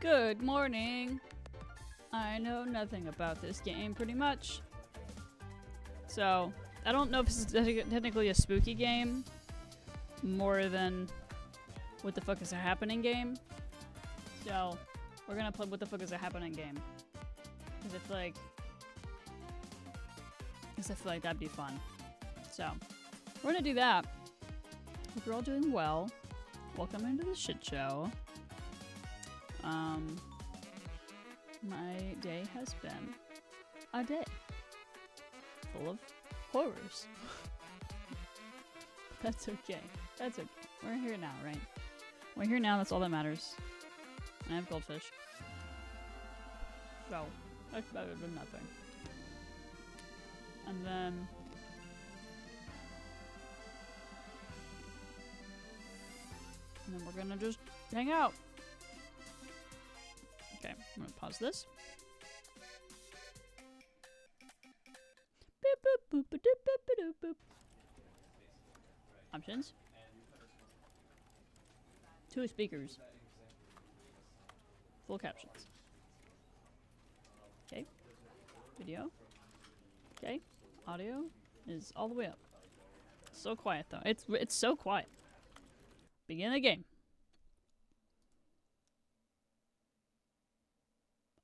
Good morning. I know nothing about this game, pretty much. So, I don't know if this is technically a spooky game, more than what the fuck is happening game. So, we're gonna play what the fuck is a happening game. Because I feel like that'd be fun. So, we're gonna do that. Hope you're all doing well. Welcome into the shit show. My day has been a day full of horrors. That's okay. That's okay. We're here now, right? We're here now, that's all that matters. I have goldfish. So, that's better than nothing. And then... we're gonna just hang out. Okay, I'm gonna pause this. Boop, boop, boop, boop, boop, boop, boop. Options. 2 speakers. Full captions. Okay. Video. Okay. Audio is all the way up. So quiet though. It's so quiet. Begin the game.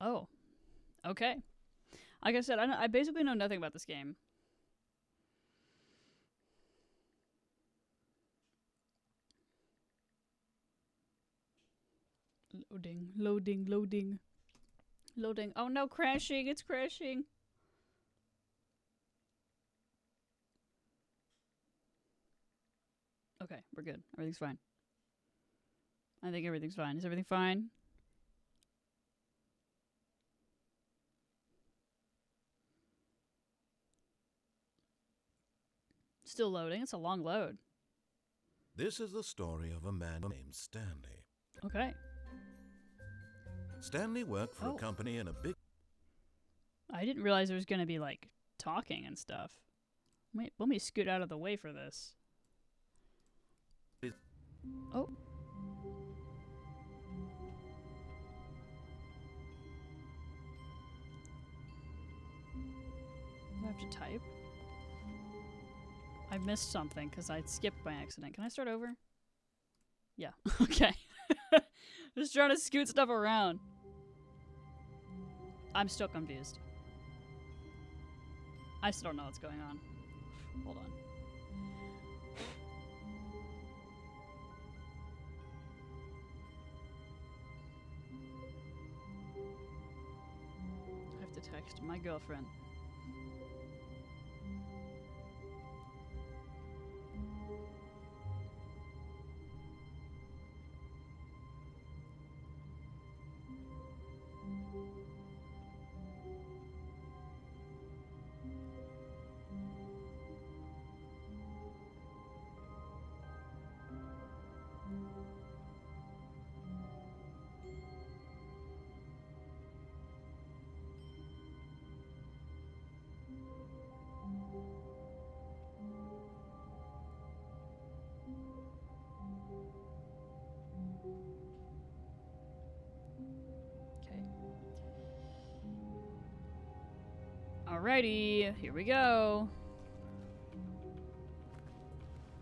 Oh. Okay. Like I said, I basically know nothing about this game. Loading, loading, loading. Loading. Oh no, crashing. It's crashing. Okay, we're good. Everything's fine. I think everything's fine. Is everything fine? Still loading. It's a long load. This is the story of a man named Stanley. Okay. Stanley worked for a company in a big... I didn't realize there was going to be, like, talking and stuff. Wait, let me scoot out of the way for this. Oh. Do I have to type? I missed something because I skipped by accident. Can I start over? Yeah. Okay. Just trying to scoot stuff around. I'm still confused. I still don't know what's going on. Hold on. I have to text my girlfriend. Alrighty, here we go.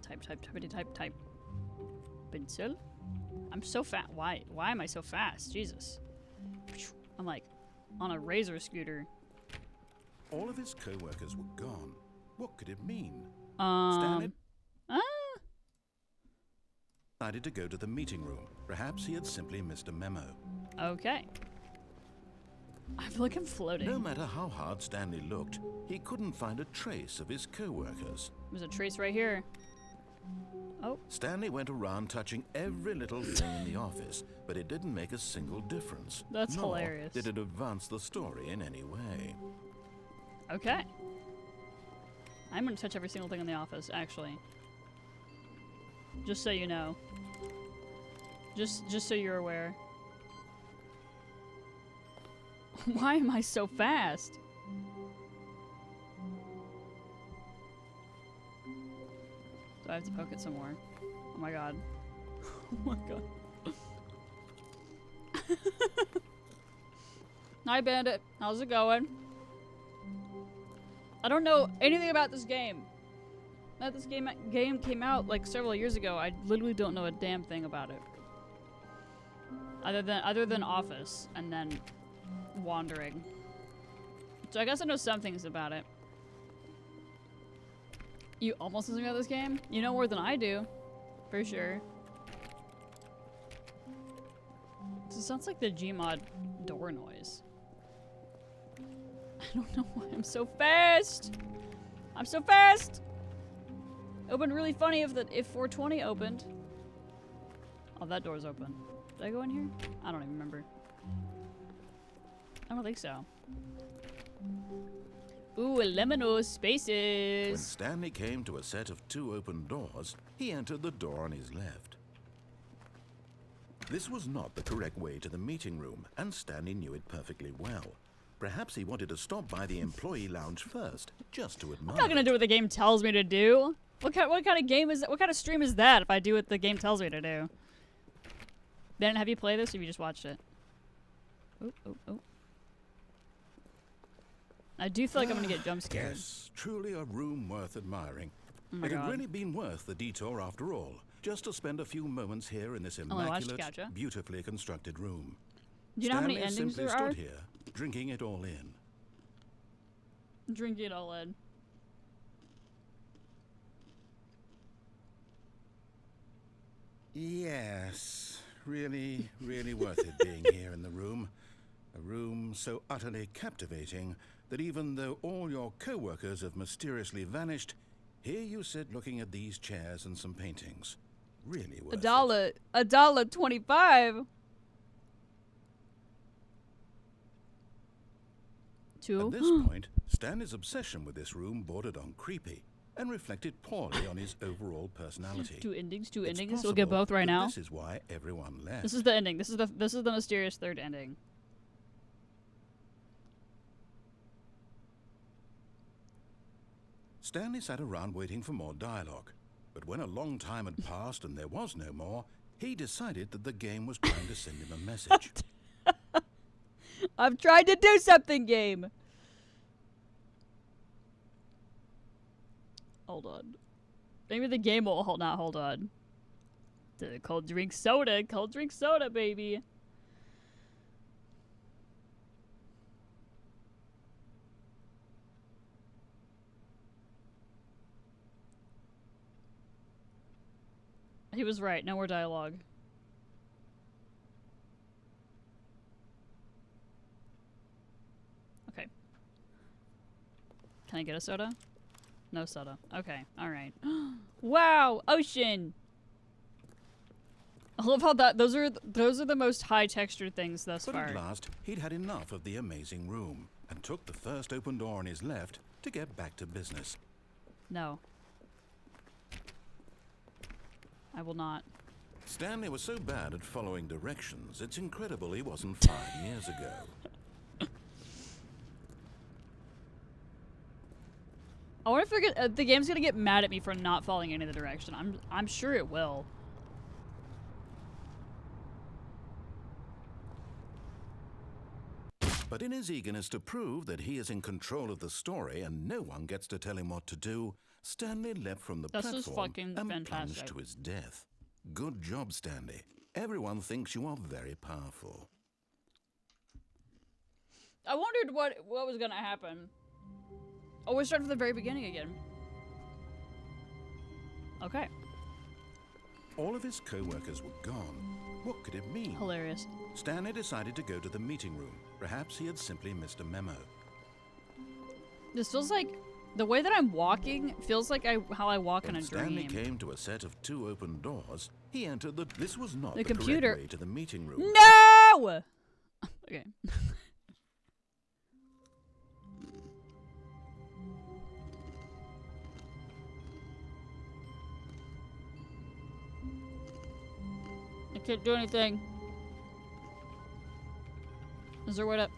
Type, type, typity, type, type. Pencil? I'm so fast. Why am I so fast? Jesus. I'm like on a razor scooter. All of his co-workers were gone. What could it mean? Stanley decided to go to the meeting room. Perhaps he had simply missed a memo. Okay. I feel like I'm floating. No matter how hard Stanley looked, he couldn't find a trace of his co-workers. There's a trace right here. Oh. Stanley went around touching every little thing in the office, but it didn't make a single difference. That's Nor hilarious. did it advance the story in any way. Okay. I'm gonna touch every single thing in the office, actually. Just so you know. Just so you're aware. Why am I so fast? Do I have to poke it some more? Oh my god. Oh my god. Hi, Bandit. How's it going? I don't know anything about this game. That this game came out like several years ago. I literally don't know a damn thing about it. Other than Office and then Wandering. So I guess I know some things about it. You almost know something about this game? You know more than I do. For sure. So it sounds like the Gmod door noise. I don't know why I'm so fast. I'm so fast. It would have been really funny if 420 opened. Oh, that door's open. Did I go in here? I don't even remember. I don't think so. Ooh, Lemino spaces. When Stanley came to a set of 2 open doors, he entered the door on his left. This was not the correct way to the meeting room, and Stanley knew it perfectly well. Perhaps he wanted to stop by the employee lounge first, just to admire. I'm not gonna do what the game tells me to do. What kind of game is that? What kind of stream is that if I do what the game tells me to do? Then have you played this or have you just watched it? Oh, oh, oh. I do feel like I'm gonna get jump scared. Yes, truly a room worth admiring. Oh my It had God. really been worth the detour after all, just to spend a few moments here in this Only watched immaculate, Gotcha. beautifully constructed room. Do you know how many Stanley endings simply there are? stood here, drinking it all in. Drink it all in. Yes, really, really worth it being here in the room. A room so utterly captivating that even though all your co-workers have mysteriously vanished, here you sit looking at these chairs and some paintings. Really worth it. $1.25. At this point, Stanley's obsession with this room bordered on creepy and reflected poorly on his overall personality. Two endings. Two It's endings. We'll get possible both right that now. This is why everyone left. This is the ending. This is the mysterious third ending. Stanley sat around waiting for more dialogue, but when a long time had passed and there was no more, he decided that the game was trying to send him a message. I've tried to do something, game. Hold on. Maybe the game will hold on. The cold drink soda, baby. He was right. No more dialogue. Okay. Can I get a soda? No soda. Okay. All right. Wow, ocean. I love how those are the most high textured things thus But far. at last, he'd had enough of the amazing room and took the first open door on his left to get back to business. No. I will not. Stanley was so bad at following directions, it's incredible he wasn't 5 years ago. I wonder if they're the game's gonna get mad at me for not following any of the direction. I'm sure it will. But in his eagerness to prove that he is in control of the story and no one gets to tell him what to do, Stanley leapt from the This is platform fucking and fantastic. plunged to his death. Good job, Stanley. Everyone thinks you are very powerful. I wondered what was gonna happen. Oh, we start from the very beginning again. Okay. All of his co-workers were gone. What could it mean? Hilarious. Stanley decided to go to the meeting room. Perhaps he had simply missed a memo. This feels like the way that I'm walking feels like how I walk in When a Stanley dream. came to a set of 2 open doors, he entered the... This was not The the computer. correct way to the meeting room. No! Okay. I can't do anything. Is there what up?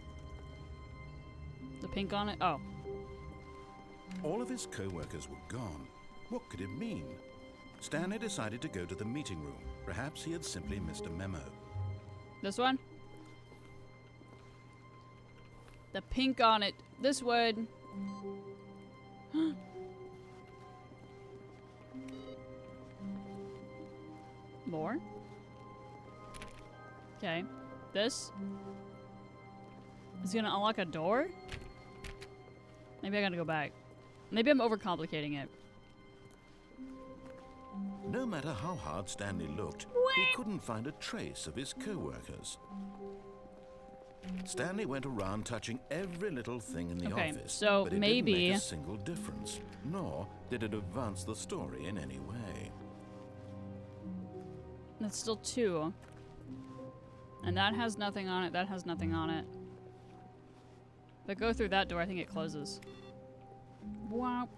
The pink on it? Oh. All of his co-workers were gone. What could it mean? Stanley decided to go to the meeting room. Perhaps he had simply missed a memo. This one? The pink on it. This would. More? Okay. This is gonna unlock a door? Maybe I gotta go back. Maybe I'm overcomplicating it. No matter how hard Stanley looked, he couldn't find a trace of his co-workers. Stanley went around touching every little thing in the office, so but it maybe didn't make a single difference, nor did it advance the story in any way. That's still 2. And that has nothing on it, that has nothing on it. If I go through that door, I think it closes. Wow.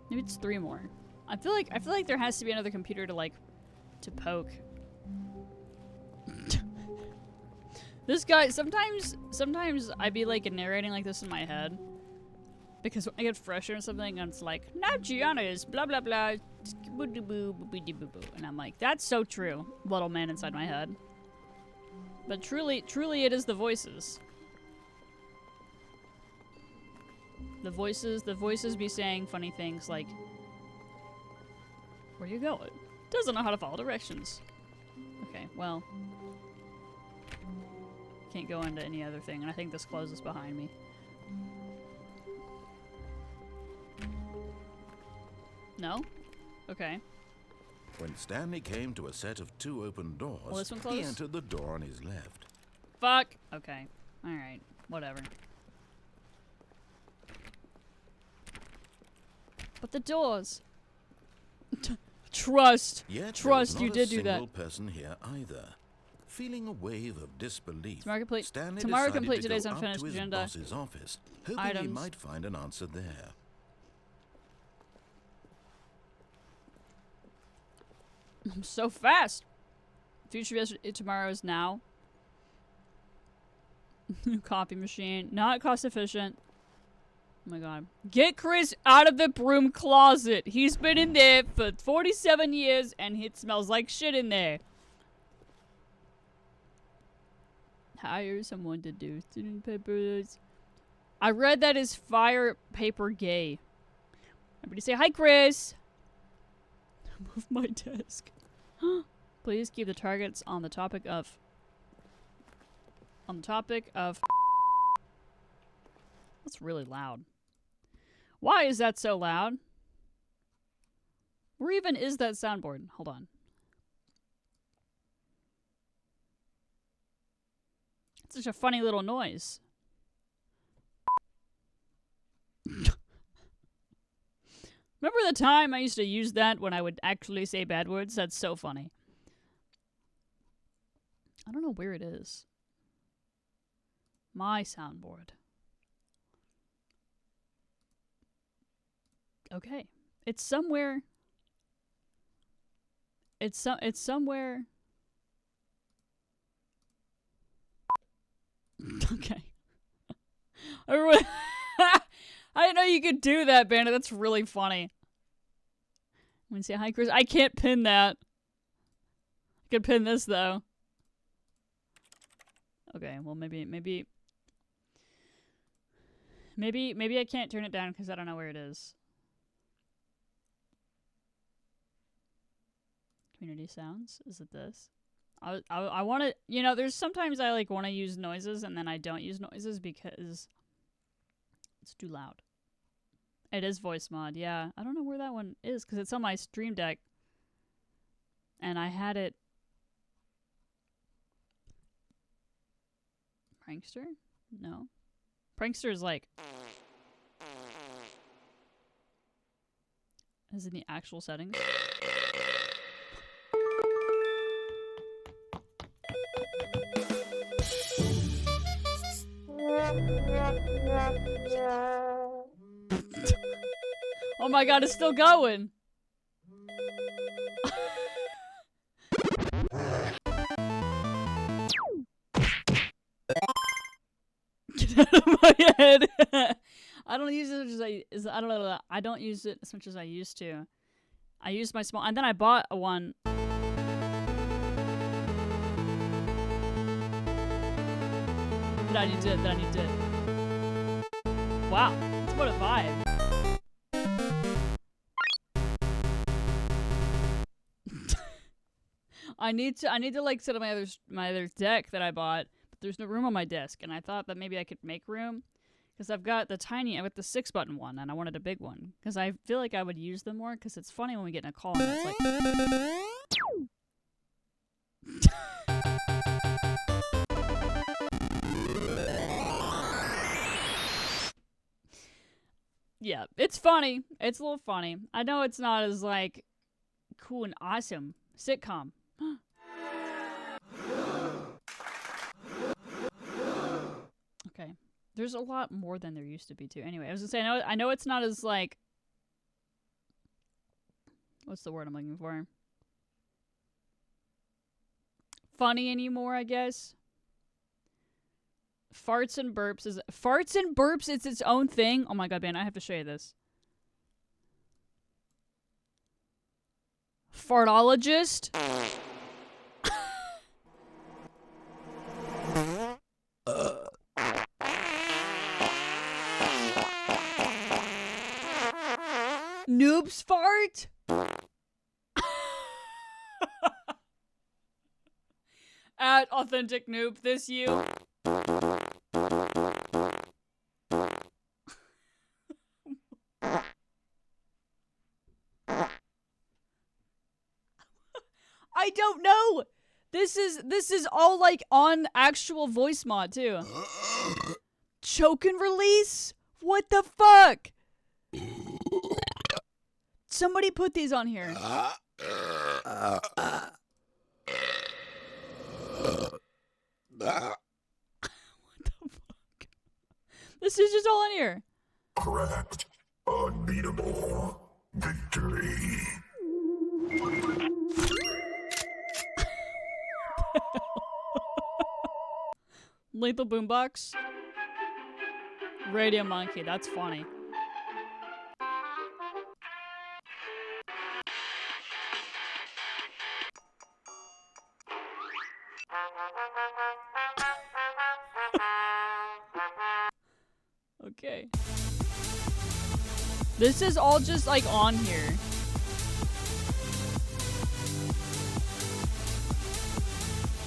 Maybe it's 3 more. I feel like there has to be another computer to poke. This guy, sometimes I be like narrating like this in my head. Because when I get frustrated or something and it's like, now Gianna is blah blah blah, and I'm like, that's so true, little man inside my head. But truly it is the voices. The voices be saying funny things like, where you going? Doesn't know how to follow directions. Okay, well. Can't go into any other thing, and I think this closes behind me. No? Okay. When Stanley came to a set of 2 open doors, Will this one close? he entered the door on his left. Fuck! Okay. Alright. Whatever. But the doors! Trust! Yet Trust, there you was did not do a that. single person here either. Feeling a wave of disbelief, Stanley Tomorrow decided complete to today's go up unfinished to his agenda. boss's office, hoping he Items. might find an answer there. I'm so fast! Future yesterday, tomorrow is now. Coffee machine. Not cost efficient. Oh my god. Get Chris out of the broom closet! He's been in there for 47 years and it smells like shit in there. Hire someone to do student papers. I read that is fire paper gay. Everybody say hi, Chris! Move my desk. Please keep the targets on the topic of... That's really loud. Why is that so loud? Where even is that soundboard? Hold on. It's such a funny little noise. Remember the time I used to use that when I would actually say bad words? That's so funny. I don't know where it is. My soundboard. Okay. It's somewhere. It's somewhere. Okay. I didn't know you could do that, Bandit. That's really funny. I'm gonna say hi, Chris. I can't pin that. I can pin this though. Okay, well maybe I can't turn it down because I don't know where it is. Community sounds? Is it this? I want to, you know, there's sometimes I like want to use noises and then I don't use noises because it's too loud. It is voice mod, yeah. I don't know where that one is because it's on my Stream Deck. And I had it. Prankster? No. Prankster is like... Is in the actual settings. Oh my god, it's still going! Get out of my head! I don't use it as I don't use it as much as I used to. I used my small, and then I bought one. I need to. Wow, that's what a vibe. I need to like sit on my other deck that I bought, but there's no room on my desk, and I thought that maybe I could make room because I've got the 6-button one, and I wanted a big one because I feel like I would use them more because it's funny when we get in a call and it's like. Yeah, it's funny. It's a little funny. I know it's not as like cool and awesome sitcom. Okay. There's a lot more than there used to be too. Anyway, I was gonna say I know it's not as like what's the word I'm looking for? Funny anymore, I guess. Farts and burps is its own thing. Oh my god, man, I have to show you this. Fartologist. Noob's fart. At authentic noob, this you. I don't know. This is all like on actual voice mod too. Choke and release? What the fuck? Somebody put these on here. What the fuck? This is just all in here. Correct. Unbeatable. Victory. Lethal Boombox. Radio Monkey, that's funny. Okay. This is all just like on here.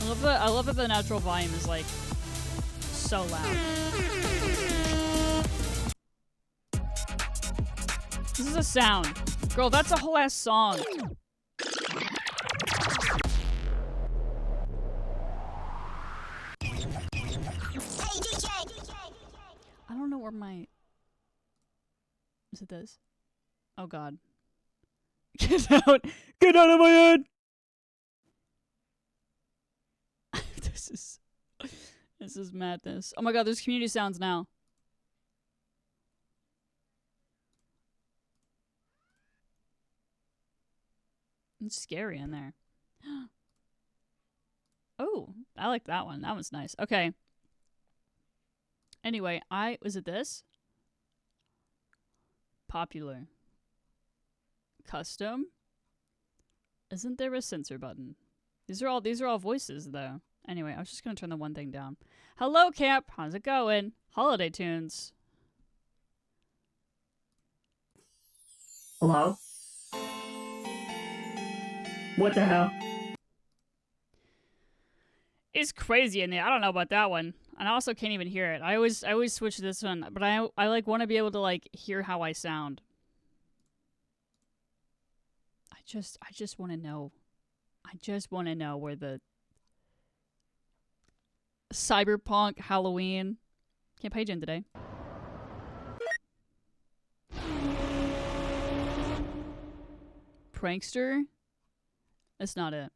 I love that the natural volume is like so loud. This is a sound. Girl, that's a whole ass song. I don't know where my... Is it this? Oh god. Get out! Get out of my head! This is madness. Oh my god, there's community sounds now. It's scary in there. Oh, I like that one. That one's nice. Okay. Anyway, was it this? Popular. Custom. Isn't there a censor button? These are all voices though. Anyway, I was just gonna turn the one thing down. Hello, Camp. How's it going? Holiday tunes. Hello? What the hell? It's crazy in there. I don't know about that one. And I also can't even hear it. I always switch to this one, but I like want to be able to like hear how I sound. I just want to know. I just want to know where the Cyberpunk Halloween. Can't page in today. Prankster? That's not it.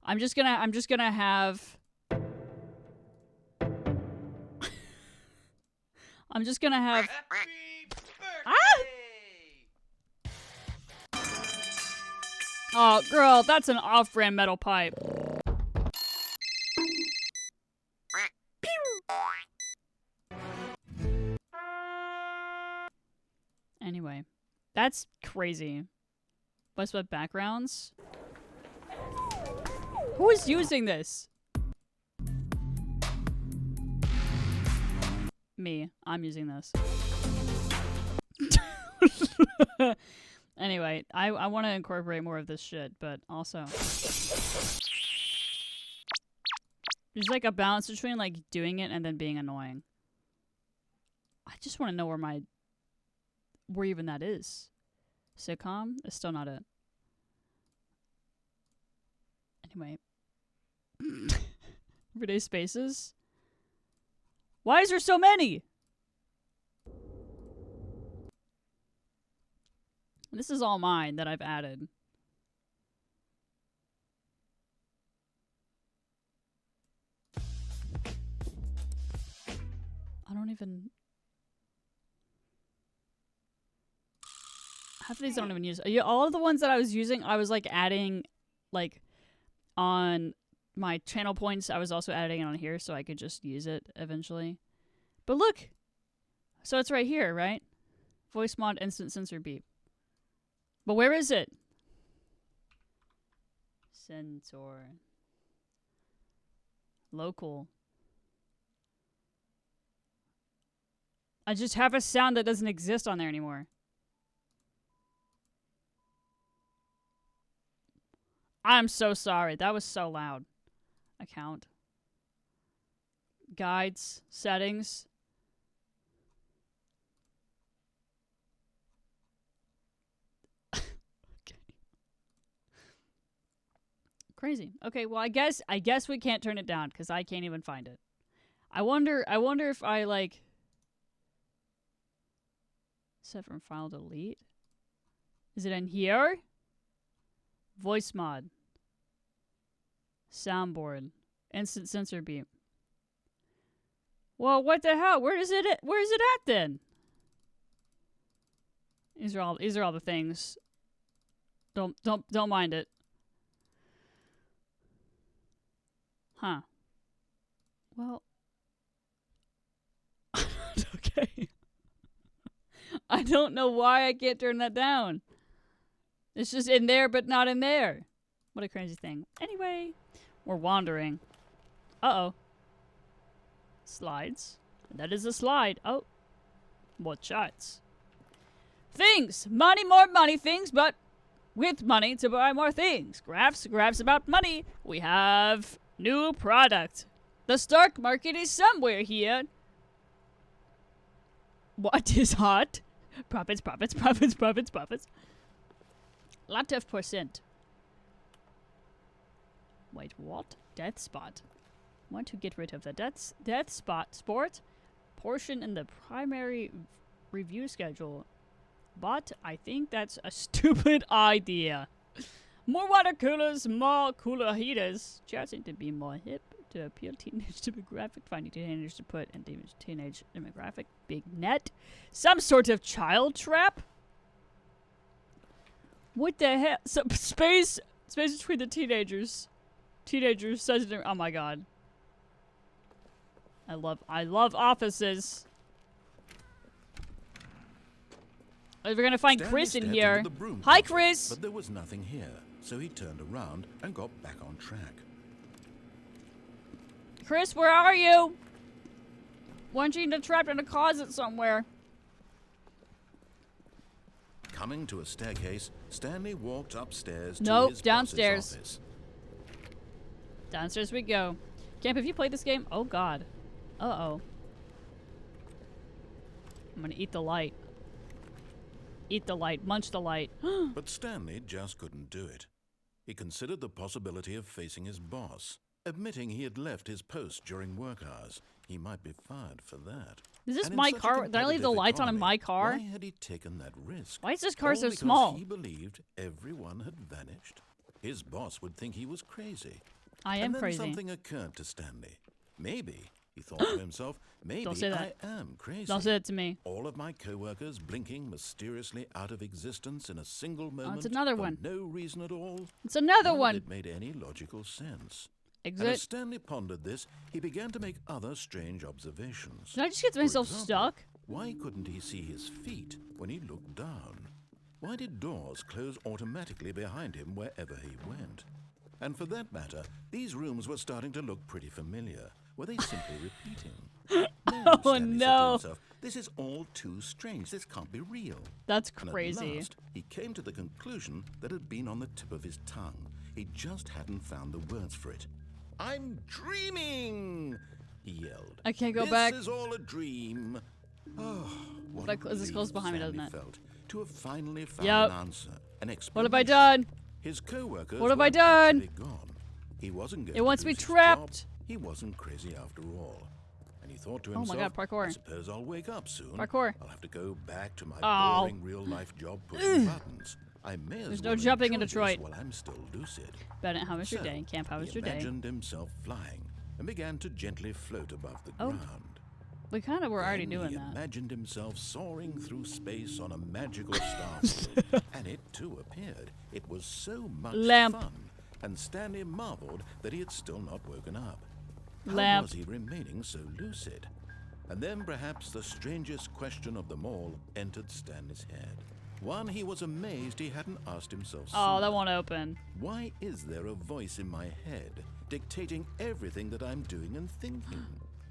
I'm just gonna have I'm just gonna have Oh girl, that's an off-brand metal pipe. Anyway, that's crazy. What's with backgrounds? Who is using this? Me. I'm using this. Anyway, I want to incorporate more of this shit, but also... There's like a balance between like doing it and then being annoying. I just want to know where even that is. Sitcom is still not it. Anyway. Everyday spaces. Why is there so many? This is all mine that I've added. I don't even... Half of these I don't even use. All of the ones that I was using, I was like adding, like, on my channel points. I was also adding it on here so I could just use it eventually. But look! So it's right here, right? Voice mod, instant sensor beep. But where is it? Sensor. Local. I just have a sound that doesn't exist on there anymore. I'm so sorry. That was so loud. Account. Guides. Settings. Okay. Crazy. Okay, well I guess we can't turn it down because I can't even find it. I wonder if I like set from file delete. Is it in here? Voice mod. Soundboard. Instant sensor beep. Well, what the hell? Where is it at then? These are all the things. Don't mind it. Huh. Well. Okay. I don't know why I can't turn that down. It's just in there, but not in there. What a crazy thing. Anyway, we're wandering. Uh-oh. Slides. That is a slide. Oh. More charts. Things. Money, more money. Things, but with money to buy more things. Graphs about money. We have new product. The stock market is somewhere here. What is hot? Profits. Lot of percent. Wait, what? Death spot. Want to get rid of the death spot portion in the primary review schedule. But I think that's a stupid idea. More water coolers, more cooler heaters. Chairs seem to be more hip to appeal teenage demographic. Finding teenagers to put in teenage demographic. Big net. Some sort of child trap. What the hell? So, space between the teenagers. Teenagers says, oh my god. I love offices. We're gonna find Stanley Chris in stepped here. into the broom Hi, closet, Chris. But there was nothing here, so he turned around and got back on track. Chris, where are you? Weren't you trapped in a closet somewhere? Coming to a staircase, Stanley walked upstairs Nope, to his downstairs. boss's office. Downstairs we go. Camp, have you played this game? Oh god. Uh-oh. I'm gonna eat the light. Eat the light. Munch the light. But Stanley just couldn't do it. He considered the possibility of facing his boss. Admitting he had left his post during work hours, he might be fired for that. Is this And in my such a car? Did I leave the competitive lights on in my economy, car? Why had he taken that risk? Why is this car All so because small? He believed everyone had vanished. His boss would think he was crazy. I am and then crazy. Something occurred to Stanley. Maybe, he thought to himself, maybe Don't say that. I am crazy. Don't say that to me. All of my co-workers blinking mysteriously out of existence in a single moment. it's another for one. No reason at all. It's another None of one. it made any logical sense. And as Exit. Stanley pondered this, he began to make other strange observations. Did I just get For myself example, stuck? Why couldn't he see his feet when he looked down? Why did doors close automatically behind him wherever he went? And for that matter, these rooms were starting to look pretty familiar. Were they simply repeating? no, Oh, Stanley said to no. himself. This is all too strange. This can't be real. That's And crazy. at last, he came to the conclusion that had been on the tip of his tongue. He just hadn't found the words for it. I'm dreaming, he yelled. I can't go back. This is all a dream. Oh, what But this is close behind me, doesn't Stanley it? felt to have finally found Yep. an answer, an explanation. What have I done? His co-workers What have I weren't done? actually gone. He wasn't going It wants to me lose his trapped. job. He wasn't crazy after all. And he thought to Oh my himself, God, parkour. I suppose I'll wake up soon. Parkour. I'll have to go back to my Oh. boring real-life job pushing buttons. I may as There's well no jumping in enjoy this Detroit. while I'm still lucid. Bennett, how was your So, day? Camp, how was he your day? imagined himself flying and began to gently float above the Oh. ground. We kind of were already Then doing he that. imagined himself soaring through space on a magical starfield, and it too appeared. It was so much Lamp. fun, and Stanley marveled that he had still not woken up. How Lamp. was he remaining so lucid? And then perhaps the strangest question of them all entered Stanley's head. One he was amazed he hadn't asked himself Oh, that sooner. won't open. Why is there a voice in my head dictating everything that I'm doing and thinking?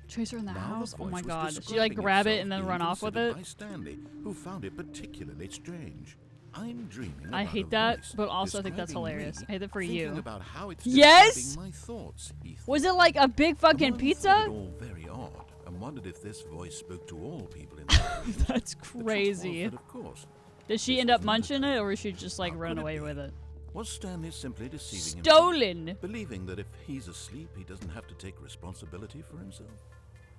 Tracer in the Now house? the Oh voice my was god. Did she describing like grab it itself and then being run off with considered it? by Stanley, who found it particularly strange. I'm dreaming I about hate a that, voice but also I think that's describing hilarious. me, I hate it for thinking you. About how it's Yes! describing my thoughts, he Was thought. it like a big fucking Among thought pizza? it all very odd and wondered if this voice spoke to all people in the room. That's The truth was crazy. that, of course, Did she this end was up not a munching dream. it, or was she just like How run could it away be? with it? Was Stanley simply deceiving Stolen! himself, believing that if he's asleep, he doesn't have to take responsibility for himself?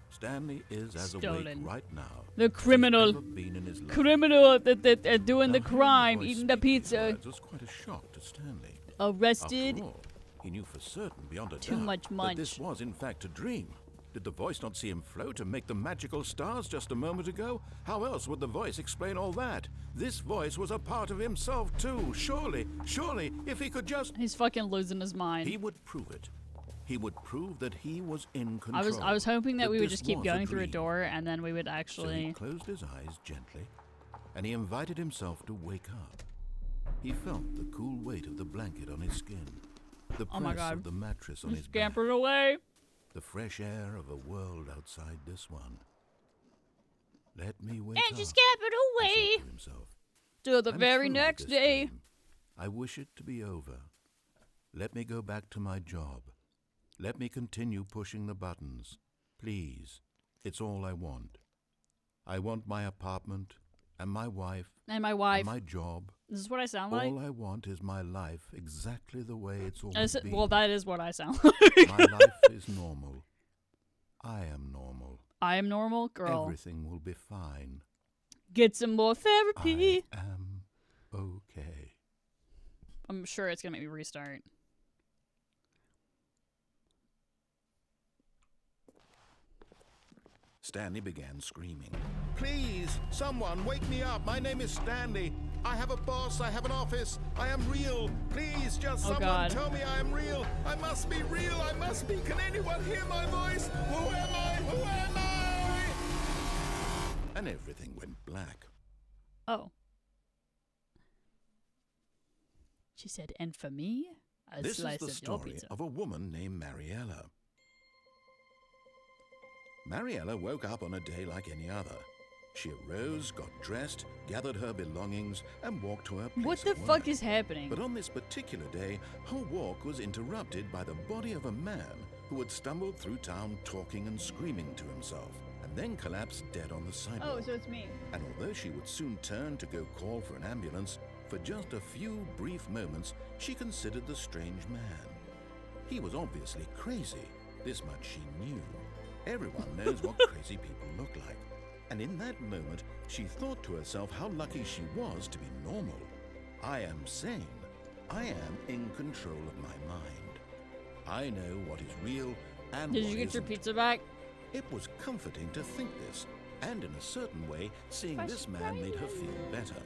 Stanley is as Stolen. awake right now The as he's criminal. ever been in his life. Criminal that doing the Now, hearing crime, voice eating the speak these pizza. words was quite a shock to Stanley. Arrested. After all, he knew for certain, beyond a Too doubt, much that this munch. was in fact a dream. Did the voice not see him float and make the magical stars just a moment ago? How else would the voice explain all that? This voice was a part of himself too. Surely, if he could just... He's fucking losing his mind. He would prove it. He would prove that he was in control. I was hoping that we would this just keep was going through a dream. door and then we would So he actually. closed his eyes gently, and he invited himself to wake up. He felt the cool weight of the blanket on his skin, the Oh my press God. of the mattress on He his back, scampered away. the fresh air of a world outside this one. Let me wake And up, she scampered he away thought to himself. to the I'm very through with next this day. dream. I wish it to be over. Let me go back to my job. Let me continue pushing the buttons. Please. It's all I want. I want my apartment and my wife And my wife. and my job. This is what I sound All like. I want is my life exactly the way it's always been. Well, that is what I sound like. My life is normal. I am normal. I am normal, girl. Everything will be fine. Get some more therapy. I am okay. I'm sure it's gonna make me restart. Stanley began screaming. Please, someone, wake me up. My name is Stanley. I have a boss. I have an office. I am real. Please, just Oh, someone God. tell me I am real. I must be real. I must be. Can anyone hear my voice? Who am I? Who am I? And everything went black. Oh. She said, and for me, a This slice is the of your story pizza. of a woman named Mariella. Mariella woke up on a day like any other. She arose, got dressed, gathered her belongings, and walked to her place What the of fuck work. is happening? But on this particular day, her walk was interrupted by the body of a man who had stumbled through town talking and screaming to himself, and then collapsed dead on the sidewalk. Oh, so it's me. And although she would soon turn to go call for an ambulance, for just a few brief moments, she considered the strange man. He was obviously crazy. This much she knew. Everyone knows what crazy people look like. And in that moment, she thought to herself how lucky she was to be normal. I am sane. I am in control of my mind. I know what is real and Did what you get your isn't. pizza back? It was comforting to think this, and in a certain way, seeing this man made her feel better.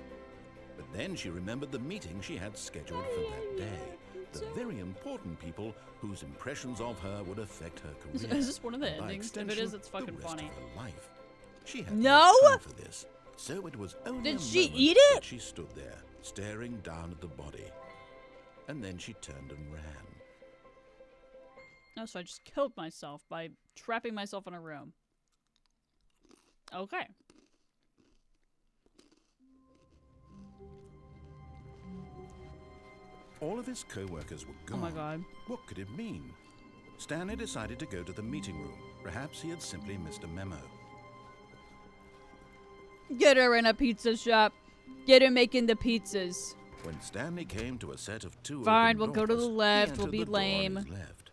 But then she remembered the meeting she had scheduled for that day. The very important people whose impressions of her would affect her Is career. this one of the and by endings? If it extension, is, it's fucking the rest funny. of her life. She had No! time for this, so it was only Did a she moment eat it? that she stood there, staring down at the body. And then she turned and ran. No, so I just killed myself by trapping myself in a room. Okay. All of his co-workers were Oh gone. my god. What could it mean? Stanley decided to go to the meeting room. Perhaps he had simply missed a memo. Get her in a pizza shop. Get her making the pizzas. When Stanley came to a set of two Fine, open we'll go to the doors, he left. We'll entered be the door on lame. his left.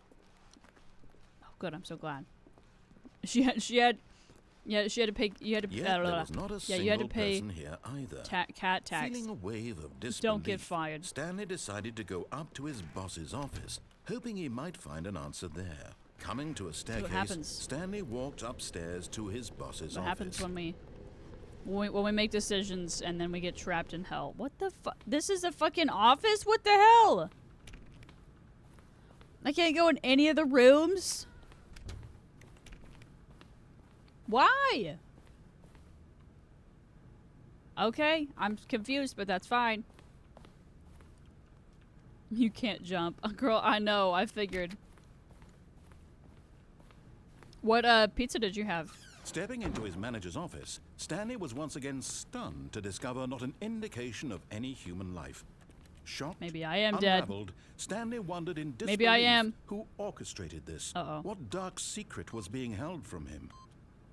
Oh, good. I'm so glad. She had to pay. You had to. Yet there was not a yeah, you had to single pay person here either. cat tax. Feeling a wave of disbelief, Don't get fired. Stanley decided to go up to his boss's office, hoping he might find an answer there. Coming to a staircase, happens. Stanley walked upstairs to his boss's What office. happens when we make decisions and then we get trapped in hell? What the fuck? This is a fucking office? What the hell? I can't go in any of the rooms? Why? Okay, I'm confused, but that's fine. You can't jump. Girl, I know, I figured. What pizza did you have? Stepping into his manager's office, Stanley was once again stunned to discover not an indication of any human life. Shocked, Maybe I am dead. unraveled, Stanley wondered in disbelief Maybe I am. who orchestrated this. Uh-oh. What dark secret was being held from him?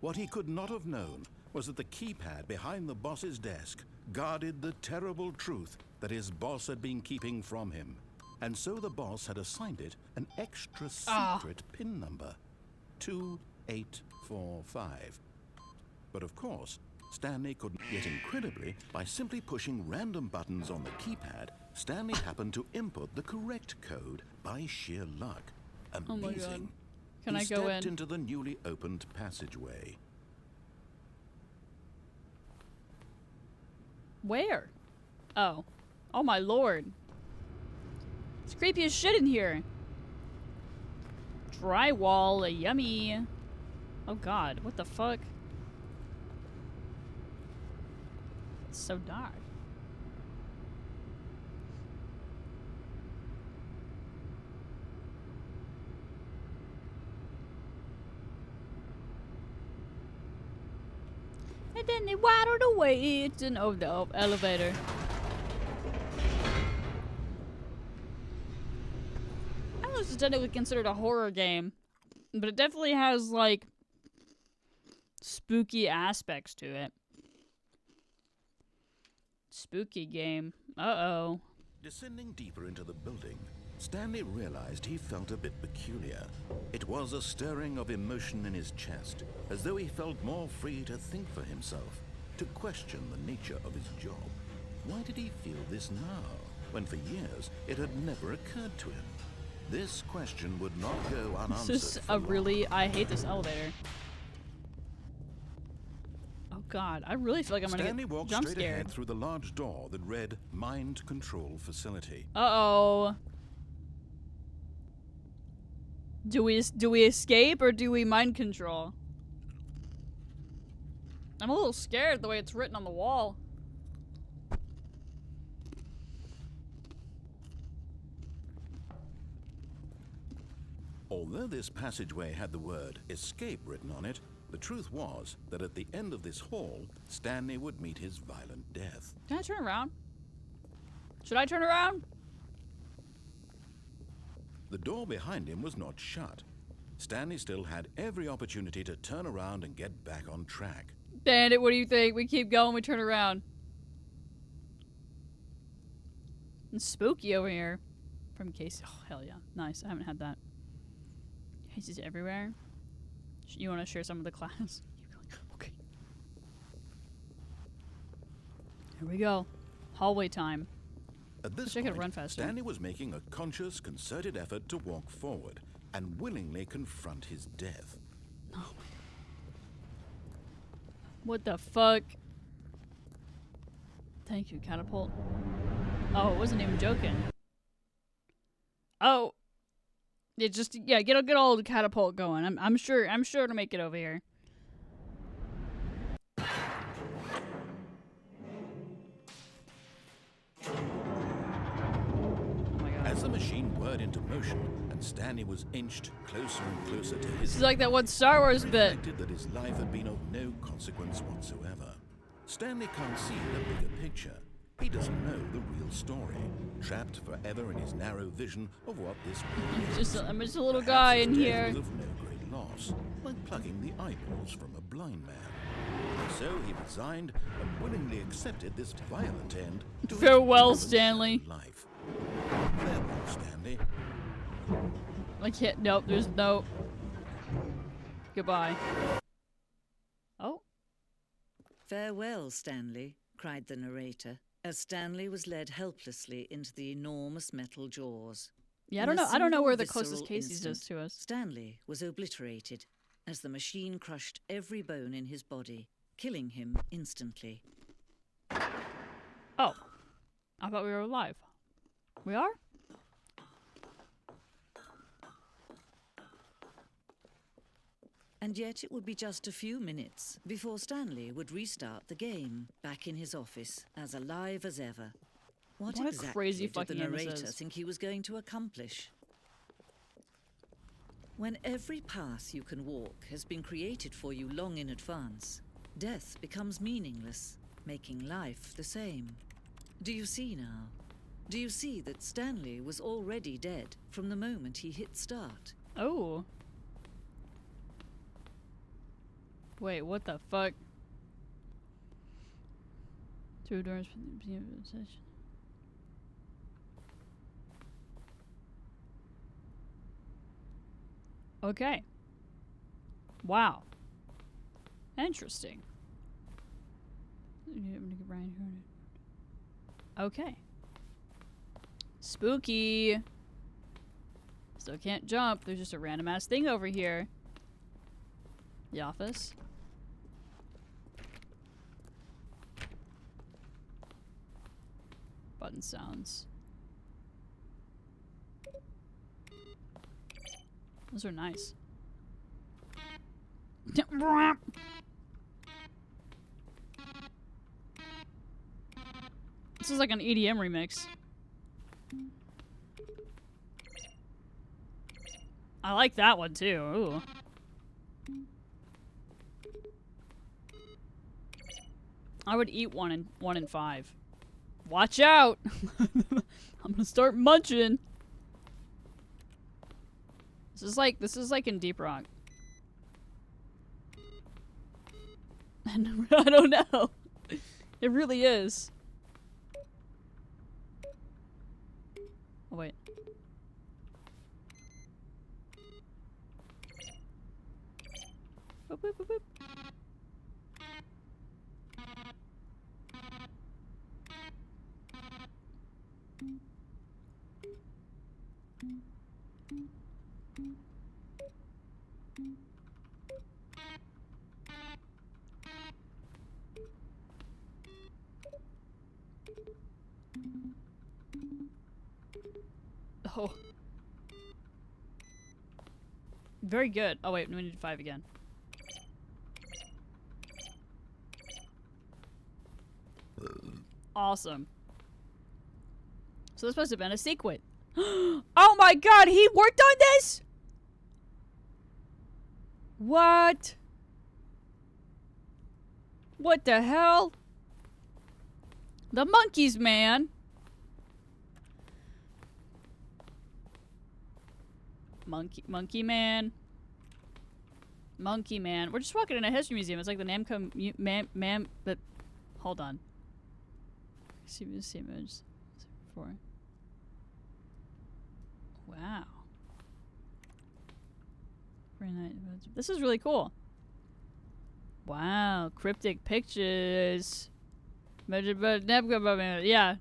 What he could not have known was that the keypad behind the boss's desk guarded the terrible truth that his boss had been keeping from him. And so the boss had assigned it an extra secret PIN number. 2845. But of course, Stanley couldn't. Yet incredibly, by simply pushing random buttons on the keypad, Stanley happened to input the correct code by sheer luck. Amazing. Oh my god. Can He I go stepped in? into the newly opened passageway. Where? Oh. Oh my lord. It's creepy as shit in here. Drywall, yummy. Oh god, what the fuck? It's so dark. And then they waddled away. It's an elevator. I don't know if it's technically considered a horror game, but it definitely has like spooky aspects to it. Spooky game. Uh-oh. Descending deeper into the building, Stanley realized he felt a bit peculiar. It was a stirring of emotion in his chest, as though he felt more free to think for himself, to question the nature of his job. Why did he feel this now, when for years it had never occurred to him? This question would not go unanswered. This is for a long. really... I hate this elevator. Oh god, I really feel like I'm gonna Stanley get walked jump straight scared. ahead through the large door that read Mind Control Facility. Uh-oh. Do we escape or do we mind control? I'm a little scared the way it's written on the wall. Although this passageway had the word escape written on it, the truth was that at the end of this hall, Stanley would meet his violent death. Can I turn around? Should I turn around? The door behind him was not shut. Stanley still had every opportunity to turn around and get back on track. Bandit, what do you think? We keep going, we turn around. It's spooky over here. From Casey. Oh, hell yeah. Nice. I haven't had that. Cases everywhere. You want to share some of the class? Okay. Here we go. Hallway time. At this Wish I could point, run faster. Stanley was making a conscious, concerted effort to walk forward and willingly confront his death. What the fuck? Thank you, catapult. Oh, it wasn't even joking. Oh. It just, yeah, get all the catapult going. I'm sure to make it over here. Oh my god. As the machine whirred into motion and Stanley was inched closer and closer to his... This is like that one Star Wars bit. reflected that his life had been of no consequence whatsoever. Stanley can't see the bigger picture. He doesn't know the real story, trapped forever in his narrow vision of what this world is. I'm just a little Perhaps guy his in death here. was of no great loss, like plucking the eyeballs from a blind man. So he resigned and willingly accepted this violent end to his Farewell, more than Stanley. certain life. Farewell, Stanley. I can't. Nope. There's no. Goodbye. Oh. Farewell, Stanley, cried the narrator, as Stanley was led helplessly into the enormous metal jaws. Yeah, I In don't a know. I don't know single where the closest visceral Casey's is instant, to us. Stanley was obliterated as the machine crushed every bone in his body, killing him instantly. Oh. I thought we were alive. We are? And yet it would be just a few minutes before Stanley would restart the game, back in his office, as alive as ever. What What a exactly crazy did the fucking game this narrator is. think he was going to accomplish? When every path you can walk has been created for you long in advance, death becomes meaningless, making life the same. Do you see now? Do you see that Stanley was already dead from the moment he hit start? Oh. Wait, what the fuck? Two doors for the beginning of the session. Okay. Wow. Interesting. Okay. Spooky. Still can't jump. There's just a random ass thing over here. The office. Button sounds. Those are nice. This is like an EDM remix. I like that one too. Ooh. I would eat one in 5. Watch out! I'm gonna start munching. This is like in Deep Rock. I don't know. It really is. Oh wait. Boop, boop, boop, boop. Oh. Very good. Oh wait, we need 5 again. Awesome. So this must have been a sequence. Oh my god, he worked on this?! What? What the hell? The monkeys, man. Monkey man. Monkey man. We're just walking in a history museum. It's like the Namco but hold on. See this image before. Wow. Very nice. This is really cool. Wow, cryptic pictures. Yeah.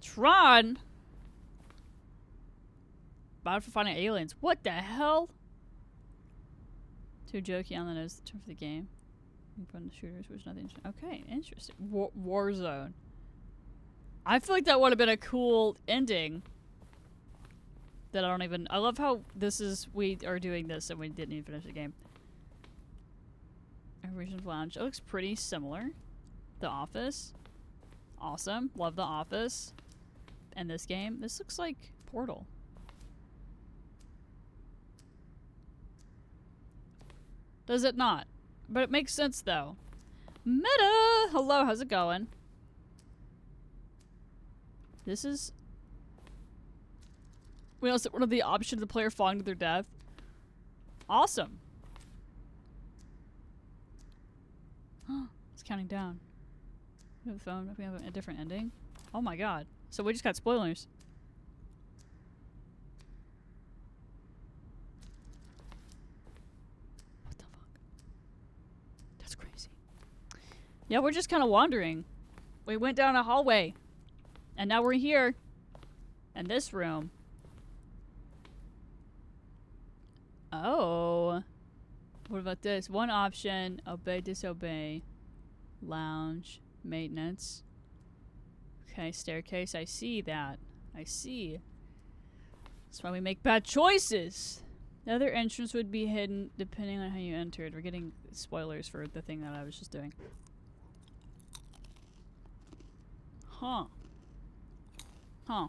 Tron. Bad for finding aliens. What the hell? Too jokey on the nose. The term for the game. From the shooters, which nothing. Okay, interesting. Warzone. I feel like that would have been a cool ending. That I don't even. I love how this is. We are doing this and we didn't even finish the game. Original Lounge. It looks pretty similar. The Office. Awesome. Love The Office. And this game. This looks like Portal. Does it not? But it makes sense, though. Meta! Hello, how's it going? This is... We also one of the options of the player falling to their death. Awesome. It's counting down. We have a phone. We have a different ending. Oh my god. So we just got spoilers. What the fuck? That's crazy. Yeah, we're just kind of wandering. We went down a hallway. And now we're here. In this room. Oh. What about this? One option. Obey, disobey. Lounge. Maintenance. Okay, staircase. I see that. I see. That's why we make bad choices. The other entrance would be hidden depending on how you entered. We're getting spoilers for the thing that I was just doing. Huh. Huh.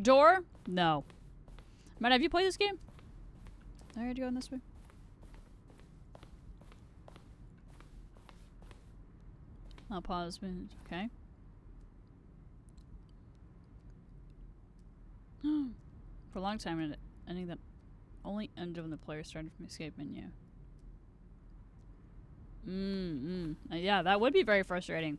Door? No. Matt, have you played this game? I already going this way. I'll pause. Okay. For a long time, ending that only ended when the player started from the escape menu. Yeah, that would be very frustrating.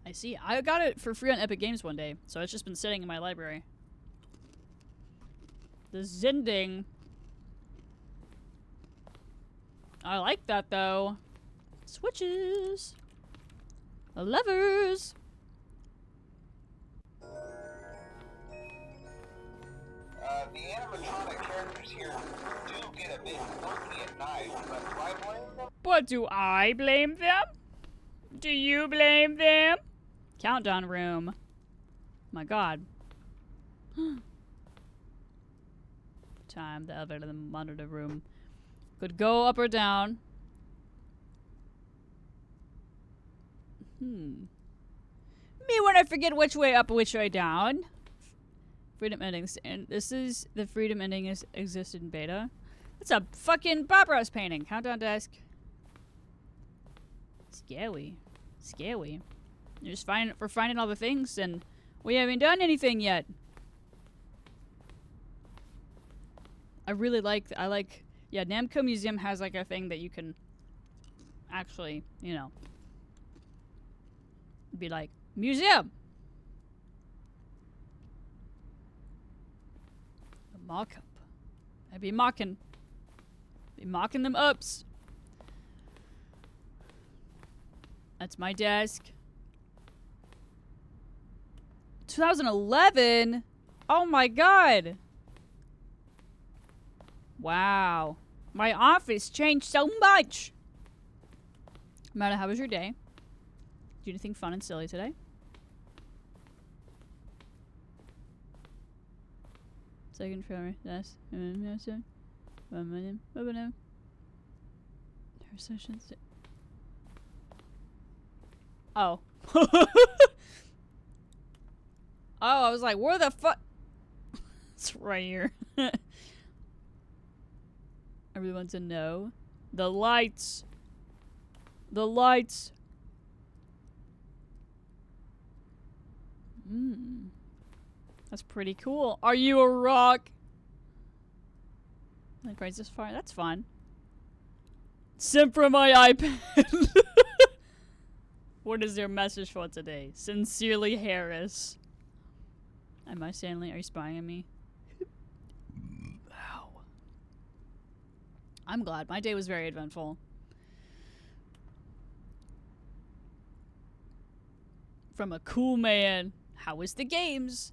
I see. I got it for free on Epic Games one day, so it's just been sitting in my library. The Zending. I like that, though. Switches. Levers. The animatronic characters here do get a bit quirky at night, but do I blame them? But do I blame them? Do you blame them? Countdown room. My god. Time, the elevator, the monitor room. Could go up or down. Me when I forget which way up, which way down. Freedom endings. And this is the freedom ending is existed in beta. That's a fucking Bob Ross painting. Countdown desk. Scary. Scary. You're just we're finding all the things and we haven't done anything yet. I like, yeah, Namco Museum has like a thing that you can actually, you know, be like, museum! A mock-up. I'd be mocking them ups. That's my desk. 2011? Oh my god! Wow. My office changed so much! Amanda, how was your day? Do anything fun and silly today? Second trailer, yes. Her sessions. Oh. Oh, I was like, where the fuck? It's right here. Everyone to know. The lights. The lights. That's pretty cool. Are you a rock? Like right this far? That's fun. Sent from my iPad. What is your message for today? Sincerely, Harris. Am I Stanley? Are you spying on me? Ow. I'm glad. My day was very eventful. From a cool man. How was the games?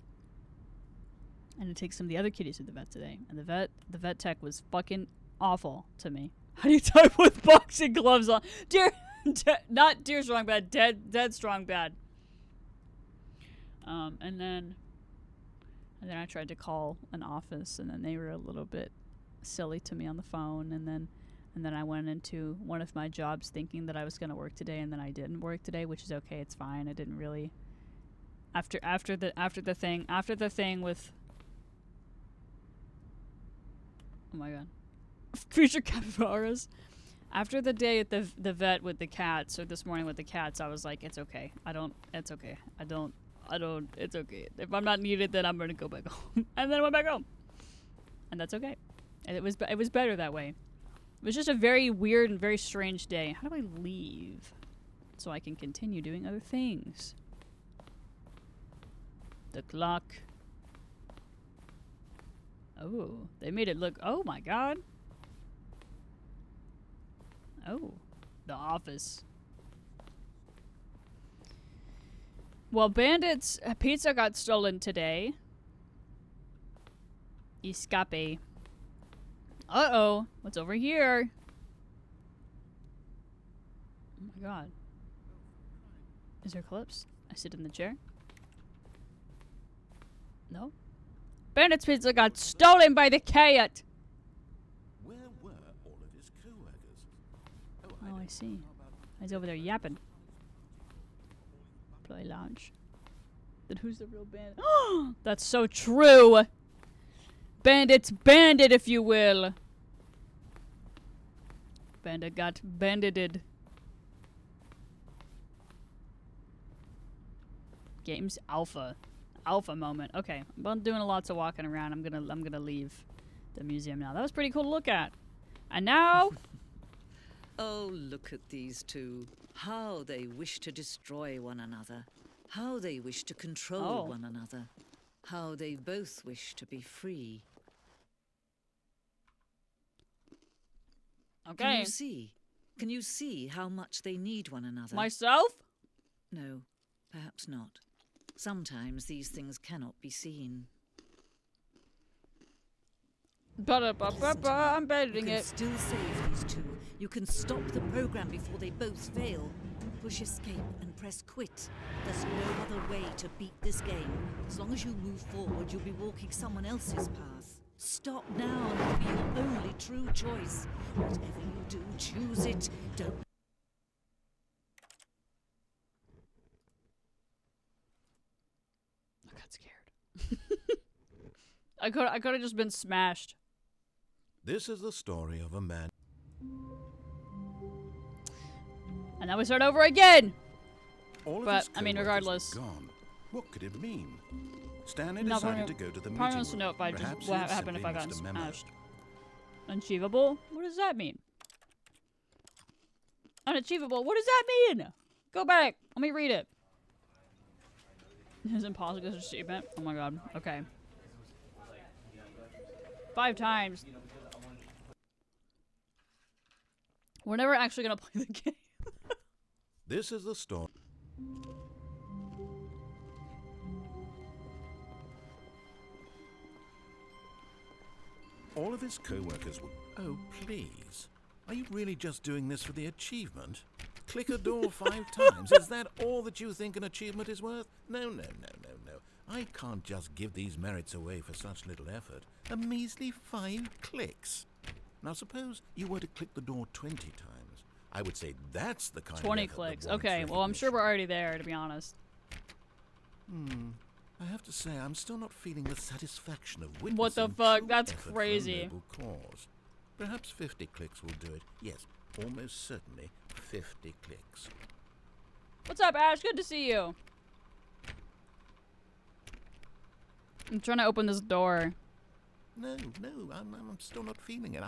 And to take some of the other kitties to the vet today. And the vet tech was fucking awful to me. How do you type with boxing gloves on? Not dear strong bad, dead strong bad. And then I tried to call an office, and then they were a little bit silly to me on the phone, and then I went into one of my jobs thinking that I was going to work today, and then I didn't work today, which is okay, it's fine. I didn't really After the thing with. Oh my god. Future capybaras. After the day at the vet with the cats, or this morning with the cats, I was like, it's okay. It's okay. It's okay. If I'm not needed, then I'm gonna go back home. And then I went back home. And that's okay. And it was better that way. It was just a very weird and very strange day. How do I leave? So I can continue doing other things. The clock. Oh, they made it look, oh my god. Oh, the office. Well, Bandit's pizza got stolen today. Escape. Uh-oh, what's over here? Oh my god. Is there clips? I sit in the chair. No? Bandit's pizza got stolen by the cat! Where were all of his co-workers? Oh, I see. He's over there yapping. Play lounge. Then who's the real bandit? That's so true! Bandit's bandit, if you will! Bandit got bandited. Games alpha. Alpha moment. Okay, I'm doing lots of walking around. I'm gonna leave the museum now. That was pretty cool to look at. And now Oh, look at these two. How they wish to destroy one another. How they wish to control one another. How they both wish to be free. okay. Can you see? Can you see how much they need one another? Myself? No, perhaps not. Sometimes these things cannot be seen. I'm bending You can it. still save these two. You can stop the program before they both fail. Push escape and press quit. There's no other way to beat this game. As long as you move forward, you'll be walking someone else's path. Stop now and it'll be your only true choice. Whatever you do, choose it. Don't. I got scared. I could have just been smashed. This is the story of a man. And now we start over again. All of But, his I mean, co-workers regardless. were gone. What could it mean? Stanley No, decided to go to the meeting probably wants to room. know if I just Perhaps what he had happened if I simply got missed a memo. smashed. Unachievable? What does that mean? Unachievable? What does that mean? Go back. Let me read it. His impossible achievement. Oh my god. Okay. 5 times. We're never actually gonna play the game. This is the story. All of his co-workers were... Oh, please. Are you really just doing this for the achievement? Click a door 5 times. Is that all that you think an achievement is worth? No. I can't just give these merits away for such little effort. A measly 5 clicks. Now suppose you were to click the door 20 times. I would say that's the kind 20 of effort clicks. that warrants Okay, well, I'm sure recognition. we're already there, to be honest. I have to say, I'm still not feeling the satisfaction of witnessing What the fuck? true That's effort for a crazy. noble cause. Perhaps 50 clicks will do it. Yes, almost certainly 50 clicks. What's up, Ash? Good to see you. I'm trying to open this door. No, I'm still not feeling it.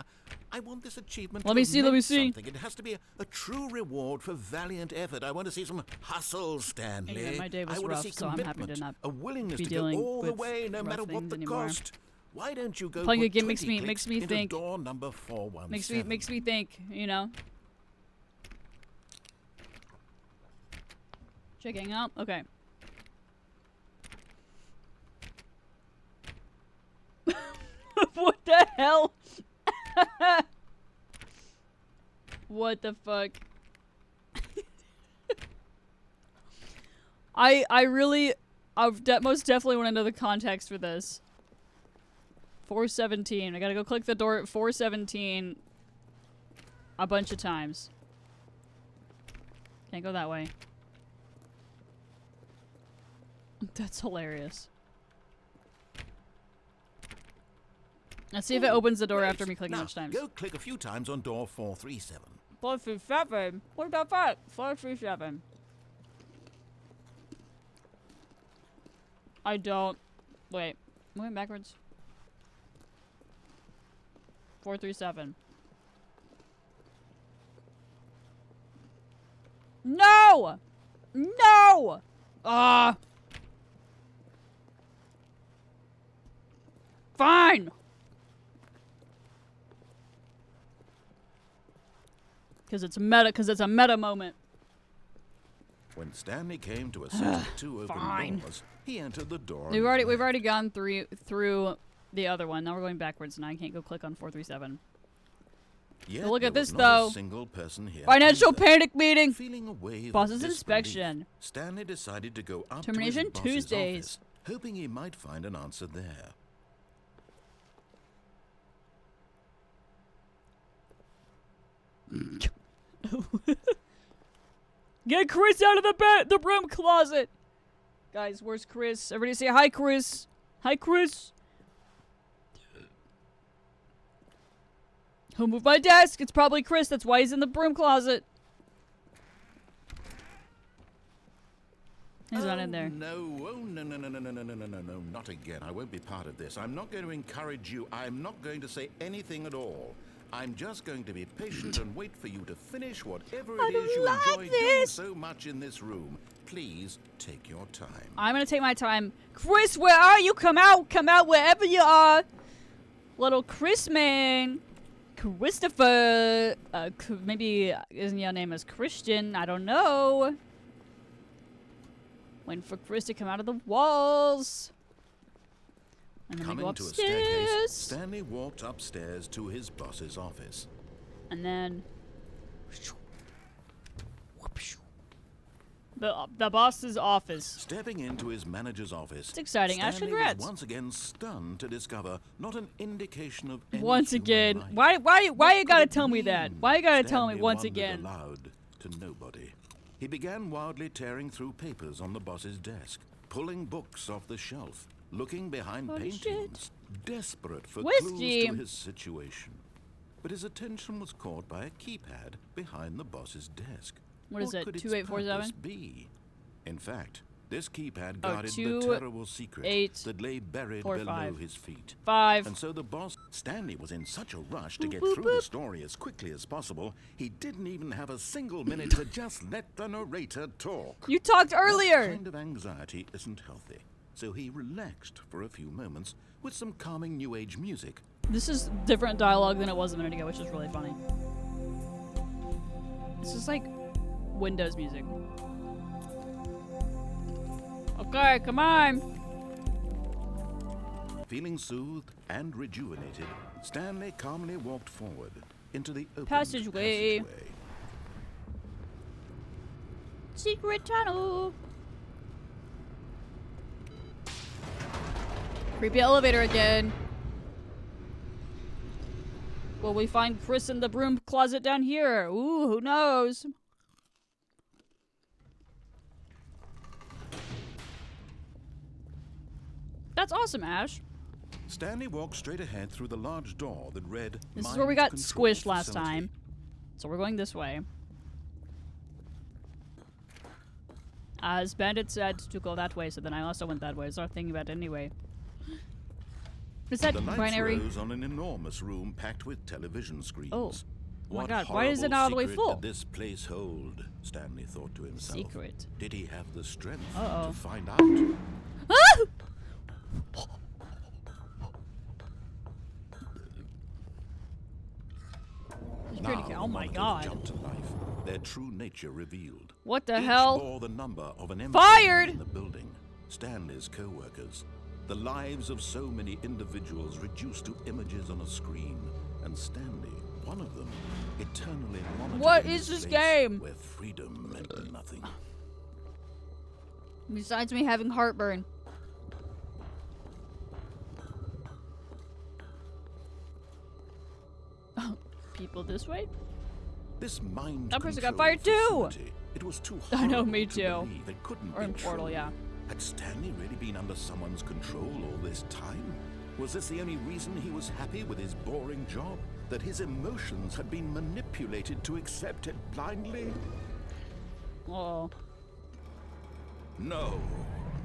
I want this achievement Let to me have see, let me meant see. something. It has to be a true reward for valiant effort. I want to see some hustle, Stanley. Yeah, my day was I want rough, to see so I'm happy to commitment, not a willingness be to go dealing all the with way, no rough matter what things the anymore. cost. Why don't you go Playing put a game 20 makes me clicks think. into door number 417? Makes me think, you know. Checking out. Okay. What the hell? What the fuck? I really, most definitely want to know the context for this. 417. I gotta go click the door at 417 a bunch of times. Can't go that way. That's hilarious. Let's see if it opens the door Great. after me clicking Now, much times. go click a few times on door 437. 437? What the fuck? 437. I don't. Wait. I'm going backwards. 437. No! No! Fine! Because it's a meta moment. When Stanley came to a set of two open doors, he entered the door. We've already gone through the other one. Now we're going backwards, and I can't go click on 437. Yet Look at there this, was not though. a single person here Financial either. panic meeting. Feeling a wave Boss's of inspection. disbelief, Stanley decided to go up Termination to his boss's Tuesdays. office, hoping he might find an answer there. Get Chris out of the broom closet. Guys, where's Chris? Everybody say hi, Chris. Hi, Chris. Who moved my desk? It's probably Chris. That's why he's in the broom closet. He's not in there. No, oh no, not again. I won't be part of this. I'm not going to encourage you. I'm not going to say anything at all. I'm just going to be patient and wait for you to finish whatever it is you enjoy doing so much in this room. Please take your time. I'm gonna take my time. Chris, where are you? Come out wherever you are. Little Chris man. Christopher. Maybe isn't your name as Christian? I don't know. Waiting for Chris to come out of the walls. And then we go Coming to a staircase, upstairs. Stanley walked upstairs to his boss's office. And then the boss's office. Stepping into his manager's office, It's exciting. Ash, Stanley congrats. was once again stunned to discover not an indication of any Once human again. life. Why you What gotta could it tell me that? mean? Why you gotta tell me Stanley once wondered again? aloud to nobody. He began wildly tearing through papers on the boss's desk, pulling books off the shelf, looking behind Holy paintings, desperate for Whiskey. clues to his situation. But his attention was caught by a keypad behind the boss's desk. What is it, could its 2847? purpose be? In fact, this keypad Oh, guarded 2, the terrible secret 8, that lay buried 4, below 5. his feet. 5. And so the boss, Stanley, was in such a rush to Boop, get boop, through boop. the story as quickly as possible, he didn't even have a single minute to just let the narrator talk. You talked That earlier. kind of anxiety isn't healthy, so he relaxed for a few moments with some calming new age music. This is different dialogue than it was a minute ago, which is really funny. This is like Windows music. Okay, come on. Feeling soothed and rejuvenated, Stanley calmly walked forward into the open Passageway. Secret tunnel. Creepy elevator again. Will we find Chris in the broom closet down here? Ooh, who knows? That's awesome, Ash. Stanley walked straight ahead through the large door that read, This is where we got Mind Control squished last Facility. time. So we're going this way. As Bandit said to go that way, so then I also went that way. I started thinking about it anyway. Is that The lights binary? rose on an enormous room packed with television screens. Oh. Oh my What God, why is it horrible not all the way secret full? did this place hold? Stanley thought to himself. Secret. Did he have the strength Uh-oh. to find out? Ah! Security Now ca- the oh my monitors God. jumped to life, their true nature revealed. What the Each hell? bore the number of an Fired! employee in the building, Stanley's co-workers. The lives of so many individuals reduced to images on a screen, and Stanley, one of them, eternally monitored What in is this place game? where freedom meant nothing. Besides me having heartburn. People this way? This mind That person got control fired too! facility, it was too I know, horrible me to too. believe it couldn't Or be in Portal, true. yeah. Had Stanley really been under someone's control all this time? Was this the only reason he was happy with his boring job? That his emotions had been manipulated to accept it blindly? Oh. No.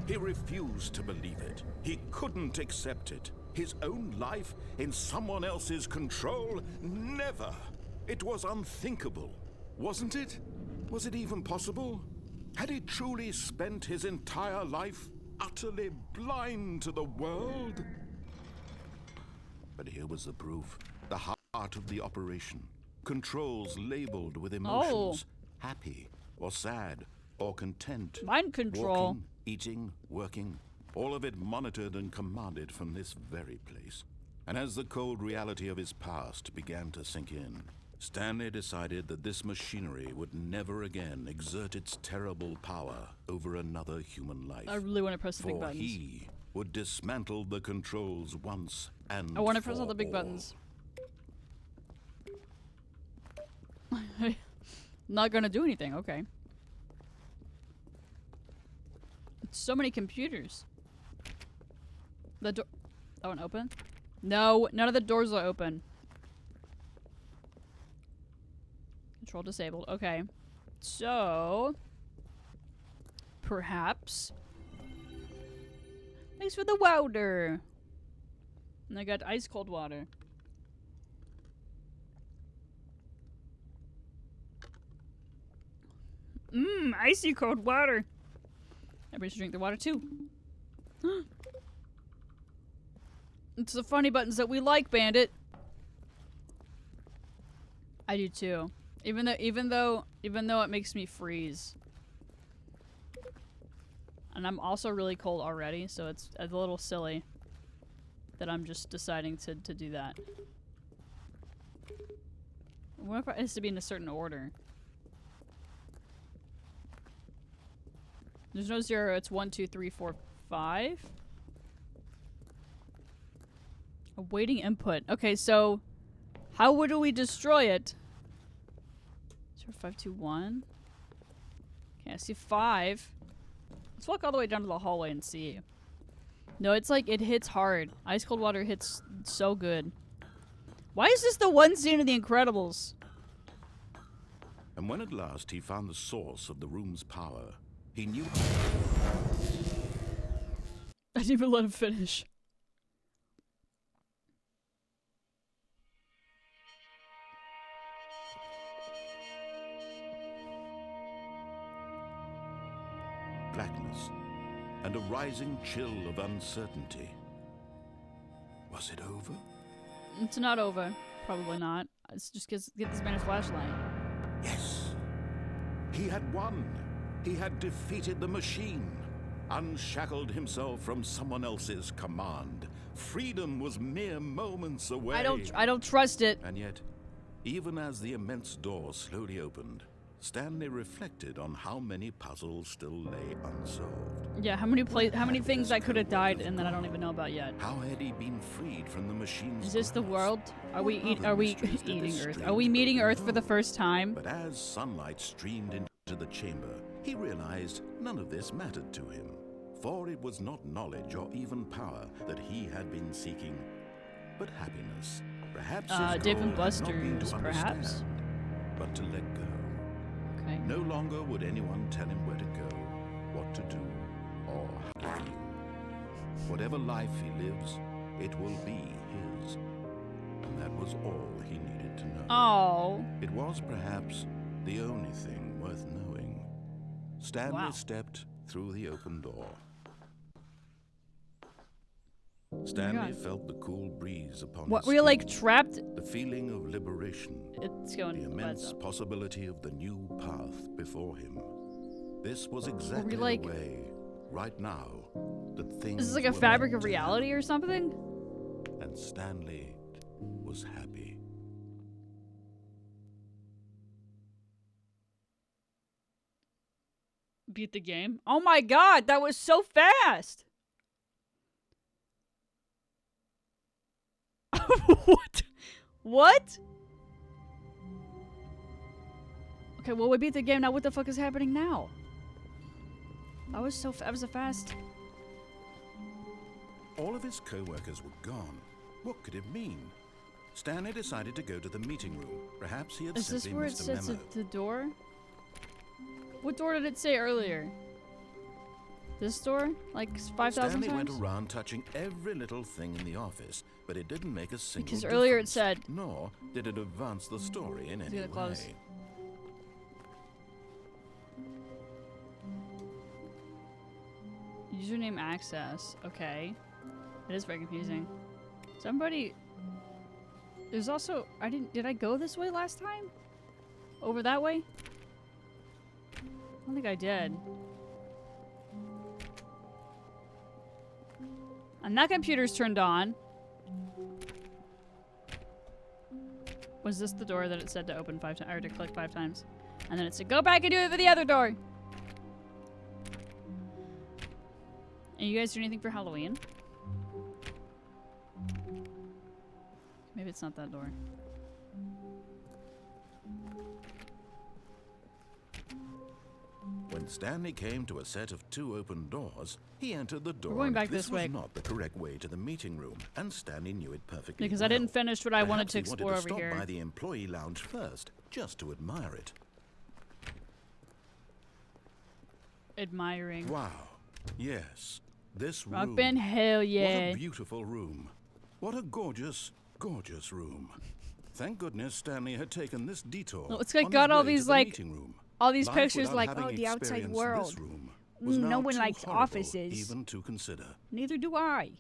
He refused to believe it. He couldn't accept it. His own life in someone else's control? Never. It was unthinkable. Wasn't it? Was it even possible? Had he truly spent his entire life utterly blind to the world? But here was the proof. The heart of the operation. Controls labeled with emotions. Happy, or sad, or content. Mind control. Walking, eating, working. All of it monitored and commanded from this very place. And as the cold reality of his past began to sink in, Stanley decided that this machinery would never again exert its terrible power over another human life. I really want to press the big For buttons. he would dismantle the controls once and I want to press all for the big all. buttons. Not gonna do anything, okay. So many computers. The door. That one open? No, none of the doors are open. Control disabled. Okay. So. Perhaps. Thanks for the water. And I got ice cold water. Mmm, icy cold water. Everybody should drink the water too. It's the funny buttons that we like, Bandit. I do too. Even though it makes me freeze. And I'm also really cold already, so it's a little silly that I'm just deciding to do that. What if it has to be in a certain order? There's no 0, it's 1, 2, 3, 4, 5. Awaiting input. Okay, so how would we destroy it? 0, 5, 2, 1. Okay, I see 5. Let's walk all the way down to the hallway and see. No, it's like it hits hard. Ice cold water hits so good. Why is this the one scene of The Incredibles? And when at last he found the source of the room's power, he knew. I didn't even let him finish. Blackness and a rising chill of uncertainty. Was it over? It's not over. Probably not. It's just get this man a flashlight. Yes. He had won. He had defeated the machine, unshackled himself from someone else's command. Freedom was mere moments away. I don't trust it. And yet, even as the immense door slowly opened, Stanley reflected on how many puzzles still lay unsolved. Yeah, how many things I could have died and that I don't even know about yet. How had he been freed from the machine's Is this the grasp? world? Are we Other mysteries did eating this Earth? strange Are we meeting building Earth for the first time? But as sunlight streamed into the chamber, he realized none of this mattered to him. For it was not knowledge or even power that he had been seeking, but happiness. Perhaps his Dave goal and had not been Buster's, to perhaps? understand, but to let go. Okay. No longer would anyone tell him where to go, what to do, or how to feel. Whatever life he lives, it will be his. And that was all he needed to know. Oh. It was perhaps the only thing worth knowing. Stanley Wow. stepped through the open door. Stanley God. felt the cool breeze upon What? his We're like skin, trapped. the feeling of liberation, It's the going. immense possibility of the new path before him. This was exactly like- the way, right now, that things This is like a were fabric meant of to reality happen. or something. And Stanley was happy. Beat the game. Oh my god, that was so fast. What? What? Okay, well, we beat the game. Now what the fuck is happening now? That was so fast. All of his co-workers were gone. What could it mean? Stanley decided to go to the meeting room. Perhaps he had Is this simply where it missed a says memo. the door? What door did it say earlier? This door? Like 5,000 Stanley times? went around touching every little thing in the office, but it didn't make a single Because difference. earlier it said... Nor did it advance the story in any gonna close. way. Username access. Okay. It is very confusing. Somebody... There's also... Did I go this way last time? Over that way? I don't think I did. And that computer's turned on. Was this the door that it said to open 5 times, or to click 5 times? And then it said, go back and do it for the other door! And you guys do anything for Halloween? Maybe it's not that door. When Stanley came to a set of 2 open doors, he entered the door. We're going and back this this way. was not the correct way to the meeting room, and Stanley knew it perfectly Because well. I didn't finish what I wanted Perhaps to he explore wanted to over stop here. by the employee lounge first, just to admire it. Admiring. Wow. Yes. This Rock room. band, hell What yeah. a beautiful room. What a gorgeous, gorgeous room. Thank goodness Stanley had taken this detour. Well, it's like on got his all way these, to the like, meeting room. all these Life pictures without like, having oh, the outside experienced world. This room was No now one too likes horrible offices. even to consider. Neither do I.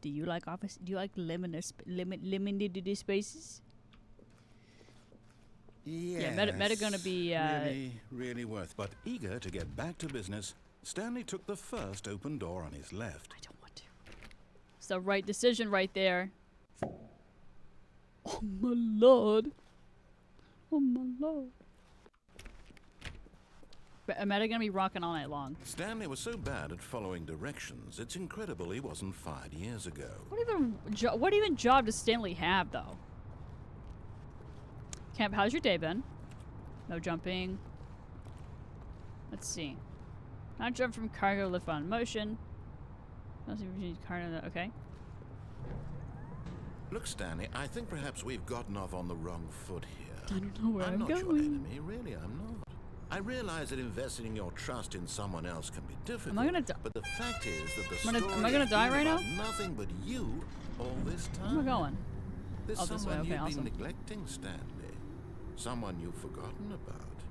Do you like office? Do you like limited spaces? Yes, Yeah, Meta gonna be, really worth. But eager to get back to business, Stanley took the first open door on his left. I don't want to. It's the right decision right there. Oh my lord. Oh my lord. But am I gonna be rocking all night long? Stanley was so bad at following directions, it's incredible he wasn't fired years ago. What even job does Stanley have though? Camp, how's your day been? No jumping. Let's see. Not jump from cargo, lift on motion. Okay. Look, Stanley, I think perhaps we've gotten off on the wrong foot here. I don't know where I'm not your going. enemy, really, I'm not. I realize that investing your trust in someone else can be difficult. Am I gonna die? But the fact is that the Am I story gonna has die been right about now? nothing but you all this time. Where am I going? There's Oh, this way, someone okay, you've awesome. been neglecting, Stanley. Someone you've forgotten about.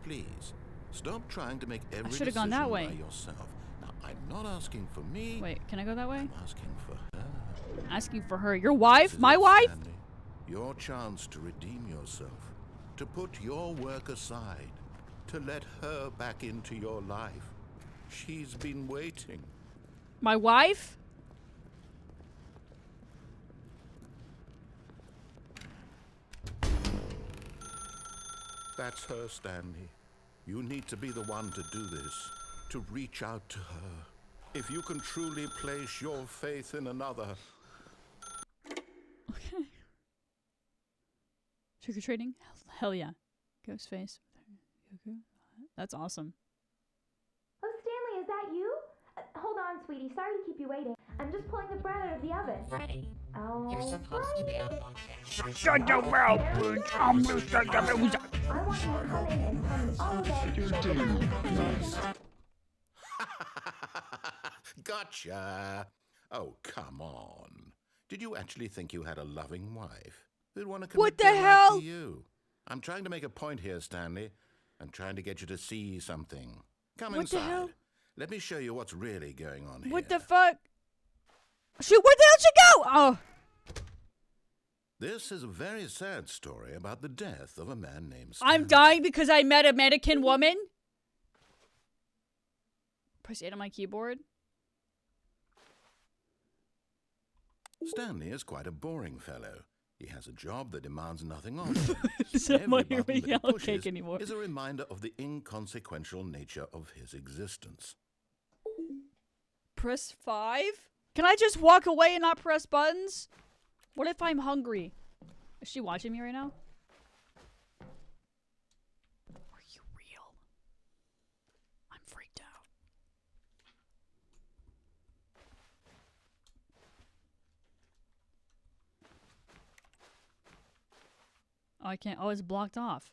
Please, stop trying to make every should've decision gone that way. by yourself. Now, I'm not asking for me. Wait, can I go that way? I'm asking for her. Asking for her. Your wife? This is My it, wife? Stanley. Your chance to redeem yourself. To put your work aside. To let her back into your life. She's been waiting. My wife? That's her, Stanley. You need to be the one to do this. To reach out to her. If you can truly place your faith in another. Okay. Trick-or-treating? Hell yeah. Ghostface. Goku. That's awesome. Oh, Stanley, is that you? Hold on, sweetie. Sorry to keep you waiting. I'm just pulling the bread out of the oven. Freddy, Oh, you're supposed to be unlocked. Shut your mouth, bitch! I want you to come in and tell me all about your Gotcha. Oh, come on. Did you actually think you had a loving wife who'd want to commit What the their life hell? to you? I'm trying to make a point here, Stanley. I'm trying to get you to see something. Come What the inside. hell? Let me show you what's really going on here. What the fuck? Shoot, where the hell she go? Oh. This is a very sad story about the death of a man named I'm Stanley. dying because I met a American woman? Press 8 on my keyboard. Stanley is quite a boring fellow. He has a job that demands nothing of him. So I'm Every not hearing button that he yellow pushes cake anymore. is a reminder of the inconsequential nature of his existence. Press 5? Can I just walk away and not press buttons? What if I'm hungry? Is she watching me right now? Are you real? I'm freaked out. I can't. Oh, it's blocked off.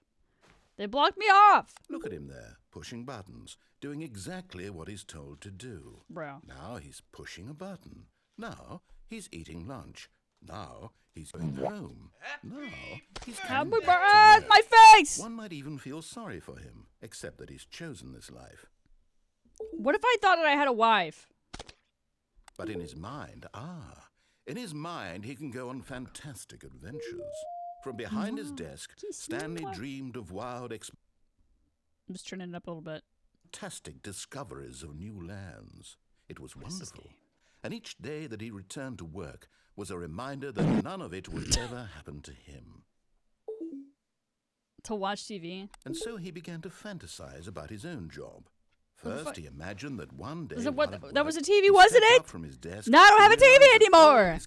They blocked me off! Look at him there, pushing buttons, doing exactly what he's told to do. Bro. Now he's pushing a button. Now he's eating lunch. Now he's going home. Now he's coming back to work. My face! One might even feel sorry for him, except that he's chosen this life. What if I thought that I had a wife? But in his mind, he can go on fantastic adventures. From behind his desk, Stanley dreamed of wild I'm just turning it up a little bit. fantastic discoveries of new lands. It was wonderful. And each day that he returned to work was a reminder that none of it would ever happen to him. To watch TV? And so he began to fantasize about his own job. First, he imagined that one day... That was a TV, wasn't it? From his desk, now I don't have a TV anymore!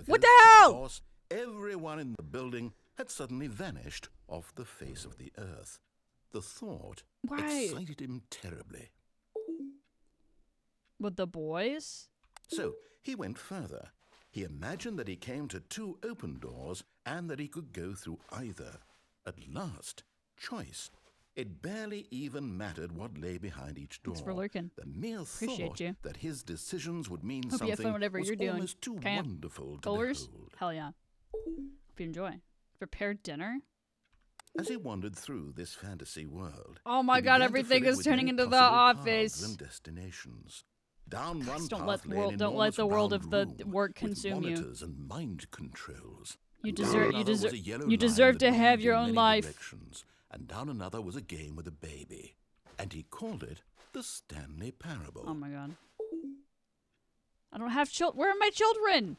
What the hell? Boss, everyone in the building had suddenly vanished off the face of the earth. The thought excited him terribly. With the boys? So he went further. He imagined that he came to 2 open doors and that he could go through either. At last, choice. It barely even mattered what lay behind each door. Thanks for lurking. The mere Appreciate thought you. that his decisions would mean Hope you something have fun whatever was you're doing. almost too wonderful to Colors? behold. Hell yeah. Hope you enjoy. Prepare dinner? As he wandered through this fantasy world, Oh my he god, began to everything fill it is with turning many into the possible paths office. and destinations. Down one Don't path let the lay world, an don't let the enormous world round of the room work with consume you. monitors and mind controls. You And down deserve, another was a yellow line deserve that to have moved your in own many life. directions. And down another was a game with a baby, and he called it the Stanley Parable. Oh my god. I don't have children. Where are my children?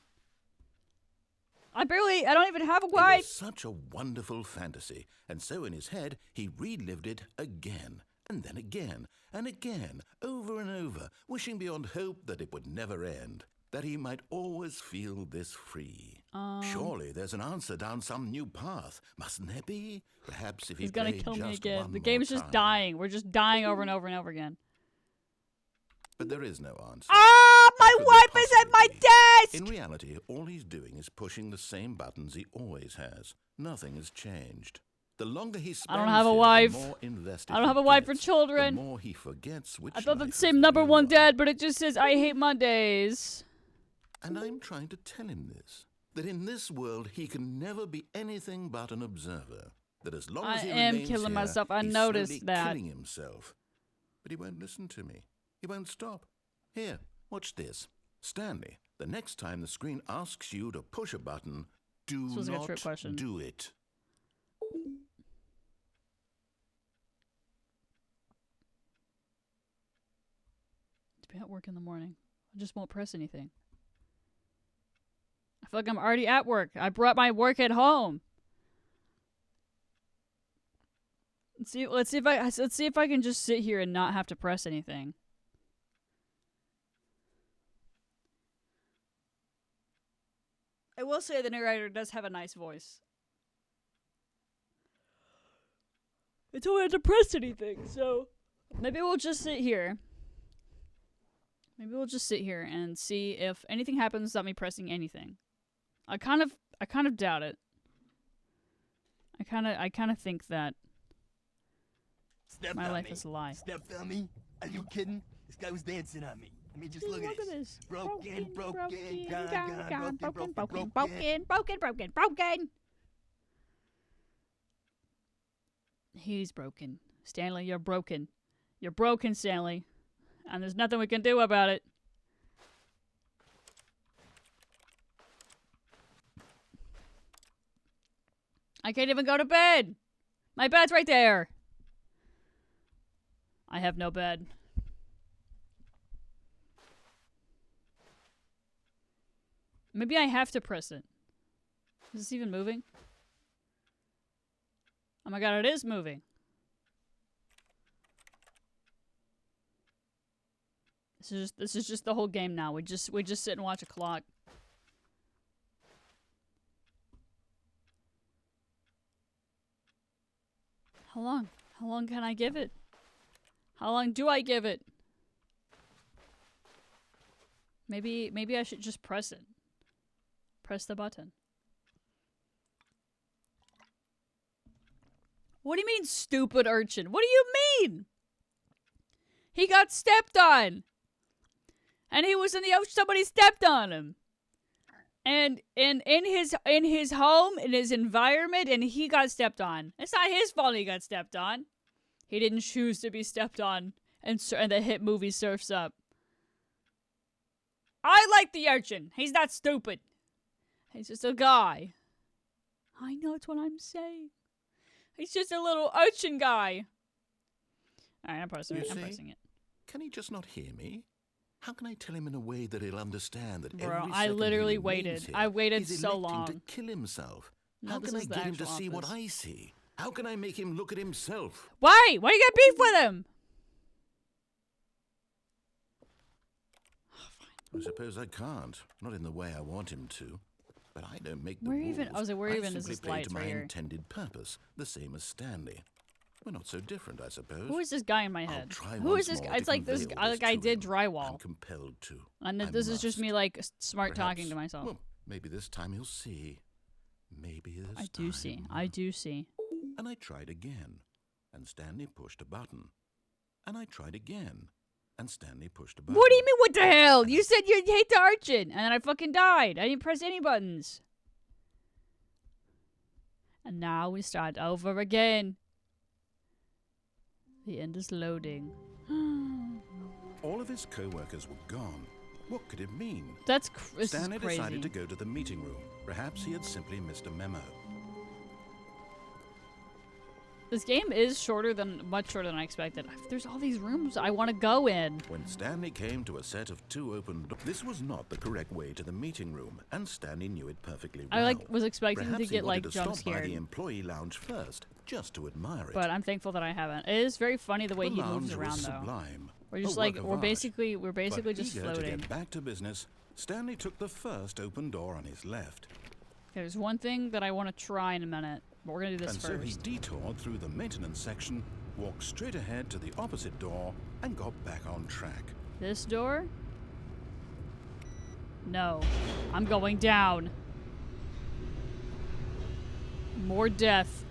I don't even have a It wife. was such a wonderful fantasy, and so in his head he relived it again, and then again, and again, over and over, wishing beyond hope that it would never end, that he might always feel this free. Surely there's an answer down some new path, mustn't there be? Perhaps if he He's gonna played kill me just again. one The more game's just time. dying. We're just dying over and over and over again. But there is no answer. Ah, my could wife there is at my possibly desk! In reality, all he's doing is pushing the same buttons he always has. Nothing has changed. The longer he spends I don't have a here, wife. the more invested I don't he have a wife or gets, children. The more he forgets which I thought life that is same the number real one dead, but it just says I hate Mondays. And I'm trying to tell him this, that in this world he can never be anything but an observer. That as long as I he am remains killing here, myself. I he's noticed slowly that. killing himself. But he won't listen to me. He won't stop. Here, watch this. Stanley, the next time the screen asks you to push a button, do This was a not trick question. do it. To be at work in the morning. I just won't press anything. I feel like I'm already at work. I brought my work at home. Let's see if I can just sit here and not have to press anything. I will say the narrator does have a nice voice. I don't have to press anything, so maybe we'll just sit here. Maybe we'll just sit here and see if anything happens without me pressing anything. I kind of doubt it. I kind of think that my life is a lie. Stepped on me? Are you kidding? This guy was dancing on me. I mean, just look at this. Broken, broken. He's broken. Stanley, you're broken. You're broken, Stanley. And there's nothing we can do about it. I can't even go to bed. My bed's right there. I have no bed. Maybe I have to press it. Is this even moving? Oh my god, it is moving. This is just the whole game now. We just sit and watch a clock. How long? How long can I give it? How long do I give it? Maybe I should just press it. Press the button. What do you mean, stupid urchin? What do you mean? He got stepped on. And he was in the ocean, somebody stepped on him. And in his home, in his environment, and he got stepped on. It's not his fault he got stepped on. He didn't choose to be stepped on, and the hit movie Surf's Up. I like the urchin. He's not stupid. He's just a guy. I know it's what I'm saying. He's just a little urchin guy. Alright, I'm pressing it. Can he just not hear me? How can I tell him in a way that he'll understand that Bro, every I second literally he remains waited. here, I waited he's so electing long. to kill himself? No, How this can I is the get him to actual see what office. I see? How can I make him look at himself? Why? Why you got beef with him? I suppose I can't. Not in the way I want him to. But I don't make the Where rules. even- I was like, where I even is simply this play light to right my here? intended purpose, the same as Stanley. We're not so different, I suppose. Who is this guy in my I'll head? try Who once is this more guy? to It's like this. convey I all like this I to did him. drywall, I'm compelled to. and I this is just must. me like smart talking to Perhaps- myself. Well, maybe this time he'll see. Maybe this I do see. time. I do see. And I tried again, and Stanley pushed a button. And I tried again, and Stanley pushed a button. What do you mean? What the hell? You said you hate the urchin, and then I fucking died. I didn't press any buttons. And now we start over again. The end is loading. All of his co-workers were gone. What could it mean? This is Stanley crazy. decided to go to the meeting room. Perhaps he had simply missed a memo. This game is much shorter than I expected. There's all these rooms I want to go in. When Stanley came to a set of 2 open doors, this was not the correct way to the meeting room, and Stanley knew it perfectly well. I was expecting Perhaps to get he wanted to jump stop by scared, the employee lounge first, just to admire it. but I'm thankful that I haven't. It is very funny the way the he lounge moves around was though. sublime. We're just a like work of we're art. basically But just eager to floating. get back to business, Stanley took the first open door on his left. Okay, there's one thing that I want to try in a minute, but we're gonna do this And so he first. detoured through the maintenance section, walked straight ahead to the opposite door, and got back on track. This door? No, I'm going down. More death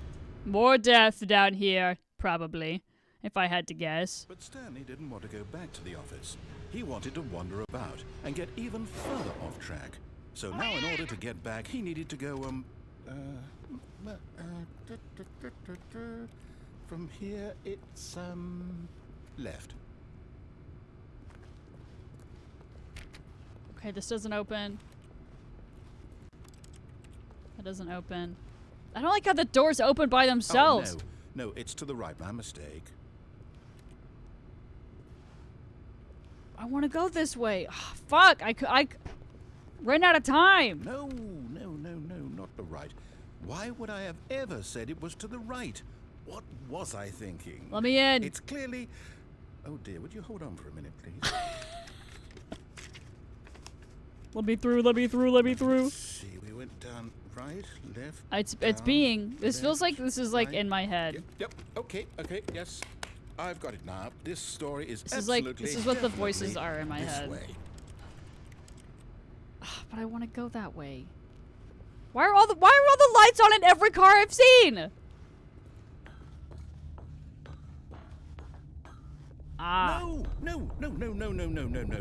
down here, probably, if I had to guess. But Stanley didn't want to go back to the office. He wanted to wander about and get even further off track. So now in order to get back, he needed to go, from here it's, left. Okay, this doesn't open. That doesn't open. I don't like how the doors open by themselves. Oh, no, it's to the right, my mistake. I want to go this way. Ah, fuck, I ran out of time. No, not the right. Why would I have ever said it was to the right? What was I thinking? Let me in. It's clearly... Oh dear, would you hold on for a minute, please? Let me through. Let's see, we went down right, left, It's down, being. This left, feels like this is like right. in my head. Yep, okay, yes. I've got it now. This story is This is like absolutely this is what the definitely voices are in my this head. way. But I want to go that way. Why are all the lights on in every car I've seen? Ah. No.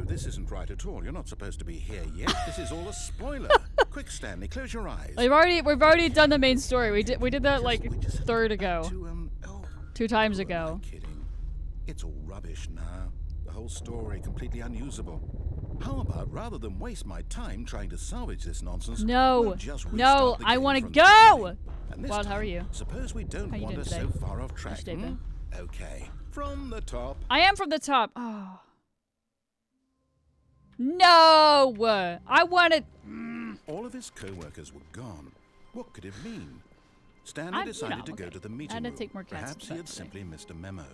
This isn't right at all. You're not supposed to be here yet. This is all a spoiler. Quick, Stanley, close your eyes. We've already done the main story. We did that like We just have to third get back ago. to, 2 times who am I ago. kidding? It's all rubbish now. The whole story completely unusable. How about rather than waste my time trying to salvage this nonsense? No. we'll just No, restart the I game wanna from the go! beginning. And this Well, how are time, you? Suppose we don't How you wander doing so today? far off track. How's your day been? Okay, from the top. I am from the top. Oh. No! I wanted. All of his co-workers were gone. What could it mean? Stanley I'm- decided to okay. go to the I meeting had to room. take more cats Perhaps to he bed had today. simply missed a memo.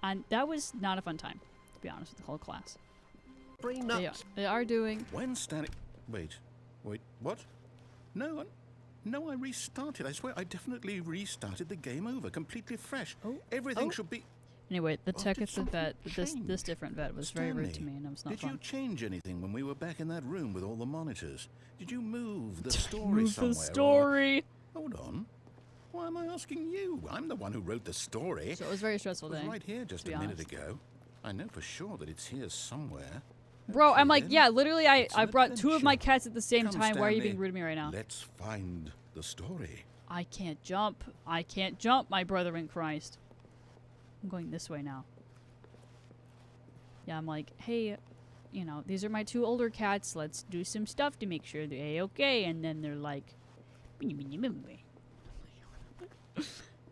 And that was not a fun time, to be honest with the whole class. Brain They are doing. When Stanley... Wait, what? No, I restarted. I swear, I definitely restarted the game over, completely fresh. Everything should be... Anyway, the Oh, tech did at the vet, something this change? different vet was very rude to me, and it was not Did fun. you change anything when we were back in that room with all the monitors? Did you move the story Move somewhere? the story. Hold on. Why am I asking you? I'm the one who wrote the story. So it was a very stressful It was day. right here just to be a minute honest. ago. I know for sure that it's here somewhere. Bro, Okay, I'm like, then. yeah, literally, I It's an brought 2 of my adventure. cats at the same Come, time. Why are you Stanley, being rude to me right now? Let's find the story. I can't jump. I can't jump, my brother in Christ. I'm going this way now. Yeah, I'm like, hey, you know, these are my 2 older cats. Let's do some stuff to make sure they're A-okay. And then they're like,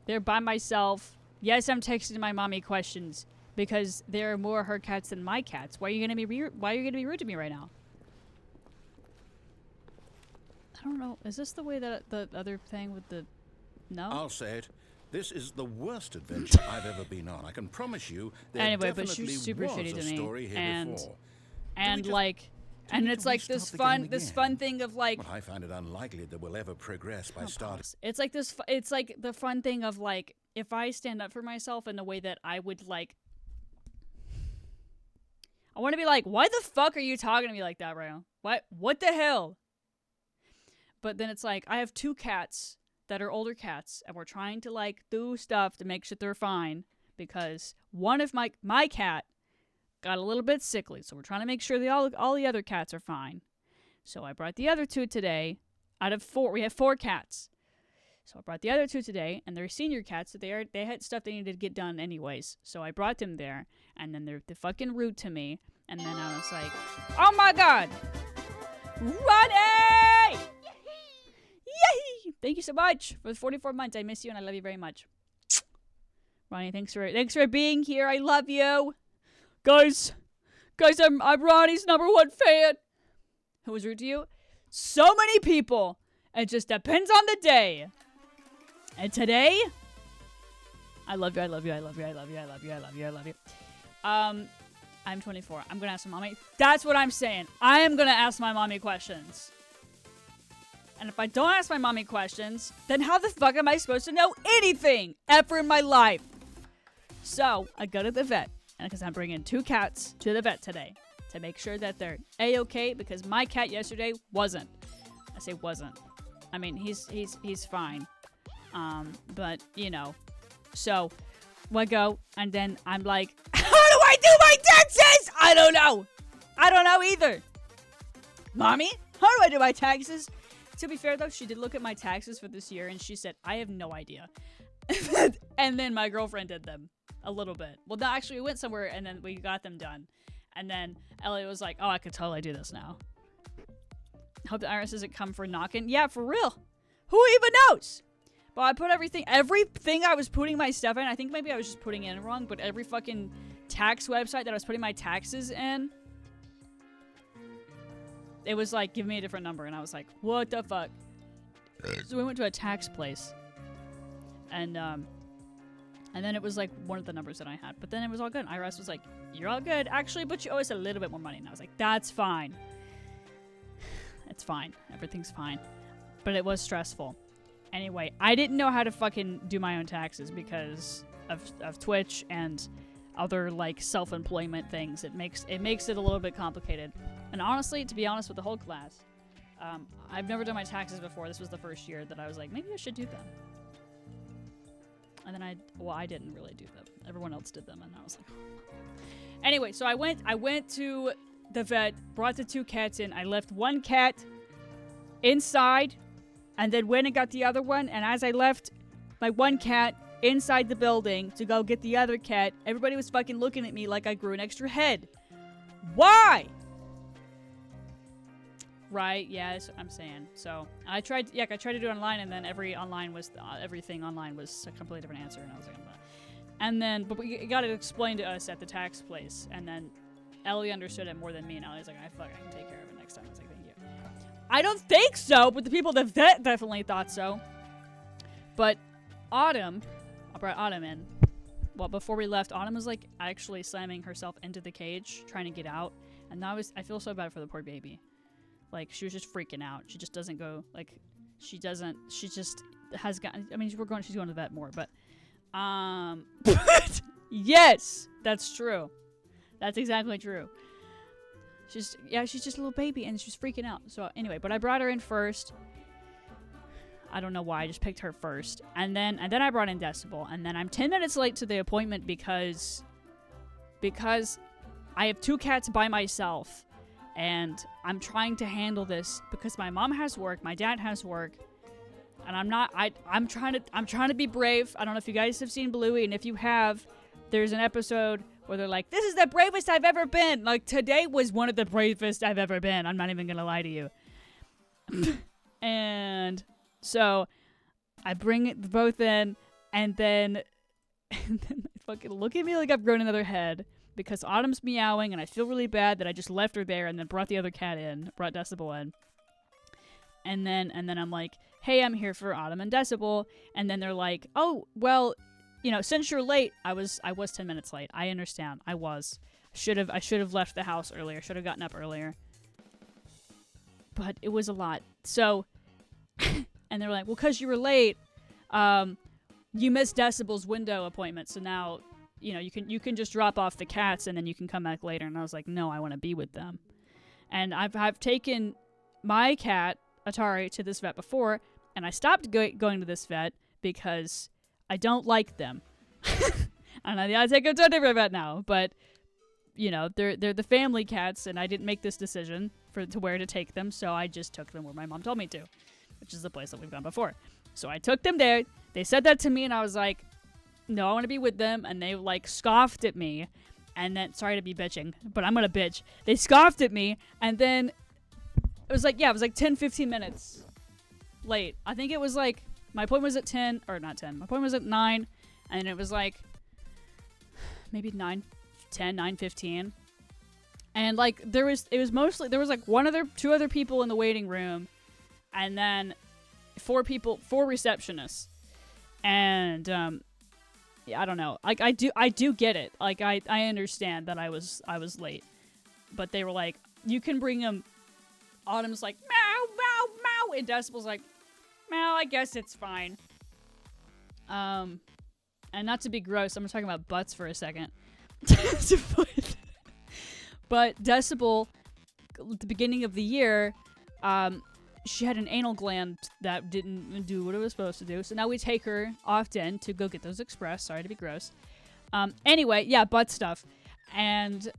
they're by myself. Yes, I'm texting my mommy questions because there are more her cats than my cats. Why are you gonna be rude to me right now? I don't know. Is this the way that the other thing with the no? I'll say it. This is the worst adventure I've ever been on. I can promise you there Anyway, but definitely she was super shitty was to a me, story here and before. and just- like, we and need it's to like this restart the fun, game this again? fun thing of like, Well, I find it unlikely that we'll ever progress by starting. it's like this, it's like the fun thing of like, if I stand up for myself in the way that I would like, I want to be like, why the fuck are you talking to me like that, bro? What the hell? But then it's like, I have 2 cats that are older cats, and we're trying to like do stuff to make sure they're fine because one of my cat got a little bit sickly, so we're trying to make sure all the other cats are fine. So I brought the other 2 today. Out of 4, we have 4 cats. So I brought the other 2 today, and they're senior cats, so they had stuff they needed to get done anyways. So I brought them there, and then they're fucking rude to me, and then I was like, oh my god, Ronnie! Yay! Thank you so much for the 44 months. I miss you and I love you very much. Ronnie, thanks for being here. I love you. Guys, I'm Ronnie's #1 fan. Who was rude to you? So many people. It just depends on the day. And today, I love you, I love you, I love you, I love you, I love you, I love you, I love you. I'm 24. I'm gonna ask my mommy. That's what I'm saying. I am gonna ask my mommy questions. And if I don't ask my mommy questions, then how the fuck am I supposed to know anything ever in my life? So, I go to the vet, and because I'm bringing 2 cats to the vet today to make sure that they're A-okay, because my cat yesterday wasn't. I say wasn't. I mean, he's fine. But, you know. So, I go, and then I'm like, how do I do my taxes? I don't know. I don't know either. Mommy, how do I do my taxes? To be fair, though, she did look at my taxes for this year, and she said, I have no idea. And then my girlfriend did them a little bit. Well, no, actually, we went somewhere, and then we got them done. And then Ellie was like, oh, I could totally do this now. Hope the IRS doesn't come for knocking. Yeah, for real. Who even knows? But I put everything I was putting my stuff in, I think maybe I was just putting it in wrong, but every fucking tax website that I was putting my taxes in, it was like, give me a different number. And I was like, what the fuck? So we went to a tax place. And then it was like one of the numbers that I had. But then it was all good. IRS was like, you're all good. Actually, but you owe us a little bit more money. And I was like, that's fine. It's fine. Everything's fine. But it was stressful. Anyway, I didn't know how to fucking do my own taxes because of Twitch and other like self-employment things. It makes it a little bit complicated. And honestly, to be honest with the whole class, I've never done my taxes before. This was the first year that I was like, maybe I should do them. And then I didn't really do them. Everyone else did them, and I was like, anyway, so I went to the vet, brought the 2 cats in. I left 1 cat inside, and then went and got the other one. And as I left my 1 cat inside the building to go get the other cat, everybody was fucking looking at me like I grew an extra head. Why? Right? Yeah, that's what I'm saying. So I tried to do it online, and then everything online was a completely different answer, and I was like, but we got it explained to us at the tax place, and then Ellie understood it more than me, and Ellie's like, I can take care of it next time. I was like, thank you. I don't think so, but the people at the vet definitely thought so. But Autumn, I brought Autumn in. Well, before we left, Autumn was like actually slamming herself into the cage, trying to get out, and I feel so bad for the poor baby. Like, she was just freaking out. She just doesn't go, like, she just has gotten, I mean, she's going to the vet more, but, yes, that's true. That's exactly true. She's just a little baby, and she's freaking out. So, anyway, but I brought her in first. I don't know why. I just picked her first. And then I brought in Decibel. And then I'm 10 minutes late to the appointment because I have 2 cats by myself. And I'm trying to handle this because my mom has work, my dad has work. And I'm trying to be brave. I don't know if you guys have seen Bluey, and if you have, there's an episode where they're like, this is the bravest I've ever been. Like, today was one of the bravest I've ever been. I'm not even gonna lie to you. And so I bring it both in, and then they fucking look at me like I've grown another head because Autumn's meowing, and I feel really bad that I just left her there and then brought the other cat in, brought Decibel in. And then I'm like, hey, I'm here for Autumn and Decibel. And then they're like, oh, well, you know, since you're late, I was 10 minutes late. I understand. I should have left the house earlier. Should have gotten up earlier. But it was a lot. So, and they're like, well, because you were late, you missed Decibel's window appointment. So now, you know, you can just drop off the cats and then you can come back later. And I was like, no, I want to be with them. And I've taken my cat, Atari, to this vet before, and I stopped going to this vet because I don't like them. And I take them to a different vet now, but you know, they're the family cats, and I didn't make this decision to where to take them, so I just took them where my mom told me to, which is the place that we've gone before. So I took them there. They said that to me, and I was like, no, I want to be with them, and they like scoffed at me, and then, sorry to be bitching, but I'm gonna bitch. They scoffed at me, and then it was like 10-15 minutes late. I think it was like, my appointment was at 10, or not 10, my appointment was at 9, and it was like, maybe 9:15. And like, there was like two other people in the waiting room, and then 4 receptionists. And, yeah, I don't know. Like, I do get it. Like, I understand that I was late. But they were like, you can bring him. Autumn's like, meow, meow, meow. And Decibel's like, meow, I guess it's fine. And not to be gross, I'm talking about butts for a second. But Decibel, at the beginning of the year, she had an anal gland that didn't do what it was supposed to do. So now we take her often to go get those expressed. Sorry to be gross. Anyway, yeah, butt stuff. And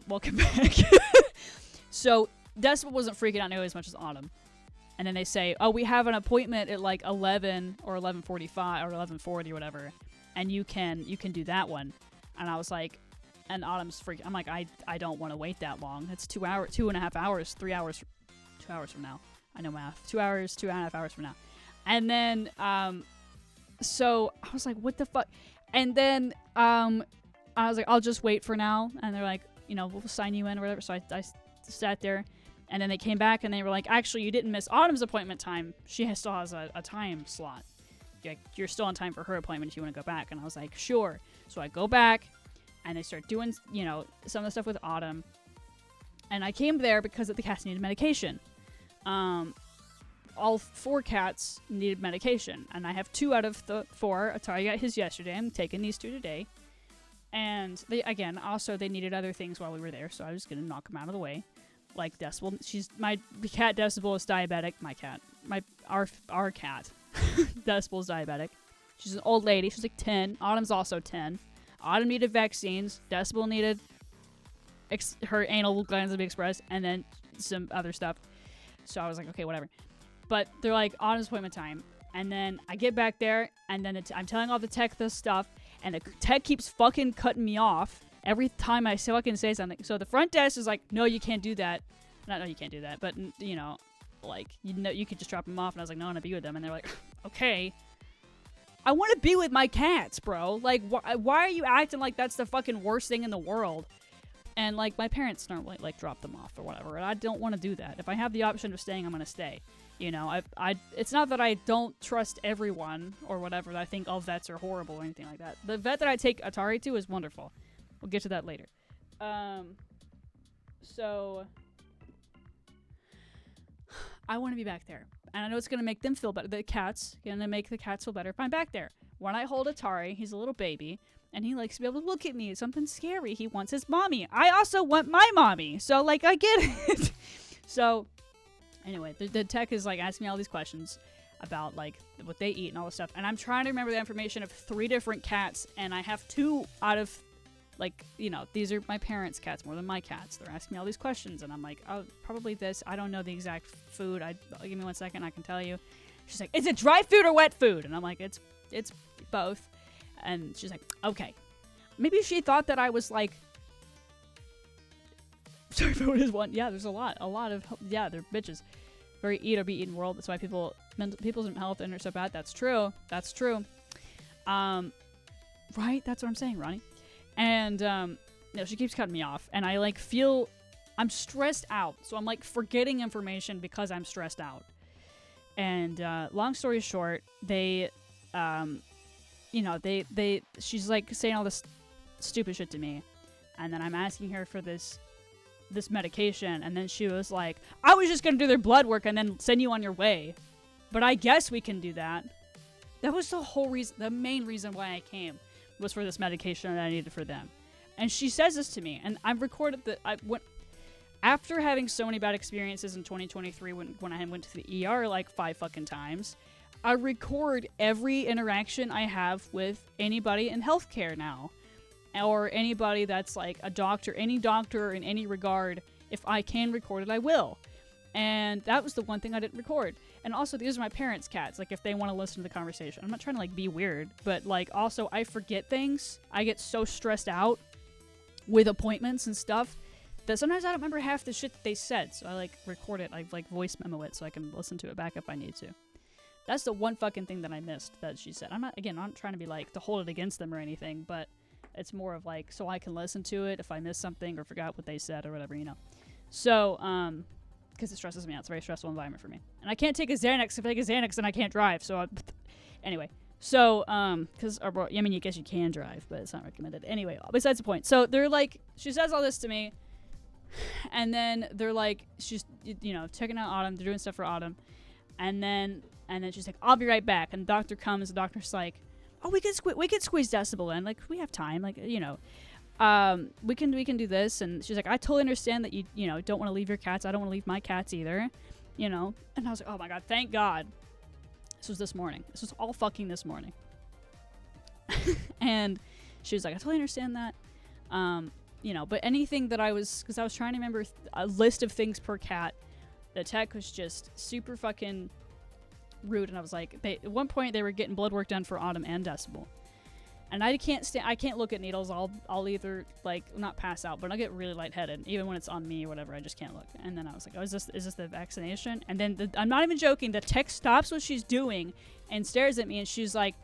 welcome back. So Decibel wasn't freaking out nearly as much as Autumn. And then they say, oh, we have an appointment at like 11 or 11:45 or 11:40 or whatever. And you can do that one. And I was like, and Autumn's freaking, I'm like, I don't want to wait that long. It's 2.5 hours, 3 hours, 2 hours from now. I know math. 2 hours, 2.5 hours from now. And then, so I was like, what the fuck? And then, I was like, I'll just wait for now. And they're like, you know, we'll sign you in or whatever. So I sat there, and then they came back and they were like, actually, you didn't miss Autumn's appointment time. She still has a time slot. Like, you're still on time for her appointment if you want to go back. And I was like, sure. So I go back, and they start doing, you know, some of the stuff with Autumn. And I came there because the cats needed medication. All 4 cats needed medication, and I have 2 out of the 4. Atari got his yesterday. I'm taking these 2 today. And they needed other things while we were there, so I was gonna knock them out of the way. Like Decibel, my cat Decibel is diabetic. Our cat Decibel is diabetic. She's an old lady. She's like 10. Autumn's also 10. Autumn needed vaccines. Decibel needed her anal glands to be expressed, and then some other stuff. So I was like, okay, whatever. But they're like, Autumn's appointment time. And then I get back there, and then I'm telling all the tech this stuff, and the tech keeps fucking cutting me off every time I fucking say something. So the front desk is like, no, you can't do that. Not, no, you can't do that, but, you know, like, you could just drop them off. And I was like, no, I want to be with them. And they're like, okay. I want to be with my cats, bro. Like, why are you acting like that's the fucking worst thing in the world? And, like, my parents normally, like, drop them off or whatever, and I don't want to do that. If I have the option of staying, I'm going to stay. You know, it's not that I don't trust everyone or whatever, that I think all vets are horrible or anything like that. The vet that I take Atari to is wonderful. We'll get to that later. So, I want to be back there. And I know it's going to make them feel better. The cats, going to make the cats feel better if I'm back there. When I hold Atari, he's a little baby. And he likes to be able to look at me. It's something scary. He wants his mommy. I also want my mommy. So, like, I get it. So, anyway, the tech is, like, asking me all these questions about like what they eat and all this stuff. And I'm trying to remember the information of 3 different cats, and I have 2 out of, like, you know, these are my parents' cats more than my cats. They're asking me all these questions, and I'm like, oh, probably this. I don't know the exact food. Give me 1 second, I can tell you. She's like, is it dry food or wet food? And I'm like, it's both. And she's like, okay. Maybe she thought that I was like, sorry, but what is one? Yeah, there's a lot of, yeah, they're bitches. Very eat or be eaten world. That's why people's mental health are so bad. That's true. Right? That's what I'm saying, Ronnie. And, no, she keeps cutting me off. And I, like, feel... I'm stressed out. So I'm, like, forgetting information because I'm stressed out. And, long story short, they, you know, she's, like, saying all this stupid shit to me. And then I'm asking her for this medication. And then she was like, I was just gonna do their blood work and then send you on your way. But I guess we can do that. That was the whole reason, the main reason why I came. Was for this medication that I needed for them. And she says this to me, and I've recorded after having so many bad experiences in 2023 when I went to the ER like 5 fucking times, I record every interaction I have with anybody in healthcare now. Or anybody that's like a doctor, any doctor in any regard. If I can record it, I will. And that was the one thing I didn't record. And also, these are my parents' cats. Like, if they want to listen to the conversation. I'm not trying to, like, be weird. But, like, also, I forget things. I get so stressed out with appointments and stuff that sometimes I don't remember half the shit that they said. So I, like, record it. I, like, voice memo it so I can listen to it back if I need to. That's the one fucking thing that I missed that she said. I'm not trying to be, like, to hold it against them or anything. But it's more of, like, so I can listen to it if I miss something or forgot what they said or whatever, you know. So, because it stresses me out. It's a very stressful environment for me. And I can't take a Xanax. If I take a Xanax, then I can't drive. So, anyway. So, because, I mean, I guess you can drive, but it's not recommended. Anyway, besides the point. So, they're like, she says all this to me. And then they're like, she's, you know, checking out Autumn. They're doing stuff for Autumn. And then she's like, I'll be right back. And the doctor comes. The doctor's like, oh, we can squeeze Decibel in. Like, we have time. Like, you know. We can do this. And she's like, I totally understand that you know, don't want to leave your cats. I don't want to leave my cats either, you know. And I was like, oh my god, thank god. This was this morning. This was all fucking this morning. And she was like, I totally understand that. You know, but anything that because I was trying to remember a list of things per cat. The tech was just super fucking rude. And I was like, at one point they were getting blood work done for Autumn and Decibel. And I can't look at needles. I'll either, like, not pass out, but I'll get really lightheaded. Even when it's on me or whatever, I just can't look. And then I was like, oh, is this the vaccination? And then I'm not even joking. The tech stops what she's doing and stares at me, and she's like,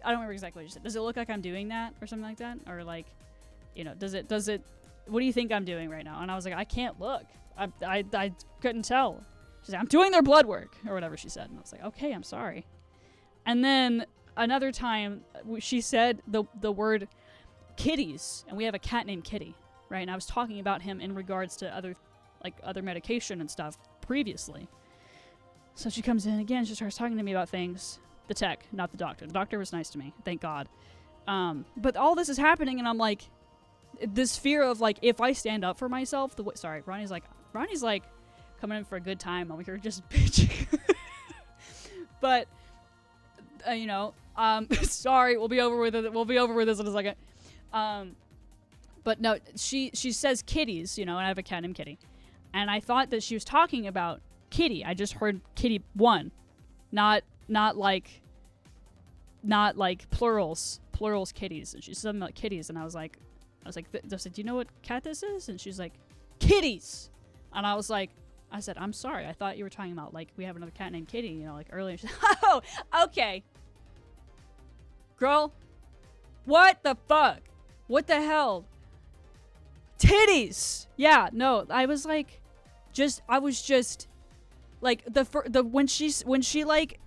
I don't remember exactly what she said. Does it look like I'm doing that or something like that? Or, like, you know, does it, what do you think I'm doing right now? And I was like, I can't look. I couldn't tell. She's like, I'm doing their blood work or whatever she said. And I was like, okay, I'm sorry. And then another time, she said the word kitties, and we have a cat named Kitty, right? And I was talking about him in regards to other medication and stuff previously. So she comes in again, she starts talking to me about things. The tech, not the doctor. The doctor was nice to me, thank God. But all this is happening, and I'm like, this fear of, like, if I stand up for myself, Ronnie's like coming in for a good time over here just bitching. But you know, sorry, we'll be over with it. We'll be over with this in a second. But no, she says kitties, you know, and I have a cat named Kitty. And I thought that she was talking about Kitty. I just heard Kitty 1. Not like plurals kitties. And she said something about kitties, and I was like, do you know what cat this is? And she's like, kitties. And I was like, I said, I'm sorry. I thought you were talking about, like, we have another cat named Kitty, you know, like earlier. She's like, oh, okay. Girl, what the fuck? What the hell? Titties. Yeah, no, I was like, like, when she like,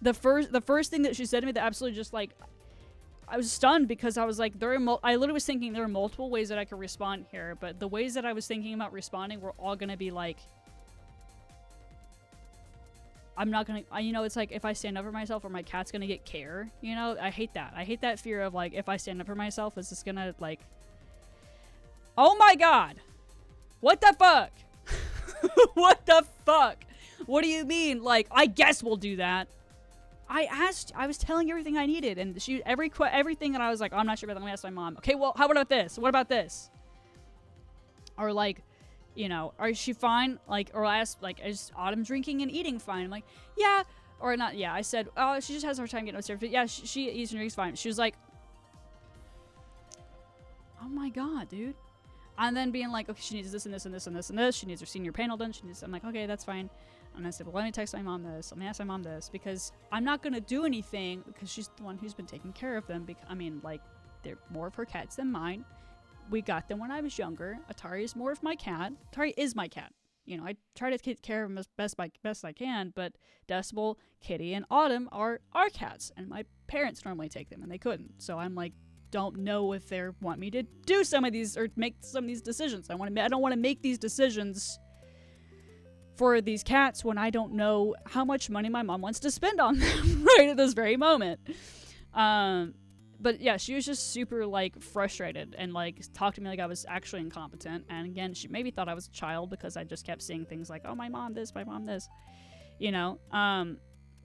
the first thing that she said to me that absolutely just, like, I was stunned, because I was like, I literally was thinking there are multiple ways that I could respond here, but the ways that I was thinking about responding were all gonna be like, I'm not gonna, you know, it's like, if I stand up for myself, or my cat's gonna get care, you know. I hate that. I hate that fear of, like, if I stand up for myself, is this gonna, like, oh my god, what the fuck? What the fuck? What do you mean? Like, I guess we'll do that. I was telling everything I needed, and everything that I was like, oh, I'm not sure about that, I'm gonna ask my mom. Okay, well, how about this? What about this? Or like, you know, is she fine? Like, or I asked, like, is Autumn drinking and eating fine? I'm like, yeah, or not, yeah. I said, oh, she just has a hard time getting upstairs, but yeah, she eats and drinks fine. She was like, oh my god, dude. And then being like, okay, she needs this and this and this and this and this. She needs her senior panel done. I'm like, okay, that's fine. And I said, well, let me text my mom this. Let me ask my mom this, because I'm not gonna do anything because she's the one who's been taking care of them. I mean, like, they're more of her cats than mine. We got them when I was younger. Atari is more of my cat. Atari is my cat. You know, I try to take care of them as best I can, but Decibel, Kitty, and Autumn are our cats, and my parents normally take them, and they couldn't. So I'm like, don't know if they want me to do some of these or make some of these decisions. I don't want to make these decisions for these cats when I don't know how much money my mom wants to spend on them right at this very moment. But yeah, she was just super, like, frustrated and, like, talked to me like I was actually incompetent. And again, she maybe thought I was a child because I just kept saying things like, oh, my mom this, my mom this, you know.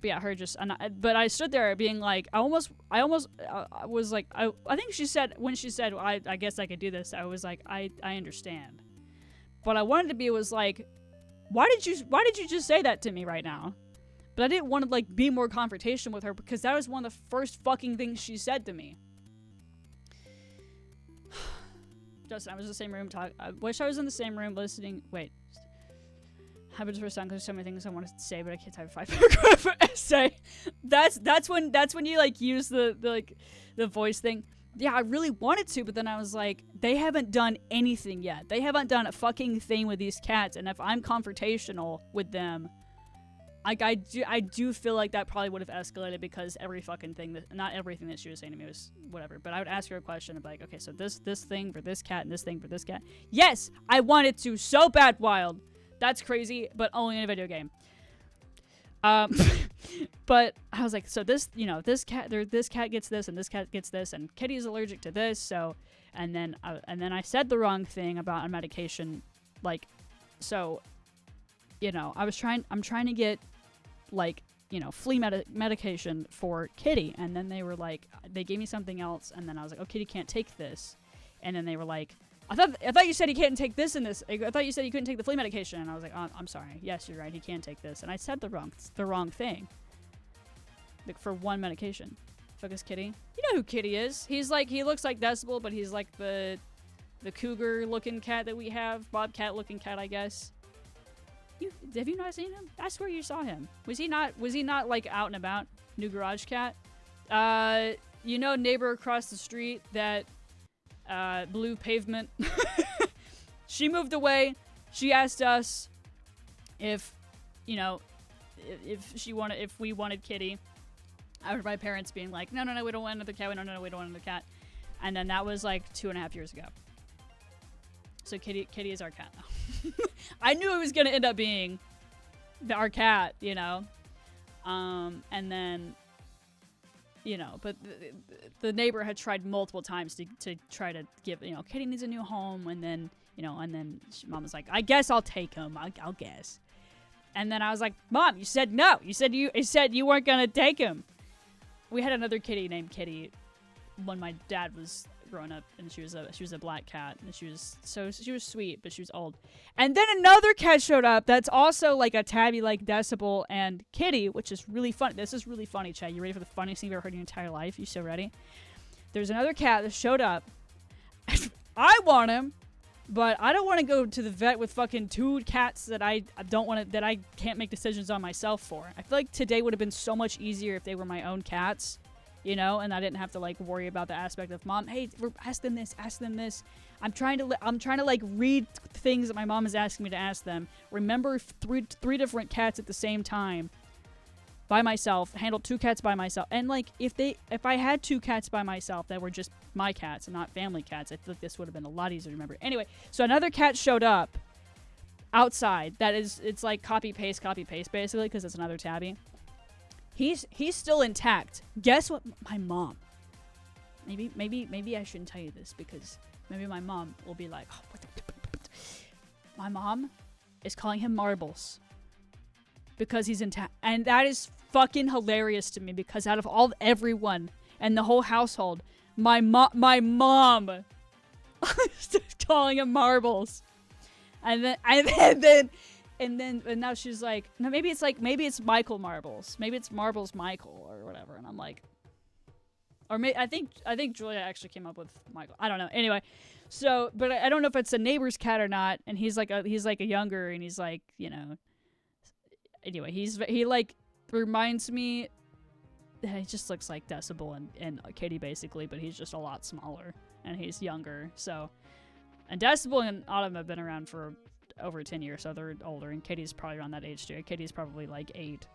But yeah, her just, but I stood there being like, I almost was like, I think she said, when she said, well, I guess I could do this, I was like, I understand. But I wanted to be, was like, why did you just say that to me right now? But I didn't want to, like, be more confrontational with her because that was one of the first fucking things she said to me. Justin, I was in the same room I wish I was in the same room listening. Wait. Happens for some, because there's so many things I want to say, but I can't type a 5-paragraph essay. That's when you, like, use the voice thing. Yeah, I really wanted to, but then I was like, they haven't done anything yet. They haven't done a fucking thing with these cats, and if I'm confrontational with them, like, I do feel like that probably would have escalated, because every fucking thing not everything that she was saying to me was whatever, but I would ask her a question of like, okay, so this thing for this cat and this thing for this cat. Yes, I wanted to so bad, Wild. That's crazy, but only in a video game. But I was like, so this, you know, this cat gets this and this cat gets this, and Kitty's allergic to this, so, and then I said the wrong thing about a medication, like, so, you know, I'm trying to get, like, you know, flea medication for Kitty, and then they were like, they gave me something else, and then I was like, oh, Kitty can't take this, and then they were like, I thought you said he can't take this and this. I thought you said he couldn't take the flea medication, and I was like, oh, I'm sorry. Yes, you're right. He can take this, and I said the wrong thing. Like, for one medication. Focus Kitty. You know who Kitty is? He looks like Decibel, but he's like the cougar-looking cat that we have, bobcat-looking cat, I guess. Have you not seen him? I swear you saw him. Was he not like out and about? New garage cat. You know, neighbor across the street that blue pavement. She moved away. She asked us if, you know, if we wanted Kitty. I heard my parents being like, no, we don't want another cat. We don't want another cat. And then that was like 2.5 years ago. So Kitty is our cat now. I knew it was gonna end up being our cat, you know. And then, you know, but the neighbor had tried multiple times to try to give, you know, Kitty needs a new home, and then, you know, and then Mom was like, I guess I'll take him. I'll guess. And then I was like, Mom, you said no. You said you weren't gonna take him. We had another kitty named Kitty when my dad was growing up, and she was a black cat, and she was sweet, but she was old. And then another cat showed up that's also like a tabby like Decibel and Kitty, which is really fun. This is really funny, Chad. You ready for the funniest thing you've ever heard in your entire life? You so ready? There's another cat that showed up. I want him, but I don't want to go to the vet with fucking 2 cats that I can't make decisions on myself for. I feel like today would have been so much easier if they were my own cats. You know, and I didn't have to like worry about the aspect of, Mom, hey, ask them this. I'm trying to like read things that my mom is asking me to ask them. Remember three different cats at the same time by myself, handle 2 cats by myself. And like if I had 2 cats by myself that were just my cats and not family cats, I feel like this would have been a lot easier to remember. Anyway, so another cat showed up outside. It's like copy paste basically, because it's another tabby. He's still intact. Guess what? My mom. Maybe I shouldn't tell you this, because maybe my mom will be like, oh, my mom is calling him Marbles. because he's in town. And that is fucking hilarious to me because out of everyone and the whole household, my mom calling him Marbles. And now she's like, no, maybe it's Michael Marbles. Maybe it's Marbles Michael or whatever. And I'm like, or I think Julia actually came up with Michael. I don't know. Anyway, so but I don't know if it's a neighbor's cat or not. And he's like a younger, and he's like, you know. Anyway, he like reminds me. He just looks like Decibel and Kitty basically, but he's just a lot smaller and he's younger. So, and Decibel and Autumn have been around for over 10 years, so they're older, and Kitty's probably around that age too. Kitty's probably like 8.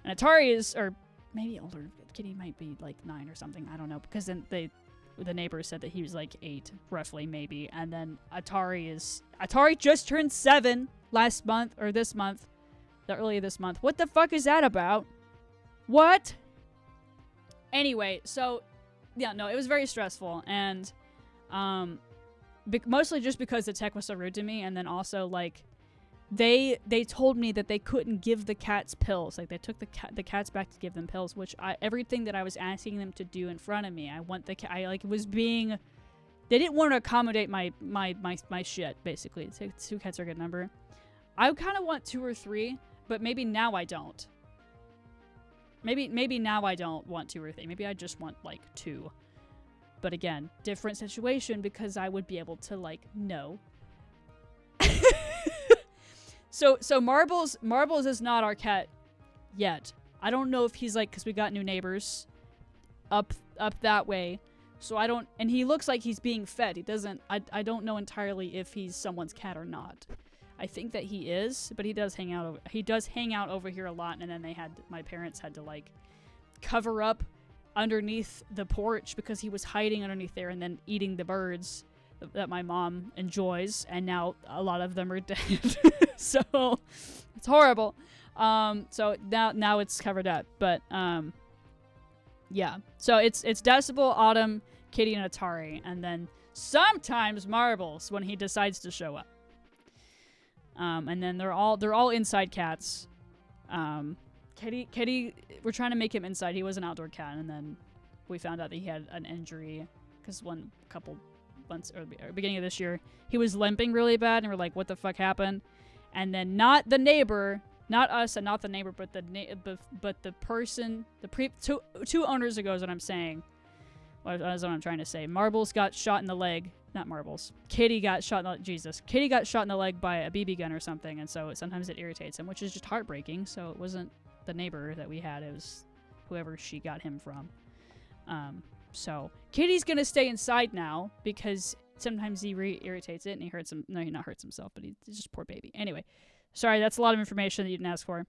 And Atari is, or maybe older. Kitty might be like 9 or something. I don't know, because then the neighbors said that he was like 8, roughly, maybe. And then Atari just turned 7 last month, or this month, earlier this month. What the fuck is that about? What? Anyway, so yeah, no, it was very stressful, and mostly just because the tech was so rude to me, and then also like they told me that they couldn't give the cats pills. Like they took the cats back to give them pills, which everything that I was asking them to do in front of me, they didn't want to accommodate my shit, basically. 2 cats are a good number. I kind of want 2 or 3, but maybe now I don't. Maybe now I don't want 2 or 3. Maybe I just want like 2. But again, different situation because I would be able to like know. So Marbles is not our cat yet. I don't know if he's like, because we got new neighbors up that way. So I don't, and he looks like he's being fed. He doesn't, I don't know entirely if he's someone's cat or not. I think that he is, but he does hang out over here a lot, and then my parents had to like cover up underneath the porch because he was hiding underneath there and then eating the birds that my mom enjoys, and now a lot of them are dead. So it's horrible. So now it's covered up, but yeah. So it's Decibel, Autumn, Kitty, and Atari, and then sometimes Marbles when he decides to show up. And then they're all inside cats. Kitty, we're trying to make him inside. He was an outdoor cat, and then we found out that he had an injury because beginning of this year, he was limping really bad, and we're like, what the fuck happened? And then not the neighbor, not us, and not the neighbor, but the person, two owners ago is what I'm saying. That's what I'm trying to say. Marbles got shot in the leg. Not Marbles. Kitty got shot in the leg by a BB gun or something, and so sometimes it irritates him, which is just heartbreaking. So it wasn't the neighbor that we had. It was whoever she got him from. So Kitty's gonna stay inside now because sometimes he irritates it and he hurts him. No, he not hurts himself, but he's just poor baby. Anyway, sorry, that's a lot of information that you didn't ask for.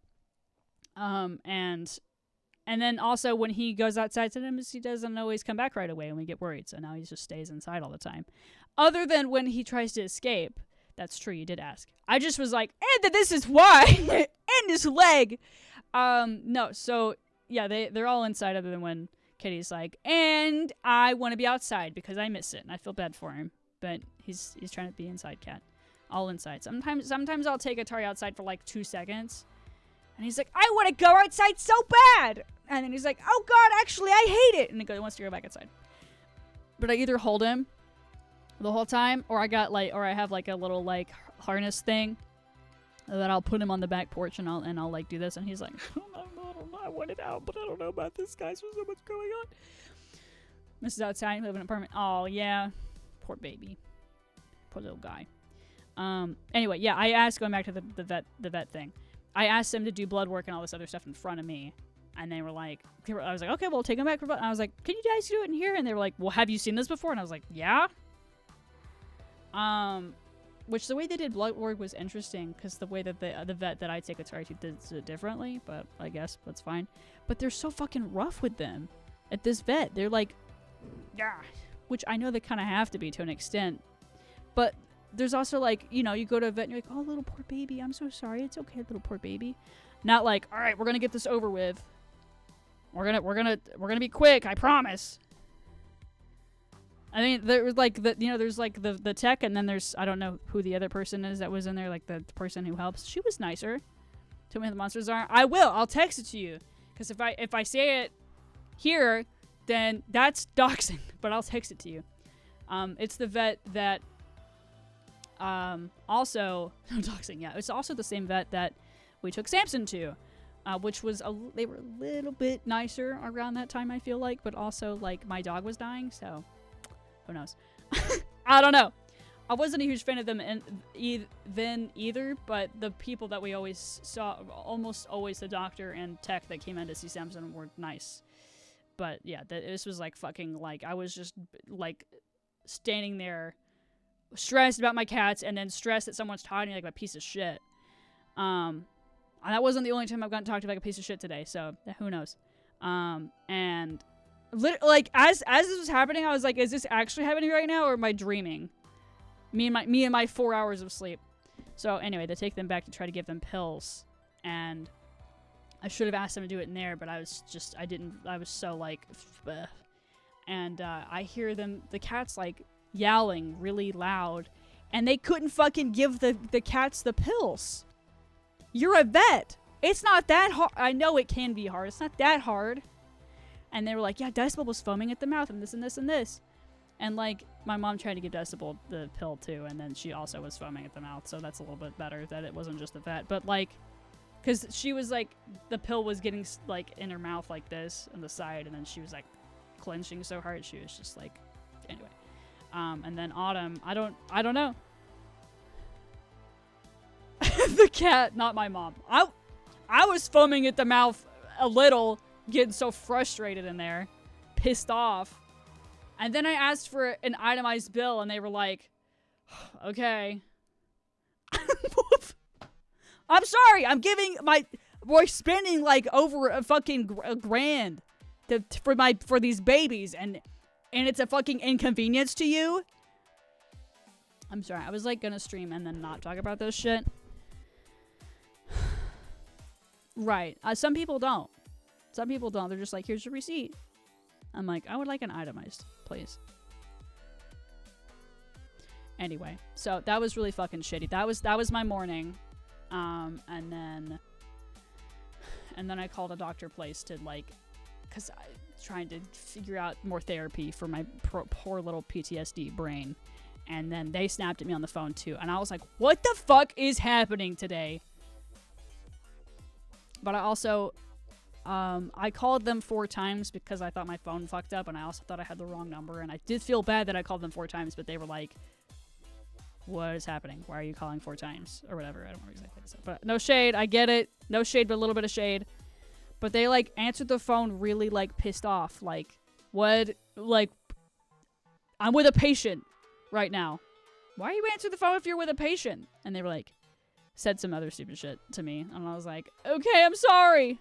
And then also when he goes outside, sometimes he doesn't always come back right away and we get worried. So now he just stays inside all the time. Other than when he tries to escape. That's true, you did ask. I just was like, and this is why! And his leg! No, so yeah, they're all inside other than when Kitty's like, and I want to be outside because I miss it and I feel bad for him. But he's trying to be inside cat. All inside. Sometimes I'll take Atari outside for like 2 seconds. And he's like, I want to go outside so bad! And then he's like, oh god, actually, I hate it! And he wants to go back outside. But I either hold him the whole time, or I have like a little like harness thing that I'll put him on the back porch and I'll like do this. And he's like, I don't know, I want it out, but I don't know about this, guys. There's so much going on. Mrs. Outside, live in an apartment. Oh, yeah. Poor baby. Poor little guy. Anyway, yeah, I asked, going back to the vet thing. I asked them to do blood work and all this other stuff in front of me. And they were like, I was like, okay, well, take them back for blood. And I was like, can you guys do it in here? And they were like, well, have you seen this before? And I was like, yeah. Which the way they did blood work was interesting because the way that the vet that I take Atari to did it differently, but I guess that's fine. But they're so fucking rough with them at this vet. They're like, yeah, which I know they kind of have to be to an extent. But there's also like, you know, you go to a vet and you're like, oh, little poor baby, I'm so sorry. It's okay, little poor baby. Not like, all right, we're gonna get this over with. We're gonna be quick, I promise. I mean, there was like there's like the tech, and then there's, I don't know who the other person is that was in there, like the person who helps. She was nicer. Tell me who the monsters are. I will. I'll text it to you. Because if I say it here, then that's doxing. But I'll text it to you. It's the vet that also doxing. Yeah, it's also the same vet that we took Samson to, which was they were a little bit nicer around that time. I feel like, but also like my dog was dying, so who knows? I don't know. I wasn't a huge fan of them then either, but the people that we always saw, almost always the doctor and tech that came in to see Samson were nice. But yeah, this was like fucking like I was just like standing there stressed about my cats and then stressed that someone's talking to me like a piece of shit. And that wasn't the only time I've gotten talked to like a piece of shit today, so who knows. And like as this was happening, I was like, is this actually happening right now or am I dreaming? Me and my 4 hours of sleep. So anyway, they take them back to try to give them pills, and I should have asked them to do it in there, but I was so like, ugh. And I hear the cats like yowling really loud, and they couldn't fucking give the cats the pills. You're a vet. It's not that hard. I know it can be hard. It's not that hard. And they were like, yeah, Decibel was foaming at the mouth and this and this and this. And like my mom tried to give Decibel the pill too, and then she also was foaming at the mouth, so that's a little bit better that it wasn't just the vet. But like, because she was like, the pill was getting like in her mouth like this on the side, and then she was like clenching so hard she was just like, anyway. And then Autumn, I don't know. The cat, not my mom. I was foaming at the mouth a little, getting so frustrated in there, pissed off. And then I asked for an itemized bill, and they were like, okay. I'm sorry, we're spending like over a fucking grand for these babies, and it's a fucking inconvenience to you? I'm sorry, I was like gonna stream and then not talk about this shit. Right, some people don't. Some people don't, they're just like, here's your receipt. I'm like, I would like an itemized, please. Anyway, so that was really fucking shitty. That was my morning. And then I called a doctor place to like, cause I trying to figure out more therapy for my poor little PTSD brain. And then they snapped at me on the phone too. And I was like, what the fuck is happening today? But I also, I called them 4 times because I thought my phone fucked up, and I also thought I had the wrong number, and I did feel bad that I called them 4 times, but they were like, what is happening? Why are you calling 4 times? Or whatever. I don't know exactly what they said. But no shade. I get it. No shade, but a little bit of shade. But they like answered the phone really like pissed off. Like, what? Like, I'm with a patient right now. Why are you answering the phone if you're with a patient? And they were like, said some other stupid shit to me. And I was like, okay, I'm sorry.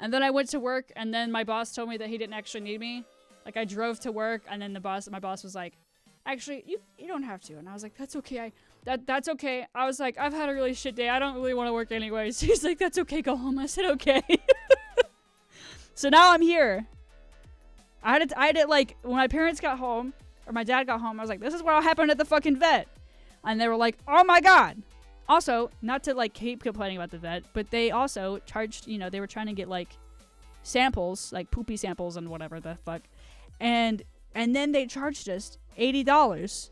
And then I went to work, and then my boss told me that he didn't actually need me. Like, I drove to work, and then my boss was like, actually, you don't have to. And I was like, that's okay. That's okay. I was like, I've had a really shit day. I don't really want to work anyways. He's like, that's okay. Go home. I said, okay. So now I'm here. I had it like, when my parents got home, or my dad got home, I was like, this is what happened at the fucking vet. And they were like, oh my God. Also, not to like keep complaining about the vet, but they also charged, they were trying to get like samples, like poopy samples and whatever the fuck. And then they charged us $80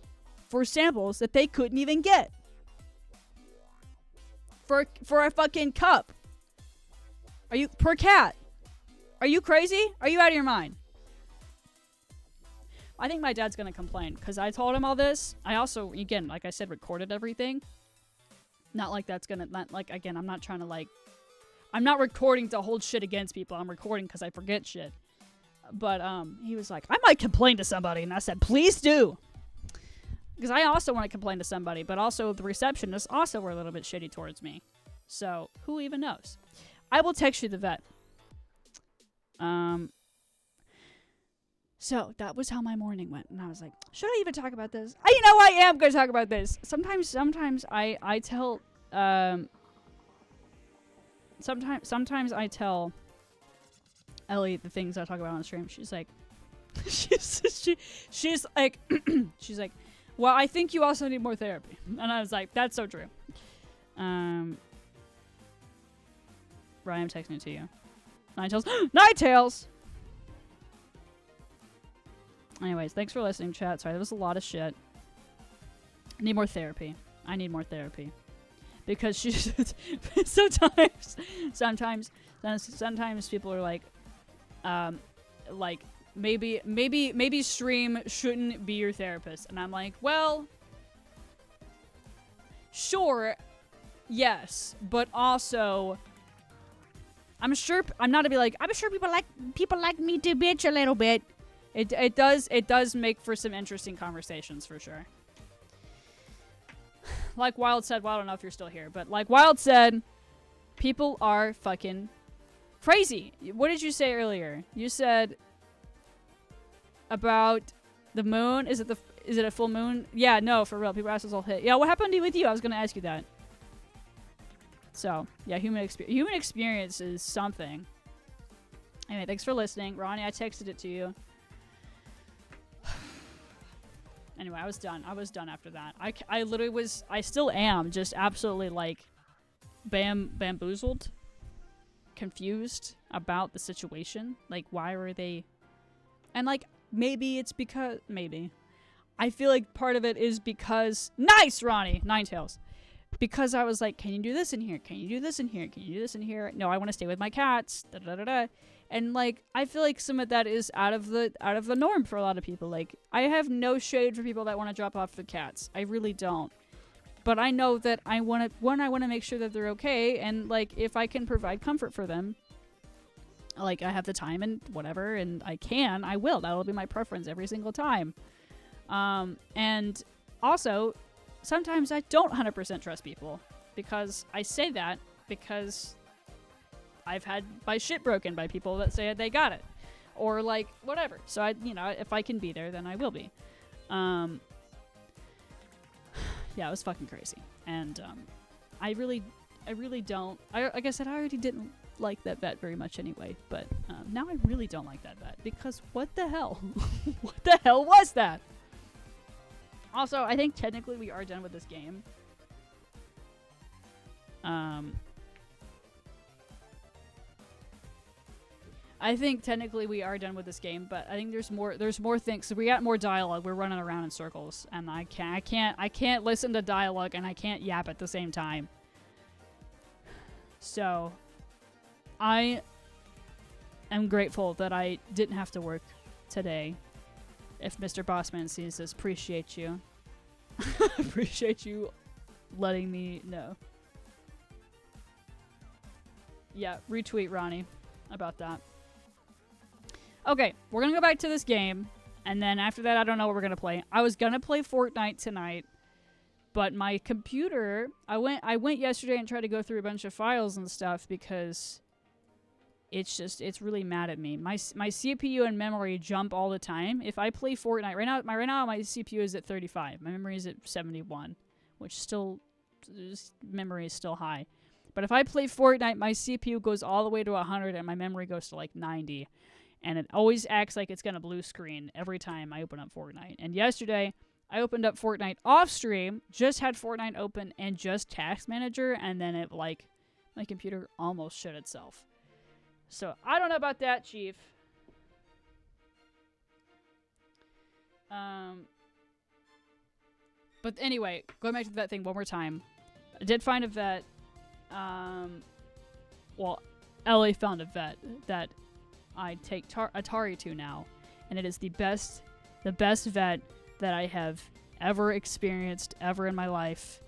for samples that they couldn't even get. For a fucking cup. Per cat. Are you crazy? Are you out of your mind? I think my dad's gonna complain because I told him all this. I also, again, like I said, recorded everything. Not like that's gonna, not like, again, I'm not trying to like, I'm not recording to hold shit against people. I'm recording because I forget shit. But he was like, I might complain to somebody. And I said, please do. Because I also want to complain to somebody. But also the receptionists also were a little bit shitty towards me. So who even knows? I will text you the vet. So that was how my morning went. And I was like, should I even talk about this? I am going to talk about this. Sometimes I tell, sometimes I tell Ellie the things I talk about on stream. She's like, she's like, she's like, well, I think you also need more therapy. And I was like, that's so true. Ryan, I'm texting it to you. Ninetales. Ninetales! Anyways, thanks for listening, chat. Sorry, that was a lot of shit. I need more therapy. I need more therapy. Because she's sometimes people are like maybe stream shouldn't be your therapist, and I'm like, well, sure, yes, but also I'm sure people like me to bitch a little bit. It does make for some interesting conversations for sure. Like Wild said, well, I don't know if you're still here, but like Wild said, people are fucking crazy. What did you say earlier? You said about the moon. Is it a full moon? Yeah, no, for real. People ask us all hit. Yeah, what happened with you? I was gonna ask you that. So yeah, human experience is something. Anyway, thanks for listening, Ronnie. I texted it to you. Anyway, I was done. I was done after that. I literally was. I still am just absolutely like bamboozled, confused about the situation. Like, why were they? And like, maybe it's because I feel like part of it is because nice, Ronnie, Ninetales. Because I was like, can you do this in here? Can you do this in here? Can you do this in here? No, I want to stay with my cats. Da da da da. And like, I feel like some of that is out of the norm for a lot of people. Like, I have no shade for people that want to drop off the cats. I really don't. But I know that I want to make sure that they're okay, and like, if I can provide comfort for them, like I have the time and whatever, and I will. That'll be my preference every single time. And also, sometimes I don't 100% trust people, because I say that because I've had my shit broken by people that say they got it, or like whatever. So if I can be there, then I will be. Yeah, it was fucking crazy, and I really don't. Like I said, I already didn't like that vet very much anyway, but now I really don't like that vet, because what the hell? What the hell was that? Also, I think technically we are done with this game. I think technically we are done with this game, but I think there's more things. So we got more dialogue. We're running around in circles, and I can't listen to dialogue, and I can't yap at the same time. So I am grateful that I didn't have to work today. If Mr. Bossman sees this, appreciate you. Appreciate you letting me know. Yeah, retweet Ronnie about that. Okay, we're gonna go back to this game, and then after that, I don't know what we're gonna play. I was gonna play Fortnite tonight, but my computer, I went yesterday and tried to go through a bunch of files and stuff, because it's really mad at me. My CPU and memory jump all the time. If I play Fortnite right now, my CPU is at 35. My memory is at 71, which memory is still high. But if I play Fortnite, my CPU goes all the way to 100 and my memory goes to like 90. And it always acts like it's gonna blue screen every time I open up Fortnite. And yesterday, I opened up Fortnite off stream, just had Fortnite open and just Task Manager, and then it like, my computer almost shut itself. So, I don't know about that, Chief. But anyway, going back to that thing one more time. I did find a vet. Well, Ellie found a vet that I take Atari to now. And it is the best vet that I have ever experienced, ever in my life.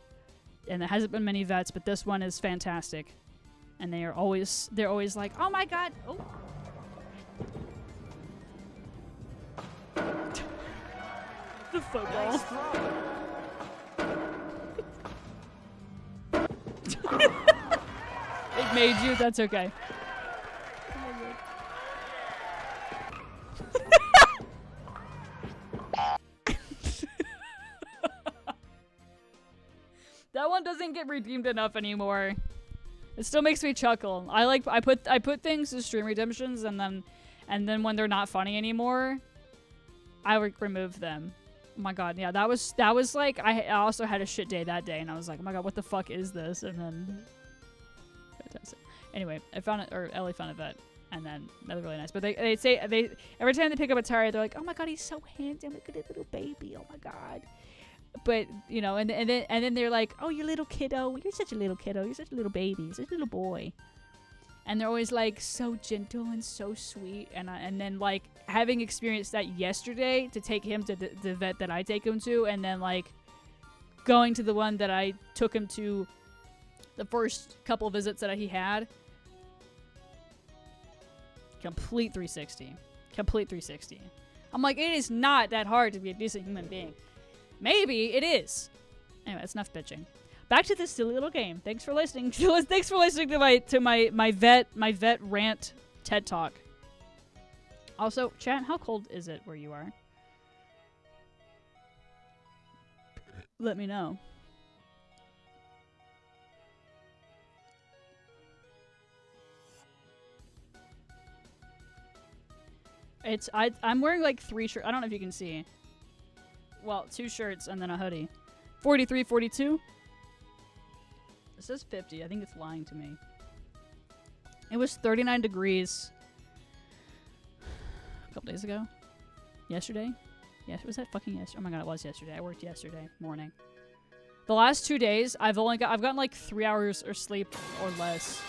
And there hasn't been many vets, but this one is fantastic. And they're always like, oh my god, oh. The football. It made you, that's okay. That one doesn't get redeemed enough anymore. It still makes me chuckle. I put things as stream redemptions, and then when they're not funny anymore, I remove them. Oh my god, yeah, that was like, I also had a shit day that day, and I was like, oh my god, what the fuck is this? And then fantastic. Anyway, I found it, or Ellie found a vet, and then that was really nice. But they say every time they pick up a tire, they're like, "Oh my god, he's so handsome! Look at that little baby! Oh my god!" But you know, and then they're like, "Oh, you little kiddo! You're such a little kiddo! You're such a little baby! You're such a little boy!" And they're always like so gentle and so sweet. And then like having experienced that yesterday, to take him to the vet that I take him to, and then like going to the one that I took him to the first couple visits that he had. Complete 360. Complete 360. I'm like, it is not that hard to be a decent human being. Maybe it is. Anyway, that's enough bitching. Back to this silly little game. Thanks for listening. Thanks for listening to my vet rant TED Talk. Also, chat, how cold is it where you are? Let me know. I'm wearing like 3 shirts. I don't know if you can see. Well, 2 shirts and then a hoodie. 43, 42. It says 50. I think it's lying to me. It was 39 degrees a couple days ago. Yesterday? Yes, was that fucking yesterday? Oh my god, it was yesterday. I worked yesterday morning. The last 2 days, I've gotten like 3 hours or sleep or less.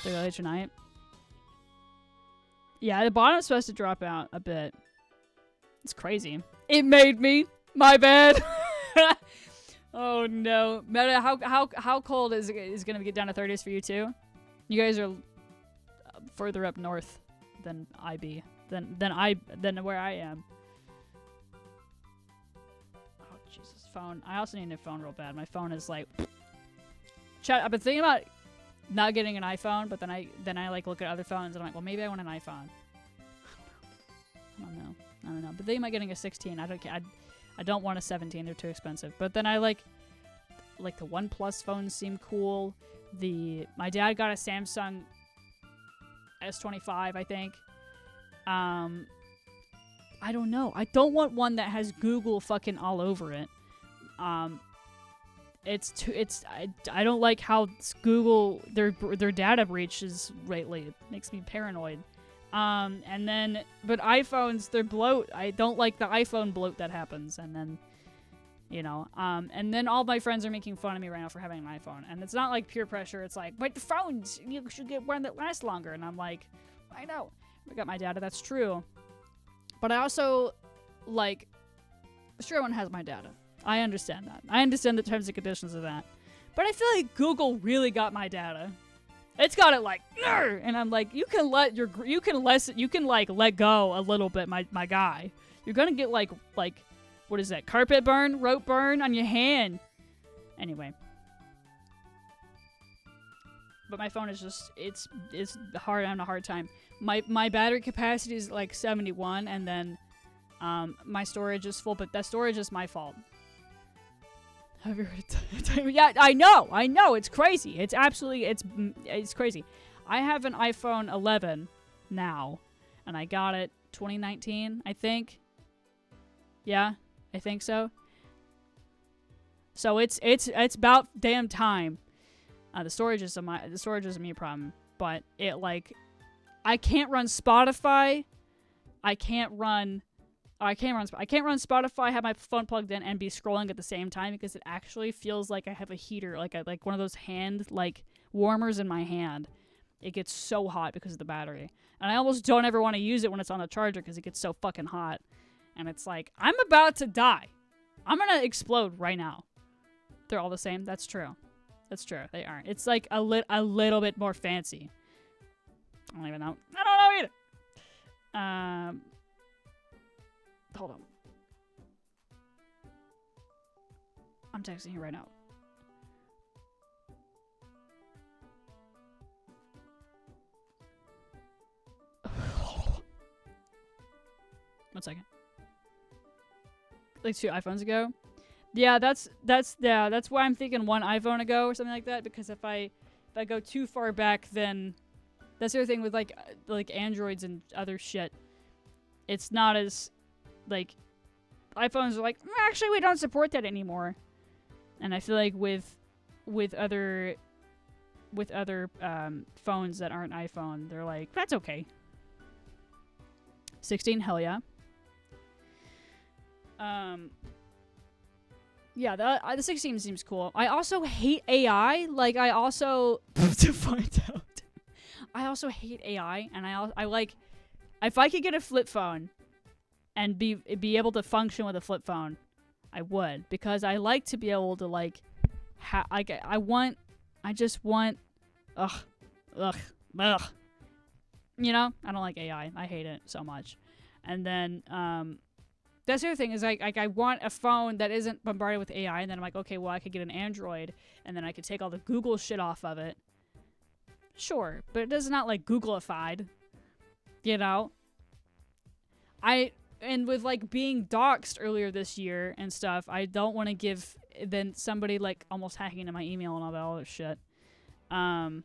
Did I tonight? Yeah, the bottom's supposed to drop out a bit. It's crazy. It made me. My bad. Oh no. Meta, how cold is gonna get down to 30s for you too? You guys are further up north than than where I am. Oh Jesus, phone. I also need a phone real bad. My phone is like. Chat. I've been thinking about not getting an iPhone, but then I like look at other phones and I'm like, well, maybe I want an iPhone. I don't know. But thinking about getting a 16. I don't want a 17. They're too expensive. But then I like the OnePlus phones seem cool. My dad got a Samsung S25, I think. I don't know. I don't want one that has Google fucking all over it. I don't like how Google their data breaches lately. It makes me paranoid. But iPhones, they're bloat. I don't like the iPhone bloat that happens. And then, and then all my friends are making fun of me right now for having an iPhone. And it's not like peer pressure. It's like, but the phones, you should get one that lasts longer. And I'm like, I know. I got my data. That's true. But I also sure, everyone has my data. I understand that. I understand the terms and conditions of that. But I feel like Google really got my data. It's got it like, Nurr! And I'm like, you can let go a little bit, my guy. You're gonna get like, what is that? Carpet burn, rope burn on your hand. Anyway. But my phone is just, it's hard. I'm having a hard time. My battery capacity is like 71, and then my storage is full. But that storage is my fault. Have you heard it? Yeah, I know. It's crazy. It's absolutely, it's crazy. I have an iPhone 11 now, and I got it 2019, I think. Yeah, I think so. So it's about damn time. The storage is a me problem, but I can't run Spotify. I can't run Spotify, have my phone plugged in, and be scrolling at the same time because it actually feels like I have a heater, like one of those hand warmers in my hand. It gets so hot because of the battery, and I almost don't ever want to use it when it's on the charger because it gets so fucking hot. And it's like, I'm about to die. I'm gonna explode right now. They're all the same. That's true. They aren't. It's like a little bit more fancy. I don't even know. I don't know either. Hold on. I'm texting you right now. One second. Like 2 iPhones ago. Yeah, that's why I'm thinking 1 iPhone ago or something like that, because if I go too far back, then that's the other thing with like Androids and other shit. It's not as iPhones are like, actually we don't support that anymore. And I feel like with other with other phones that aren't iPhone, they're like, that's okay. 16, hell yeah. Yeah, the 16 seems cool. I also hate AI. Like, I also to find out. I also hate AI, and I like if I could get a flip phone and be able to function with a flip phone, I would, because I like to be able to like I just want ugh. You know, I don't like AI. I hate it so much. And then that's the other thing is I want a phone that isn't bombarded with AI, and then I'm like, okay, well, I could get an Android, and then I could take all the Google shit off of it. Sure, but it is not like Googleified, you know? And with like being doxxed earlier this year and stuff, I don't want to give then somebody like almost hacking into my email and all that other shit. I'm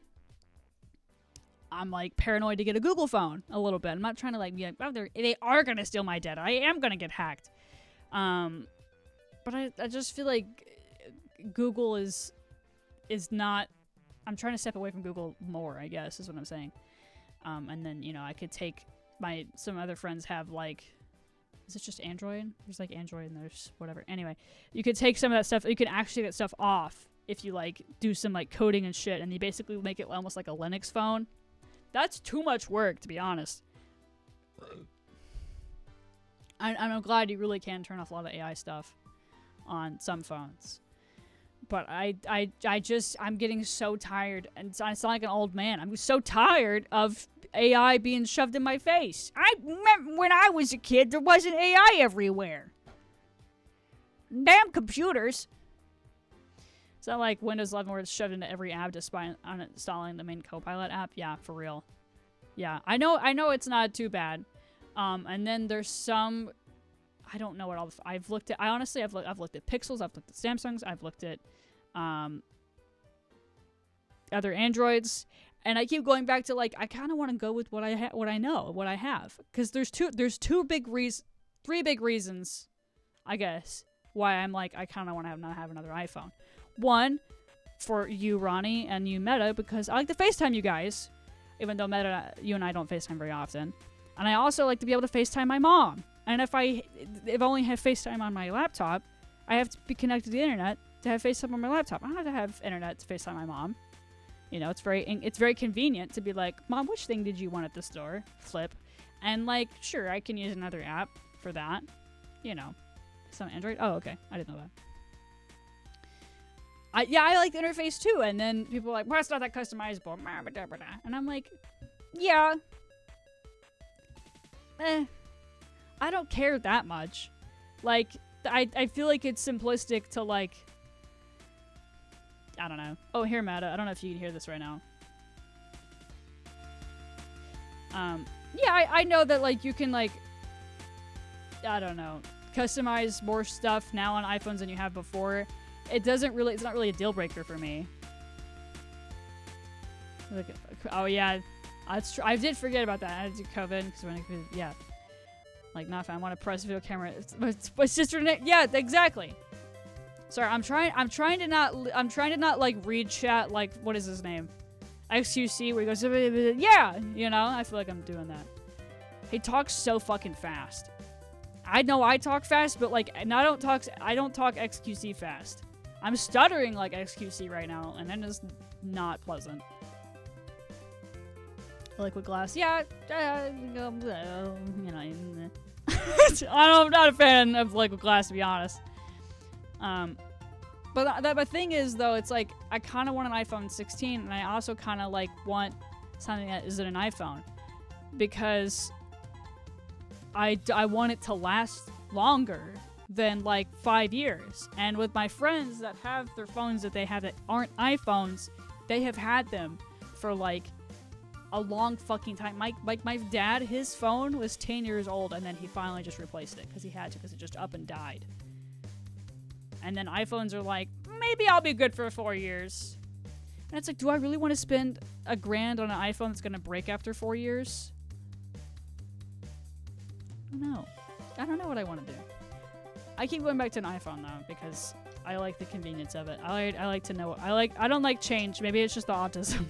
like paranoid to get a Google phone a little bit. I'm not trying to like be like, oh, they are gonna steal my data. I am gonna get hacked. But I just feel like Google is not. I'm trying to step away from Google more, I guess, is what I'm saying. And then, you know, I could take some other friends have like, is it just Android? There's like Android and there's whatever. Anyway, you could take some of that stuff. You can actually get stuff off if you like do some like coding and shit, and you basically make it almost like a Linux phone. That's too much work, to be honest. I'm glad you really can turn off a lot of AI stuff on some phones. But I'm getting so tired, and I sound like an old man. I'm so tired of AI being shoved in my face. I remember when I was a kid, there wasn't AI everywhere. Damn computers. It's not like Windows 11 where it's shoved into every app despite uninstalling the main Copilot app. Yeah, for real. Yeah, I know it's not too bad. And then there's some, I don't know what all I've looked at. I've looked at Pixels, I've looked at Samsungs, I've looked at other Androids, and I keep going back to like I kind of want to go with what I have, because there's three big reasons, I guess, why I'm like I kind of want to not have another iPhone. One, for you, Ronnie, and you, Meta, because I like to FaceTime you guys, even though Meta, you and I don't FaceTime very often, and I also like to be able to FaceTime my mom. And if I only have FaceTime on my laptop, I have to be connected to the internet to have FaceTime on my laptop. I don't have to have internet to FaceTime my mom. You know, it's very convenient to be like, Mom, which thing did you want at the store? Flip. And like, sure, I can use another app for that. You know, some Android. Oh, okay. I didn't know that. I like the interface too. And then people are like, well, it's not that customizable. And I'm like, yeah. I don't care that much. Like, I feel like it's simplistic to, like, I don't know. Oh, here, Meta. I don't know if you can hear this right now. Yeah, I know that, like, you can, like, I don't know, customize more stuff now on iPhones than you have before. It's not really a deal breaker for me. Like, oh, yeah. That's true. I did forget about that. I did COVID, yeah. Like, not if I want to press video camera. My sister, yeah, exactly. Sorry, I'm trying to not like read chat like, what is his name? XQC, where he goes, yeah, you know, I feel like I'm doing that. He talks so fucking fast. I know I talk fast, but like, I don't talk XQC fast. I'm stuttering like XQC right now, and that is not pleasant. Liquid glass, yeah, you know, I'm not a fan of liquid glass, to be honest. But the thing is, though, it's like I kind of want an iPhone 16, and I also kind of like want something that isn't an iPhone, because I want it to last longer than like 5 years. And with my friends that have their phones that they have that aren't iPhones, they have had them for like a long fucking time. My dad, his phone was 10 years old, and then he finally just replaced it because he had to, because it just up and died. And then iPhones are like, maybe I'll be good for 4 years. And it's like, do I really want to spend $1,000 on an iPhone that's gonna break after 4 years? I don't know what I want to do. I keep going back to an iPhone though, because I like the convenience of it. I like to know. I don't like change. Maybe it's just the autism.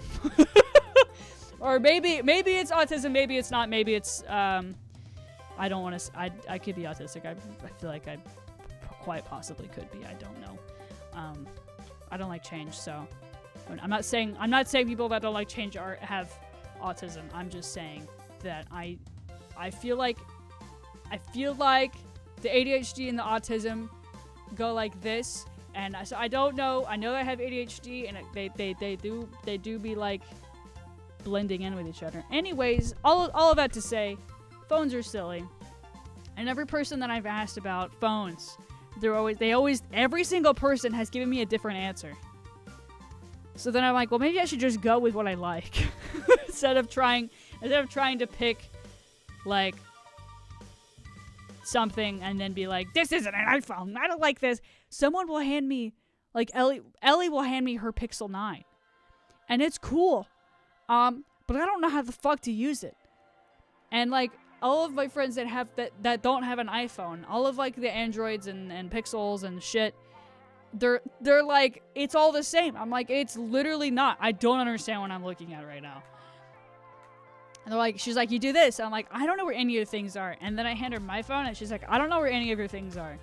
Or maybe it's autism, maybe it's not, maybe it's I don't want to I could be autistic. I feel like I quite possibly could be. I don't know. I don't like change, so I'm not saying people that don't like change have autism. I'm just saying that I feel like the ADHD and the autism go like this, and so I don't know. I know I have ADHD, and they do be like blending in with each other. Anyways, all of that to say, phones are silly, and every person that I've asked about phones, every single person has given me a different answer. So then I'm like, well, maybe I should just go with what I like instead of trying to pick like something and then be like, this isn't an iPhone, I don't like this. Someone will hand me, like Ellie will hand me her Pixel 9, and it's cool. But I don't know how the fuck to use it. And like all of my friends that don't have an iPhone, all of like the Androids and Pixels and shit, they're like, it's all the same. I'm like, it's literally not. I don't understand what I'm looking at right now. And they're like, she's like, you do this. I'm like, I don't know where any of the things are. And then I hand her my phone, and she's like, I don't know where any of your things are.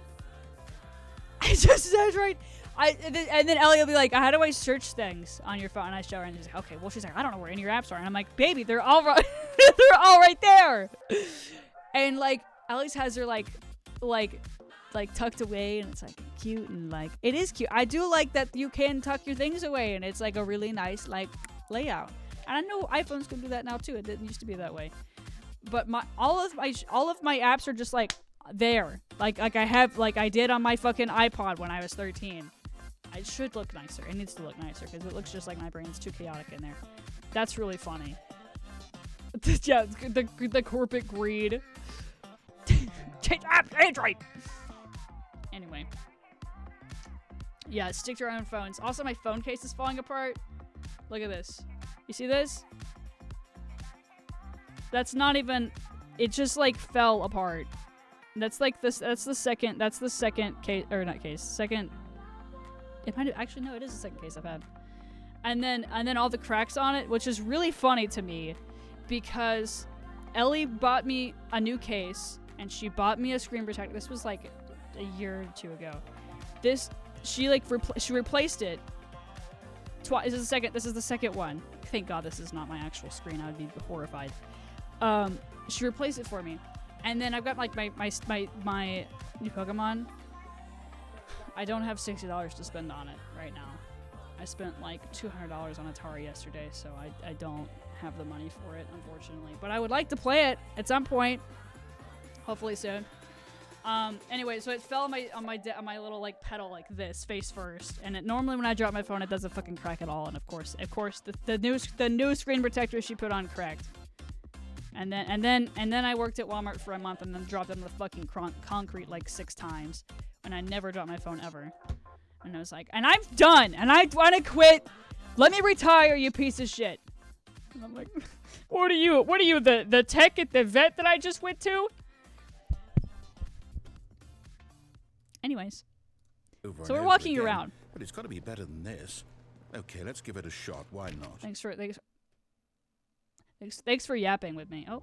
I just said right. And then Ellie will be like, how do I search things on your phone? And I show her, and she's like, okay. Well, she's like, I don't know where any of your apps are. And I'm like, baby, they're all right. They're all right there. And like, Ellie's has her like tucked away, and it's like cute, and like it is cute. I do like that you can tuck your things away, and it's like a really nice like layout. And I know iPhones can do that now too. It didn't used to be that way. But all of my apps are just like there, like I did on my fucking iPod when I was 13. It should look nicer. It needs to look nicer because it looks just like my brain's too chaotic in there. That's really funny. Yeah, the corporate greed. Change apps, Android. Anyway. Yeah, stick to your own phones. Also, my phone case is falling apart. Look at this. You see this? That's not even... It just, like, fell apart. That's, like, this... That's the second case... Or, not case. Second... It might have... Actually, no, it is the second case I've had. And then all the cracks on it, which is really funny to me, because Ellie bought me a new case, and she bought me a screen protector. This was, like, a year or two ago. She replaced it twice. This is the second one. Thank God this is not my actual screen. I would be horrified. She replaced it for me, and then I've got like my new Pokemon. I don't have $60 to spend on it right now. I spent like $200 on Atari yesterday, so I don't have the money for it, unfortunately. But I would like to play it at some point, hopefully soon. Anyway, so it fell on my little like pedal like this, face first, and normally when I drop my phone, it doesn't fucking crack at all. And of course, the new screen protector she put on cracked. And then I worked at Walmart for a month and then dropped it on the fucking concrete like 6 times, and I never dropped my phone ever. And I was like, and I'm done, and I want to quit. Let me retire, you piece of shit. And I'm like, what are you, the tech at the vet that I just went to? Anyways, so we're walking around. But it's got to be better than this. Okay, let's give it a shot. Why not? Thanks for yapping with me. Oh.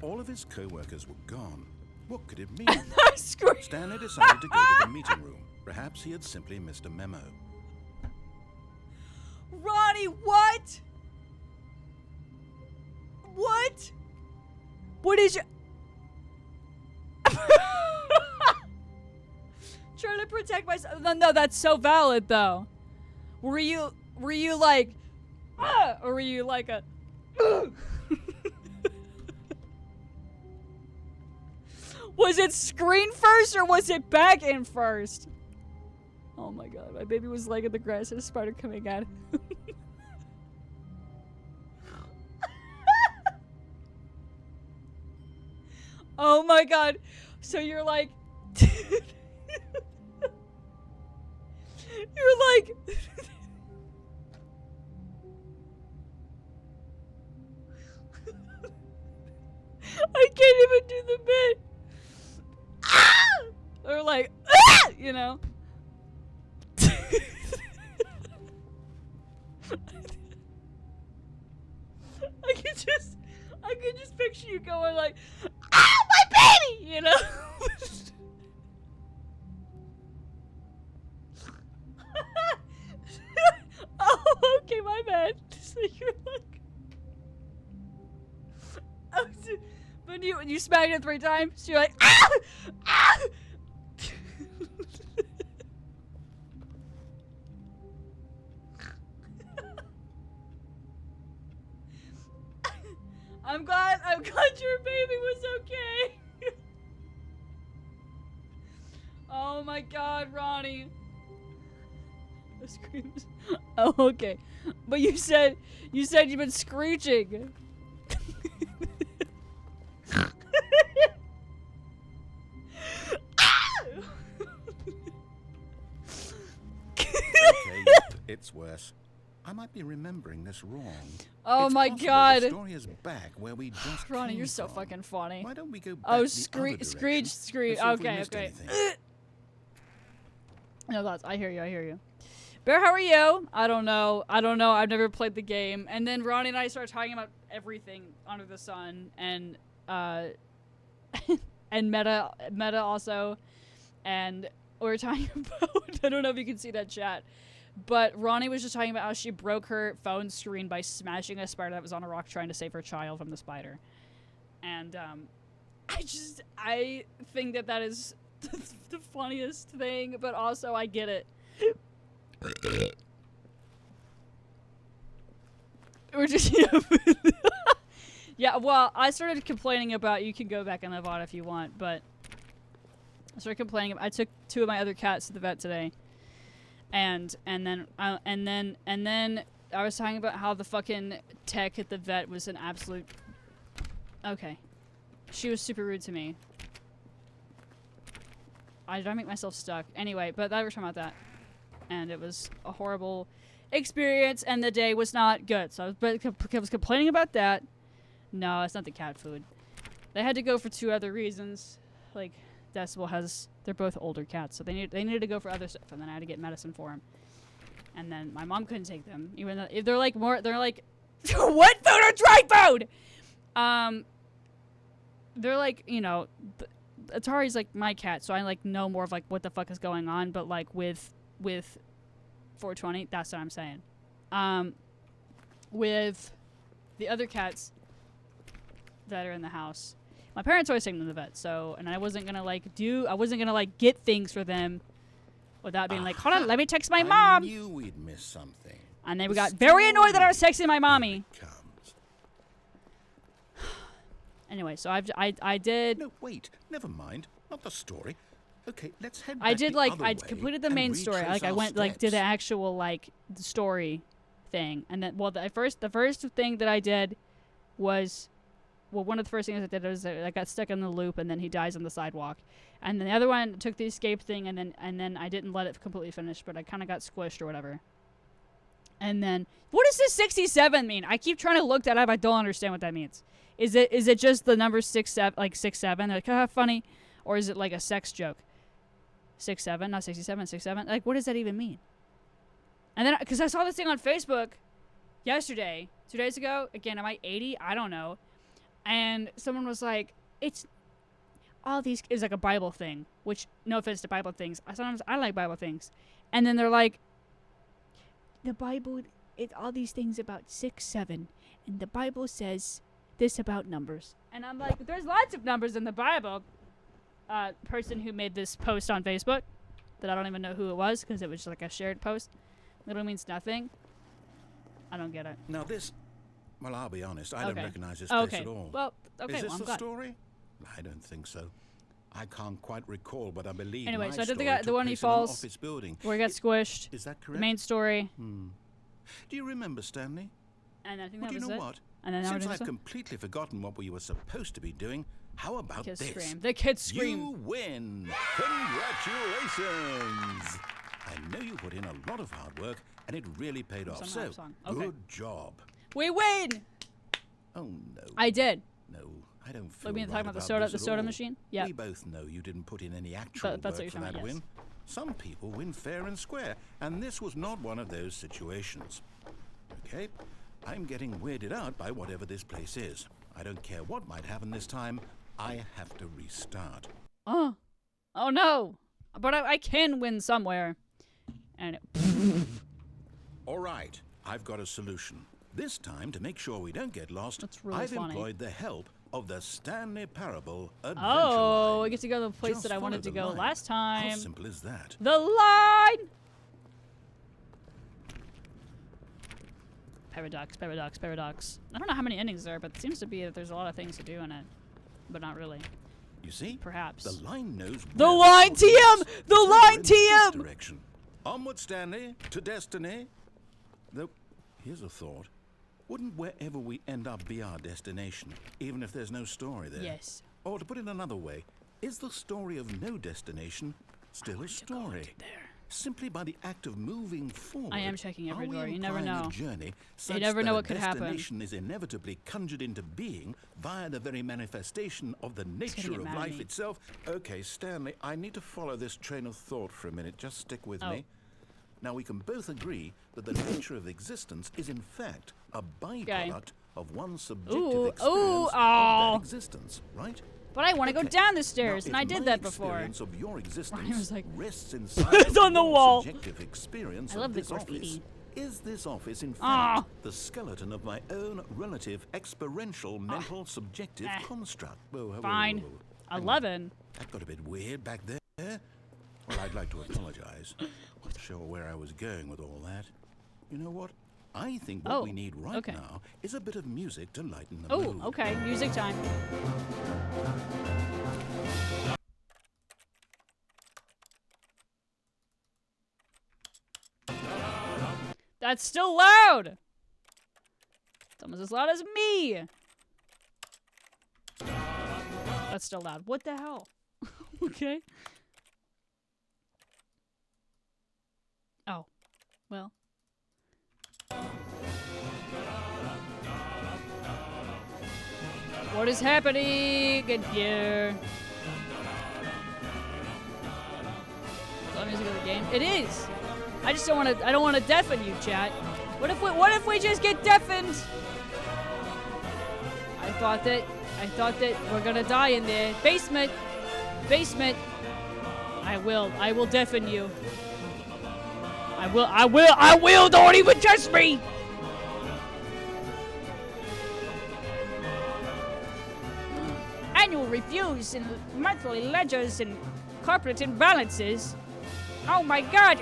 All of his co-workers were gone. What could it mean? Stanley decided to go to the meeting room. Perhaps he had simply missed a memo. Ronnie, what? What? What is your... Trying to protect myself. No, that's so valid though. Were you like, or were you like a? Was it screen first or was it back in first? Oh my god, my baby was laying in the grass and a spider coming at him. Oh my god. So you're like... You're like... I can't even do the bit. Ah! Or like... Ah! You know? I could just picture you going like, ah, my baby, you know? Oh, okay, my bad. So you're like, oh, so, but you smacked it 3 times. So you're like, ah, ah. I'm glad your baby was okay. Oh my God, Ronnie. The screams. Oh, okay. But you said you've been screeching. Okay, it's worse. I might be remembering this wrong. Oh it's my possible God. The story is back where we just Ronnie, came you're so from. fucking funny. Why don't we go back Oh, the other direction screech. and see if we Okay, missed okay. anything? No, that's. I hear you. Bear, how are you? I don't know. I've never played the game. And then Ronnie and I started talking about everything under the sun, and and meta also, and we were talking about. I don't know if you can see that chat, but Ronnie was just talking about how she broke her phone screen by smashing a spider that was on a rock trying to save her child from the spider, and I think that is the funniest thing, but also I get it. We're just yeah. Well, I started complaining about. You can go back in the VOD if you want, but I started complaining. I took 2 of my other cats to the vet today, and then I was talking about how the fucking tech at the vet was an absolute. Okay, she was super rude to me. Did I make myself stuck? Anyway, but we were talking about that. And it was a horrible experience, and the day was not good. So I was complaining about that. No, it's not the cat food. They had to go for 2 other reasons. Like, Decibel they're both older cats, so they needed to go for other stuff, and then I had to get medicine for them. And then my mom couldn't take them, even though if they're like, what food or dry food? They're like, you know, Atari's like my cat, so I like know more of like what the fuck is going on, but like with 420, that's what I'm saying. With the other cats that are in the house, my parents always take them to the vet, and I wasn't gonna get things for them without being like, hold on, let me text my mom. I knew we'd miss something. And they got very annoyed that I was texting my mommy. Anyway, so I did. No, wait, never mind. Not the story. Okay, let's head I back did the like other I way completed the and main story. retrace Like I our went like did the steps. actual like the story thing, and then the first thing that I did was, one of the first things I did was I got stuck in the loop, and then he dies on the sidewalk, and then the other one took the escape thing, and then I didn't let it completely finish, but I kind of got squished or whatever. And then what does this 67 mean? I keep trying to look that up. I don't understand what that means. Is it just the number 67, like 67? Like funny, or is it like a sex joke? 67, not 67, 67. Like, what does that even mean? And then, because I saw this thing on Facebook yesterday, 2 days ago. Again, am I 80? I don't know. And someone was like, "It's all these is like a Bible thing." Which, no offense to Bible things, sometimes I like Bible things. And then they're like, "The Bible, it's all these things about 6, 7, and the Bible says this about numbers." And I'm like, "There's lots of numbers in the Bible." Person who made this post on Facebook that I don't even know who it was because it was just like a shared post. Literally means nothing. I don't get it. Now this, well, I'll be honest, I don't recognize this okay. place at all. Well, okay, Is this I'm the glad. story? I don't think so. I can't quite recall, but I believe Anyway, my so I did story the took one he place in an falls, office building. where he got squished. Is that The correct? main story. Do you remember, Stanley? And I think Well, that do you was know it. what? And then Since now I've completely forgotten what we were supposed to be doing, how about kids this? scream. The kids scream. You win! Congratulations! I know you put in a lot of hard work, and it really paid off. So, good job. We win! Oh no. I did. No, I don't feel Like me right talking about this the soda at all. machine? Yeah. We both know you didn't put in any actual That's what work you're for talking that about, win. yes. Some people win fair and square, and this was not one of those situations. Okay, I'm getting weirded out by whatever this place is. I don't care what might happen this time. I have to restart. Oh no! But I can win somewhere. And All right, I've got a solution. This time, to make sure we don't get lost, That's really I've funny. employed the help of the Stanley Parable Adventure oh, Line. I get to go to the place Just that I follow wanted to the go line. last How time. simple is that? The line! Paradox, paradox, paradox. I don't know how many endings there are, but it seems to be that there's a lot of things to do in it. But not really. You see? Perhaps. The line knows The where line story is. TM! The It's over line in this TM! direction. Onward, Stanley, to destiny. Though, here's a thought. Wouldn't wherever we end up be our destination, even if there's no story there? Yes. Or to put it another way, is the story of no destination still a story? Simply by the act of moving forward, I am checking every are we door. You never implying know. a journey such never know that what could a happen. destination is inevitably conjured into being via the very manifestation of the nature get of mad at life me. itself? Okay, Stanley, I need to follow this train of thought for a minute. Just stick with Oh. me. Now, we can both agree that the nature of existence is in fact a byproduct of one's subjective Ooh, experience oh. of that existence, right? But I want to go Okay. down the stairs, Now, and I if did my that before. experience of your existence was like, rests inside it's on the your wall. subjective experience I love of the this graffiti. office. Is this office in fact Ah. the skeleton of my own relative experiential mental subjective construct? Whoa, whoa, whoa, Fine. whoa, whoa. Hang on. 11. That got a bit weird back there. Well, I'd like to apologize. Not sure where I was going with all that. You know what? I think what Oh, we need right okay. now is a bit of music to lighten the Oh, mood. okay. Music time. That's still loud! It's almost as loud as me! That's still loud. What the hell? Okay. Oh. Well. What is happening in here? Is that music of the game? It is! I just don't want to. I don't want to deafen you, chat. What if we just get deafened? I thought that we're gonna die in there. Basement. I will deafen you. I will. Don't even touch me. Annual reviews and monthly ledgers and corporate imbalances. Oh my god!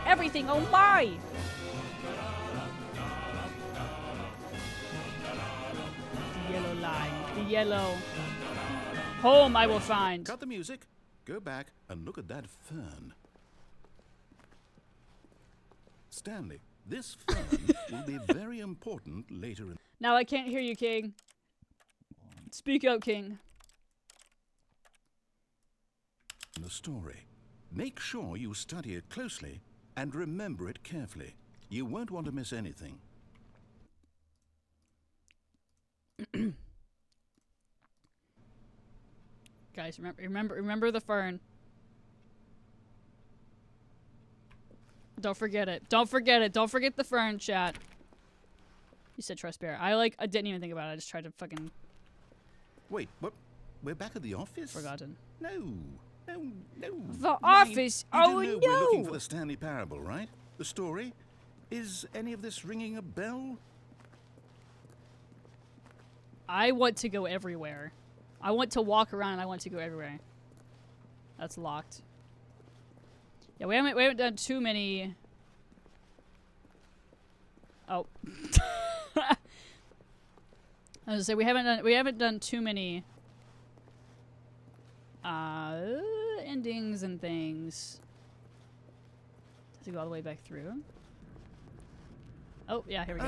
Everything, oh my! The yellow line. The yellow. Home I will find. Cut the music. Go back and look at that fern. Stanley, this fern will be very important later in Now I can't hear you, King. Speak out, King. the story. Make sure you study it closely and remember it carefully. You won't want to miss anything. Guys, remember the fern. Don't forget it. Don't forget it. Don't forget the fern, chat. You said trust bear. I didn't even think about it. I just tried to fucking Wait, what? We're back at the office? forgotten. No. The Mine, office? You Oh, do know we're looking no. for the Stanley Parable, right? The story? Is any of this ringing a bell? I want to go everywhere. I want to walk around and I want to go everywhere. That's locked. Yeah, we haven't done too many. Oh. I was gonna say we haven't done too many endings and things. Does it go all the way back through? Oh, yeah, here we go.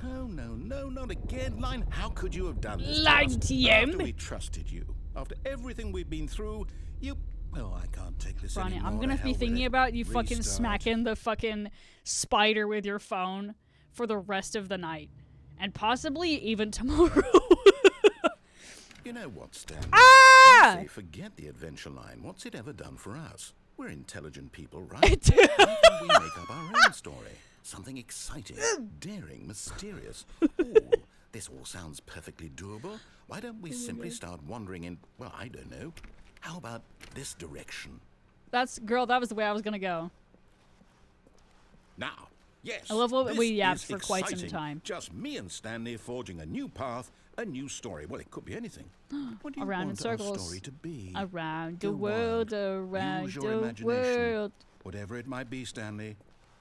Oh, no, not again. Line, how could you have done this to Line us? TM. After we trusted you. After everything we've been through, you... Oh, I can't take this Ronnie, anymore. I'm gonna To be hell with thinking it. about you fucking Restart. smacking the fucking spider with your phone for the rest of the night. And possibly even tomorrow. You know what, Stanley? Ah! I say forget the adventure line. What's it ever done for us? We're intelligent people, right? Why can't we make up our own story? Something exciting, daring, mysterious. Ooh, this all sounds perfectly doable. Why don't we simply start wandering in, well, I don't know. How about this direction? That was the way I was gonna go. Now, yes. I love what we yapped is for quite some exciting. time. Just me and Stanley forging a new path, a new story. Well, it could be anything. What do you Around in want circles. our story to be? Around the Go world, wild. around Use your the imagination. world. Whatever it might be, Stanley,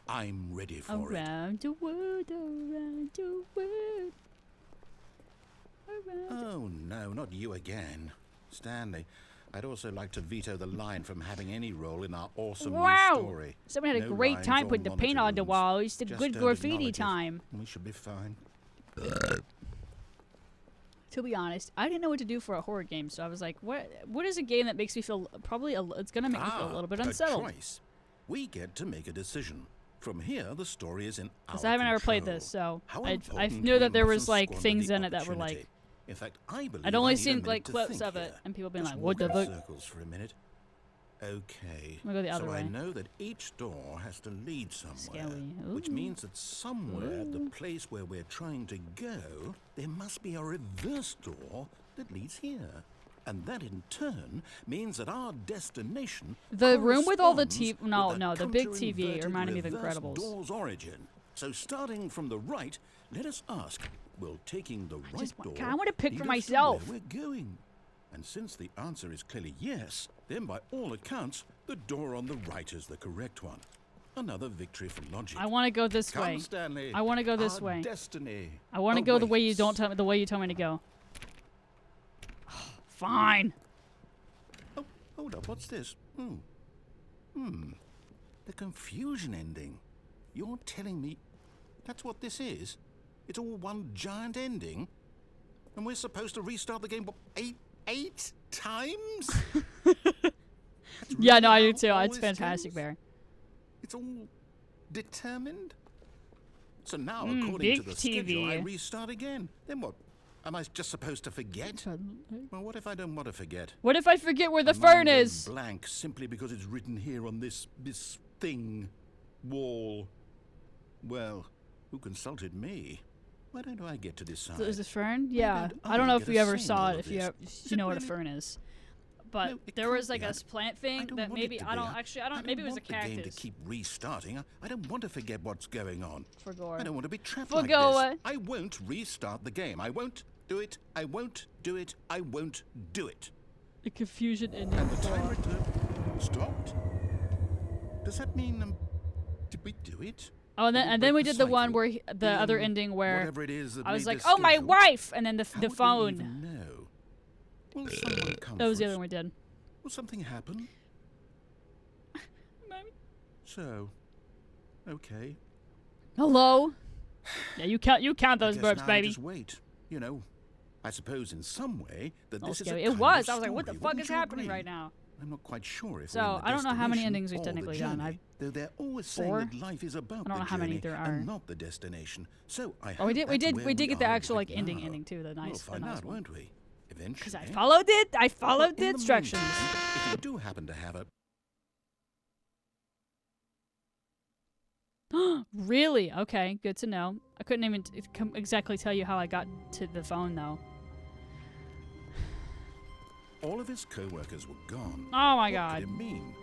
I'm ready for it. Around the world, around the world. Oh, no, not you again. Stanley, I'd also like to veto the line from having any role in our awesome new story. Someone had a No great lines time or putting the paint on the monitor wall. rooms. It's the Just good don't graffiti acknowledge it. time. We should be fine. To be honest, I didn't know what to do for a horror game, so I was like, what is a game that makes me feel it's gonna make me feel a little bit unsettled. A choice. We get to make a decision. From here, the story is in our Because I haven't ever played control. this, so How I important knew we that there was mustn't like squander things the in it that were like. opportunity. In fact, I believe I'd only I need a seen minute like to clips think of it, here. and people being Just like, "What the walk in fuck?" circles for a minute. Okay. I'm gonna go the other so way. I know that each door has to lead somewhere, Scary. which Ooh. means that somewhere, the place where we're trying to go, there must be a reverse door that leads here. And that in turn means that our destination The room with all the corresponds TV. No, with no, the big TV counter-inverted reminded me of reverse Incredibles. door's origin. So starting from the right, let us ask, will taking the right door I want to pick lead for us to myself. where we're going? And since the answer is clearly yes, then by all accounts, the door on the right is the correct one. Another victory for logic. I want to go this Come, way. Stanley. I want to go this Our way. Destiny. I want to go the way you awaits. the way you tell me to go. Fine. Oh, hold up. What's this? The confusion ending. You're telling me that's what this is? It's all one giant ending? And we're supposed to restart the game, what, eight times? That's Yeah, really no, I do how too. all It's this fantastic, goes? Bear. It's all determined? So now, Mm, according to big the schedule, I TV. restart again. Then what? Am I just supposed to forget? Well, what if I don't want to forget? What if I forget where the My mind fern goes is? blank simply because it's written here on this thing, wall. Well, who consulted me? Why don't I get to decide? Is this fern? Yeah. don't I don't know I if get you a ever say in saw all it. of If you this? you know what a Really? fern is. But No, it there was can't like be. a plant I thing don't that want it maybe to I be. don't actually I don't maybe it was a want the game to cactus. keep restarting. I don't want to forget what's going on. For gore. I don't want to be trapped For like gore. this. I won't restart the game. I won't do it. I won't do it. I won't do it. The confusion ending. And the timer stopped. Does that mean did we do it? Oh, and Did then we break did the one cycle? where the other um, ending where whatever it is that I was made like, this "Oh, my schedule? wife!" and then How the would we phone. even know? Will someone come That was for the other us? one we did. Will something happen? So, okay. Hello. Yeah, you count those I guess burps, now I baby. just wait. You know, I suppose in some way that Oh, this is scary. a It kind was. of I was like, "What the story, fuck wouldn't is you happening agree? right now?" I'm not quite sure if So, we're in the I don't know how many destination endings we've or the technically done. journey, though they're always saying Four? that life is about I don't know the how many journey there are. and not the destination. So I Oh, we hope did that's where get the are actual right like ending now. too. The We'll nice find out, one. won't we? Eventually. Because I followed it. I But followed the in instructions. meantime, if you do happen to have a Really? Okay, good to know. I couldn't even exactly tell you how I got to the phone though. all of his co-workers were gone. Oh my What god. could it mean?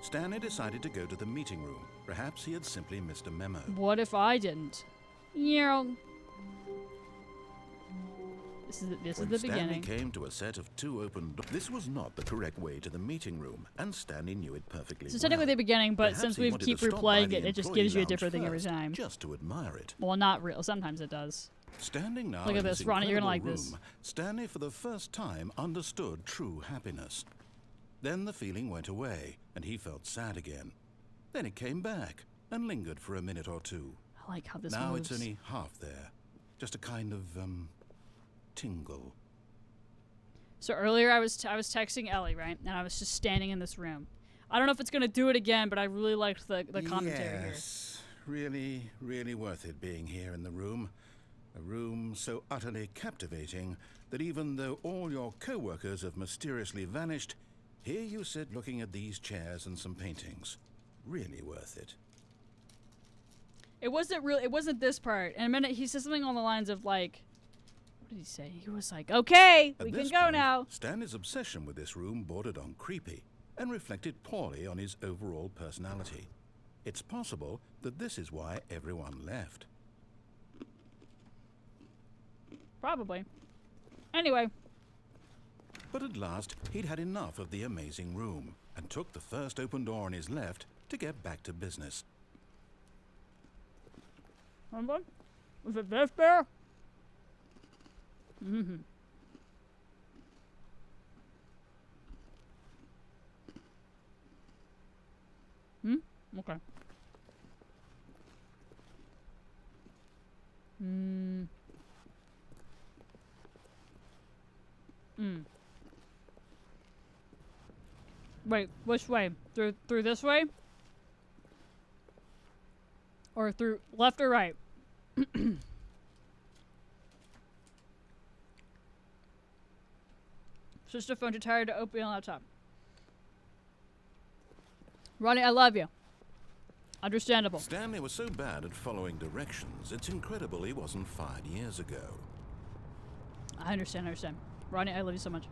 Stanley decided to go to the meeting room. Perhaps he had simply missed a memo. What if I didn't? Yeah. This is When the Stanley beginning. came to a set of two open doors, this was not the correct way to the meeting room, and Stanley knew it perfectly So technically the well. beginning, but Perhaps since he we wanted keep to stop by replaying the it, it just employee gives you a lounge different thing every first, time. just to admire it. Well, not real. Sometimes it does. Standing now Look at in this, Ronnie, you're gonna like incredible this. room, Stanley for the first time understood true happiness. Then the feeling went away, and he felt sad again. Then it came back, and lingered for a minute or two. I like how this Now moves. it's only half there. Just a kind of, tingle. So earlier I was texting Ellie, right? And I was just standing in this room. I don't know if it's gonna do it again, but I really liked the commentary here. Yes, really, really worth it being here in the room. A room so utterly captivating that even though all your co-workers have mysteriously vanished, Here you sit looking at these chairs and some paintings. Really worth it. It wasn't this part. In a minute, he says something on the lines of like, what did he say? He was like, okay, we can go now. Stanley's obsession with this room bordered on creepy and reflected poorly on his overall personality. It's possible that this is why everyone left. Probably. Anyway. But at last, he'd had enough of the amazing room and took the first open door on his left to get back to business. Remember? Was it this bear? Mm-hmm. Okay. Wait, which way? Through this way? Or through left or right? Sister phone too tired to open a laptop. Ronnie, I love you. Understandable. Stanley was so bad at following directions, it's incredible he wasn't fired years ago. I understand. Ronnie, I love you so much.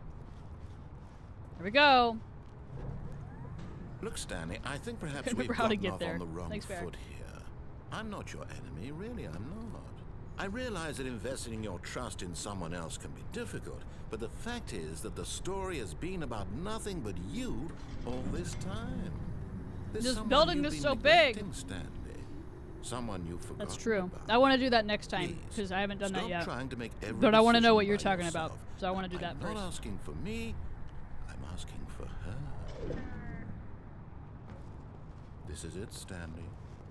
Here we go. Look, Stanley, I think perhaps we've remember how to gotten get off there. on the wrong Thanks, Bear. foot here. I'm not your enemy, really, I'm not. I realize that investing your trust in someone else can be difficult, but the fact is that the story has been about nothing but you all this time. There's This someone building you've is been so big. neglecting, Stanley. Someone you've forgotten That's true. about. I want to do that next time Please, because I haven't done that stop yet. trying to make every But I want to know decision what you're by talking yourself. about, so I want to do that I'm first. not asking for me, I'm asking for her. This is it, Stanley.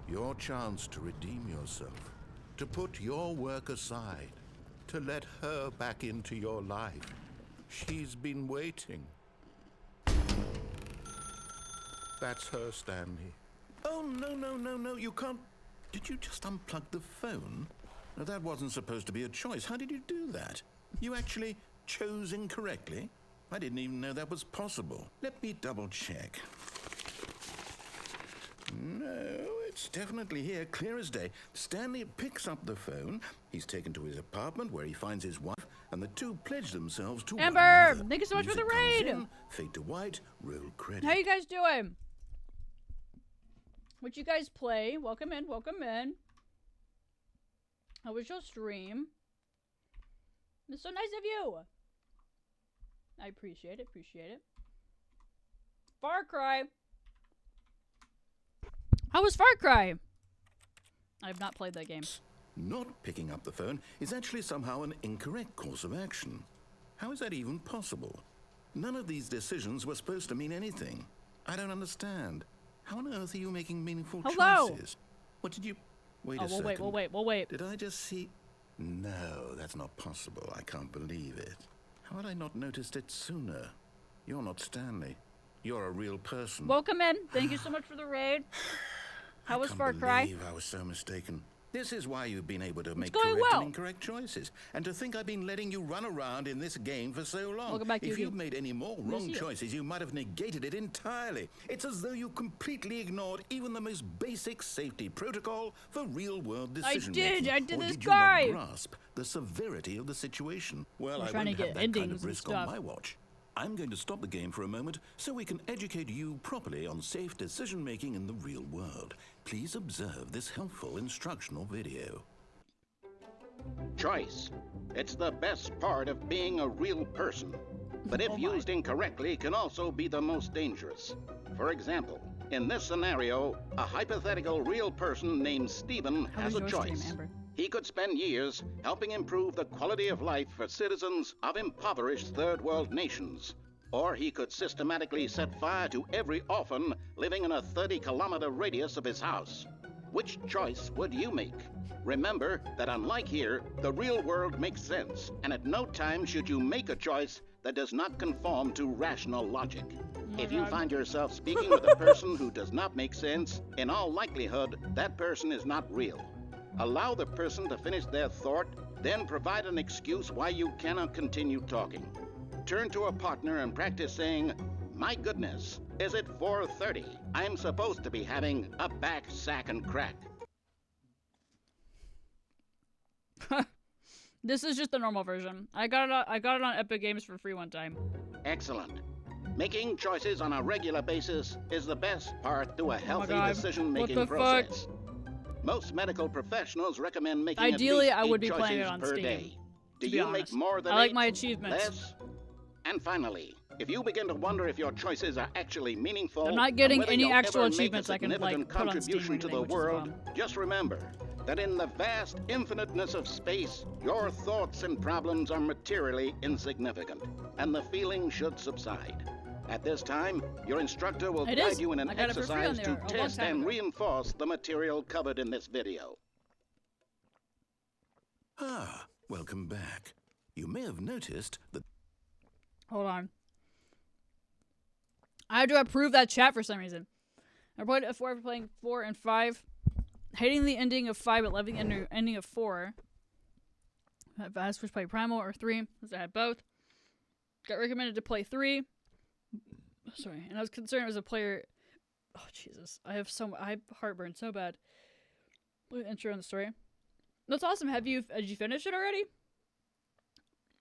Your chance to redeem yourself, to put your work aside, to let her back into your life. She's been waiting. That's her, Stanley. Oh, no, you can't. Did you just unplug the phone? No, that wasn't supposed to be a choice. How did you do that? You actually chose incorrectly? I didn't even know that was possible. Let me double check. No, it's definitely here, clear as day. Stanley picks up the phone. He's taken to his apartment where he finds his wife, and the two pledge themselves to Amber, one another. thank you so much for the Music comes raid. in, fade to white, roll credit. How you guys doing? What you guys play? Welcome in. How was your stream? It's so nice of you. I appreciate it. Far Cry. How was Far Cry? I have not played that game. Not picking up the phone is actually somehow an incorrect course of action. How is that even possible? None of these decisions were supposed to mean anything. I don't understand. How on earth are you making meaningful choices? What did you... Wait a second. We'll wait. Did I just see... No, that's not possible. I can't believe it. How had I not noticed it sooner? You're not Stanley. You're a real person. Welcome in. Thank you so much for the raid. How was Far Cry? I can't believe I was so mistaken. This is why you've been able to make going correct well. and incorrect choices. And to think I've been letting you run around in this game for so long. Welcome back, if Yugi. you'd made any more wrong choices, you might have negated it entirely. It's as though you completely ignored even the most basic safety protocol for real-world decision-making. I did Or this did guy. you not grasp the severity of the situation? Well, We're I trying to won't get have that kind endings of and risk stuff. on my watch. I'm going to stop the game for a moment so we can educate you properly on safe decision-making in the real world. Please observe this helpful instructional video. Choice. It's the best part of being a real person. But if used incorrectly, can also be the most dangerous. For example, in this scenario, a hypothetical real person named Stephen has a choice. He could spend years helping improve the quality of life for citizens of impoverished third world nations. Or he could systematically set fire to every orphan living in a 30-kilometer radius of his house. Which choice would you make? Remember that unlike here, the real world makes sense, and at no time should you make a choice that does not conform to rational logic. If you find yourself speaking with a person who does not make sense, in all likelihood, that person is not real. Allow the person to finish their thought, then provide an excuse why you cannot continue talking. Turn to a partner and practice saying, My goodness, is it 4:30? I'm supposed to be having a back, sack, and crack. This is just the normal version. I got it on Epic Games for free one time. Excellent. Making choices on a regular basis is the best part to a healthy decision-making process. Most medical professionals recommend making ideally at least I would 8 be playing it choices on per Steam. day. Do To be you honest. make more than I like 8? my achievements. Less? And finally, if you begin to wonder if your choices are actually meaningful, I'm not getting and whether any you'll actual ever make a achievements I can like significant put on Steam or contribution to anything, the which is a world, bum. just remember that in the vast infiniteness of space, your thoughts and problems are materially insignificant, and the feeling should subside. At this time, your instructor will guide you in an exercise to test and reinforce the material covered in this video. Ah, welcome back. You may have noticed that... Hold on. I had to approve that chat for some reason. I played it 4 after playing 4 and 5. Hating the ending of 5 but loving the ending of 4. I've asked which play Primal or 3, because I had both. Got recommended to play 3. Sorry, and I was concerned as a player. Oh Jesus, I have heartburn so bad. Look at the intro in the story. That's awesome. Did you finish it already?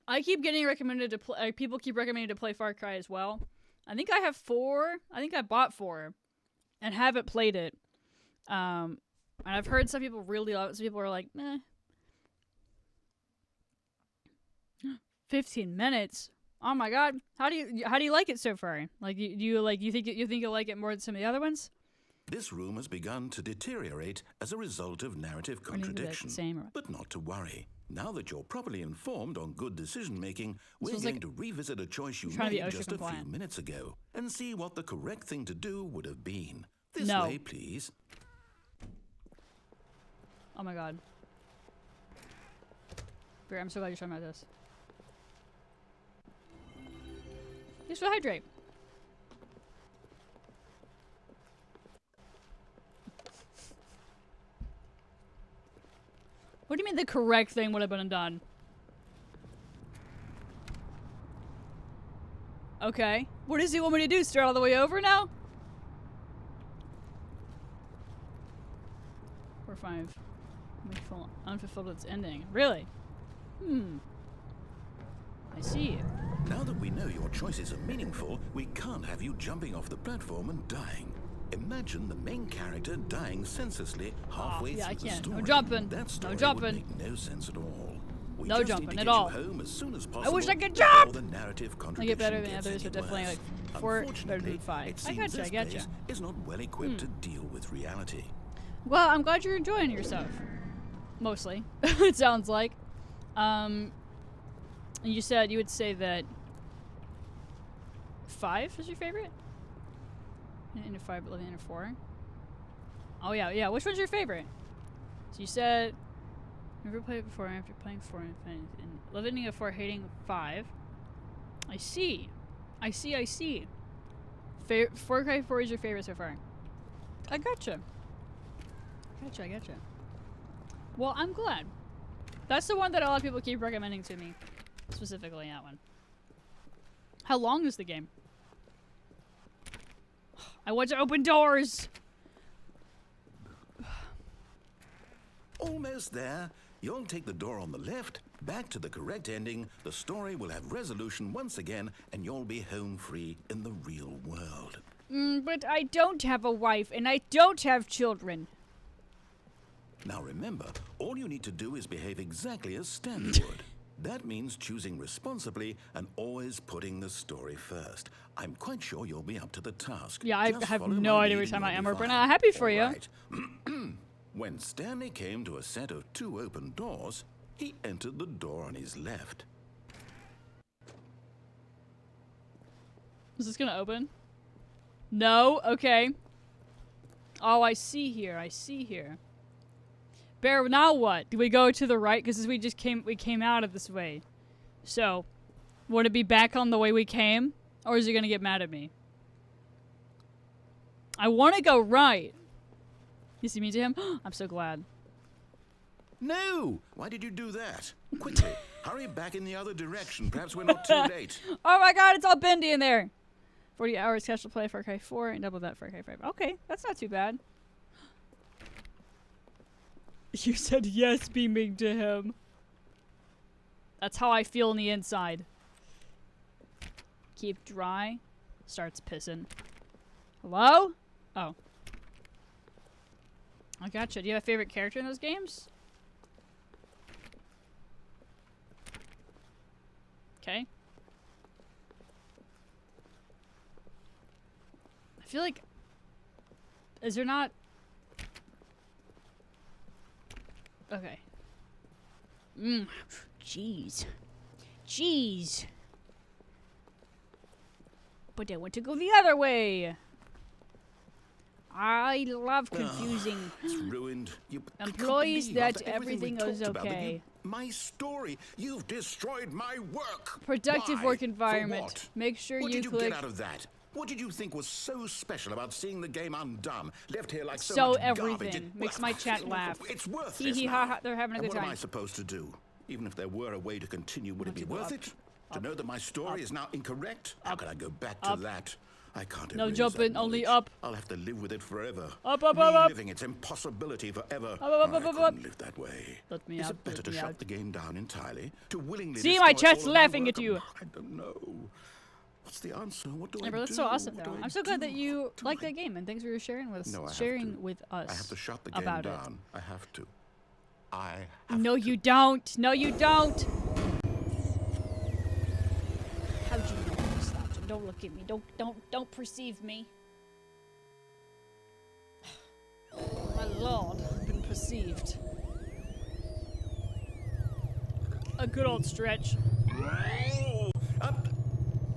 I keep getting recommended to play. People keep recommending to play Far Cry as well. I think I have 4. I think I bought 4, and haven't played it. And I've heard some people really love it. Some people are like, meh. 15 minutes. Oh my god. How do you like it so far? Like you think you'll like it more than some of the other ones? This room has begun to deteriorate as a result of narrative contradiction. But not to worry. Now that you're properly informed on good decision-making, we're going to revisit a choice you made just a few minutes ago and see what the correct thing to do would have been. This way, please. Oh my god. Great, I'm so glad you're talking about this. Use to hydrate. What do you mean the correct thing would have been done? Okay. What does he want me to do? Start all the way over now? 4 or 5. Unfulfilled its ending. Really? I see. Now that we know your choices are meaningful, we can't have you jumping off the platform and dying. Imagine the main character dying senselessly halfway through the story. No jumping. That story no jumping. would make no sense at all. We no just jumping need to at get all. You home as soon as possible. I wish I could jump! The narrative I get better than others, but definitely like 4 better than 5. I gotcha. Is not well equipped to deal with reality. Well, I'm glad you're enjoying yourself. Mostly, it sounds like. You said you would say that 5 is your favorite? Into 5, but living into 4. Oh yeah. Which one's your favorite? So you said never played it before. After playing 4 and living into 4, hating 5. I see. 4 Cry 4 is your favorite so far. I gotcha. Well, I'm glad. That's the one that a lot of people keep recommending to me. Specifically that one. How long is the game? I want to open doors! Almost there. You'll take the door on the left, back to the correct ending, the story will have resolution once again, and you'll be home free in the real world. But I don't have a wife, and I don't have children. Now remember, all you need to do is behave exactly as Stanley would. That means choosing responsibly and always putting the story first. I'm quite sure you'll be up to the task. Yeah, I have no idea which time I am, but I'm happy for you. Right. When Stanley came to a set of 2 open doors, he entered the door on his left. Is this gonna open? No? Okay. Oh, I see here. Bear, now what? Do we go to the right? Because we came out of this way. So, would it be back on the way we came? Or is he gonna get mad at me? I want to go right. You see me to him? I'm so glad. No! Why did you do that? Quickly, hurry back in the other direction. Perhaps we're not too late. Oh my god, it's all bendy in there. 40 hours cash to play Far Cry 4 and double that Far Cry 5. Okay, that's not too bad. You said yes, beaming to him. That's how I feel on the inside. Keep dry. Starts pissing. Hello? Oh. I gotcha. Do you have a favorite character in those games? Okay. I feel like... Is there not... Okay. Jeez. Jeez. But I want to go the other way. I love confusing It's ruined. employees that everything goes okay. My story. You've destroyed my work. Productive Why? work For environment. what? Make sure What you did you click get out of that? What did you think was so special about seeing the game undone, left here like so so much everything. garbage? Makes my chat laugh. It's worthless Hee hee now. ha ha. They're having a And good what am time. I supposed to do? Even if there were a way to continue, would it be to go worth up, it? To know that my story is now incorrect? How can I go back to that? I can't No erase jumping, that only knowledge. up. I'll have to live with it forever. Up, up, up, up. Reliving its impossibility forever. Up, up, up, I up, couldn't up. live that way. Let me Is out, it better let to me shut out. the game down entirely? To willingly See, my destroy chat's all of my laughing work? at you. I don't know. What's the answer? What do I Yeah, do? bro, that's so awesome, What though. do I I'm so glad that do? you What do like I that game, and thanks for sharing with us. No, I have sharing to. with us I have to shut the game about down. I have to. I it. have No, you don't. No, you don't. How'd you know I stopped him? Don't look at me. Don't perceive me. My lord, I've been perceived. A good old stretch.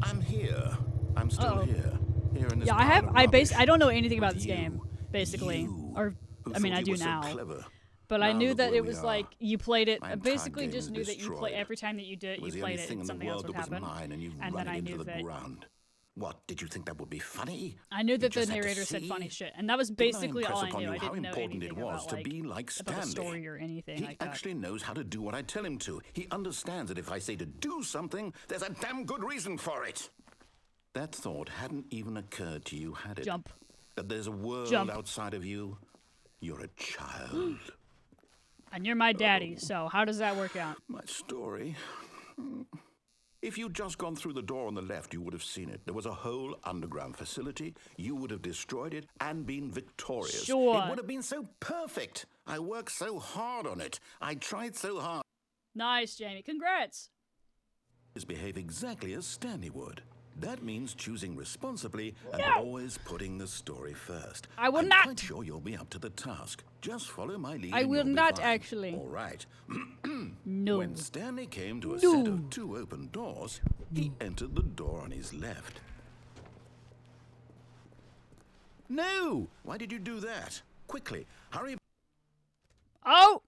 I'm here. I'm still Uh-oh. here. Here in this Yeah, pile of rubbish. I don't know anything about But this game, you, basically. you, Or, who I mean, thought I you do were so now. clever. But I Now knew look that where it we was are. like, you played it, My entire basically game just is knew that you play, destroyed. every time that you did, It was you the only played thing it, in the something else world would that was happen. mine, and you And ran then it I into knew the that, ground. What, did you think that would be funny? I knew You that the just had to narrator said see? funny shit. And that was Didn't basically impress all I upon knew. you I how didn't know important anything it was about, to like, be like about the Stanley. story or anything He like that. actually knows how to do what I tell him to. He understands that if I say to do something, there's a damn good reason for it. That thought hadn't even occurred to you, had it? Jump. That there's a world Jump. outside of you. You're a child. And you're my daddy, so how does that work out? My story. If you'd just gone through the door on the left, you would have seen it. There was a whole underground facility. You would have destroyed it and been victorious. Sure. It would have been so perfect. I worked so hard on it. I tried so hard. Nice, Jamie. Congrats. Behave exactly as Stanley would. That means choosing responsibly and No. always putting the story first. I will I'm not. quite sure you'll be up to the task. Just follow my lead. I and will you'll be not, fine. actually. All right. No. When Stanley came to a No. set of 2 open doors, he entered the door on his left. No! Why did you do that? Quickly, hurry. Oh!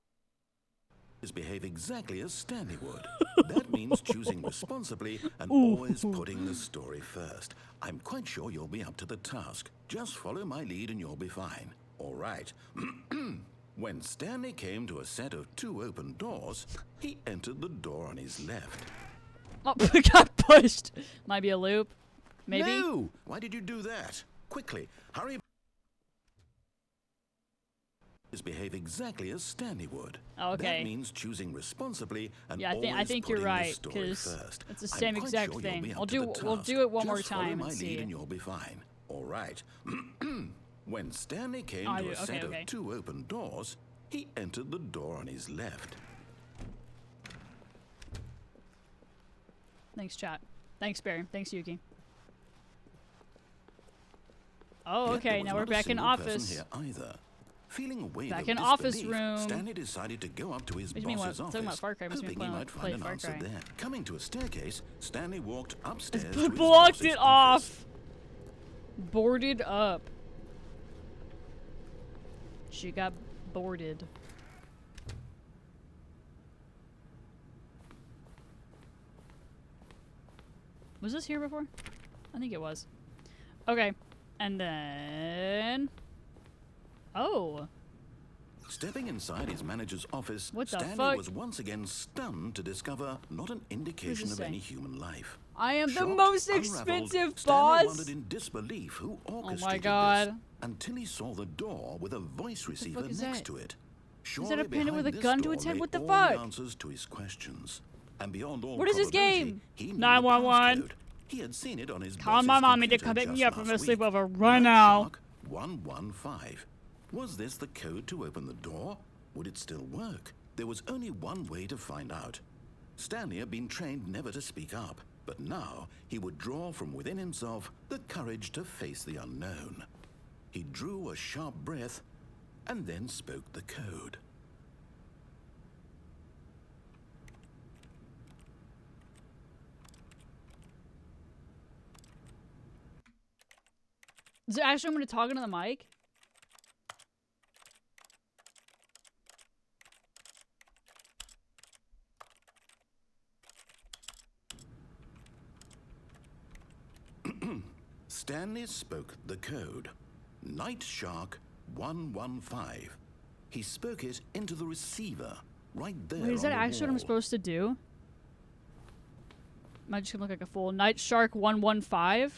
Behave exactly as Stanley would. That means choosing responsibly and always putting the story first. I'm quite sure you'll be up to the task. Just follow my lead and you'll be fine. All right. When Stanley came to a set of 2 open doors, he entered the door on his left. Oh, got pushed. Might be a loop. Maybe. No! Why did you do that? Quickly, hurry. Behave exactly as Stanley would. Okay. That means choosing responsibly and Yeah, always I think you're putting the right, story because first. it's the I'm same quite exact sure you'll thing. be up We'll to the we'll task. do it one Just more follow time my and lead see. and you'll be fine. All right. When Stanley came Oh, to a okay, set okay. of 2 open doors, he entered the door on his left. Thanks, chat. Thanks, Barry. Thanks, Yuki. Oh, Yet okay. there was Now we're not a back in single person office. here either. Feeling a wave Back of in office disbelief, room. Stanley decided to go up to his What do you mean, boss's what? office, Talking about Far Cry, must be hoping he playing- might play find an Far answer Cry. there. Coming to a staircase, Stanley walked upstairs to his Blocked boss's it office. off. Boarded up. She got boarded. Was this here before? I think it was. Okay. And then... Oh. Stepping inside his manager's office, What the Stanley fuck? was once again stunned to discover not an indication of say? any human life. I am the Shocked, most unraveled, expensive Stanley boss. wondered in disbelief who orchestrated Oh my god. this until he saw the door with a voice receiver is next that? to it. Is that a Surely panda with a behind this gun to door its head? lay What the all fuck? the answers to his questions. And beyond all What is this probability, game? he knew the 911. passcode. He had seen it on his Call boss's my mommy to computer come pick just me up from last a week. sleepover right now. Shark 115. Was this the code to open the door? Would it still work? There was only one way to find out. Stanley had been trained never to speak up, but now he would draw from within himself the courage to face the unknown. He drew a sharp breath and then spoke the code. Is it actually I'm going to talk into the mic? Stanley spoke the code. Night Shark 115. He spoke it into the receiver, right there. Wait, is that on the actually what I'm wall. supposed to do? Am I just going to look like a fool? Night Shark 115?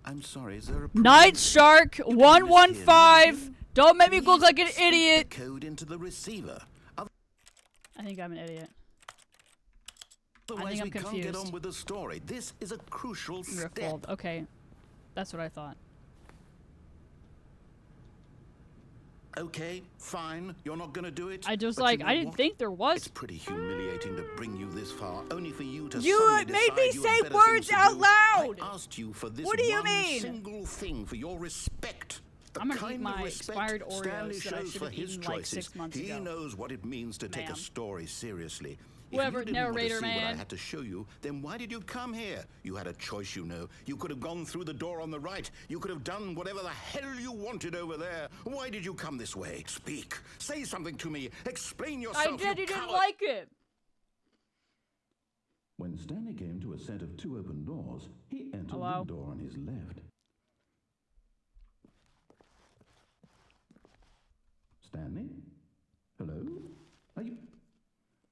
I'm sorry, is there a Night Shark 115! Don't make me look like an Speak idiot! the code into the receiver. I think I'm an idiot. Otherwise, I'm we can't get confused. on with the story. This is a crucial You're a step. fool. Okay. That's what I thought. Okay, fine. You're not gonna do it. I just but like, you know I didn't what? think there was. It's pretty humiliating to bring you this far, only for you to You suddenly made decide me you say had better words things to out do. loud! I asked you for this What do you one mean? single thing, for your respect. The I'm gonna eat kind my of respect expired Oreos Stanley that I shows should for have his eaten, like, choices. 6 months He ago. knows what it means to take a Ma'am. story seriously. Whoever, if you didn't want to narrator see what I man. had to show you, then why did you come here? You had a choice, you know. You could have gone through the door on the right. You could have done whatever the hell you wanted over there. Why did you come this way? Speak. Say something to me. Explain yourself. I did, you you didn't coward. like it! When Stanley came to a set of 2 open doors, he entered Hello? the door on his left. Stanley? Hello? Are you...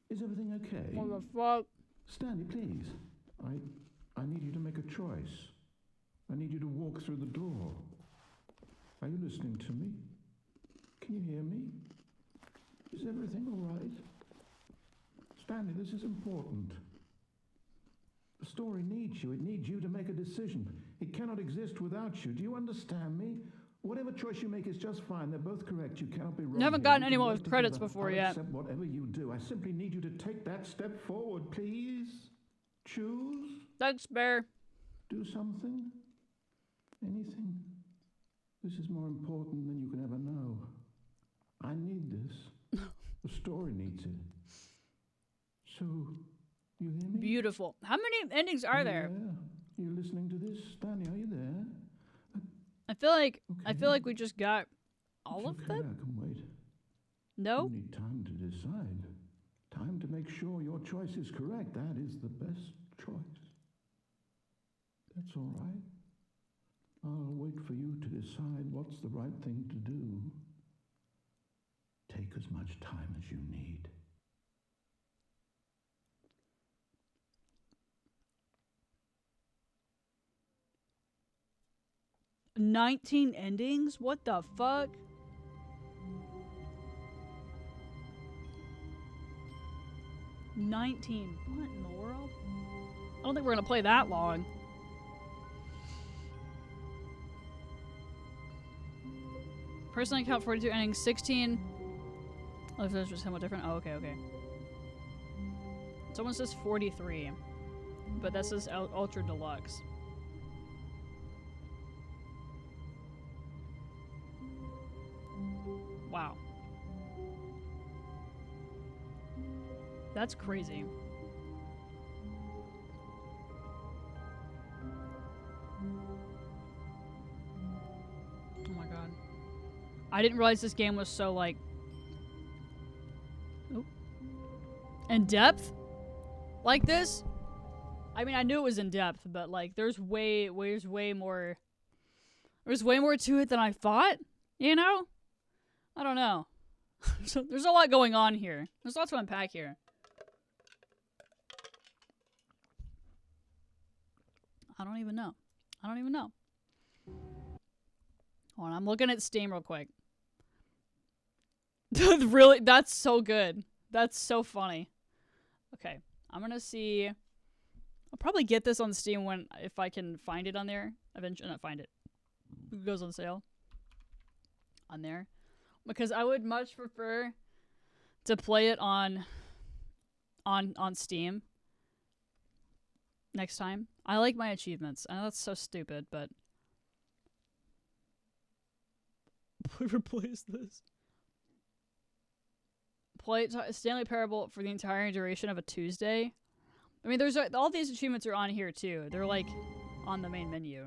Is everything okay? What the fuck? Stanley, please. I need you to make a choice. I need you to walk through the door. Are you listening to me? Can you hear me? Is everything all right? Stanley, this is important. The story needs you. It needs you to make a decision. It cannot exist without you. Do you understand me? Whatever choice you make is just fine. They're both correct. You cannot be wrong. You haven't here. gotten You any can more wait to credits give up. before I'll yet. accept whatever you do. I simply need you to take that step forward, please. Choose. That's fair. Do something. Anything. This is more important than you can ever know. I need this. The story needs it. So, you hear me? Beautiful. How many endings are there? You listening to this? Stanley, are you there? I feel like we just got all of Okay, them. I can wait. No? You need time to decide. Time to make sure your choice is correct. That is the best choice. That's all right. I'll wait for you to decide what's the right thing to do. Take as much time as you need. "19 endings? What the fuck?" What in the world? I don't think we're gonna play that long. Personally count 42 endings, 16. Oh, if that's just somewhat different. Oh, okay, okay. Someone says 43, but this is Ultra Deluxe. Wow. That's crazy. Oh my god. I didn't realize this game was so, like... Oh. In depth? Like this? I mean, I knew it was in depth, but, like, there's way more... There's way more to it than I thought, you know? I don't know. So there's a lot going on here. There's lots to unpack here. I don't even know. I don't even know. Hold on, I'm looking at Steam real quick. Really? That's so good. That's so funny. Okay, I'm gonna see. I'll probably get this on Steam if I can find it on there. Eventually, not find it. It goes on sale. On there. Because I would much prefer to play it on Steam next time. I like my achievements. I know that's so stupid, but replace this. Play Stanley Parable for the entire duration of a Tuesday. I mean, there's all these achievements are on here too. They're like on the main menu.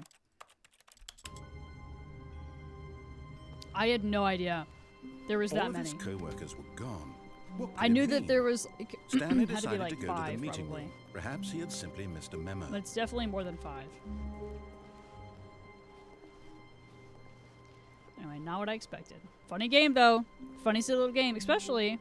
I had no idea there was that many. All of his co-workers were gone. What could I it knew that mean? there was Stanley had to be decided like to go to 5 the meeting probably. room. Perhaps he had simply missed a memo. But it's definitely more than 5. Anyway, not what I expected. Funny game though. Funny silly little game, especially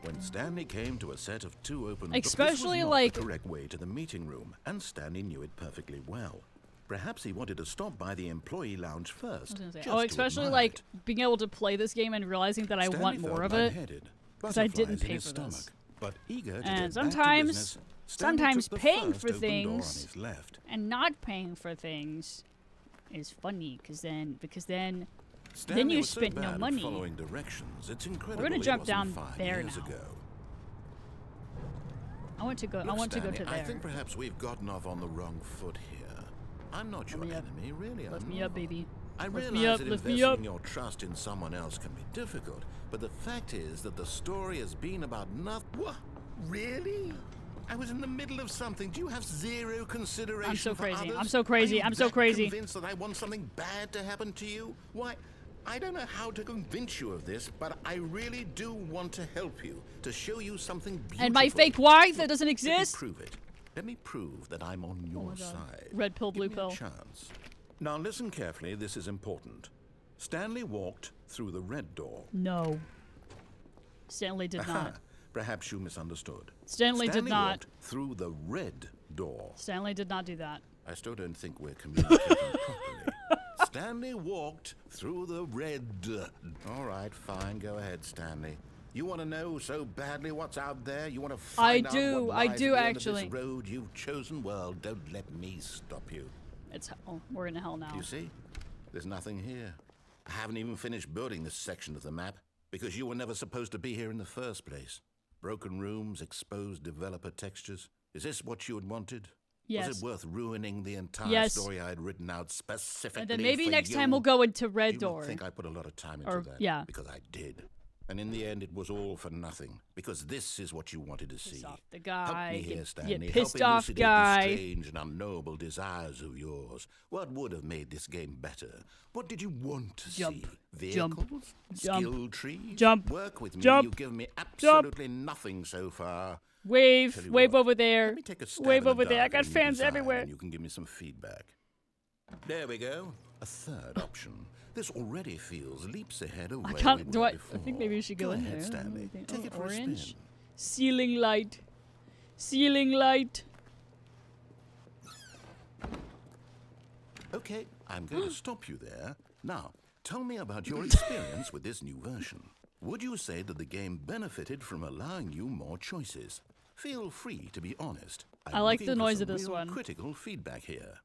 When Stanley came to a set of 2 open Especially, this was not like- the correct way to the meeting room, and Stanley knew it perfectly well. Perhaps he wanted to stop by the employee lounge first. I was gonna say, just oh, to especially admire like it. being able to play this game and realizing that I Stanley want felt more of it. lightheaded, 'cause I didn't butterflies in pay his for stomach, this. But eager to And get back to sometimes- business, Stanley sometimes took the paying first for open door on things his left. And not paying for things is funny because then Stanley you was so spent no bad at money. following directions. It's incredible. gonna he jump wasn't down 5 there years now. ago. I want to go. I Look, want to go Stanley, to there. I think perhaps we've gotten off on the wrong foot here. I'm not your me up. enemy, really. Lift I'm me up, not. baby. I Lift realize me up, that lift me investing up. your trust in someone else can be difficult, but the fact is that the story has been about nothing. What? Really? I was in the middle of something. Do you have zero consideration I'm so for crazy. others? I'm so crazy. Are you I'm so that crazy. convinced that I want something bad to happen to you? Why? I don't know how to convince you of this, but I really do want to help you, to show you something beautiful. And my fake wife that doesn't Let me exist. prove it. Let me prove that I'm on your God. side. Red pill, blue Give me a pill. chance. Now listen carefully, this is important. Stanley walked through the red door. No. Stanley did not. Perhaps you misunderstood. Stanley did not. walked through the red door. Stanley did not do that. I still don't think we're communicating properly. Stanley walked through the red. All right, fine. Go ahead, Stanley. You want to know so badly what's out there? You want to find out do, what I lies do at the end actually. of this road you've chosen? Well, don't let me stop you. It's hell. We're in hell now. Do you see? There's nothing here. I haven't even finished building this section of the map because you were never supposed to be here in the first place. Broken rooms, exposed developer textures. Is this what you had wanted? Yes. Was it worth ruining the entire Yes. story I had written out specifically And then maybe for next you? time we'll go into red You door. don't think I put a lot of time into Or- that? yeah. Because I did. And in the end, it was all for nothing. Because this is what you wanted to see. off the guy, Help me here, get Stanley. pissed Help off elucidate guy. the strange and unknowable desires of yours. What would have made this game better? What did you want to Jump. see? Vehicles? Jump. Skill trees? Jump. Work with me. Jump. You've given me Jump. absolutely nothing so far. Tell Wave. you Wave what, over there. Let me take a stab Wave in the over there. I dark got at a new fans design, everywhere. And you can give me some feedback. There we go. A third option. This already feels leaps ahead of I where can't. we Do were I before. think maybe we should go in ahead, there. Stanley. Take it for a orange. spin. Ceiling light. Ceiling light. Okay, I'm going to stop you there. Now, tell me about your experience with this new version. Would you say that the game benefited from allowing you more choices? Feel free to be honest. I like looking the for noise some of this real one. Critical feedback here.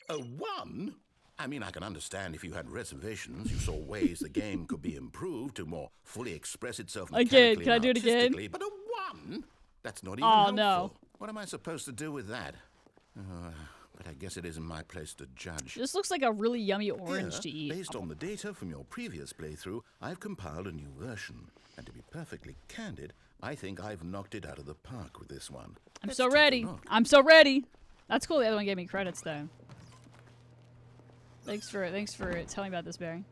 A 1? I mean, I can understand if you had reservations. You saw ways the game could be improved to more fully express itself Again, mechanically can I and do it again? artistically, But a 1? That's not even Oh, helpful. no. What am I supposed to do with that? But I guess it isn't my place to judge. This looks like a really yummy orange Here, to eat. Based on the data from your previous playthrough, I've compiled a new version. And to be perfectly candid, I think I've knocked it out of the park with this one. I'm Let's so take a ready. look. I'm so ready. That's cool. The other one gave me credits though. Thanks for telling me about this, Barry.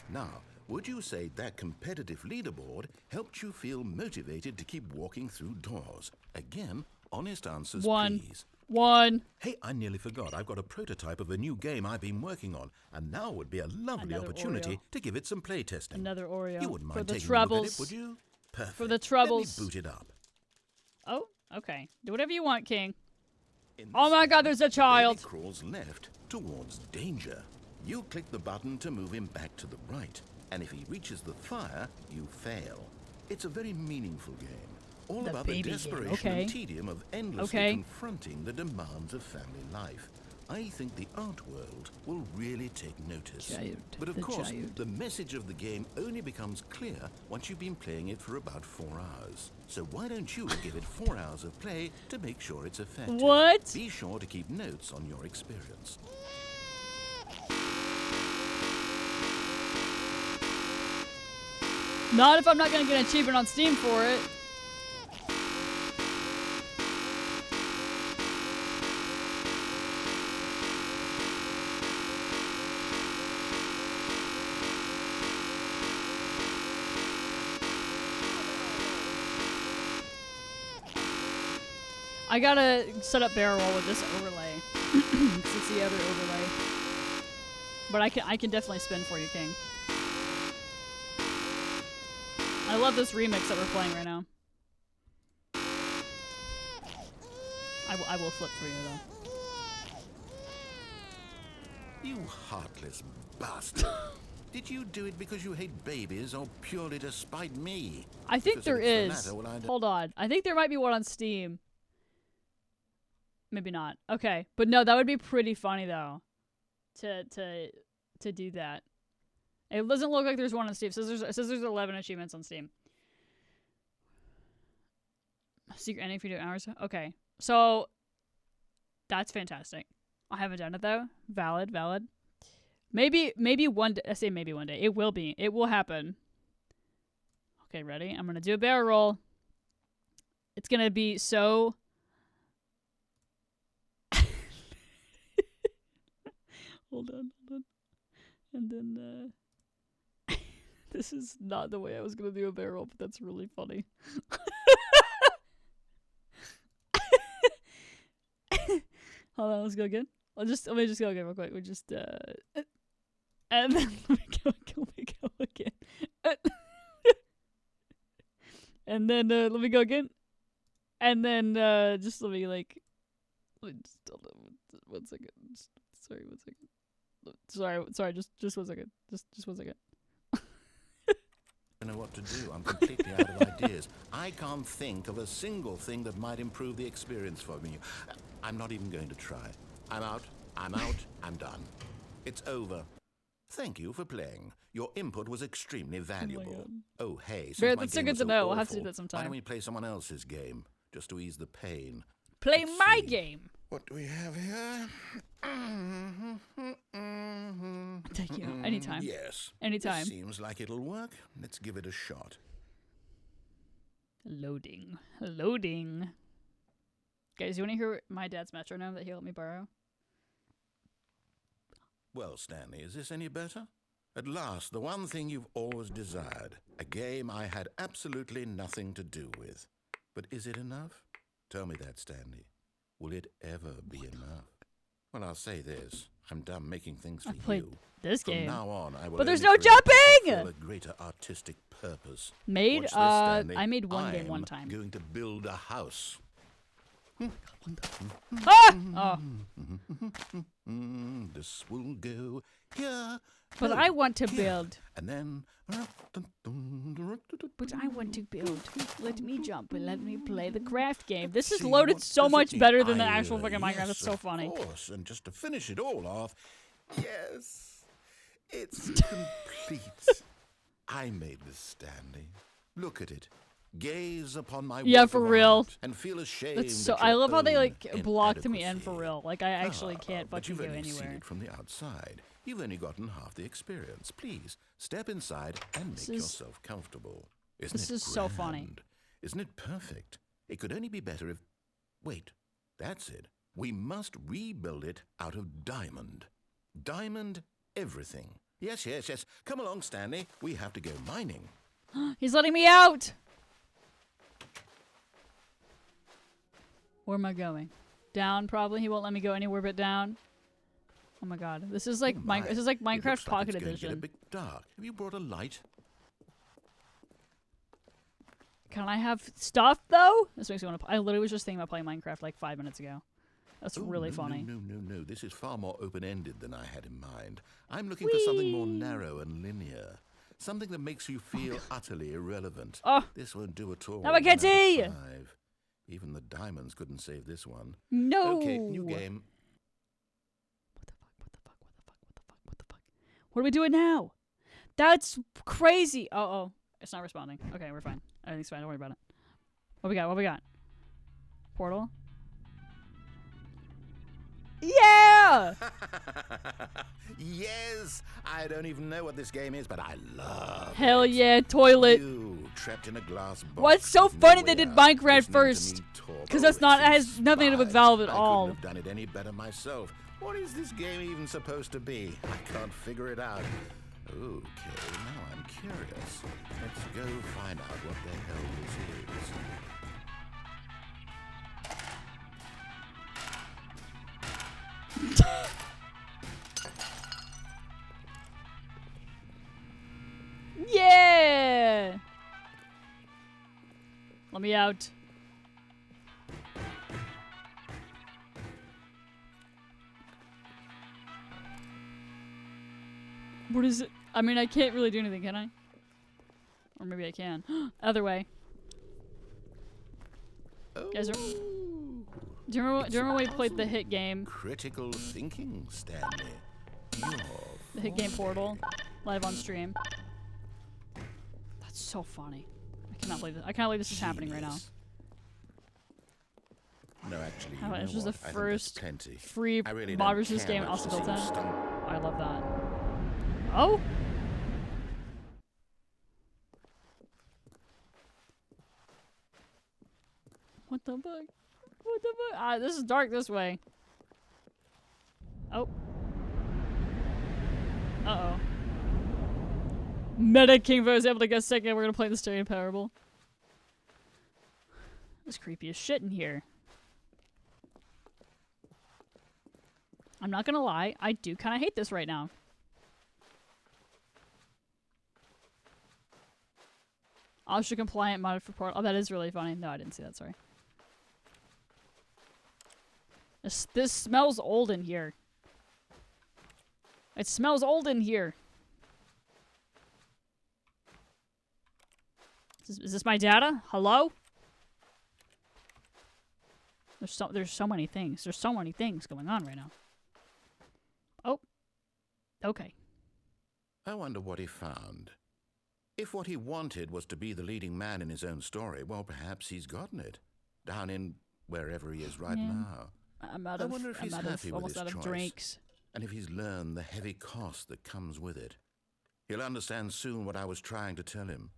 Now, would you say that competitive leaderboard helped you feel motivated to keep walking through doors? Again, honest answers, 1. please. 1. Hey, I nearly forgot. I've got a prototype of a new game I've been working on, and now would be a lovely Another opportunity Oreo. to give it some playtesting. Another Oreo. You wouldn't For mind the taking a look at troubles. it, would you? Perfect. For the troubles. Let me boot it up. Oh, okay. Do whatever you want, King. In Oh my this God, game, there's a the child. baby crawls left towards danger. You click the button to move him back to the right, and if he reaches the fire, you fail. It's a very meaningful game. All The about the baby game, desperation okay. and tedium of endlessly Okay. confronting the demands of family life. I think the art world will really take notice. Child, But of the course, child. the message of the game only becomes clear once you've been playing it for about 4 hours. So why don't you give it 4 hours of play to make sure it's effective? What? Be sure to keep notes on your experience. Not if I'm not gonna get an achievement on Steam for it. I gotta set up barrel roll with this overlay. 'Cause it's the other overlay. But I can definitely spin for you, King. I love this remix that we're playing right now. I will flip for you though. You heartless bastard. Did you do it because you hate babies or purely to spite me? I think Because there if it's the is. latter, well, I don't- Hold on. I think there might be one on Steam. Maybe not. Okay. But no, that would be pretty funny though. To do that. It doesn't look like there's one on Steam. It says there's 11 achievements on Steam. Secret ending for 2 hours. Okay. So that's fantastic. I haven't done it though. Valid. Maybe one day. I say maybe one day. It will be. It will happen. Okay, ready? I'm gonna do a barrel roll. It's gonna be so. Hold on. And then, this is not the way I was gonna do a barrel, but that's really funny. Hold on, let's go again. Let me just go again real quick. We just, and then let me go again. And then, let me go again. And then, just let me, just hold on 1 second. Sorry, 1 second. Sorry, just 1 second. Just 1 second. I don't know what to do. I'm completely out of ideas. I can't think of a single thing that might improve the experience for me. I'm not even going to try. I'm out. I'm done. It's over. Thank you for playing. Your input was extremely valuable. Oh, hey, since Very- my that's so game good was to so know. We'll have to do awful, that sometime. Why don't we play someone else's game, just to ease the pain? Play Let's my see. game. What do we have here? Thank you. Anytime. Yes. Anytime. This seems like it'll work. Let's give it a shot. Loading. Guys, you want to hear my dad's metronome that he let me borrow? Well, Stanley, is this any better? At last, the one thing you've always desired. A game I had absolutely nothing to do with. But is it enough? Tell me that, Stanley. Will it ever be enough? Well, I'll say this. I'm done making things for I played you. this From game. now on, I will But there's only no create to jumping! fulfill a greater artistic purpose. Made, Watch this, Stanley. I made one game one time. I'm going to build a house. Ah! Oh. This will go here. But no, I want to here. build. And then. But I want to build. Let me jump and let me play the craft game. This is See, loaded what so does it much mean? better than the actual fucking Minecraft. Yes, That's so of funny. Course. And just to finish it all off, yes, it's complete. I made this, Stanley. Look at it. Gaze upon my Yeah, work for of real. art and feel ashamed. That's so. at I your love how they own blocked me in for inadequacy. real. I actually can't But fucking you've go only seen anywhere. it from the outside. You've only gotten half the experience. Please step inside and make This is- yourself comfortable. Isn't this it is so funny. grand? Isn't it perfect? It could only be better if. Wait, that's it. We must rebuild it out of diamond. Diamond everything. Yes. Come along, Stanley. We have to go mining. He's letting me out. Where am I going? Down, probably. He won't let me go anywhere but down. Oh my god. This is like this is like Minecraft Pocket Edition. Get a bit dark. Have you brought a light? Can I have stuff though? This makes me want to. I literally was just thinking about playing Minecraft like 5 minutes ago. That's really funny. No. This is far more open-ended than I had in mind. I'm looking for something more narrow and linear. Something that makes you feel utterly irrelevant. Oh. This won't do at all. Now I can't see! Even the diamonds couldn't save this one. No! Okay, new game. What the fuck? What are we doing now? That's crazy! Oh. It's not responding. Okay, we're fine. Everything's fine. Don't worry about it. What we got? Portal? Yeah! Yes! I don't even know what this game is, but I love Hell it. yeah, toilet. You, trapped in a glass box. What's so funny they did nowhere, Minecraft first? Because that's not, it has nothing to do with Valve at all. I couldn't have done it any better myself. What is this game even supposed to be? I can't figure it out. Okay, now I'm curious. Let's go find out what the hell this is. Yeah! Let me out. What is it? I mean, I can't really do anything, can I? Or maybe I can. Other way. Guys, do you remember when we played the hit game? Critical thinking, Stanley. The hit game Portal, live on stream. That's so funny. I cannot believe this. I can't believe this is happening right now. No, actually, How about this was the first free really mod versus game in Austin built in. I love that. Oh. What the fuck? What the fuck? Ah, this is dark this way. Oh. Uh-oh. Meta King was able to get second. We're gonna play the Stereo Parable. It's creepy as shit in here. I'm not gonna lie, I do kind of hate this right now. Ultra compliant modded for Portal. Oh, that is really funny. No, I didn't see that. Sorry. This smells old in here. It smells old in here. Is this my data? Hello? There's so many things. There's so many things going on right now. Oh. Okay. I wonder what he found. If what he wanted was to be the leading man in his own story, well, perhaps he's gotten it. Down in wherever he is right now. I'm out of, almost out of drinks. And if he's learned the heavy cost that comes with it. He'll understand soon what I was trying to tell him.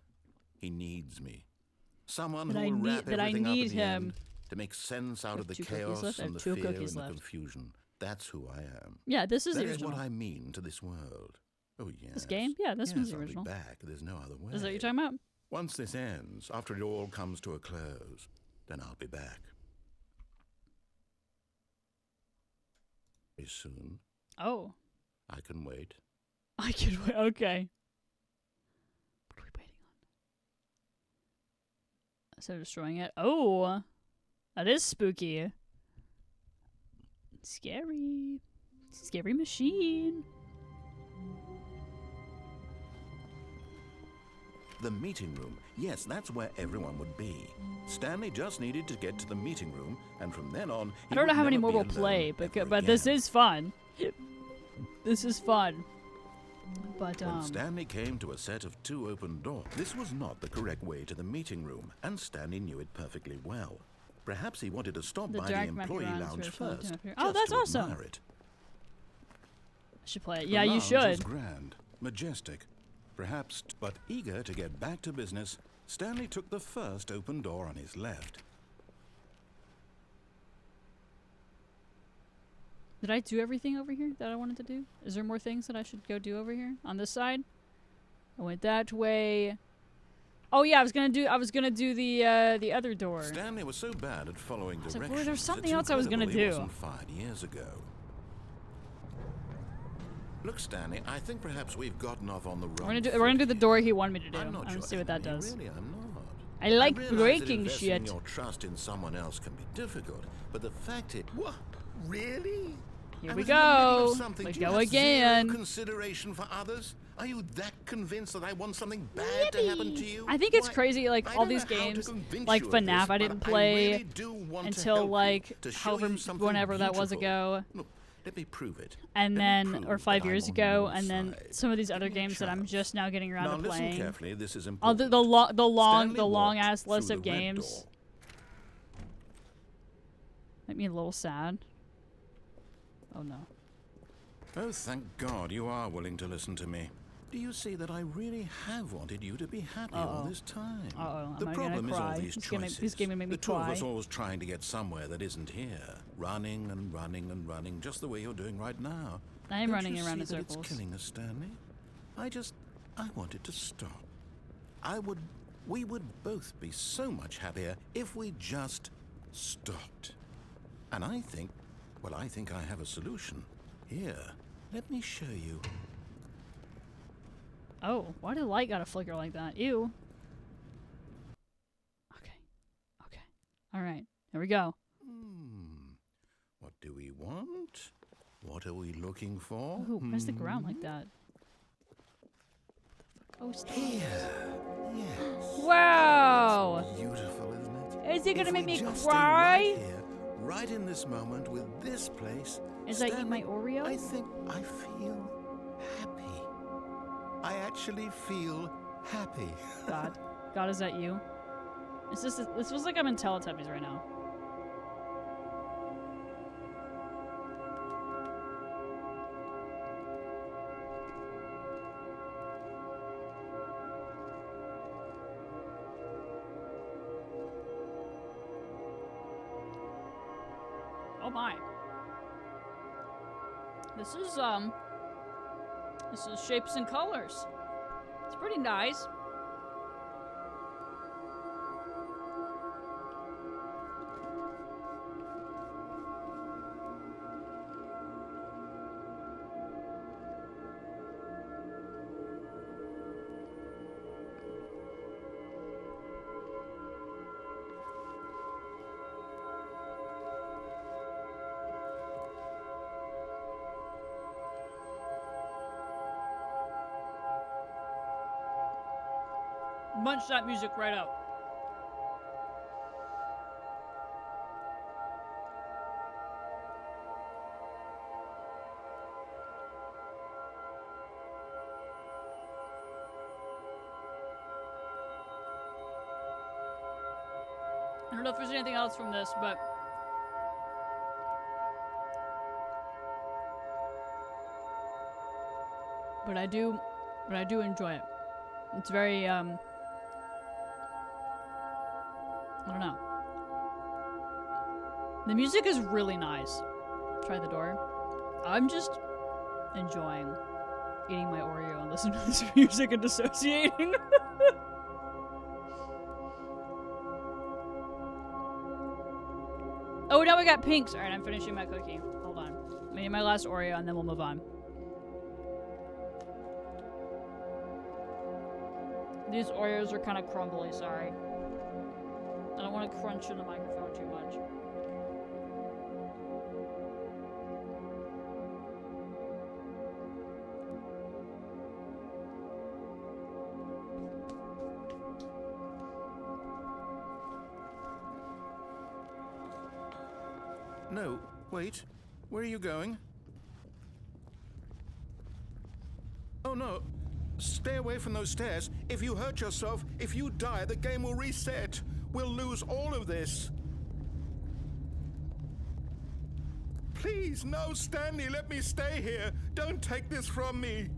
He needs me. Someone who will wrap everything up at the end to make sense out of the chaos and the fear and the confusion. That's who I am. Yeah, this is the original. That is what I mean to this world. Oh, yes. This game? Yeah, this one's the I'll original. Be back. There's no other way. Is that what you're talking about? Once this ends, after it all comes to a close, then I'll be back. Very soon. Oh. I can wait. I can wait. Okay. What are we waiting on? Instead of destroying it. Oh. That is spooky. Scary. Scary machine. The meeting room. Yes, that's where everyone would be. Stanley just needed to get to the meeting room, and from then on, I don't know how many more we'll play, but this is fun. This is fun. But when Stanley came to a set of 2 open doors, this was not the correct way to the meeting room, and Stanley knew it perfectly well. Perhaps he wanted to stop by the employee lounge first. Oh, that's awesome. It. I should play it. Yeah, you should. Was grand, majestic, perhaps, but eager to get back to business, Stanley took the first open door on his left. Did I do everything over here that I wanted to do? Is there more things that I should go do over here? On this side? I went that way. Oh yeah, I was gonna do the other door. Stanley was so bad at following was directions. like, well, there's something it's else I was gonna incredible he do. wasn't fired years ago. Look, Stanley, I think perhaps we've gotten off on the wrong. We're gonna do the door he wanted me to do. I'm not I'm gonna your see what that enemy, does. Really, I'm not. I like realize that breaking investing shit. Your trust in someone else can be difficult, but the fact it. What? Really? Here I we was in the middle go. of something. We Do you go have again. Zero consideration for others? Are you that convinced that I want something bad to happen to you? I think it's Why, crazy, like I all don't these know how to games, convince like you of FNAF, this, I didn't but play really do want to until help you, like to show however you something whenever that was beautiful. ago, Look, let me prove it. and Let me then prove or 5 that I'm years on ago, your and then side. some of these other Give me a games that I'm chance. just now getting around Now to listen playing. carefully. This is Oh, important. the long Stanley ass walked list of through the red games door. make me a little sad. Oh no. Oh, thank God you are willing to listen to me. Do you see that I really have wanted you to be happy all this time? Uh-oh, The am I problem gonna is all cry? these choices. He's gonna make me the two of us cry. always trying to get somewhere that isn't here. Running and running and running, just the way you're doing right now. I am Don't running you around see in that circles. It's killing us, Stanley. I wanted to stop. We would both be so much happier if we just stopped. And I think I have a solution. Here, let me show you. Oh, why did the light gotta flicker like that? Ew. Okay. Alright, here we go. What do we want? What are we looking for? Ooh, press the ground like that. Oh, Here. Yes. wow! Beautiful, isn't it? Is it gonna If make we me just stay cry? Right here, right in this moment, with this place. As I eat my Stanley, Oreo? I think I feel happy. I actually feel happy. God, is that you? This feels like I'm in Teletubbies right now. Oh my. This is Shapes and Colors. It's pretty nice. Munch that music right out. I don't know if there's anything else from this, but I do enjoy it. It's very I don't know. The music is really nice. Try the door. I'm just enjoying eating my Oreo and listening to this music and dissociating. Oh, now we got pinks. Alright, I'm finishing my cookie. Hold on. I'm eating my last Oreo and then we'll move on. These Oreos are kind of crumbly, sorry. I don't want to crunch in the microphone too much. No, wait. Where are you going? Oh no. Stay away from those stairs. If you hurt yourself, if you die, the game will reset. We'll lose all of this. Please, no, Stanley, let me stay here. Don't take this from me.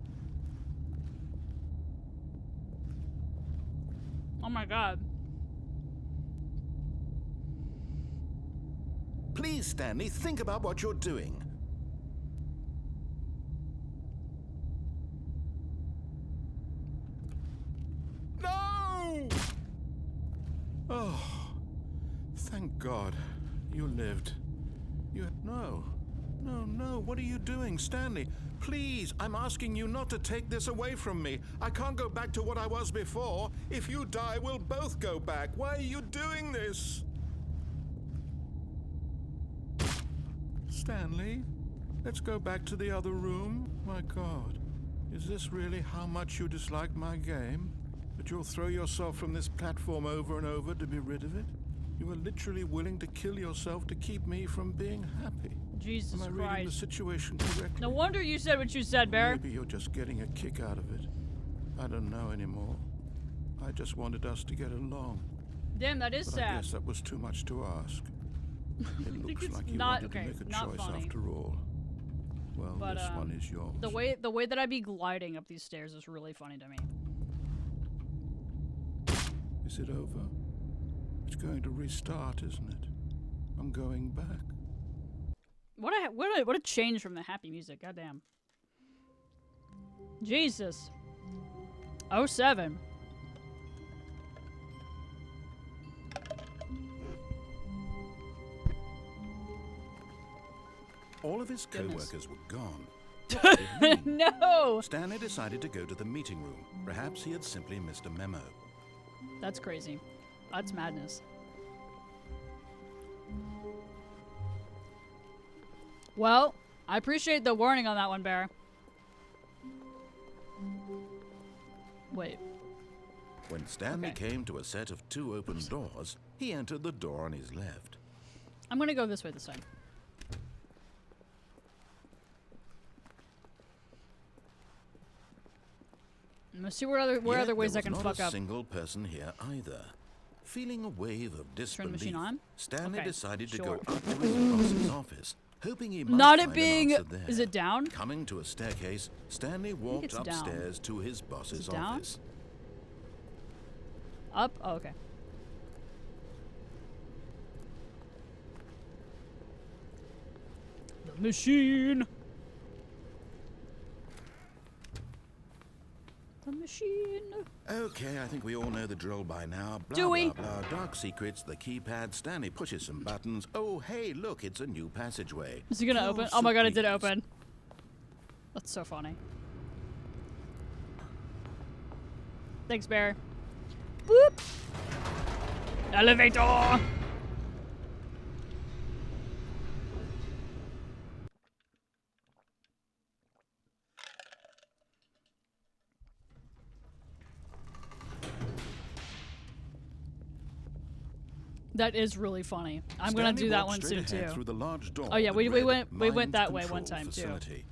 Oh my god. Please, Stanley, think about what you're doing. No! God. You lived. No. No. What are you doing, Stanley? Please, I'm asking you not to take this away from me. I can't go back to what I was before. If you die, we'll both go back. Why are you doing this? Stanley, let's go back to the other room. My God. Is this really how much you dislike my game? That you'll throw yourself from this platform over and over to be rid of it? You were literally willing to kill yourself to keep me from being happy. Jesus Am I reading the Christ. situation correctly? No wonder you said what you said, Bear. Maybe you're just getting a kick out of it. I don't know anymore. I just wanted us to get along. Damn, that is But sad. I guess that was too much to ask. It looks it's like you not- wanted okay, to make a not choice funny. after all. Well, But, this one is yours. The way that I'd be gliding up these stairs is really funny to me. Is it over? It's going to restart, isn't it? I'm going back. What a change from the happy music. Goddamn. Jesus. 07. All of his Goodness. co-workers were gone. No! Stanley decided to go to the meeting room. Perhaps he had simply missed a memo. That's crazy. That's madness. Well, I appreciate the warning on that one, Bear. Wait. When Stanley Okay. came to a set of 2 open doors, he entered the door on his left. I'm gonna go this way this time. Let's see where other Yet ways there I can was fuck not a up. single person here either. Feeling a wave of Turn the disbelief, machine on? Stanley Okay, decided to sure. go up to his boss's office, hoping he might Not it find being. an answer there. Is it down? Coming to a staircase, Stanley walked it's down. upstairs to his boss's down? office. Up? Oh, okay. The machine. The machine. Okay, I think we all know the drill by now. Blah, Do we? blah, blah. Dark secrets, the keypad. Stanley pushes some buttons. Oh, hey, look, it's a new passageway. Is he gonna Oh, open? so Oh my god, it did please. open. That's so funny. Thanks, Bear. Boop. Elevator. That is really funny. I'm gonna Stanley do that walked one straight soon ahead too. Through the large door Oh yeah, that we read went Mind that way Control one time too. Facility.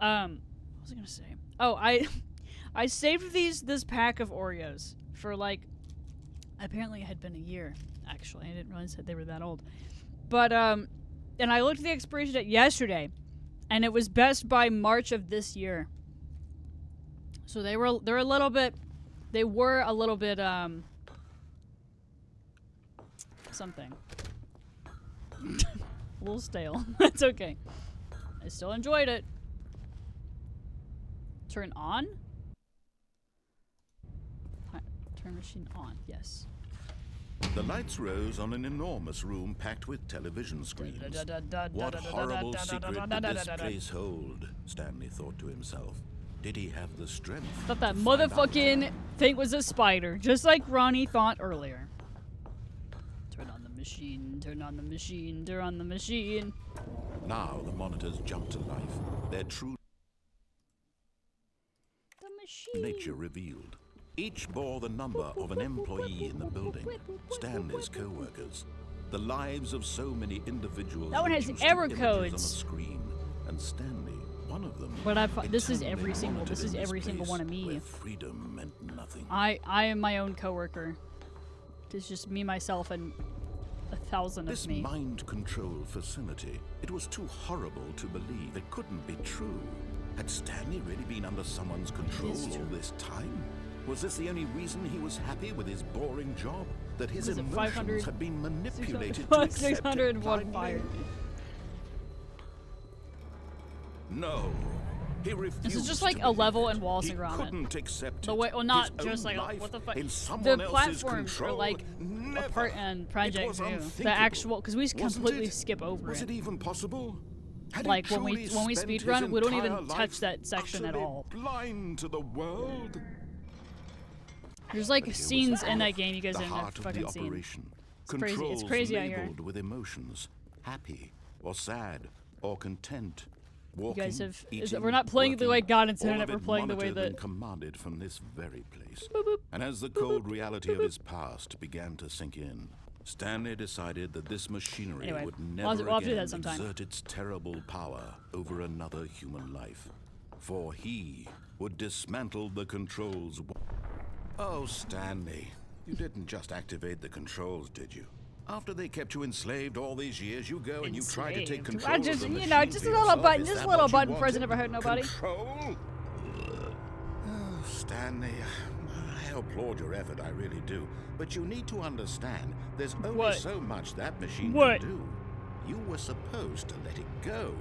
What was I gonna say? Oh, I saved this pack of Oreos for like, apparently it had been a year. Actually, I didn't realize that they were that old. But and I looked at the expiration date yesterday, and it was best by March of this year. So they were a little bit something. A little stale. It's okay. I still enjoyed it. Turn on? Turn machine on, yes. The lights rose on an enormous room packed with television screens. What horrible secret did this place hold? Stanley thought to himself. Did he have the strength? Thought that to find out? motherfucking thing was a spider, just like Ronnie thought earlier. Turn on the machine, turn on the machine, turn on the machine. Now the monitors jumped to life. Their true The machine. nature revealed. Each bore the number of an employee in the building, Stanley's co-workers. The lives of so many individuals. That one has reduced to error images codes. on a screen, and Stanley, one of them. But this is eternally every single. monitored This is in every single place one of me. where freedom meant nothing. I am my own coworker. It's just me, myself, and 1,000 of This me. mind control facility, it was too horrible to believe. It couldn't be true. Had Stanley really been under someone's control is all true. this time? Was this the only reason he was happy with his boring job? That his Was it emotions 500? had been manipulated to accept it 601 blindly? fire. No. He refused This is just to like a believe level it. in Wallace He and Gromit. couldn't accept The it. way, well, not His just own like life what the fuck. in someone The else's platforms control. are like a part in It Project was Zoo. The unthinkable. actual, because we Wasn't completely it? skip over Was it. it even possible? Had he Like when we truly spent speed his run, we don't entire even touch life that section at utterly all. blind to the world? There's like But here was scenes the in that heart, game you guys the didn't have heart of fucking the seen. operation. Crazy. It's Controls crazy out here. labeled with emotions, happy or sad or content. You Walking, guys have. eating, We're not playing the way working, God all intended of it. We're it playing the way monitored and that. commanded from this very place. Boop, boop. And as the cold reality of his past began to sink in, Stanley decided that this machinery Anyway, would we'll never have to do again that sometime. exert its terrible power over another human life. For he would dismantle the controls. Oh, Stanley, you didn't just activate the controls, did you? After they kept you enslaved all these years, you go and you try to take Enslaved. control I just, of the you know, machine just for a little yourself. button, Is just that a little what you button press wanted? never hurt nobody. Control? Oh, Stanley, I applaud your effort, I really do. But you need to understand, there's only What? so much that machine What? can do. You were supposed to let it go,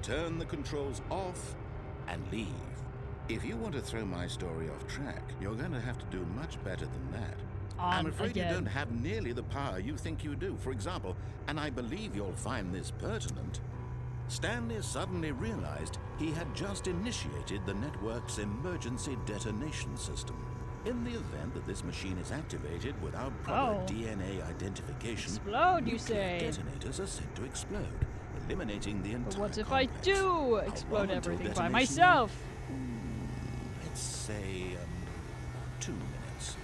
turn the controls off, and leave. If you want to throw my story off track, you're going to have to do much better than that. I'm afraid again. you don't have nearly the power you think you do. For example, and I believe you'll find this pertinent, Stanley suddenly realized he had just initiated the network's emergency detonation system. In the event that this machine is activated without proper Oh. DNA identification, Explode, you nuclear say? detonators are said to explode, eliminating the entire But what if I complex. do How explode long until everything by detonation? myself? Let's say 2 minutes.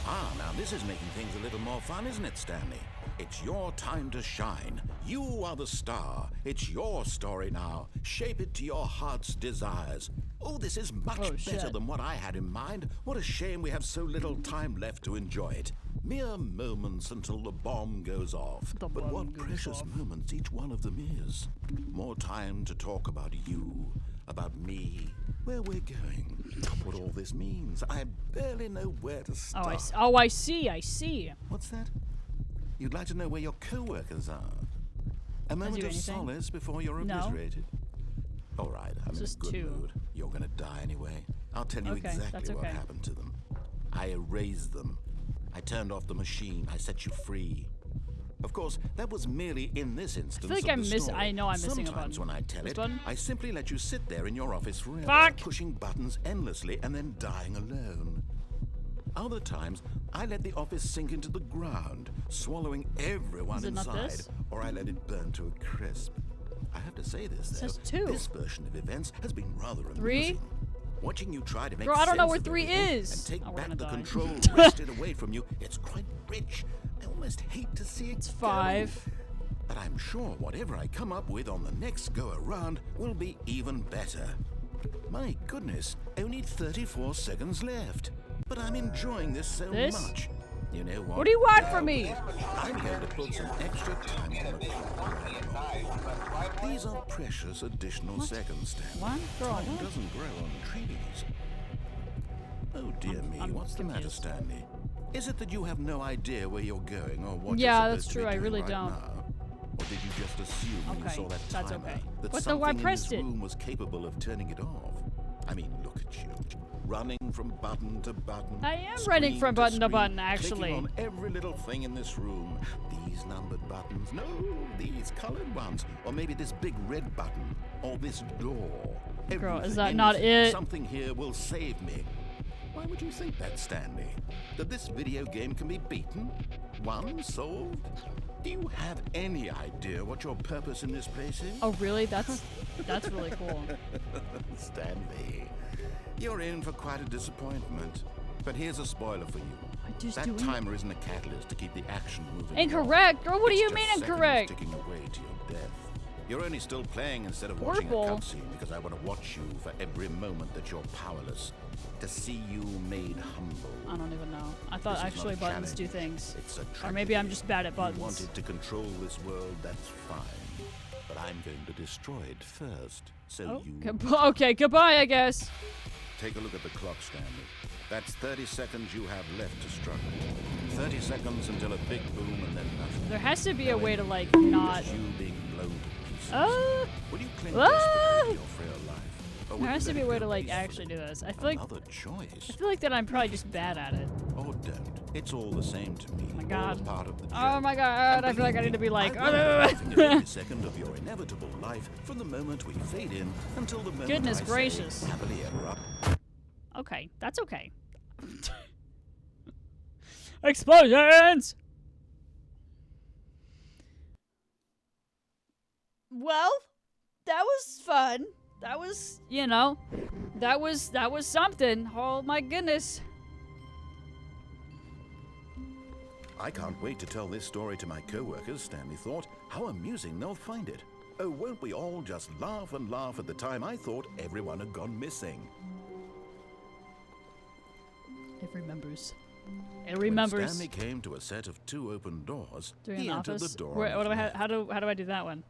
Now this is making things a little more fun, isn't it, Stanley? It's your time to shine. You are the star. It's your story now. Shape it to your heart's desires. Oh, this is much Oh, better shit. than what I had in mind. What a shame we have so little time left to enjoy it. Mere moments until the bomb goes off. The But bomb what goes precious off. moments each one of them is. More time to talk about you, about me, where we're going, what all this means. I barely know where to start. I see. What's that? You'd like to know where your co-workers are? A moment do of anything. solace before you're No. obliterated? All right, I'm in a just good 2. mood. You're gonna die anyway. I'll tell you Okay, exactly that's what okay. happened to them. I erased them. I turned off the machine. I set you free. Of course, that was merely in this instance. like of I'm the miss- story. I know I'm missing a Sometimes button. when I tell This it, button? I simply let you sit there in your office forever, Fuck! pushing buttons endlessly and then dying alone. Other times, I let the office sink into the ground, swallowing everyone Is it not inside, this? or I let it burn to a crisp. I have to say this, though. says 2. This version of events has been rather 3? amusing. Watching you try to make Bro, I don't know sense where of 3 everything is. and take Oh, we're back gonna the die. control wrested away from you, it's quite rich. I almost hate to see it It's go. 5. But I'm sure whatever I come up with on the next go-around will be even better. My goodness, only 34 seconds left. But I'm enjoying this so This? much. You know what? What do you want from me? I'm going to put some extra time on the clock. These are precious additional seconds, Stanley. What? Girl, Time what? doesn't grow on trees. Oh dear me, I'm what's the matter, confused. Stanley? Is it that you have no idea where you're going or what Yeah, you're that's supposed true, to be I doing really right don't. now? Or did you just assume when you Okay, saw that that's timer okay. that What the- something I in pressed this it. room was capable of turning it off? I mean, look at you, running from button to button. I am running screen from button to screen, button, actually. clicking on every little thing in this room. These numbered buttons, no, these colored ones, or maybe this big red button, or this door. Girl, is Everything, that not anything, it? Something here will save me. Why would you think that, Stanley? That this video game can be beaten? Won? Solved? Do you have any idea what your purpose in this place is? Oh, really? That's really cool. Stanley, you're in for quite a disappointment. But here's a spoiler for you. I just That do it. timer isn't a catalyst to keep the action moving. Incorrect, girl. What do It's you just mean seconds incorrect? ticking away to your death. You're only still playing instead of watching a Purple. cutscene because I want to watch you for every moment that you're powerless. To see you made humble. I don't even know. I thought This is actually not a buttons do challenge. things. It's a Or maybe I'm tragedy. just bad at You buttons. wanted to control this world, that's fine. But I'm going to destroy it first. So Oh, you okay, goodbye, I guess. take a look at the clock, Stanley. That's 30 seconds you have left to struggle. 30 seconds until a big boom and then nothing. There has to be a No way to, ending. like, not... Just you being blown to pieces. Ah! Will you cling Ah! desperately to your frail life? Or There will has you to be let a way it to go like peacefully? actually do this. I feel like Another choice. that I'm probably just bad at it. Or don't. It's all the same to me. Oh my god. All part of the Oh joke. my god, And I feel like I believe need to be me, like. I've learned laughing at every second of your inevitable life from the moment we fade in until the moment Goodness I gracious. say happily ever up. Okay, that's okay. Explosions! Well, that was fun. That was, you know, that was something. Oh my goodness. I can't wait to tell this story to my co-workers, Stanley thought. How amusing they'll find it. Oh, won't we all just laugh and laugh at the time I thought everyone had gone missing. It remembers. It When remembers. Stanley came to a set of 2 open doors, Doing he an entered office. the door. Where, on what do his I left. how do I do that one?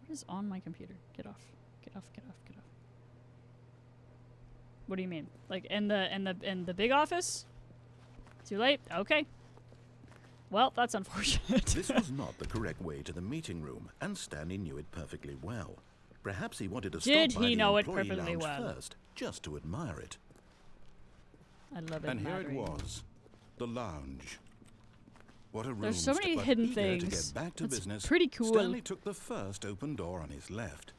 What is on my computer? Get off. Get off. Get off. Get off. What do you mean? Like in the big office? Too late? Okay. Well, that's unfortunate. This was not the correct way to the meeting room, and Stanley knew it perfectly well. Perhaps he wanted to Did stop by he the know it employee perfectly lounge well? first, just to admire it. I love it. And here it was, the lounge. What a room! There's so many but hidden eager things. To get back to It's business, pretty cool. Stanley took the first open door on his left.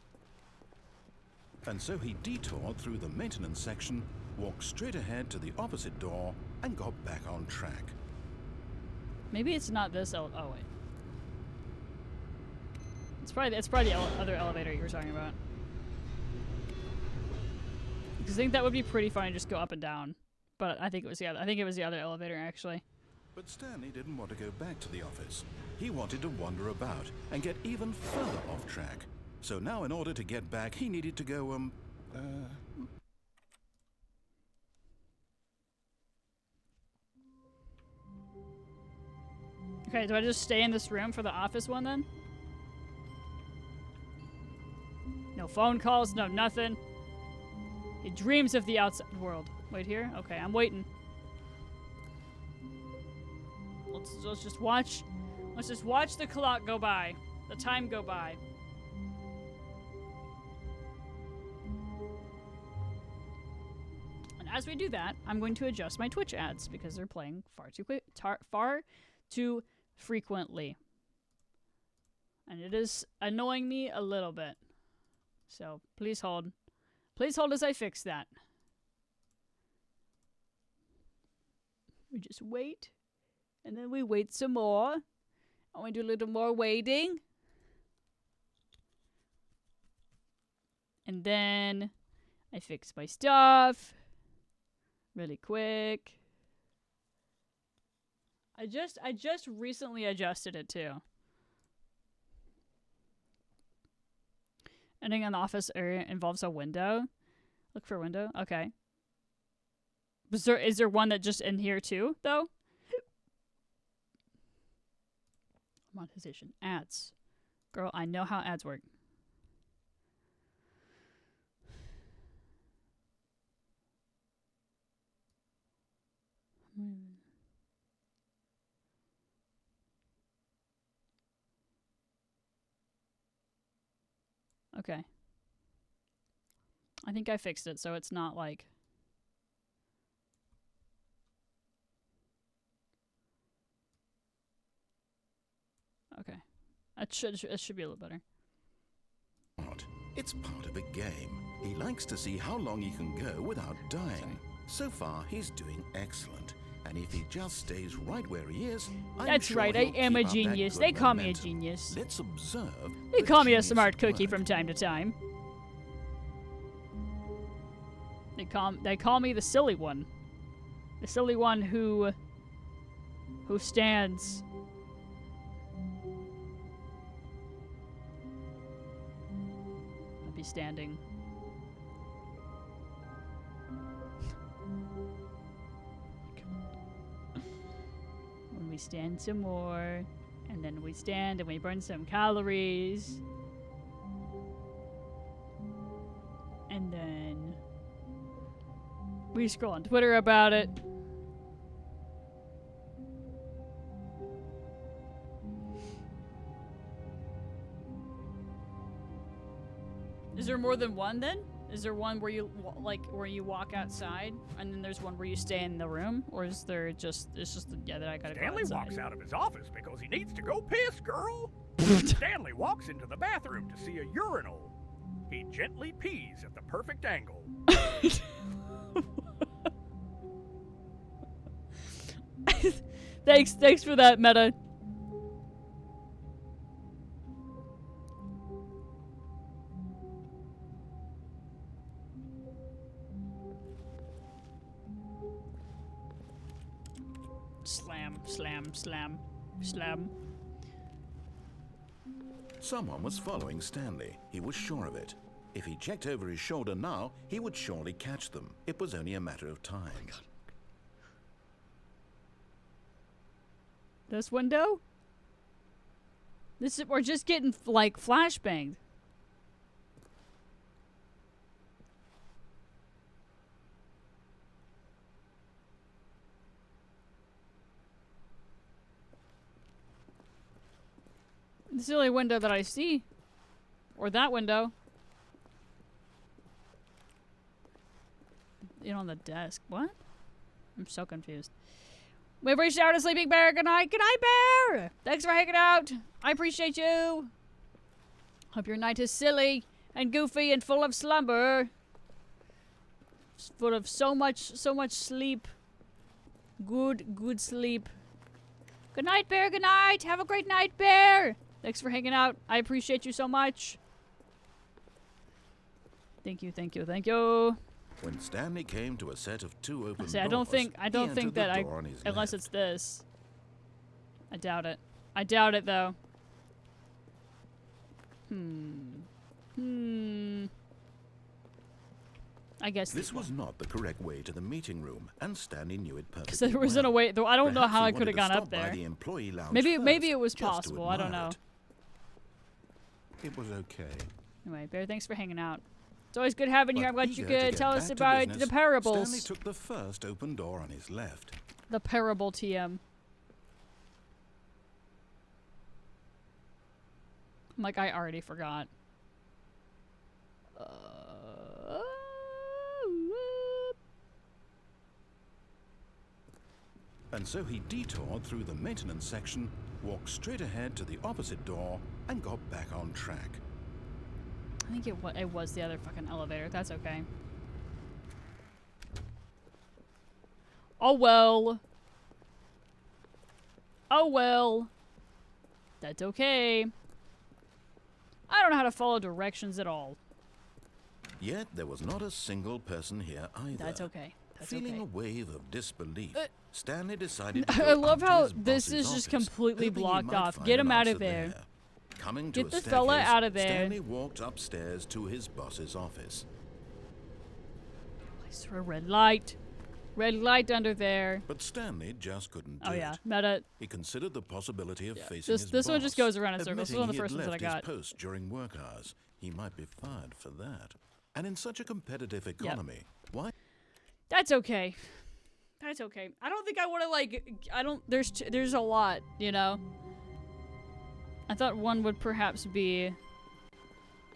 And so he detoured through the maintenance section, walked straight ahead to the opposite door, and got back on track. Maybe it's not this oh wait. It's probably the other elevator you were talking about. Because I think that would be pretty fun to just go up and down. But I think it was the other elevator actually. But Stanley didn't want to go back to the office. He wanted to wander about and get even further off track. So now in order to get back, he needed to go, Okay, do I just stay in this room for the office one then? No phone calls, no nothing. He dreams of the outside world. Wait here? Okay, I'm waiting. Let's just watch. Let's just watch the clock go by. The time go by. And as we do that, I'm going to adjust my Twitch ads because they're playing far too frequently. And it is annoying me a little bit. So please hold. Please hold as I fix that. We just wait. And then we wait some more. And we do a little more waiting. And then I fix my stuff really quick. I just recently adjusted it too. Ending an office area involves a window. Look for a window. Okay. Is there one that just in here too, though? Monetization. Ads. Girl, I know how ads work. Okay. I think I fixed it, so it's not like... Okay. It should be a little better. It's part of a game. He likes to see how long he can go without dying. So far, he's doing excellent. And if he just stays right where he is, That's sure right, I he'll am a keep up that genius. good They call me a momentum. genius. Let's observe. They the call me a genius smart at cookie work. from time to time. They call me the silly one. The silly one who stands. I'll be standing. When we stand some more, and then we stand and we burn some calories. And then we scroll on Twitter about it. Is there more than one then? Is there one where you where you walk outside, and then there's one where you stay in the room, or is there just that I gotta Stanley go outside? walks out of his office because he needs to go piss, girl. Stanley walks into the bathroom to see a urinal. He gently pees at the perfect angle. Thanks for that, Meta. Slam, slam, slam, slam. Someone was following Stanley. He was sure of it. If he checked over his shoulder now, he would surely catch them. It was only a matter of time. This window? We're just getting, like, flashbanged. This is the only window that I see. Or that window. You know, on the desk. What? I'm so confused. We've reached out to Sleeping Bear. Good night. Good night, Bear. Thanks for hanging out. I appreciate you. Hope your night is silly and goofy and full of slumber. Full of so much sleep. Good sleep. Good night, Bear. Good night. Have a great night, Bear. Thanks for hanging out. I appreciate you so much. Thank you, thank you, thank you. When Stanley came to a set of two open doors, I don't think that unless left. it's this. I doubt it. I doubt it though. I guess This was not the correct way to the meeting room, and Stanley knew it perfectly. Because there wasn't a way, though. I don't know Perhaps how he I could have wanted to gone up stop by there. the employee lounge Maybe it was first, just to possible. I don't admire know. It was okay. Anyway, Bear, thanks for hanging out. It's always good having you. But I'm glad you eager to could get tell back us to about business, the parables. Stanley took the first open door on his left. The parable TM. I'm like, I already forgot. And so he detoured through the maintenance section, walked straight ahead to the opposite door, and got back on track. I think it was the other fucking elevator. That's okay. Oh well. Oh well. That's okay. I don't know how to follow directions at all. Yet there was not a single person here either. That's okay. That's Feeling okay. a wave of disbelief, Stanley decided to I go love up to how his this boss's is just office, completely hoping he blocked might off. find Get an him out answer of there. Coming to Get a the fella staircase, out of there. Stanley walked upstairs to his boss's office. I saw a red light. Red light under there. But Stanley just couldn't do Oh yeah, it. meta. He considered the possibility of facing This his one just boss, goes around in circles. This is one of the admitting first he ones had that I left got. his post during work hours. He might be fired for that. And in such a competitive economy, why? That's okay. That's okay. I don't think I want to there's a lot, you know. I thought one would perhaps be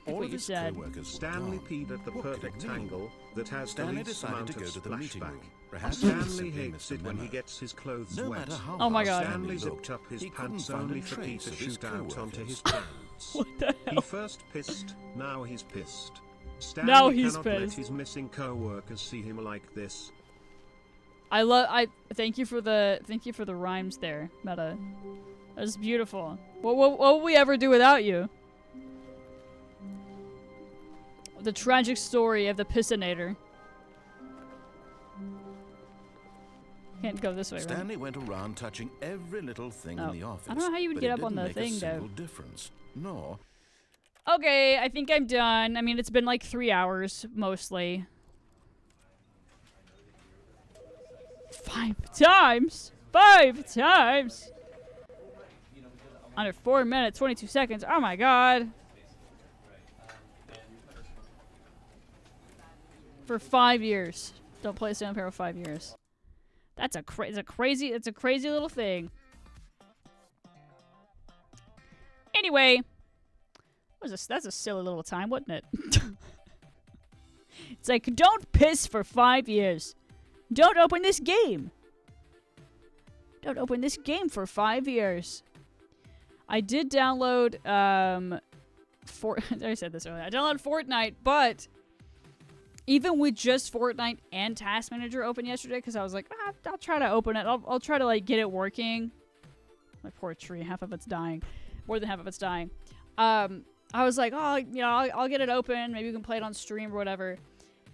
All what of you his said. co-workers were Stanley gone. peed at the What could it perfect mean? angle that has Stanley the least decided amount to go of to the meeting splashback. room. Perhaps it was Stanley simply hates it Mr. when he Memo. gets his clothes No wet. matter how Oh my hard God. Stanley looked, zipped up his he couldn't pants find a only for trace Peter of to his shoot out onto co-workers. his pants. What the He hell? first pissed, now he's pissed. Stanley Now he's cannot let pissed. his missing co-workers see him like this. I thank you for the rhymes there, Meta. That's beautiful. What would we ever do without you? The tragic story of the Pissinator. Can't go this way, right? Stanley went around touching every little thing Oh. in the office. I don't know how you would but get it up on didn't the make thing, a though. single difference. Nor Okay, I think I'm done. I mean, it's been like 3 hours, mostly. 5 times? 5 times? Under 4 minutes, 22 seconds. Oh my god. For 5 years. Don't play Stanley Parable for 5 years. That's a crazy little thing. Anyway. That's a silly little time, wasn't it? It's like, don't piss for 5 years. Don't open this game. Don't open this game for 5 years. I did download, I said this earlier. I downloaded Fortnite, but even with just Fortnite and Task Manager open yesterday, because I was like, I'll try to open it. I'll try to, like, get it working. My poor tree, half of it's dying. More than half of it's dying. I was like, oh, you know, I'll get it open. Maybe we can play it on stream or whatever.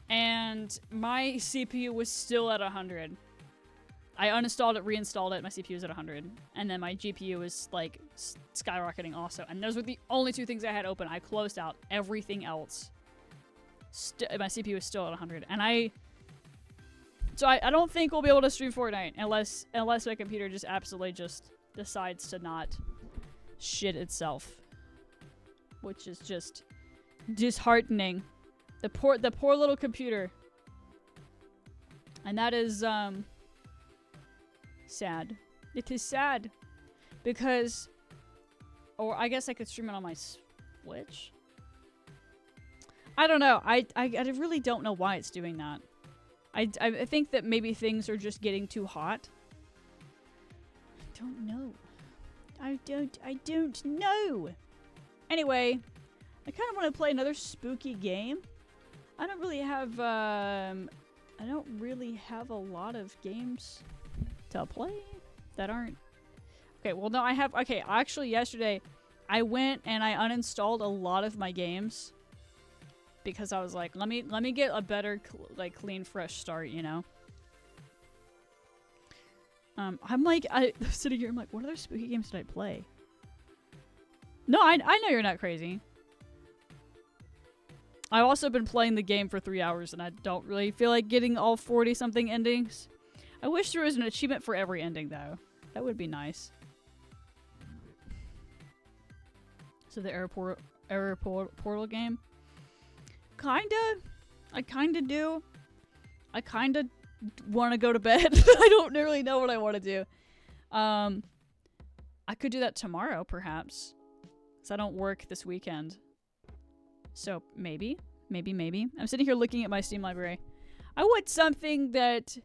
And my CPU was still at 100. I uninstalled it, reinstalled it. My CPU was at 100. And then my GPU was, like, skyrocketing also. And those were the only two things I had open. I closed out everything else. My CPU was still at 100. And I don't think we'll be able to stream Fortnite unless my computer just absolutely just decides to not shit itself. Which is just disheartening. The poor little computer. And that is, sad. It is sad. Because, or I guess I could stream it on my Switch? I don't know. I really don't know why it's doing that. I think that maybe things are just getting too hot. I don't know. I don't know. Anyway, I kind of want to play another spooky game. I don't really have a lot of games to play that aren't... Okay, well, no, I have... Okay, actually, yesterday, I went and I uninstalled a lot of my games because I was like, let me get a better, clean, fresh start, you know? I'm sitting here, I'm like, what other spooky games did I play? No, I know you're not crazy. I've also been playing the game for 3 hours and I don't really feel like getting all 40-something endings. I wish there was an achievement for every ending, though. That would be nice. So the error portal game? Kinda. I kinda do. I kinda want to go to bed. I don't really know what I want to do. I could do that tomorrow, perhaps. Because I don't work this weekend. So, maybe. I'm sitting here looking at my Steam library. I want something that...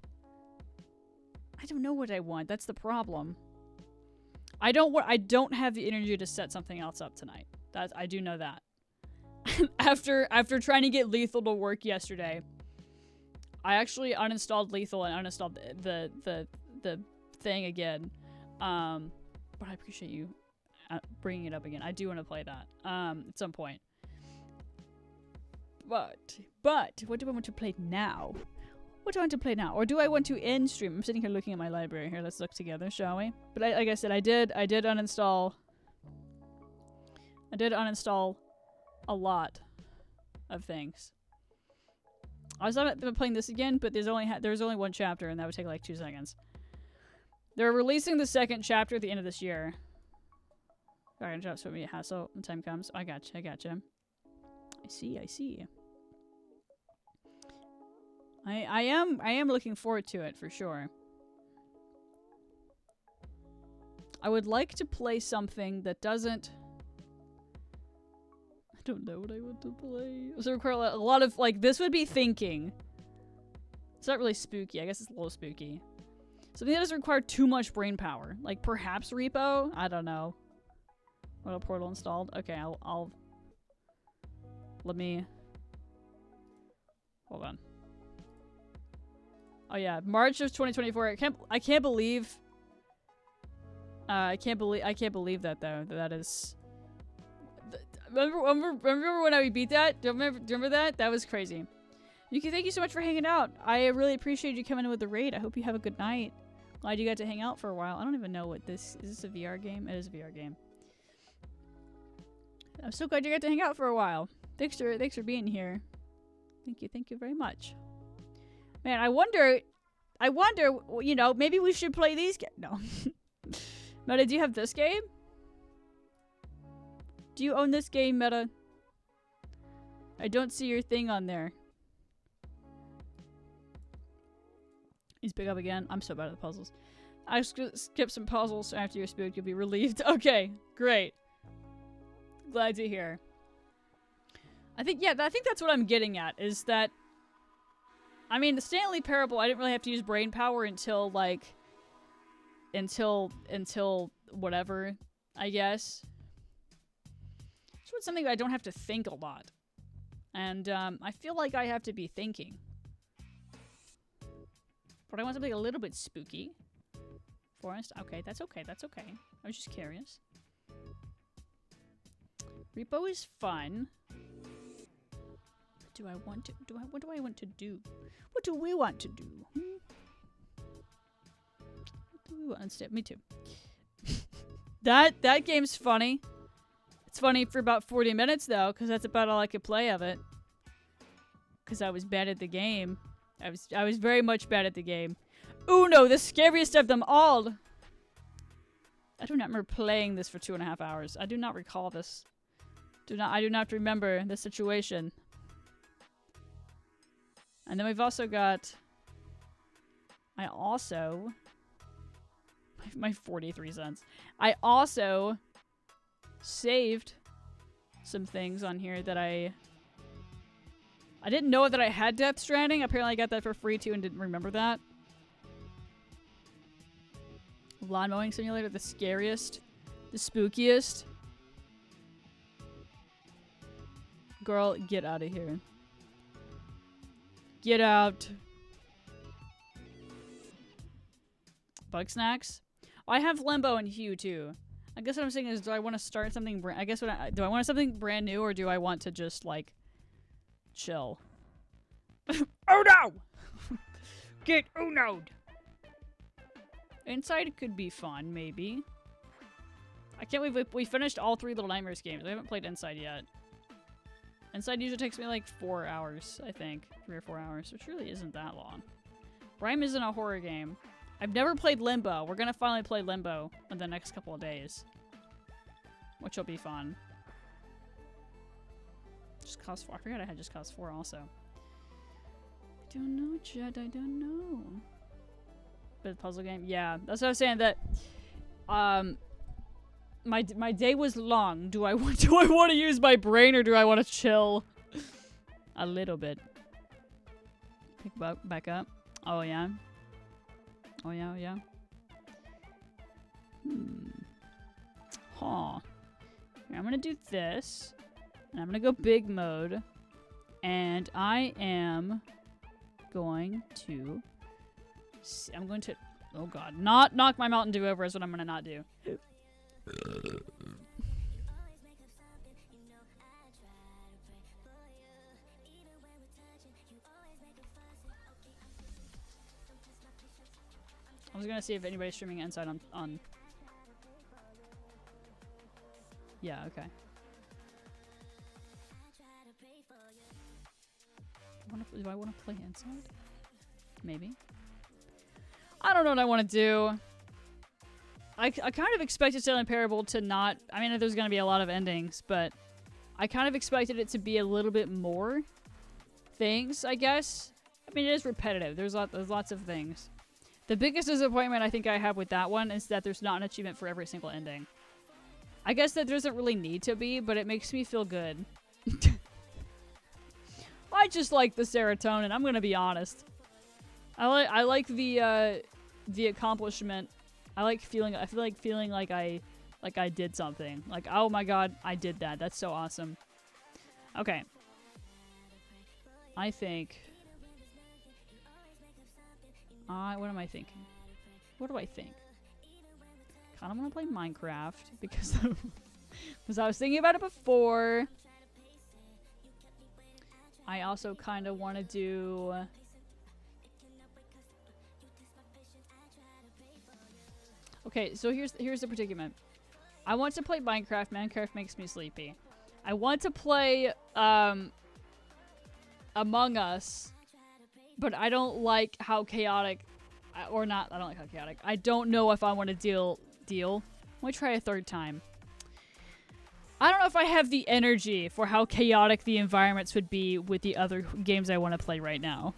I don't know what I want. That's the problem. I don't have the energy to set something else up tonight. I do know that. After trying to get Lethal to work yesterday, I actually uninstalled Lethal and uninstalled the thing again. But I appreciate you bringing it up again. I do want to play that at some point. But what do I want to play now? What do I want to play now? Or do I want to end stream? I'm sitting here looking at my library. Here, let's look together, shall we? But like I said, I did uninstall a lot of things. I was not playing this again, but there's only one chapter, and that would take like 2 seconds. They're releasing the second chapter at the end of this year. Sorry, I'm just me a hassle when time comes. I gotcha. I see. I am looking forward to it for sure. I would like to play something that doesn't... I don't know what I want to play. Does it require a lot of, like, this would be thinking. It's not really spooky. I guess it's a little spooky. Something that doesn't require too much brain power. Like, perhaps Repo? I don't know. What, a portal installed? Okay, I'll... Let me... Hold on. Oh yeah, March of 2024. I can't believe that though. That is. Remember when I beat that? Do you remember that? That was crazy. Yuki, thank you so much for hanging out. I really appreciate you coming in with the raid. I hope you have a good night. Glad you got to hang out for a while. I don't even know what this is. This a VR game? It is a VR game. I'm so glad you got to hang out for a while. Thanks for being here. Thank you very much. Man, I wonder, you know, maybe we should play these games. No. Meta, do you have this game? Do you own this game, Meta? I don't see your thing on there. He's big up again. I'm so bad at the puzzles. I skip some puzzles after you're spooked. You'll be relieved. Okay, great. Glad to hear. I think that's what I'm getting at, is that, I mean, the Stanley Parable, I didn't really have to use brain power until, like, until whatever, I guess. So it's something I don't have to think a lot. And, I feel like I have to be thinking. But I want something a little bit spooky. Forest? Okay, that's okay, that's okay. I was just curious. Repo is fun. What do I want to do? What do I want to do? What do we want to do? What do we want? Me too. That game's funny. It's funny for about 40 minutes though, because that's about all I could play of it. Because I was bad at the game. I was very much bad at the game. Uno, the scariest of them all. I do not remember playing this for 2.5 hours. I do not recall this. I do not remember the situation. And then we've also got... I also... My 43 cents. I also saved some things on here that I didn't know that I had Death Stranding. Apparently I got that for free too and didn't remember that. Lawn mowing simulator, the scariest, the spookiest. Girl, get out of here. Get out. Bug snacks? I have Limbo and Hue too. I guess what I'm saying is, do I want to start something do I want something brand new, or do I want to just like chill? Oh no! Get Uno'd! Inside could be fun, maybe. I can't believe we finished all 3 Little Nightmares games. I haven't played Inside yet. Inside usually takes me like 4 hours, I think. 3 or 4 hours, which really isn't that long. Rhyme isn't a horror game. I've never played Limbo. We're gonna finally play Limbo in the next couple of days. Which will be fun. Just Cause 4. I forgot I had Just Cause 4 also. I don't know, Jed. I don't know. But puzzle game? Yeah. That's what I was saying, that my day was long. Do I want to use my brain, or do I want to chill a little bit? Pick back up. Oh yeah. Oh yeah, oh yeah. Huh. Here, I'm gonna do this. And I'm gonna go big mode. And I am going to... I'm going to... Oh god. Not knock my Mountain Dew over is what I'm gonna not do. I was gonna see if anybody's streaming Inside on... Yeah, okay. Do I want to play Inside? Maybe. I don't know what I want to do. I kind of expected Stanley Parable to not... I mean, there's going to be a lot of endings, but I kind of expected it to be a little bit more things, I guess. I mean, it is repetitive. There's lots of things. The biggest disappointment I think I have with that one is that there's not an achievement for every single ending. I guess that doesn't really need to be, but it makes me feel good. I just like the serotonin, I'm gonna be honest. I like the accomplishment. I feel like feeling like I did something. Like, oh my god, I did that. That's so awesome. Okay. I think... what am I thinking? What do I think? Kinda wanna play Minecraft, because I was thinking about it before. I also kinda wanna do... Okay, so here's the predicament. I want to play Minecraft. Minecraft makes me sleepy. I want to play Among Us, but I don't like how chaotic, or not. I don't like how chaotic. I don't know if I want to deal. Let me try a third time. I don't know if I have the energy for how chaotic the environments would be with the other games I want to play right now.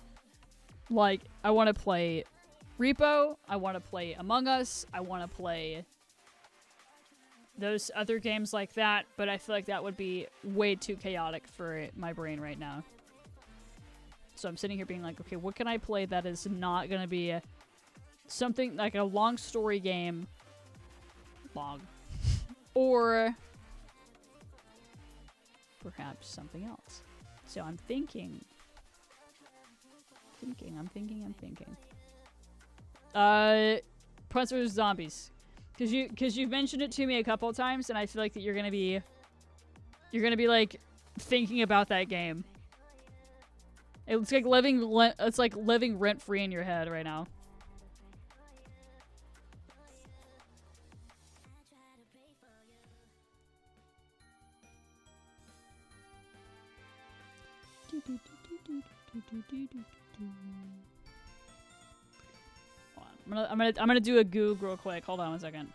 Like, I want to play Repo, I want to play Among Us, I want to play those other games like that, but I feel like that would be way too chaotic for my brain right now. So I'm sitting here being like, okay, what can I play that is not gonna be something like a long story game, or perhaps something else. So I'm thinking. Plants vs. Zombies. Cause you've mentioned it to me a couple of times, and I feel like that you're gonna be like thinking about that game. It's like living rent free in your head right now. Hold on. I'm gonna do a Goog real quick. Hold on 1 second.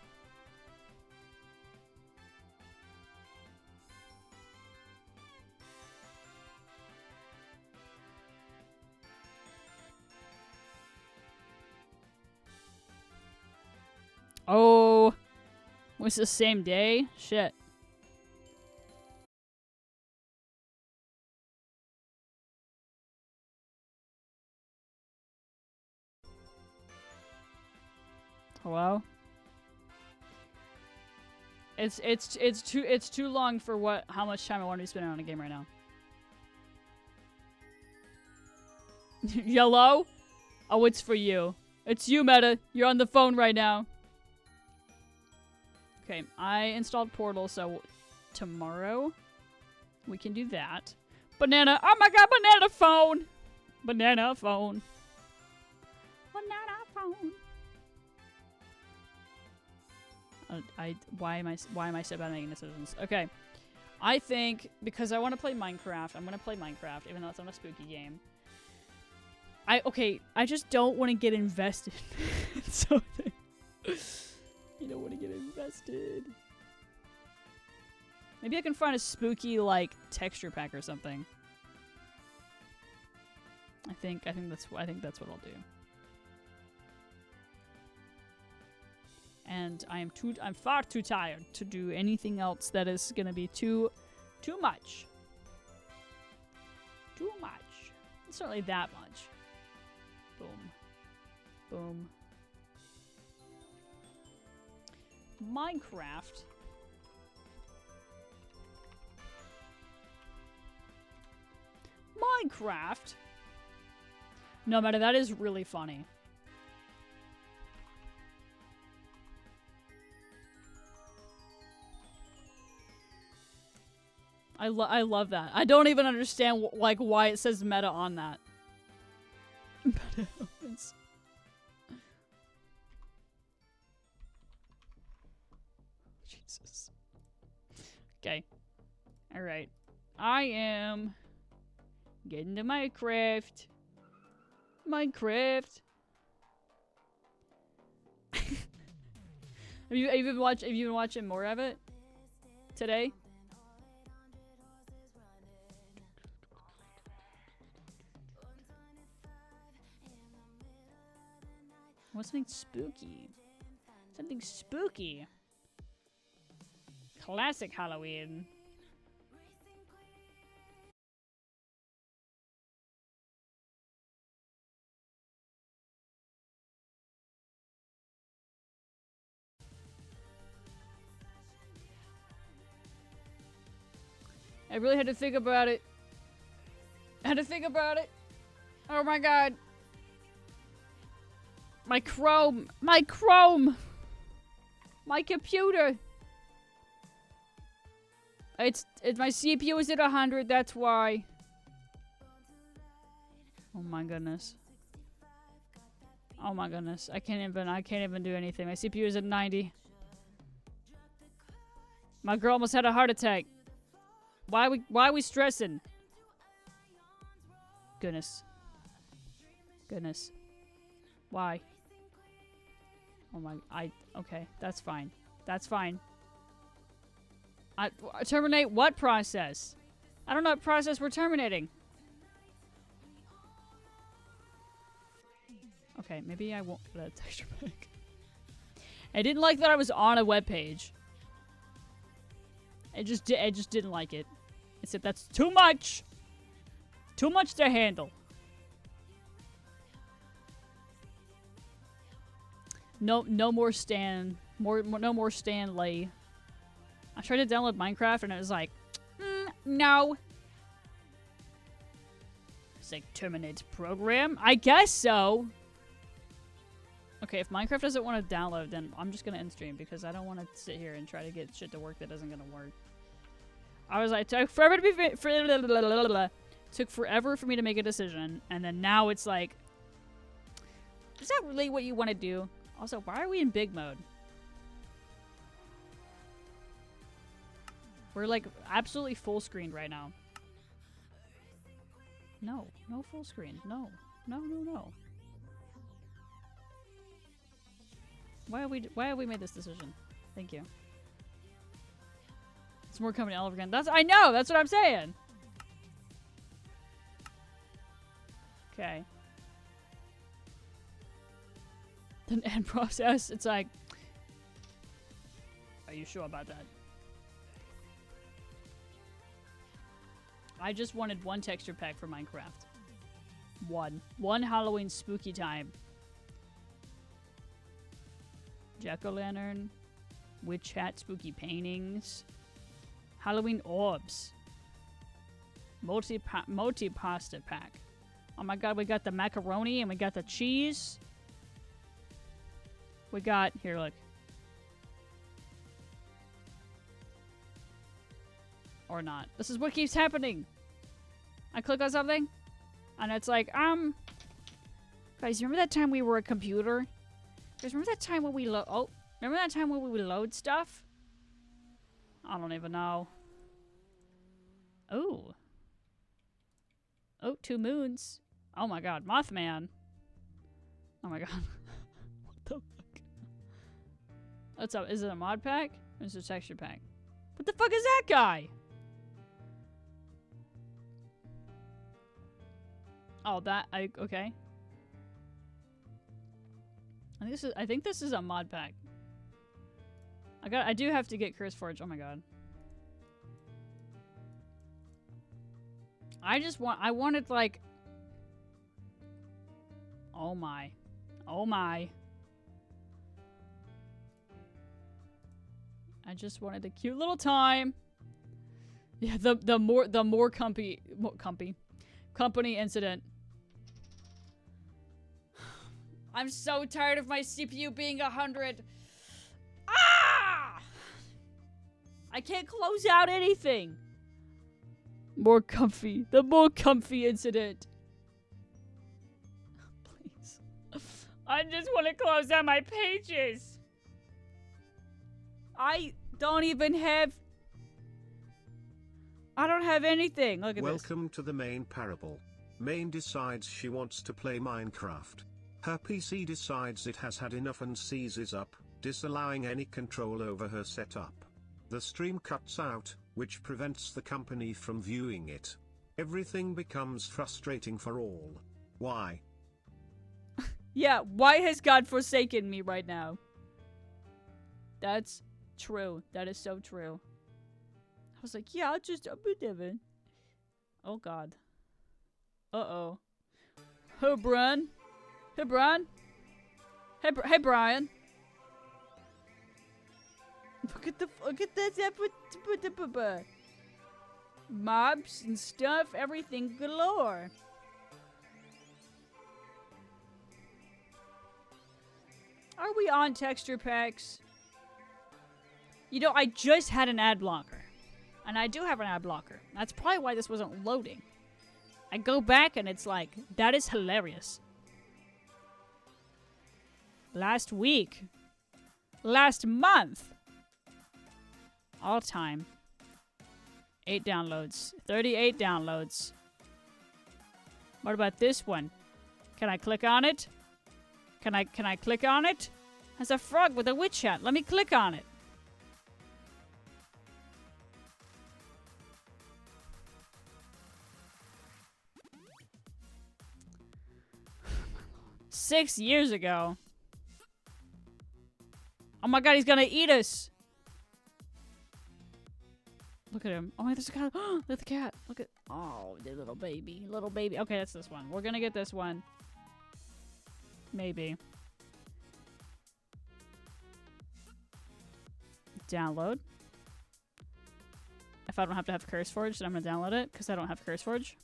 Oh, was the same day? Shit. Hello? It's too long for how much time I want to be spending on a game right now. Yellow? Oh, it's for you. It's you, Meta. You're on the phone right now. Okay, I installed Portal, so tomorrow we can do that. Banana. Oh my god, banana phone. Banana phone. Banana phone. Why am I so bad at making decisions? Okay. I think because I want to play Minecraft, I'm going to play Minecraft, even though it's not a spooky game. I just don't want to get invested in something. You don't want to get invested. Maybe I can find a spooky, like, texture pack or something. I think that's what I'll do. And I'm far too tired to do anything else that is gonna be too much. Too much. It's certainly that much. Boom. Boom. Minecraft. No matter, that is really funny. I love that. I don't even understand like why it says meta on that. Meta opens. Jesus. Okay. All right. I am getting to Minecraft. Have you been watching more of it today? What's something spooky? Something spooky. Classic Halloween. I really had to think about it. Oh my god. My Chrome! My computer! It's my CPU is at 100, that's why. Oh my goodness. I can't even do anything. My CPU is at 90. My girl almost had a heart attack. Why are we stressing? Goodness. Why? Oh my, okay, that's fine. Terminate what process? I don't know what process we're terminating. Okay, maybe I won't put a texture pack. I didn't like that I was on a web page. It just didn't like it. It said that's too much. Too much to handle. No more no more Stanley. I tried to download Minecraft and it was like, no. It's like terminate program. I guess so. Okay, if Minecraft doesn't want to download, then I'm just gonna end stream because I don't want to sit here and try to get shit to work that isn't gonna work. I was like, took forever to be took forever for me to make a decision, and then now it's like, is that really what you want to do? Also, why are we in big mode? We're like absolutely full screen right now. No full screen. No. Why have we made this decision? Thank you. It's more coming all over again. I know, that's what I'm saying. Okay. The end process, it's like, are you sure about that? I just wanted one texture pack for Minecraft. One Halloween spooky time. Jack-o'-lantern, witch hat, spooky paintings, Halloween orbs, multi-pasta pack. Oh my god, we got the macaroni and we got the cheese. We got, here, look. Or not. This is what keeps happening. I click on something and it's like, guys, remember that time we were a computer? Guys, remember that time when we remember that time when we would load stuff? I don't even know. Oh. Oh, 2 moons. Oh my god, Mothman. Oh my god. What the fuck? What's up? Is it a mod pack? Or is it a texture pack? What the fuck is that guy? Oh, okay. I think this is a mod pack. I do have to get Curse Forge. Oh my god. I wanted like, oh my. I just wanted a cute little time. Yeah, the more company incident. I'm so tired of my CPU being 100. Ah! I can't close out anything. The more comfy incident. Please. I just want to close out my pages. I don't have anything. Look at this. Welcome to the main parable. Main decides she wants to play Minecraft. Her PC decides it has had enough and seizes up, disallowing any control over her setup. The stream cuts out, which prevents the company from viewing it. Everything becomes frustrating for all. Why? Yeah, why has God forsaken me right now? That's true. That is so true. I was like, yeah, I'll just Devin. Oh god. Uh-oh. Hey, Brian. Hey, Brian. Hey, Brian. Look at that. Mobs and stuff, everything galore. Are we on texture packs? You know, I just had an ad blocker. And I do have an ad blocker. That's probably why this wasn't loading. I go back and it's like, that is hilarious. Last week. Last month. All time. 8 downloads. 38 downloads. What about this one? Can I click on it? Can I click on it? There's a frog with a witch hat. Let me click on it. Six years ago. Oh my god, he's gonna eat us. Look at him. Oh, there's a cat. Look at the cat. Look at. Oh, the little baby. Little baby. Okay, that's this one. We're gonna get this one. Maybe. Download. If I don't have to have CurseForge, then I'm gonna download it because I don't have CurseForge.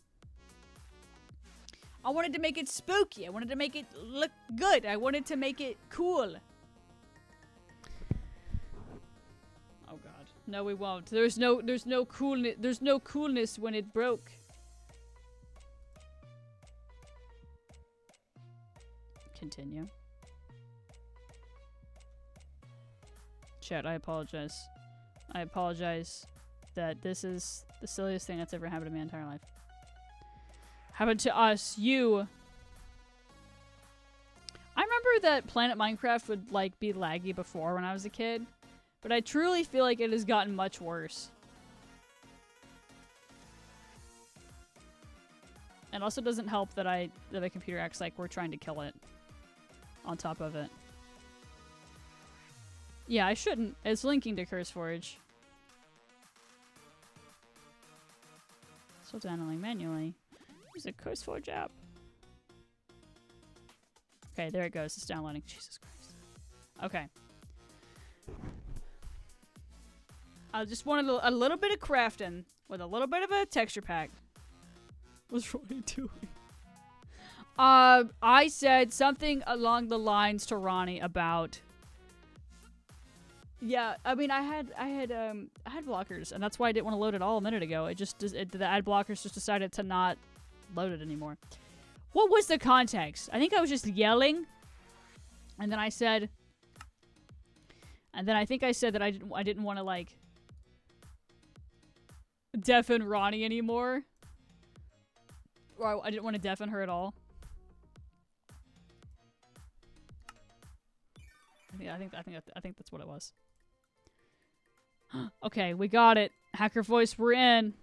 I wanted to make it spooky. I wanted to make it look good. I wanted to make it cool. Oh god. No, we won't. There's no coolness. There's no coolness when it broke. Continue. Chat, I apologize. I apologize that this is the silliest thing that's ever happened to me my entire life. Happened to us, you. I remember that Planet Minecraft would like be laggy before when I was a kid, but I truly feel like it has gotten much worse. It also doesn't help that the computer acts like we're trying to kill it on top of it. Yeah, I shouldn't. It's linking to CurseForge. So downloading manually. Use a CurseForge app. Okay, there it goes. It's downloading. Jesus Christ. Okay. I just wanted a little bit of crafting with a little bit of a texture pack. What's Roy doing? I said something along the lines to Ronnie about. Yeah, I mean, I had blockers, and that's why I didn't want to load it all a minute ago. The ad blockers just decided to not load it anymore. What was the context? I think I was just yelling, and then I think I said that I didn't want to like deafen Ronnie anymore, or I didn't want to deafen her at all. I think that's what it was. Okay, we got it. Hacker voice, we're in.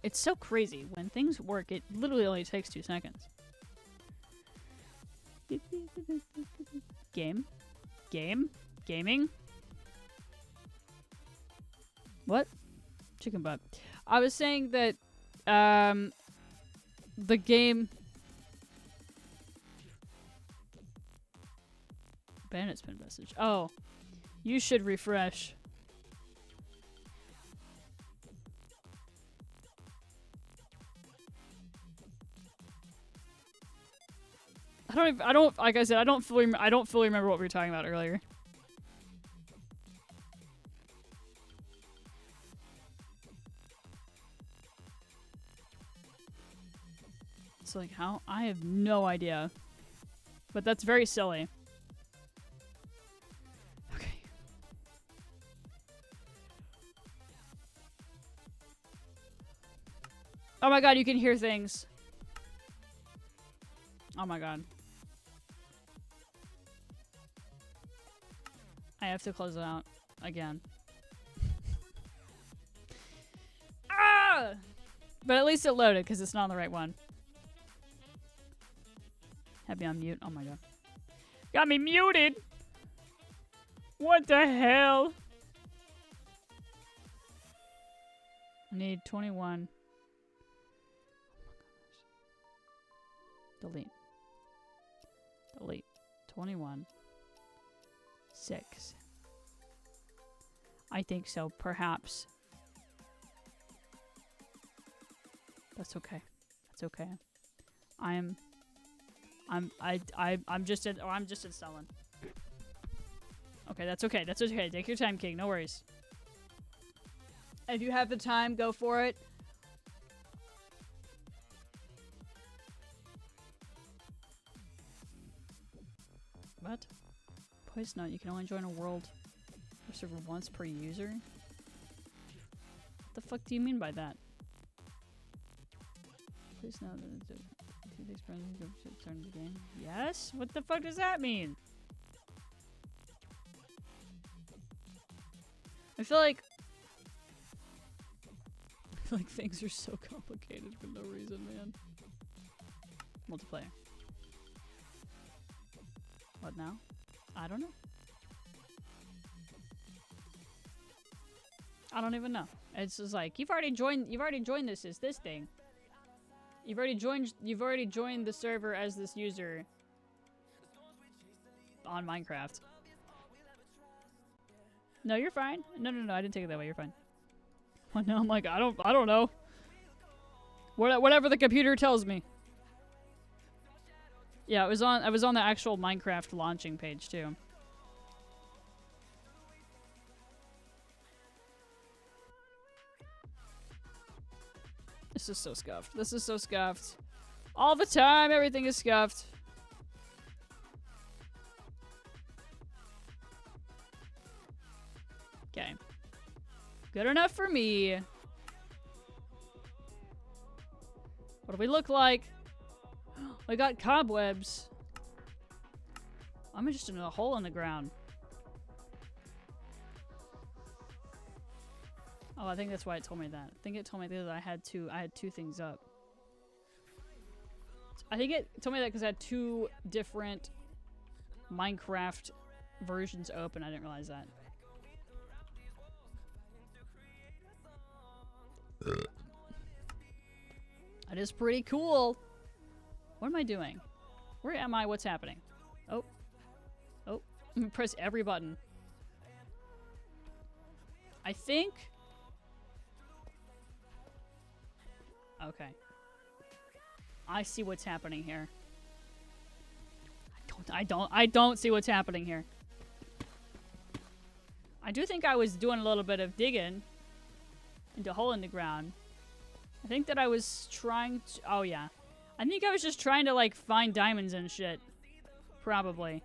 It's so crazy. When things work, it literally only takes 2 seconds. Gaming? What? Chicken butt. I was saying that, the game... Bandit's pin message. Oh. You should refresh. Like I said, I don't fully remember what we were talking about earlier. It's like, how? I have no idea. But that's very silly. Okay. Oh my god, you can hear things. Oh my god. I have to close it out again. Ah! But at least it loaded because it's not on the right one. Have me on mute. Oh my god. Got me muted! What the hell? I need 21. Delete. 21. 6. I think so, perhaps. That's okay. That's okay. I'm just installing. Okay, that's okay. That's okay. Take your time, King. No worries. If you have the time, go for it. What? Please note, you can only join a world or server once per user. What the fuck do you mean by that? Please note that the experience of turn the game. Yes? What the fuck does that mean? I feel like things are so complicated for no reason, man. Multiplayer. What now? I don't know. I don't even know. It's just like you've already joined this thing. You've already joined the server as this user on Minecraft. No, you're fine. No, I didn't take it that way. You're fine. Oh, no, I'm like, I don't know. Whatever the computer tells me. Yeah, I was on the actual Minecraft launching page too. This is so scuffed. This is so scuffed. All the time, everything is scuffed. Okay. Good enough for me. What do we look like? We got cobwebs. I'm just in a hole in the ground. Oh, I think that's why it told me that. I think it told me that I had two things up. I think it told me that because I had two different Minecraft versions open. I didn't realize that. That is pretty cool. What am I doing? Where am I? What's happening? Oh. Oh. I'm gonna press every button. I think... Okay. I see what's happening here. I don't see what's happening here. I do think I was doing a little bit of digging into a hole in the ground. I think that I was trying to... Oh, yeah. I think I was just trying to, like, find diamonds and shit. Probably.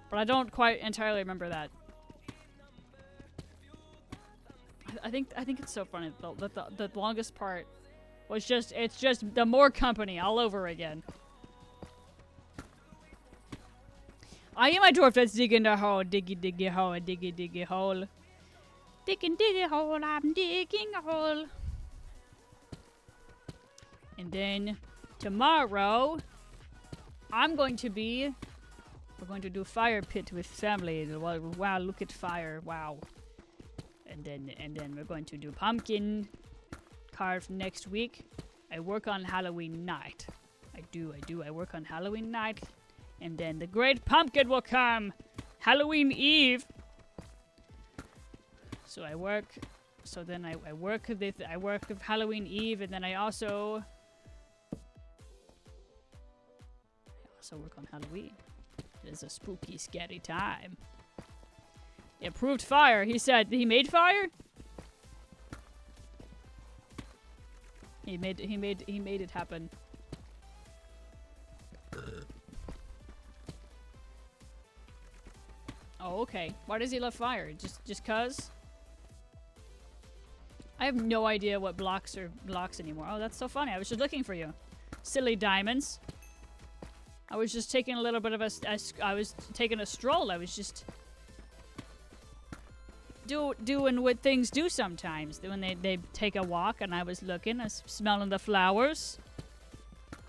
But I don't quite entirely remember that. I think it's so funny that the longest part was just... It's just the more company all over again. I am a dwarf that's digging the hole. Diggy hole. Diggy hole. Diggy hole. I'm digging a hole. And then tomorrow, we're going to do fire pit with family. Wow, look at fire. Wow. And then we're going to do pumpkin carved next week. I work on Halloween night. I do. I work on Halloween night. And then the great pumpkin will come. Halloween Eve. So I work. So then I work with Halloween Eve, and then I also work on Halloween. It is a spooky, scary time. He approved fire. He said he made fire. He made it happen. Oh, okay. Why does he love fire? Just cause? I have no idea what blocks are blocks anymore. Oh, that's so funny. I was just looking for you. Silly diamonds. I was just taking a little bit of I was taking a stroll. I was just doing what things do sometimes. When they take a walk, and I was looking, I was smelling the flowers.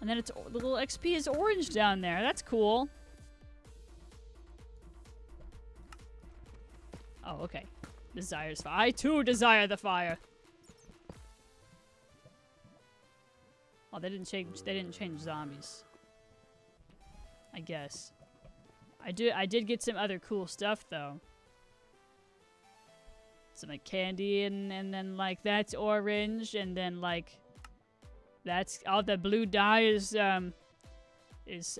And then the little XP is orange down there. That's cool. Oh, okay. Desires fire. I too desire the fire. Oh, they didn't change zombies. I guess. I did get some other cool stuff though. Some like candy and then like that's orange, and then like that's all the blue dye is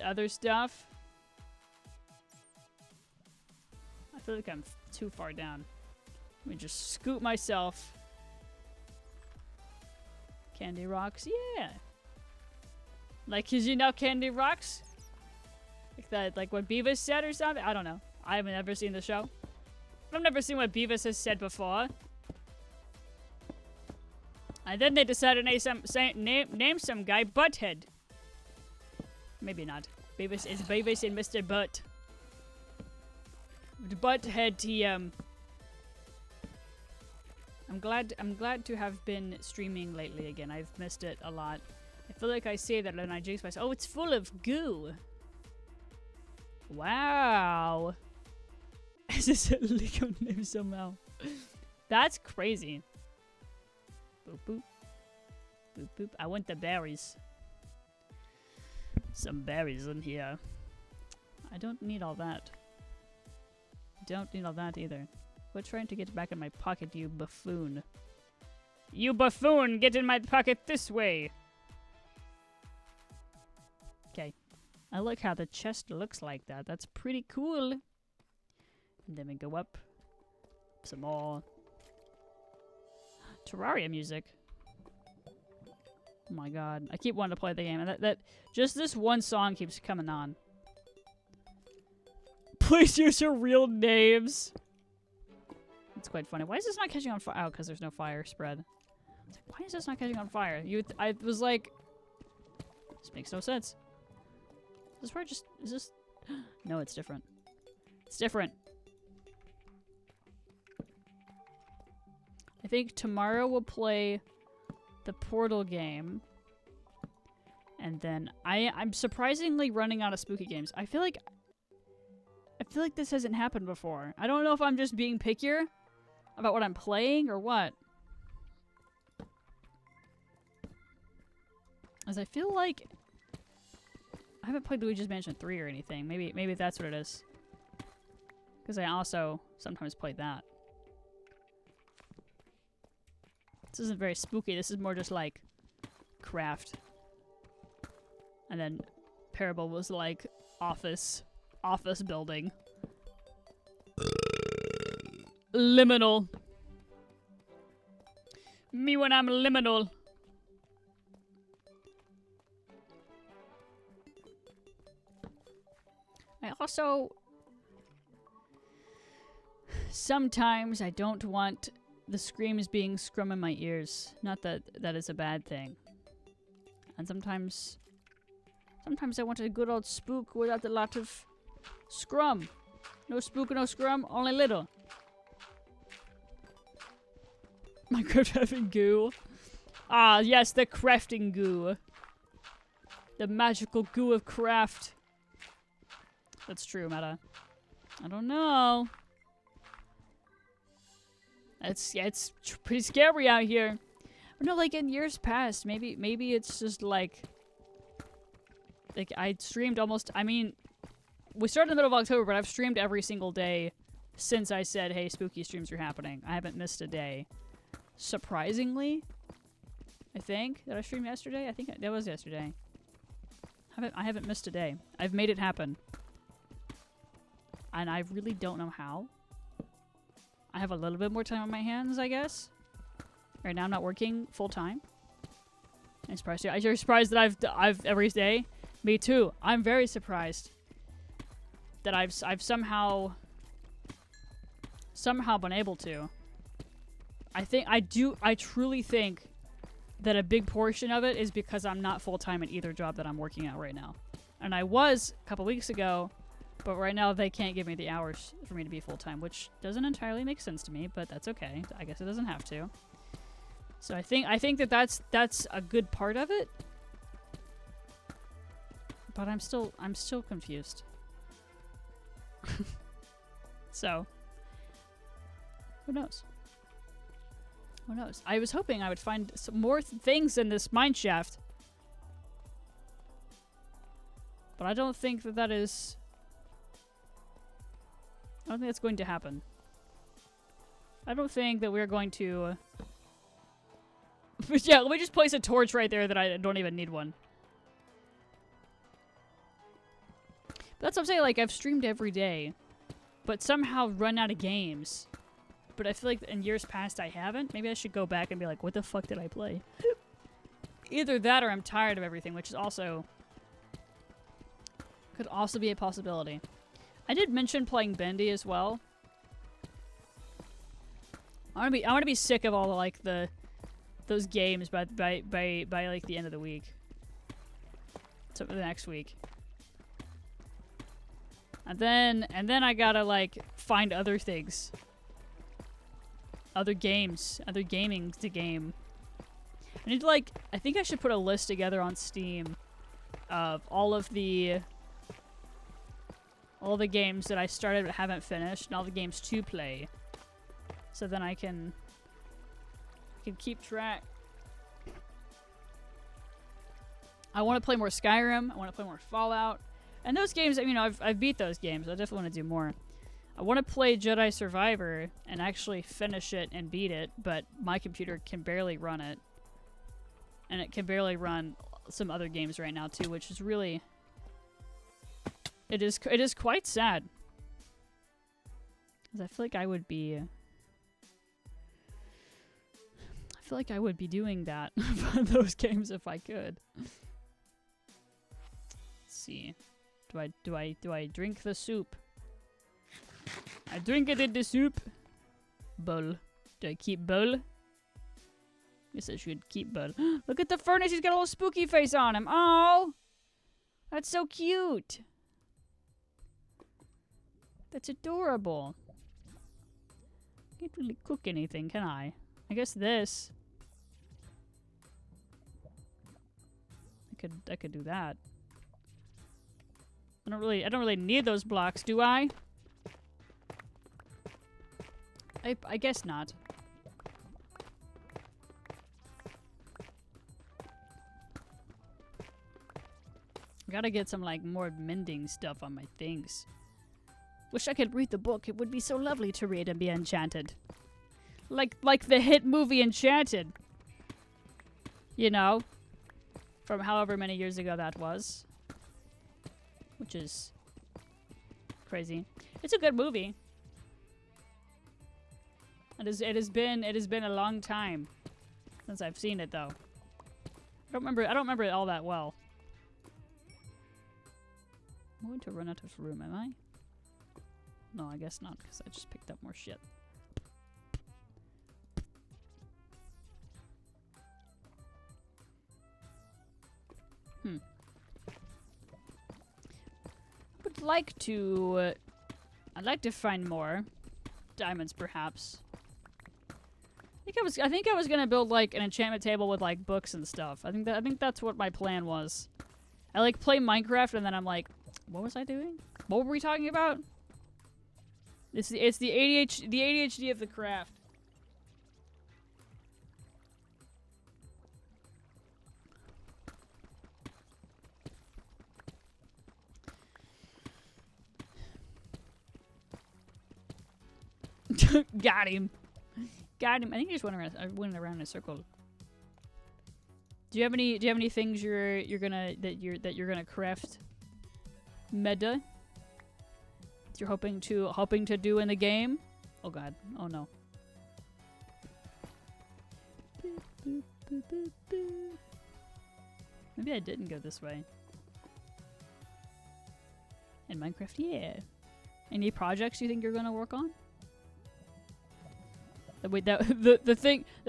other stuff. I feel like I'm too far down. Let me just scoot myself. Candy rocks, yeah. Like, 'cause you know Candy rocks? Like that, like what Beavis said or something? I don't know. I haven't ever seen the show. I've never seen what Beavis has said before. And then they decided to name some guy Butthead. Maybe not. Beavis is Beavis and Mr. Butt. Butthead, he I'm glad to have been streaming lately again. I've missed it a lot. I feel like I say that and I jinx myself. Oh, it's full of goo. Wow. Is this a legal name somehow? That's crazy. Boop, boop. Boop, boop. I want the berries. Some berries in here. I don't need all that. Don't need all that either. Quit trying to get back in my pocket, you buffoon. You buffoon! Get in my pocket this way! Okay. I like how the chest looks like that. That's pretty cool. And then we go up. Some more. Terraria music. Oh my god. I keep wanting to play the game. And that just this one song keeps coming on. Please use your real names. It's quite funny. Why is this not catching on fire? Oh, because there's no fire spread. It's like, why is this not catching on fire? I was like, this makes no sense. Is this where just, is this? No, it's different. It's different. I think tomorrow we'll play the Portal game. And then I'm surprisingly running out of spooky games. I feel like this hasn't happened before. I don't know if I'm just being pickier about what I'm playing or what. As I feel like I haven't played Luigi's Mansion 3 or anything. Maybe that's what it is. Because I also sometimes play that. This isn't very spooky. This is more just like craft. And then Parable was like office building. Liminal. Me when I'm liminal. I also... Sometimes I don't want the screams being scrum in my ears. Not that that is a bad thing. And sometimes I want a good old spook without a lot of scrum. No spook, no scrum, only little. Minecraft having goo. Ah, yes, the crafting goo. The magical goo of craft. That's true, Meta. I don't know. It's pretty scary out here. But no, like in years past, maybe it's just like I streamed almost, I mean, we started in the middle of October, but I've streamed every single day since I said, hey, spooky streams are happening. I haven't missed a day. Surprisingly, I think. Did I stream yesterday? I think that was yesterday. I haven't missed a day. I've made it happen. And I really don't know how. I have a little bit more time on my hands, I guess. Right now I'm not working full time. I'm surprised too. You're surprised that I've every day? Me too. I'm very surprised that I've somehow been able to. I truly think that a big portion of it is because I'm not full-time at either job that I'm working at right now. And I was a couple weeks ago, but right now they can't give me the hours for me to be full-time, which doesn't entirely make sense to me, but that's okay. I guess it doesn't have to. So I think that that's a good part of it. But I'm still confused. So who knows? Who knows? I was hoping I would find some more things in this mineshaft. But I don't think that is... I don't think that's going to happen. I don't think that we're going to... But yeah, let me just place a torch right there that I don't even need one. But that's what I'm saying, like, I've streamed every day, but somehow run out of games. But I feel like in years past I haven't. Maybe I should go back and be like, what the fuck did I play? Either that or I'm tired of everything, which is also... could also be a possibility. I did mention playing Bendy as well. I want to be sick of all the, like, those games by like the end of the week. So the next week. And then I gotta like find other things. Other games. Other gaming to game. I need to like, I think I should put a list together on Steam of all the games that I started but haven't finished and all the games to play. so then I can keep track. I want to play more Skyrim. I want to play more Fallout. And those games, you know, I've beat those games. I definitely want to do more. I want to play Jedi Survivor and actually finish it and beat it, but my computer can barely run it. And it can barely run some other games right now too, which is really... It is quite sad. Because I feel like I would be doing that for those games if I could. Let's see. Do I drink the soup? I drink it in the soup. Bowl. Do I keep bowl? Guess I should keep bowl. Look at the furnace. He's got a little spooky face on him. Oh, that's so cute. That's adorable. Can't really cook anything, can I? I guess this. I could do that. I don't really need those blocks, do I? I guess not. Gotta get some like more mending stuff on my things. Wish I could read the book. It would be so lovely to read and be enchanted. Like the hit movie Enchanted. You know? From however many years ago that was. Which is crazy. It's a good movie. It has been a long time since I've seen it though. I don't remember it all that well. I'm going to run out of room, am I? No, I guess not, because I just picked up more shit. I'd like to find more diamonds, perhaps. I think I was gonna build like an enchantment table with like books and stuff. I think that's what my plan was. I like play Minecraft and then I'm like, what was I doing? What were we talking about? It's the ADHD of the craft. Got him. Got him. I think he just went around in a circle. Do you have any things you're gonna craft? Meta? You're hoping to do in the game? Oh god. Oh no. Maybe I didn't go this way. In Minecraft, yeah. Any projects you think you're gonna work on? The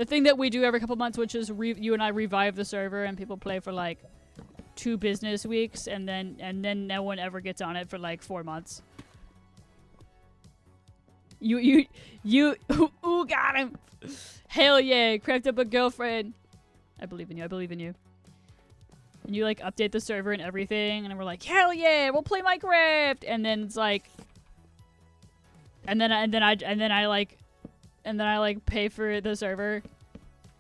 thing that we do every couple months, which is you and I revive the server and people play for like 2 business weeks and then no one ever gets on it for like 4 months. You ooh, got him. Hell yeah, craft up a girlfriend. I believe in you. I believe in you. And you like update the server and everything, and we're like, hell yeah, we'll play Minecraft. And then it's like, and then I like pay for the server,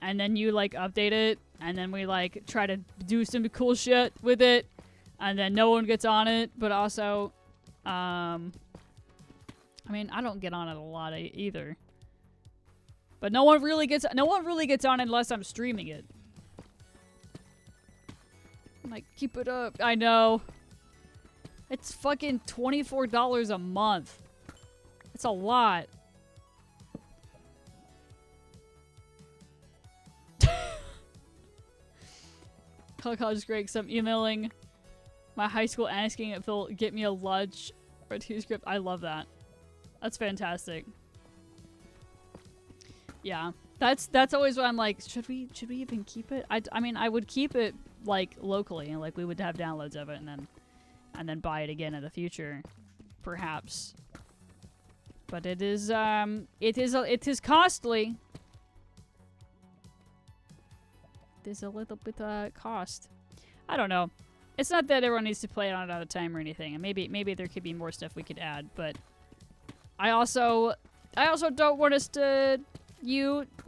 and then you like update it, and then we like try to do some cool shit with it, and then no one gets on it. But also, I mean, I don't get on it a lot either. But no one really gets on it unless I'm streaming it. I'm like, keep it up. I know. It's fucking $24 a month. It's a lot. College Greg, so I'm emailing my high school asking if they'll get me a lunch or a 2 script. I love that. That's fantastic. Yeah, that's always what I'm like. Should we even keep it? I mean, I would keep it like locally, and like we would have downloads of it, and then buy it again in the future, perhaps. But it is costly. There's a little bit cost. I don't know. It's not that everyone needs to play it on out of time or anything, and maybe there could be more stuff we could add, but I also I also don't want us to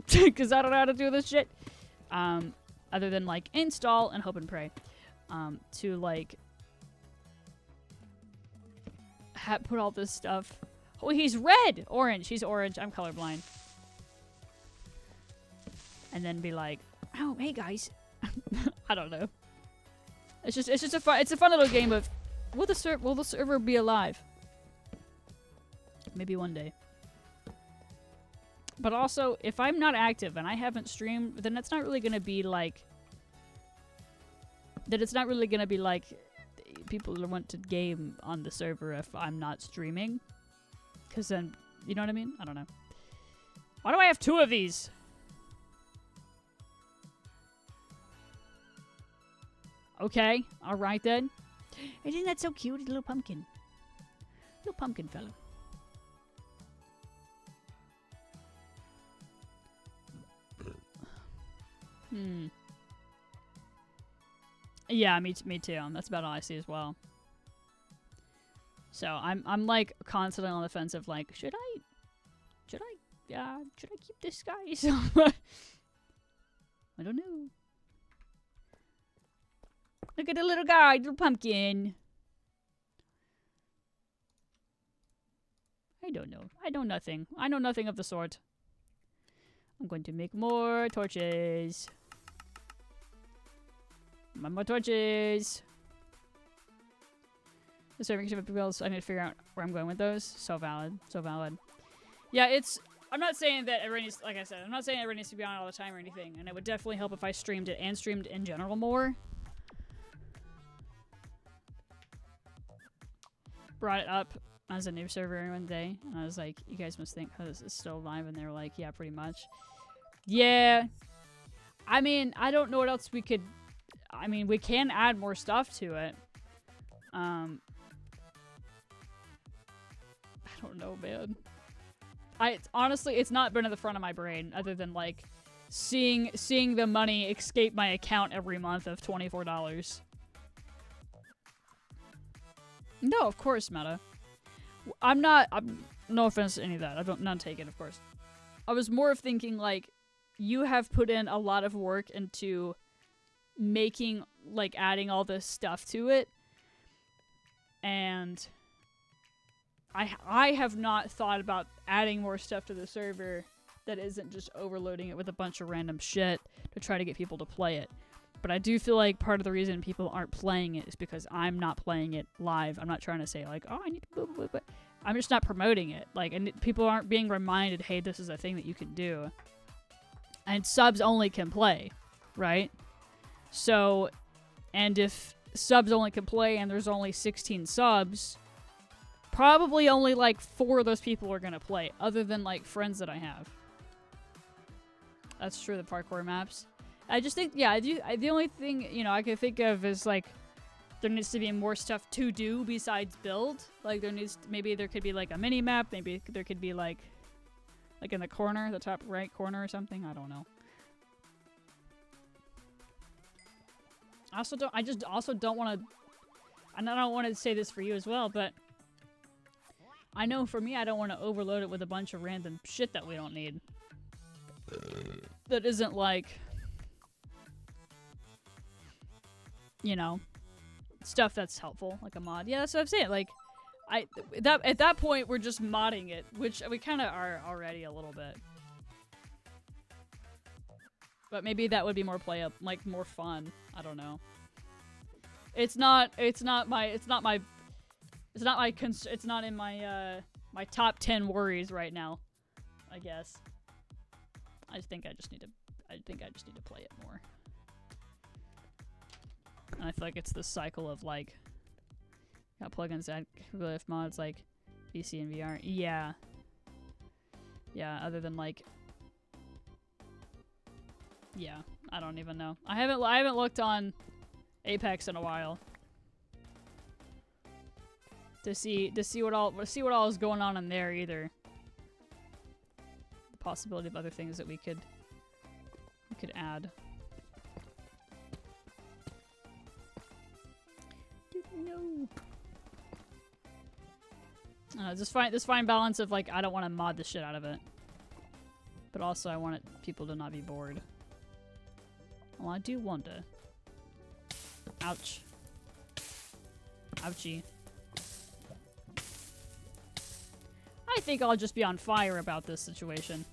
because I don't know how to do this shit. Other than like install and hope and pray, to like put all this stuff. Oh, he's red, orange. He's orange. I'm colorblind. And then be like, oh, hey guys. I don't know. It's just a fun little game of will the server be alive? Maybe one day. But also, if I'm not active and I haven't streamed, then it's not really gonna be like people want to game on the server if I'm not streaming. Cause then, you know what I mean? I don't know. Why do I have 2 of these? Okay, alright then. Isn't that so cute? A little pumpkin. Little pumpkin fellow. Yeah, me too. That's about all I see as well. So I'm like constantly on the fence of like, should I keep this guy? So I don't know. Look at the little guy, little pumpkin. I don't know. I know nothing. I know nothing of the sort. I'm going to make more torches. More torches. The serving ship of people, I need to figure out where I'm going with those. So valid. So valid. Yeah, I'm not saying that everyone needs, like I said, I'm not saying everyone needs to be on all the time or anything. And it would definitely help if I streamed it and streamed in general more. Brought it up as a new server one day. And I was like, you guys must think, oh, this is still live. And they were like, yeah, pretty much. Yeah. I mean, I don't know what else we could... I mean, we can add more stuff to it. I don't know, man. Honestly, it's not been at the front of my brain, other than like seeing the money escape my account every month of $24. No, of course, Meta. I'm no offense to any of that. I don't, none taken, of course. I was more of thinking like, you have put in a lot of work into making, like, adding all this stuff to it, and I have not thought about adding more stuff to the server that isn't just overloading it with a bunch of random shit to try to get people to play it. But I do feel like part of the reason people aren't playing it is because I'm not playing it live. I'm not trying to say like, oh, I need to blah, blah, blah, blah. I'm just not promoting it. Like, and people aren't being reminded, hey, this is a thing that you can do. And subs only can play, right? So, and if subs only can play and there's only 16 subs, probably only like 4 of those people are going to play, other than like friends that I have. That's true, the parkour maps. I just think, yeah, the only thing, you know, I can think of is like, there needs to be more stuff to do besides build. Like maybe there could be like a mini map, maybe there could be like in the corner, the top right corner or something, I don't know. I just also don't want to, and I don't want to say this for you as well, but I know for me, I don't want to overload it with a bunch of random shit that we don't need. That isn't like, you know, stuff that's helpful, like a mod. Yeah, that's what I'm saying. Like, at that point, we're just modding it, which we kind of are already a little bit. But maybe that would be more more fun. I don't know. It's not in my my top 10 worries right now, I guess. I think I just need to play it more. And I feel like it's the cycle of like, got plugins that with mods like PC and VR. Yeah. Yeah, other than like, yeah, I don't even know. I haven't looked on Apex in a while to see what all is going on in there either. The possibility of other things that we could add. No. This fine balance of like I don't want to mod the shit out of it, but also I want people to not be bored. Well, I do wonder. Ouch. Ouchie. I think I'll just be on fire about this situation.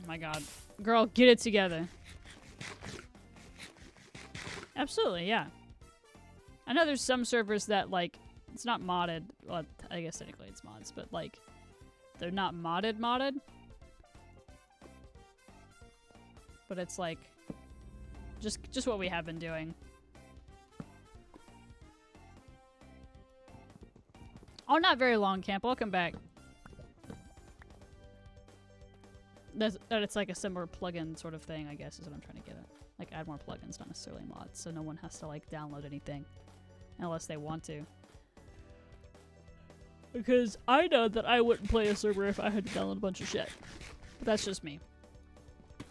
Oh my god. Girl, get it together. Absolutely, yeah. I know there's some servers that, like, it's not modded. Well, I guess technically it's mods, but, like, they're not modded. But it's, like, just what we have been doing. Oh, not very long, camp. Welcome back. That it's like a similar plugin sort of thing, I guess, is what I'm trying to get at. Like, add more plugins, not necessarily mods, so no one has to, like, download anything. Unless they want to. Because I know that I wouldn't play a server if I had to download a bunch of shit. But that's just me.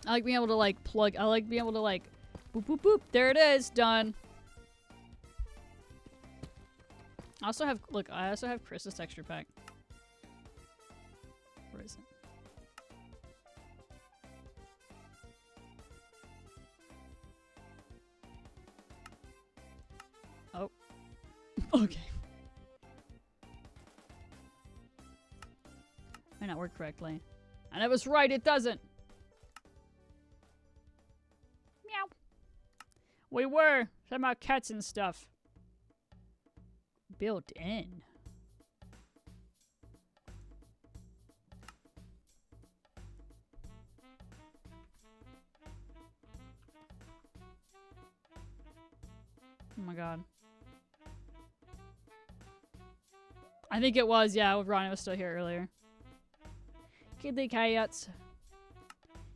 I like being able to, like, I like being able to, like, boop, boop, boop. There it is. Done. I also have Chris's texture pack. Where is it? Oh. Okay. Might not work correctly. And I was right, it doesn't! Meow. We were! Talking about cats and stuff. Built in. Oh my god. I think it was, yeah, Ronnie was still here earlier. Kitty cats.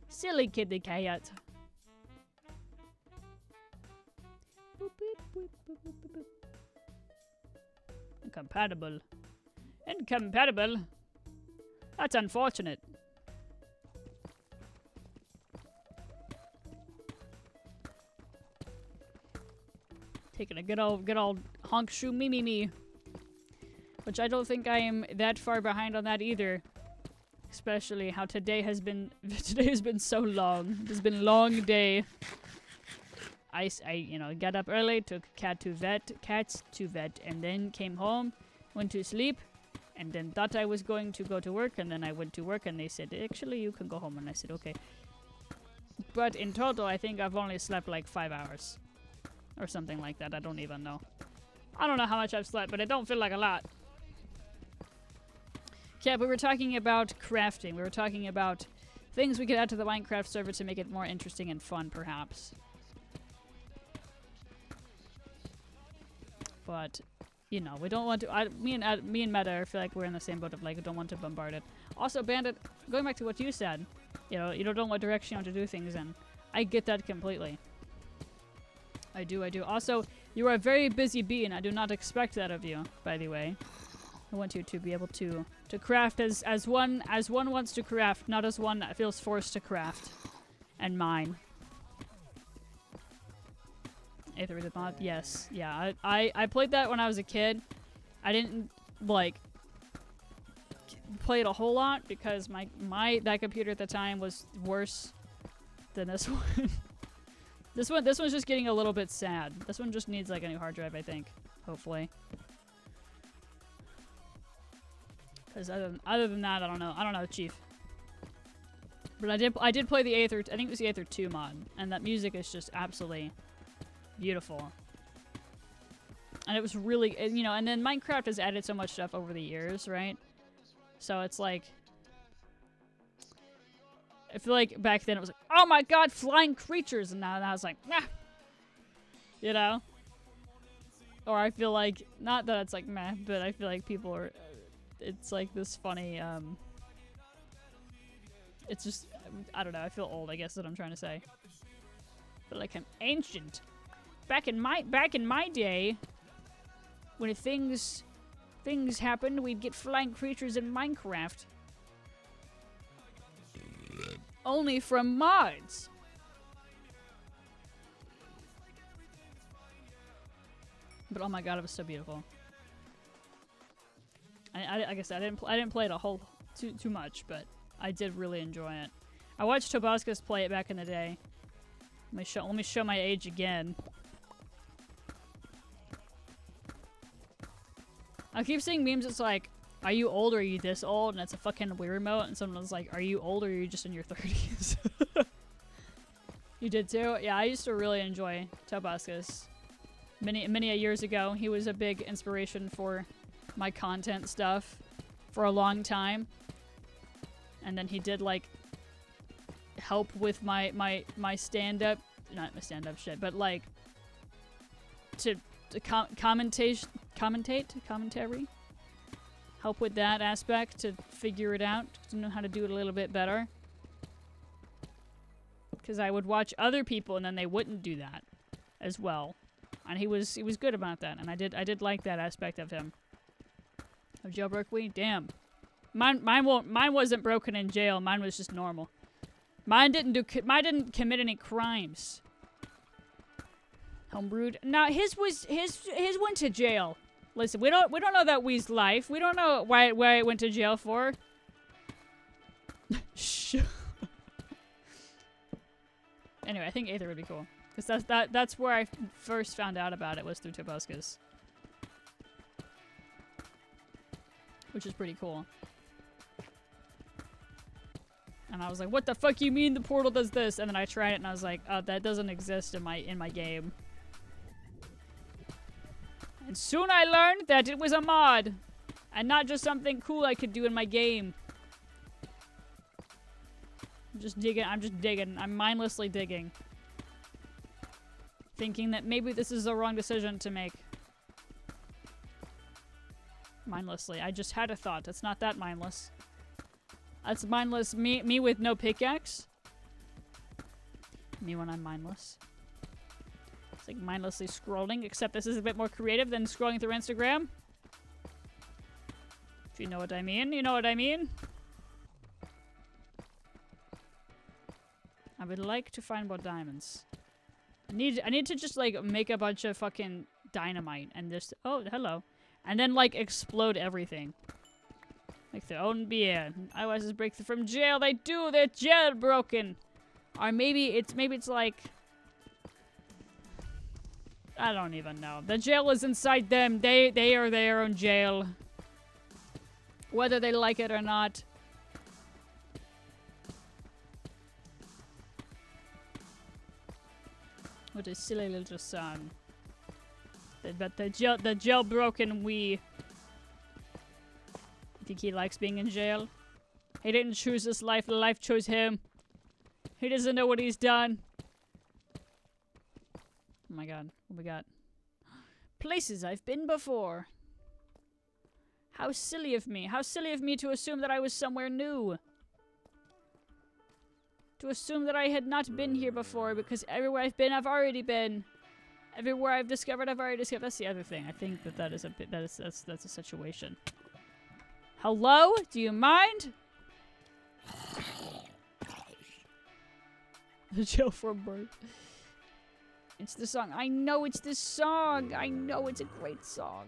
Silly kitty cat. Boop, boop, boop, boop, boop, boop, boop. Incompatible. Incompatible? That's unfortunate. Taking a good old honk shoe me. Which I don't think I am that far behind on that either. Especially how today has been so long. It's been a long day. I got up early, took cats to vet, and then came home, went to sleep, and then thought I was going to go to work, and then I went to work, and they said, actually, you can go home, and I said, okay. But in total, I think I've only slept like 5 hours. Or something like that, I don't even know. I don't know how much I've slept, but it don't feel like a lot. Yeah, we were talking about crafting. We were talking about things we could add to the Minecraft server to make it more interesting and fun, perhaps. But, you know, we don't want to... me and Meta, I feel like we're in the same boat of, like, we don't want to bombard it. Also, Bandit, going back to what you said, you know, you don't know what direction you want to do things in. I get that completely. I do. Also, you are a very busy bee, and I do not expect that of you, by the way. I want you to be able to craft as one wants to craft, not as one that feels forced to craft and mine. Aether with a mod? Yes. Yeah, I played that when I was a kid. I didn't, like, play it a whole lot because that computer at the time was worse than this one. This one's just getting a little bit sad. This one just needs, like, a new hard drive, I think. Hopefully. Because other than that, I don't know, Chief. But I did play the Aether, I think it was the Aether 2 mod, and that music is just absolutely beautiful. And it was really, you know, and then Minecraft has added so much stuff over the years, right? So it's like, I feel like back then it was like, oh my god, flying creatures, and now I was like, nah. You know? Or I feel like, not that it's like meh, but I feel like people are, it's like this funny, it's just, I don't know, I feel old, I guess is what I'm trying to say. I feel like I'm ancient. Back in my day, when things happened, we'd get flying creatures in Minecraft. Only from mods. But oh my god, it was so beautiful. Like I said, I didn't play it too much, but I did really enjoy it. I watched Tobuscus play it back in the day. Let me show my age again. I keep seeing memes. It's like, are you old or are you this old? And it's a fucking Wii remote. And someone was like, are you old or are you just in your 30s? You did too? Yeah, I used to really enjoy Tobuscus. Many years ago, he was a big inspiration for my content stuff for a long time. And then he did like help with my stand-up, not my stand-up shit, but like to commentary, help with that aspect to figure it out, to know how to do it a little bit better. Because I would watch other people and then they wouldn't do that as well, and he was good about that, and I did like that aspect of him. A jailbroke Wii, damn. Mine wasn't broken in jail. Mine was just normal. Mine didn't commit any crimes. Homebrewed. Now his went to jail. Listen, we don't know that Wii's life. We don't know why it went to jail for. Anyway, I think Aether would be cool, because that's where I first found out about it, was through Tobuscus, which is pretty cool. And I was like, what the fuck you mean the portal does this? And then I tried it and I was like, oh, that doesn't exist in my game. And soon I learned that it was a mod and not just something cool I could do in my game. I'm just digging. I'm mindlessly digging. Thinking that maybe this is the wrong decision to make. Mindlessly. I just had a thought. It's not that mindless. That's mindless. Me with no pickaxe. Me when I'm mindless. It's like mindlessly scrolling, except this is a bit more creative than scrolling through Instagram. If you know what I mean, you know what I mean. I would like to find more diamonds. I need to just like make a bunch of fucking dynamite and just, oh, hello. And then like explode everything. Like their own beer. Otherwise it's break from jail. They're jailbroken. Or maybe it's like, I don't even know. The jail is inside them. They are their own jail. Whether they like it or not. What a silly little song. But the jailbroken Wii. Think he likes being in jail? He didn't choose this life. The life chose him. He doesn't know what he's done. Oh my god. What we got? Places I've been before. How silly of me. How silly of me to assume that I was somewhere new. To assume that I had not been here before, because everywhere I've been, I've already been. Everywhere I've discovered, I've already discovered. That's the other thing. I think that is a bit. That's a situation. Hello? Do you mind? The jail from birth. It's the song. I know it's this song. I know it's a great song.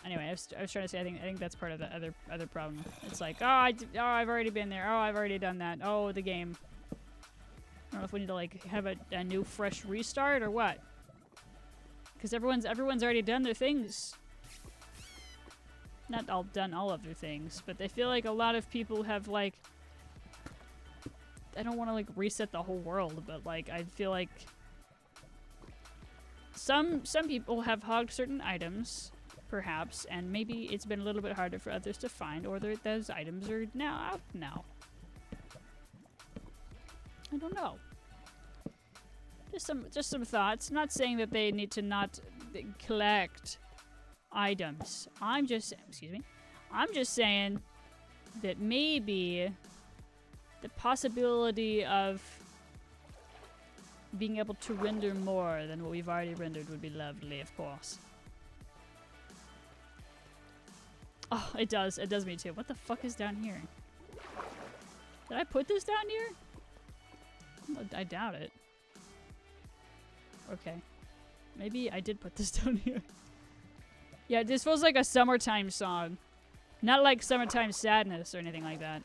Anyway, I was trying to say, I think that's part of the other problem. It's like, I've already been there. Oh, I've already done that. Oh, the game. I don't know if we need to like have a new fresh restart or what. Because everyone's already done their things. Not all done all of their things, but I feel like a lot of people have like, I don't want to like reset the whole world, but like I feel like some people have hogged certain items. Perhaps, and maybe it's been a little bit harder for others to find, or those items are now out now. I don't know. Just some thoughts. Not saying that they need to not collect items. I'm just saying that maybe the possibility of being able to render more than what we've already rendered would be lovely, of course. Oh, it does. It does me too. What the fuck is down here? Did I put this down here? I doubt it. Okay. Maybe I did put this down here. Yeah, this feels like a summertime song. Not like Summertime Sadness or anything like that.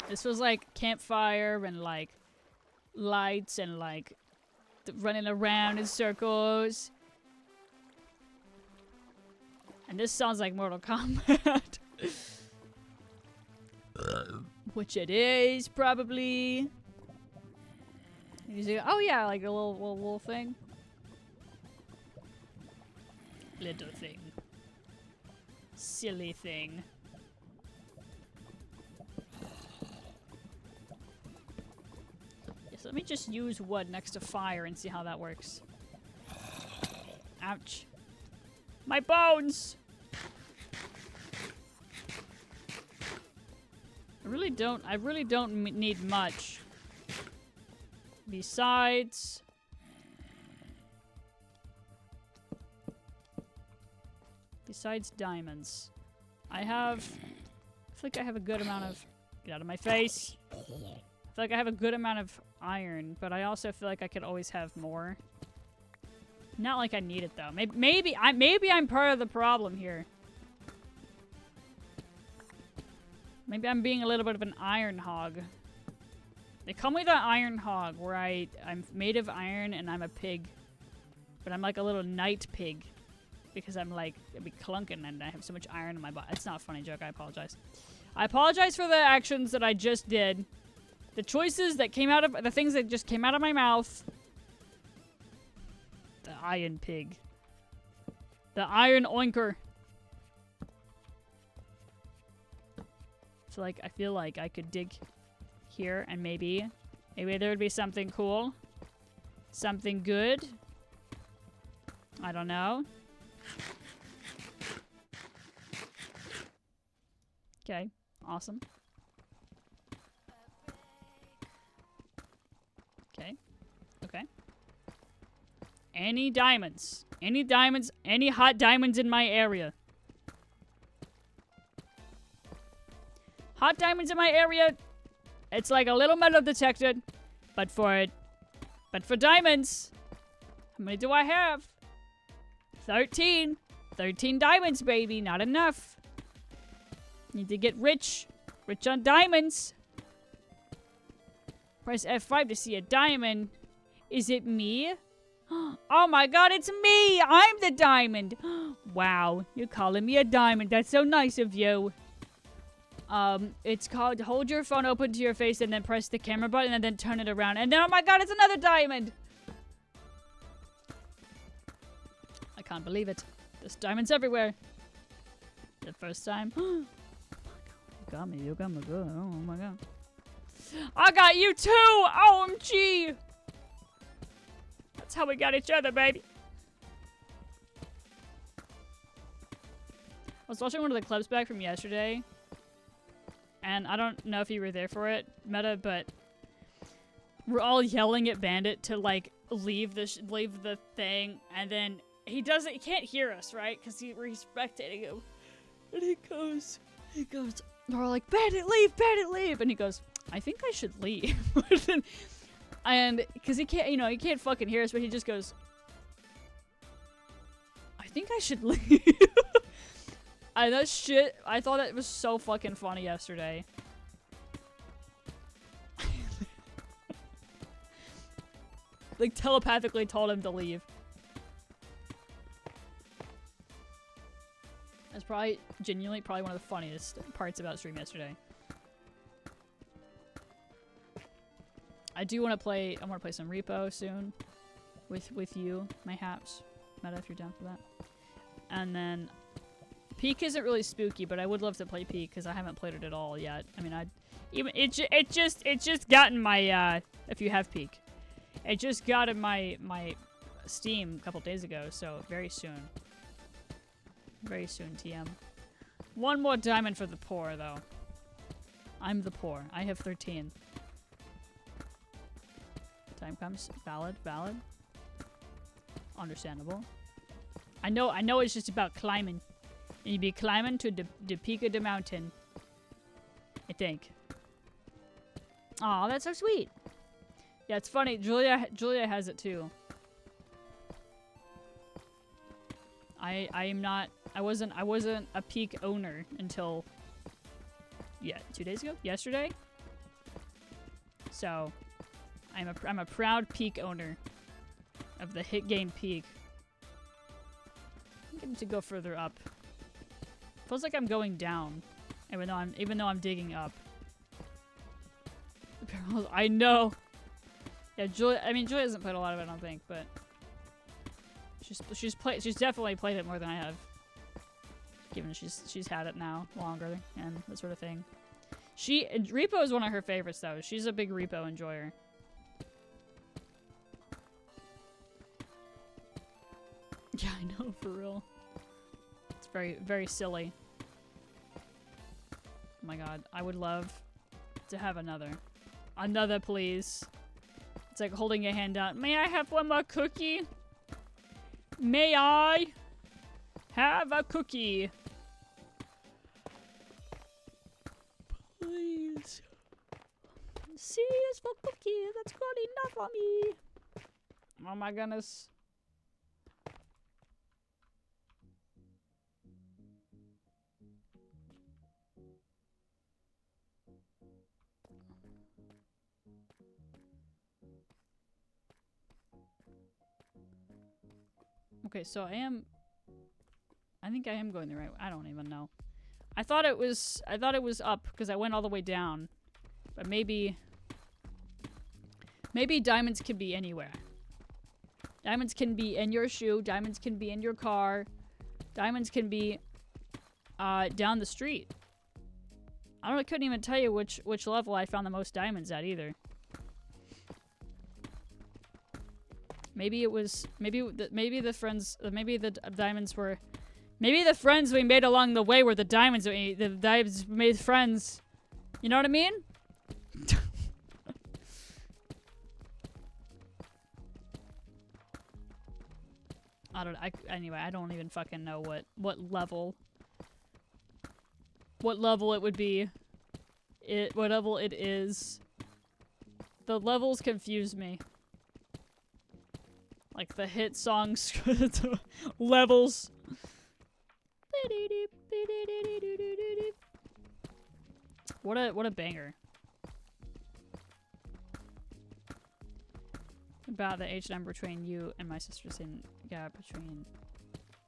This feels like campfire and like lights and like running around in circles. And this sounds like Mortal Kombat. Which it is, probably. Oh yeah, like a little thing. Little thing. Silly thing. Yes, let me just use wood next to fire and see how that works. Ouch. My bones! I really don't need much. Besides... diamonds. I feel like I have a good amount of... Get out of my face! I feel like I have a good amount of iron, but I also feel like I could always have more. Not like I need it though. Maybe I'm part of the problem here. Maybe I'm being a little bit of an iron hog. They call me the iron hog, where I'm made of iron and I'm a pig. But I'm like a little night pig. Because I'm like, I'd be clunking and I have so much iron in my body. It's not a funny joke, I apologize. I apologize for the actions that I just did. The choices that came out of, the things that just came out of my mouth. The iron pig. The iron oinker. So like, I feel like I could dig here and maybe there would be something cool. Something good. I don't know. Okay, awesome. Okay. Any diamonds? Any hot diamonds in my area? Hot diamonds in my area. It's like a little metal detector, but for diamonds. How many do I have? 13. 13 diamonds, baby. Not enough. Need to get rich. Rich on diamonds. Press F5 to see a diamond. Is it me? Oh my god, it's me! I'm the diamond! Wow, you're calling me a diamond. That's so nice of you. It's called hold your phone open to your face and then press the camera button and then turn it around. And then, oh my god, it's another diamond! I can't believe it. There's diamonds everywhere. The first time. You got me good. Oh my god. I got you too! OMG! That's how we got each other, baby. I was watching one of the clips back from yesterday. And I don't know if you were there for it, Meta, but we're all yelling at Bandit to like leave the thing, and then he can't hear us, right? Because we're spectating him. And he goes, we're all like, Bandit, leave! And he goes, I think I should leave. And because he can't fucking hear us, but he just goes, I think I should leave. I thought it was so fucking funny yesterday. Like telepathically told him to leave. That's genuinely one of the funniest parts about stream yesterday. I want to play some Repo soon with you, mayhaps. Meta, if you're down for that. And then Peak isn't really spooky, but I would love to play Peak because I haven't played it at all yet. I mean, it just got in my if you have Peak, it just got in my Steam a couple days ago. So very soon, TM. One more diamond for the poor, though. I'm the poor. I have 13. Time comes. Valid. Understandable. I know it's just about climbing. And you'd be climbing to the peak of the mountain. I think. Aw, that's so sweet. Yeah, it's funny. Julia has it too. I wasn't a Peak owner until 2 days ago? Yesterday? So, I'm a proud Peak owner of the hit game Peak. I'm getting to go further up. Feels like I'm going down, even though I'm digging up. I know. Yeah, Julia hasn't played a lot of it, I don't think, but she's definitely played it more than I have. Given she's had it now longer and that sort of thing. Repo is one of her favorites though. She's a big Repo enjoyer. Yeah, I know, for real. It's very, very silly. Oh my god, I would love to have another. Another, please. It's like holding your hand out. May I have one more cookie? May I have a cookie? Please. C is for cookie. That's good enough for me. Oh my goodness. Okay, so I think I am going the right way. I don't even know. I thought it was up because I went all the way down. But maybe diamonds can be anywhere. Diamonds can be in your shoe, diamonds can be in your car. Diamonds can be down the street. I couldn't even tell you which level I found the most diamonds at either. Maybe it was maybe the diamonds were maybe the friends we made along the way were the diamonds the diamonds made friends. You know what I mean? Anyway, I don't even fucking know what level it would be. What level it is. The levels confuse me. Like the hit songs levels. What a banger. About the age number between you and my sister's in gap between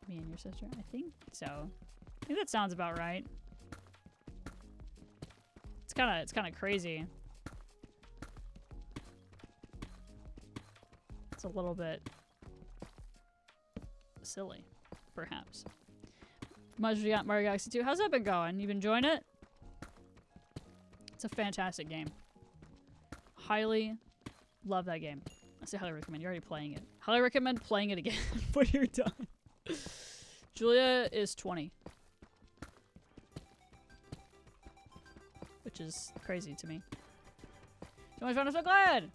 me and your sister. I think so. I think that sounds about right. It's kinda crazy. It's a little bit silly, perhaps. Mario Galaxy 2. How's that been going? You been enjoying it? It's a fantastic game. Highly love that game. I say highly recommend. You're already playing it. Highly recommend playing it again when you're done. Julia is 20. Which is crazy to me. So much fun. I'm so glad!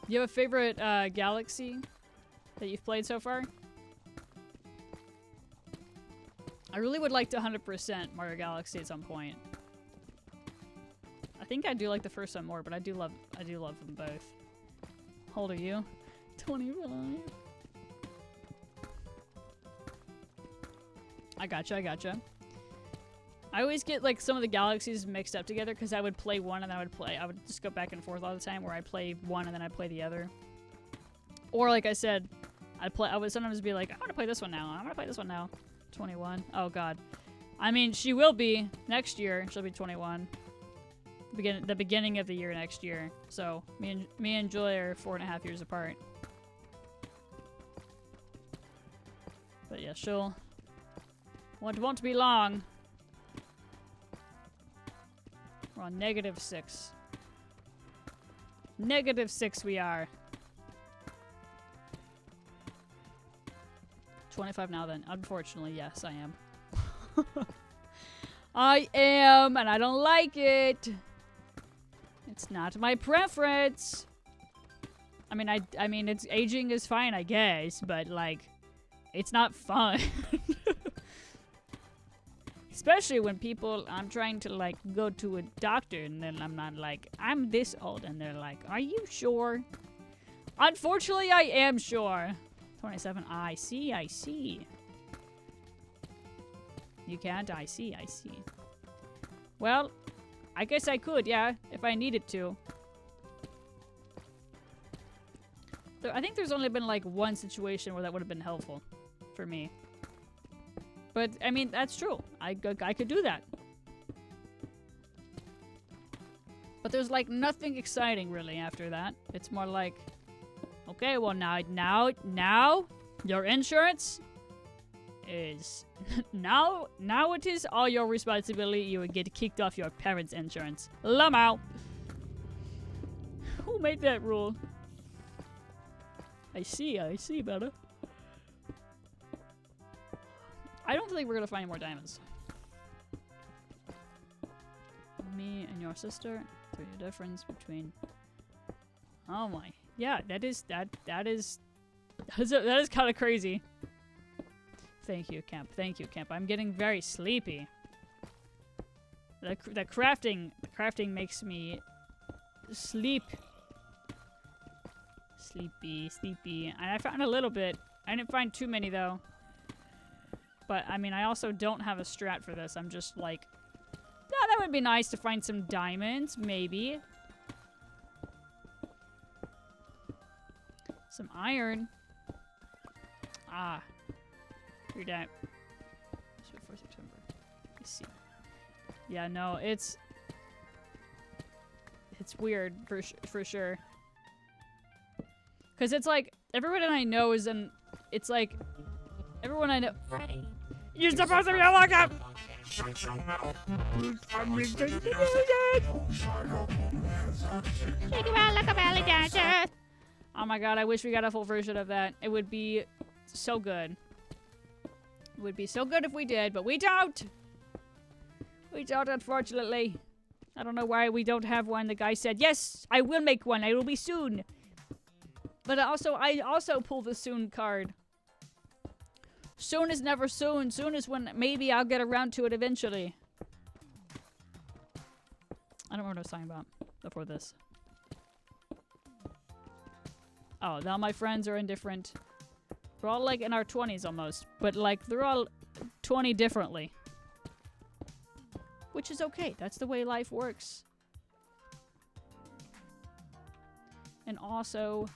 Do you have a favorite galaxy that you've played so far? I really would like to 100% Mario Galaxy at some point. I think I do like the first one more, but I do love them both. How old are you? 25. I gotcha. I always get like some of the galaxies mixed up together because I would play one and then I would just go back and forth all the time where I'd play one and then I'd play the other. Or like I said, I would sometimes be like, I want to play this one now. I want to play this one now. 21. Oh god. I mean, she will be next year. She'll be 21. The beginning of the year next year. So me and Julia are 4.5 years apart. But yeah, it won't be long. We're on -6. -6 we are. 25 now then. Unfortunately, yes, I am. I am, and I don't like it. It's not my preference. I mean, it's aging is fine, I guess, but like, it's not fun. Especially when I'm trying to like go to a doctor and then I'm not like, I'm this old, and they're like, are you sure? Unfortunately, I am sure. 27. I see, I see. You can't? I see, I see. Well, I guess I could, yeah, if I needed to. I think there's only been like one situation where that would have been helpful for me. But, I mean, that's true. I could do that. But there's like nothing exciting really after that. It's more like, okay, well now your insurance is now it is all your responsibility. You would get kicked off your parents' insurance. Lamau. Who made that rule? I see, better. I don't think we're gonna find more diamonds. Me and your sister. The difference between. Oh my. Yeah, that is kind of crazy. Thank you, Camp. Thank you, Camp. I'm getting very sleepy. The crafting makes me sleepy. And I found a little bit. I didn't find too many though. But I mean, I also don't have a strat for this. I'm just like, yeah, that would be nice to find some diamonds, maybe. Some iron. Ah. You're dead. Before September. Let's see. Yeah, no, it's weird for sure. Cause it's like everyone I know is in. It's like everyone I know. You're supposed to be a lockup. Oh my god, I wish we got a full version of that. It would be so good. It would be so good if we did, but we don't! We don't, unfortunately. I don't know why we don't have one. The guy said, yes, I will make one. I will be soon. But I also pull the soon card. Soon is never soon. Soon is when maybe I'll get around to it eventually. I don't remember what I was talking about before this. Oh, now my friends are in different... We're all like in our 20s almost. But like, they're all 20 differently. Which is okay. That's the way life works. And also...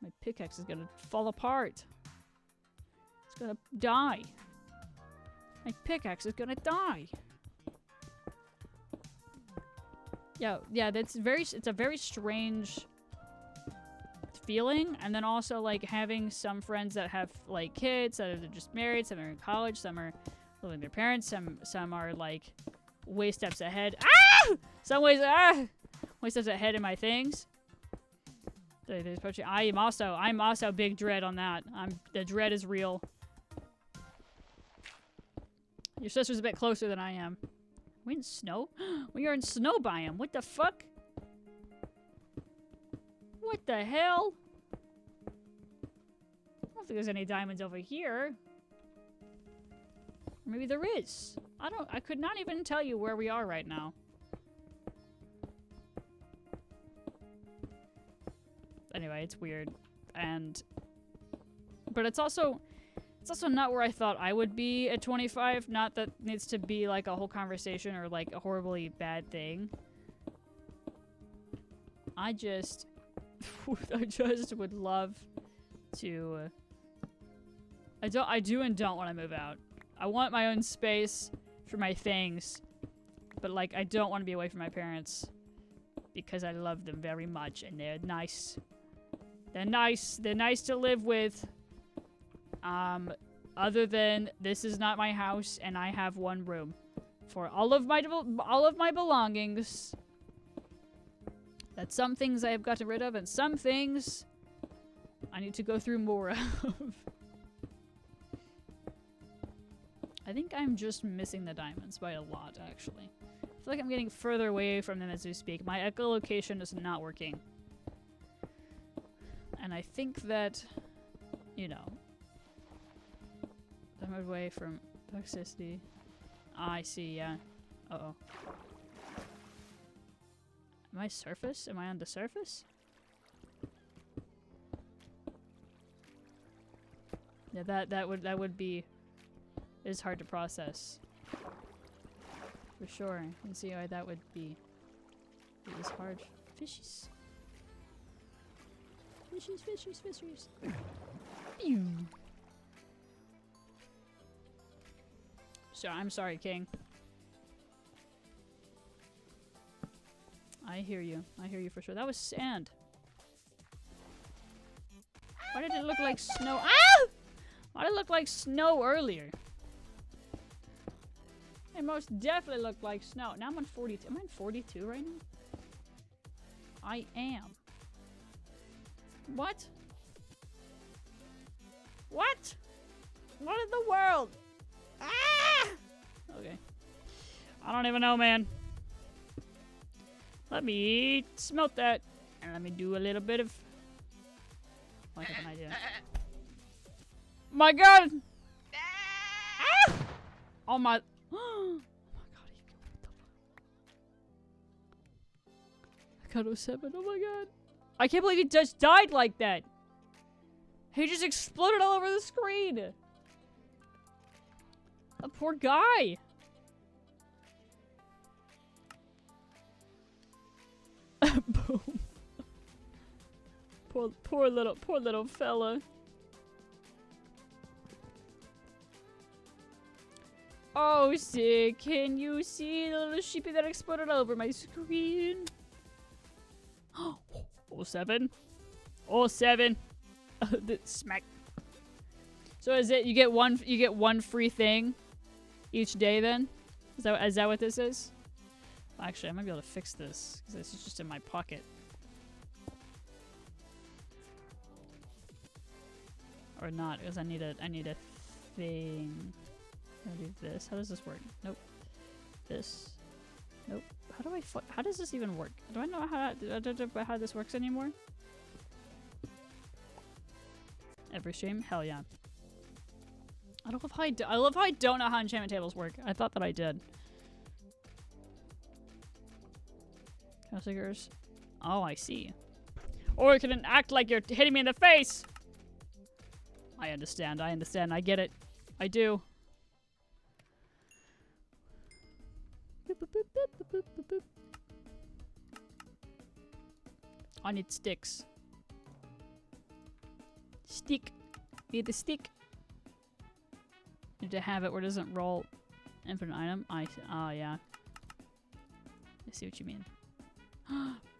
My pickaxe is gonna fall apart. It's gonna die. My pickaxe is gonna die. Yeah, it's a very strange feeling. And then also like having some friends that have like kids that are just married, some are in college, some are living with their parents, some are like way steps ahead. Ah! Some ways way steps ahead in my things. I'm also big dread on that. The dread is real. Your sister's a bit closer than I am. We in snow? We are in snow biome. What the fuck? What the hell? I don't think there's any diamonds over here. Maybe there is. I could not even tell you where we are right now. Anyway, it's weird. But it's also not where I thought I would be at 25. Not that needs to be like a whole conversation or like a horribly bad thing. I just would love to I do and don't want to move out. I want my own space for my things, but like I don't want to be away from my parents because I love them very much and they're nice. They're nice to live with. Other than this is not my house and I have one room for all of my belongings. That some things I have gotten rid of and some things I need to go through more of. I think I'm just missing the diamonds by a lot, actually. I feel like I'm getting further away from them as we speak. My echolocation is not working. And I think that, you know, I'm away from toxicity. Ah, I see, yeah. Uh-oh. Am I surface? Am I on the surface? Yeah, that would be is hard to process. For sure. You can see why that would be. It is hard. Fishies. Fishies, fishies, fishies. Pew. So I'm sorry, King. I hear you. I hear you for sure. That was sand. Why did it look like snow? Ah! Why did it look like snow earlier? It most definitely looked like snow. Now I'm on 42. Am I on 42 right now? I am. What? What? What in the world? Ah! Okay. I don't even know, man. Let me smelt that. And let me do a little bit of... I have an idea. My god! Ah! Oh my... Oh my god, I got 07. Oh my god. I can't believe he just died like that. He just exploded all over the screen. A poor guy. Boom. Poor little fella. Oh, sick. Can you see the little sheepy that exploded all over my screen? 07. 07. Smack. So is it you get one free thing each day then? Is that what this is? Actually, I might be able to fix this because this is just in my pocket. Or not, because I need a thing. Can I do this? How does this work? Nope. This. Nope. How does this even work? Do I know how this works anymore? Every stream? Hell yeah. I love how I don't know how enchantment tables work. I thought that I did. Figures. Oh, I see. Or it can act like you're hitting me in the face. I understand. I get it. I do. I need sticks. Stick. Need the stick. Need to have it where it doesn't roll. Infinite item. Oh yeah. I see what you mean.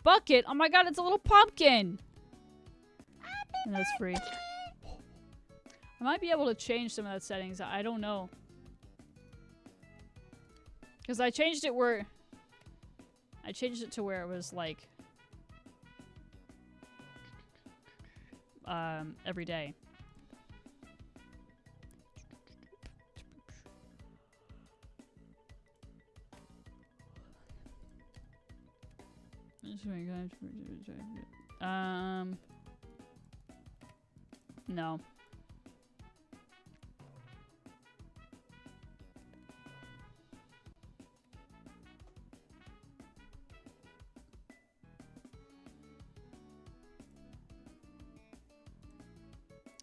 Bucket! Oh my god, it's a little pumpkin! And that's free. I might be able to change some of that settings. I don't know. Because I changed it where... I changed it to where it was like... every day. No.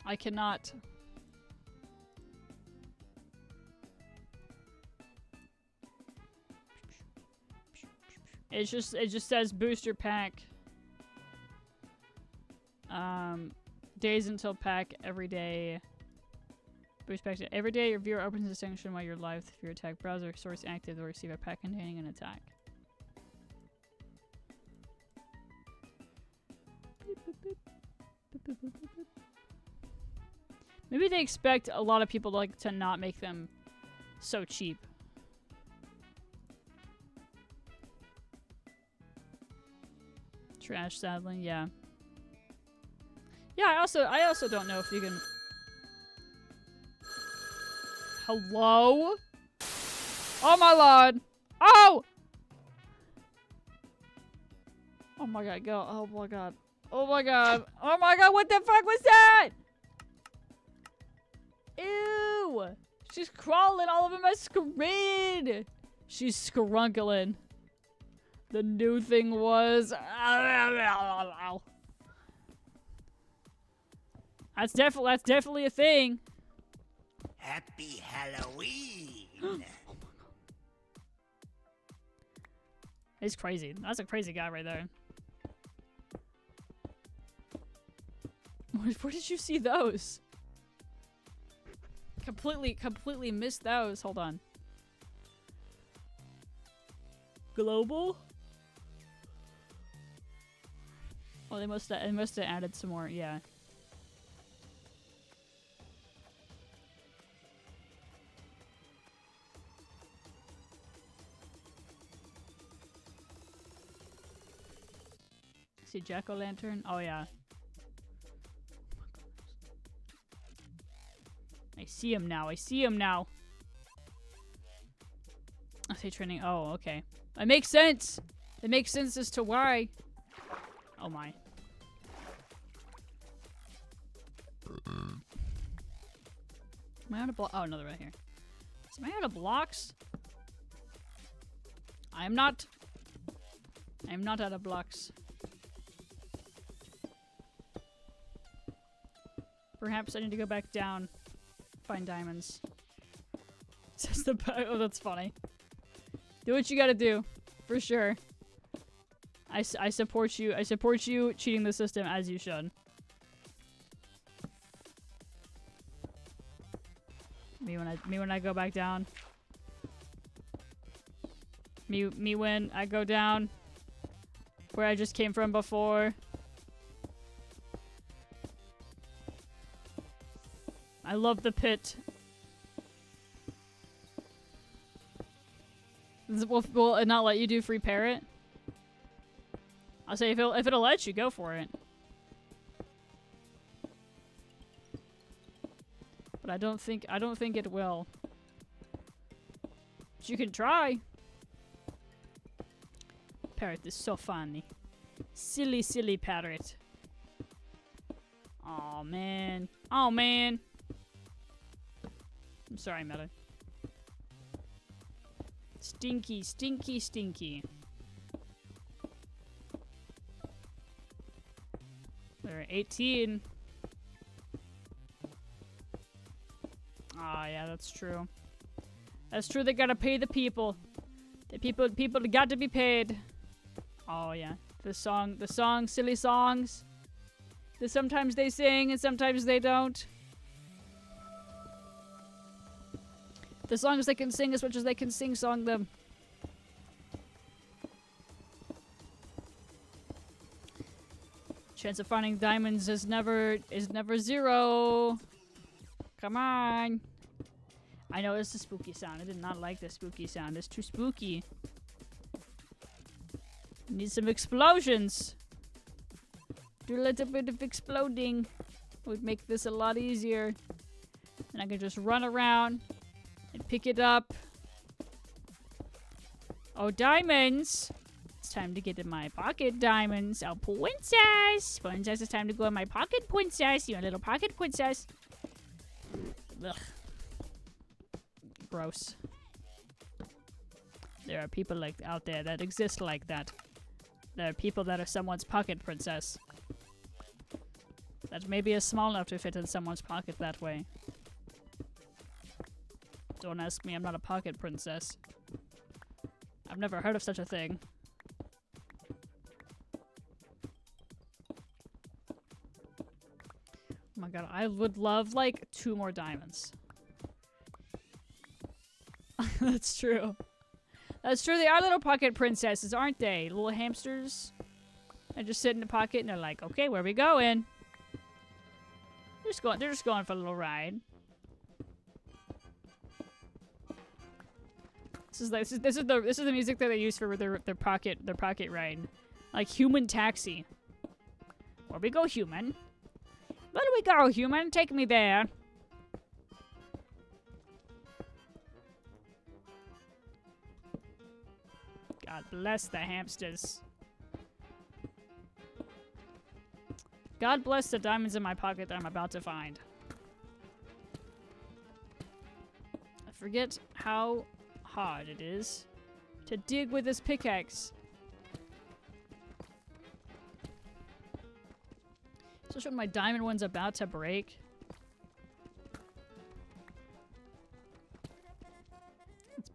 I cannot. It just says booster pack. Days until pack every day. Boost pack every day. Your viewer opens the section while you're live with your attack browser. Source active will receive a pack containing an attack. Maybe they expect a lot of people to not make them so cheap. Trash, sadly, yeah. Yeah, I also don't know if you can... Hello? Oh my lord! Oh! Oh my god, go. Oh my god. Oh my god. Oh my god, what the fuck was that? Ew! She's crawling all over my screen! She's scrunkling. The new thing was... That's definitely a thing. Happy Halloween. He's crazy. That's a crazy guy right there. Where did you see those? Completely missed those. Hold on. Global? Oh, they must have added some more. Yeah. See Jack-o'-lantern? Oh yeah. I see him now. I see him now. I say training. Oh, okay. It makes sense. It makes sense as to why. Oh my. Am I out of blocks? Oh, another right here. Am I out of blocks? I am not. I am not out of blocks. Perhaps I need to go back down. Find diamonds. Says the oh, that's funny. Do what you gotta do, for sure. I support you. I support you cheating the system as you should. Me when I go back down. Me when I go down where I just came from before. I love the pit. Will it not let you do free parrot? I'll say if it'll let you, go for it. But I don't think it will. But you can try. Parrot is so funny. Silly parrot. Oh man. Oh man. I'm sorry, Meta. Stinky. There are 18. Ah, yeah, that's true. That's true. They gotta pay the people. The people got to be paid. Oh yeah, the song, silly songs. Sometimes they sing and sometimes they don't. The songs they can sing as much as they can sing-song them. Chance of finding diamonds is never zero. Come on. I know it's a spooky sound. I did not like the spooky sound. It's too spooky. Need some explosions. Do a little bit of exploding. Would make this a lot easier. And I can just run around and pick it up. Oh, diamonds! It's time to get in my pocket, diamonds. Oh, princess! Princess, it's time to go in my pocket, princess. You're a little pocket princess. Ugh. Gross. There are people out there that exist like that. There are people that are someone's pocket princess. That maybe is small enough to fit in someone's pocket that way. Don't ask me, I'm not a pocket princess. I've never heard of such a thing. Oh my god, I would love, 2 more diamonds. That's true. That's true, they are little pocket princesses, aren't they? Little hamsters. They just sit in the pocket and they're like, okay, where are we going? They're just going for a little ride. This is the music that they use for their pocket ride. Like Human Taxi. Where we go, human? Where do we go, human? Take me there. God bless the hamsters. God bless the diamonds in my pocket that I'm about to find. I forget how hard it is to dig with this pickaxe. Especially when my diamond one's about to break.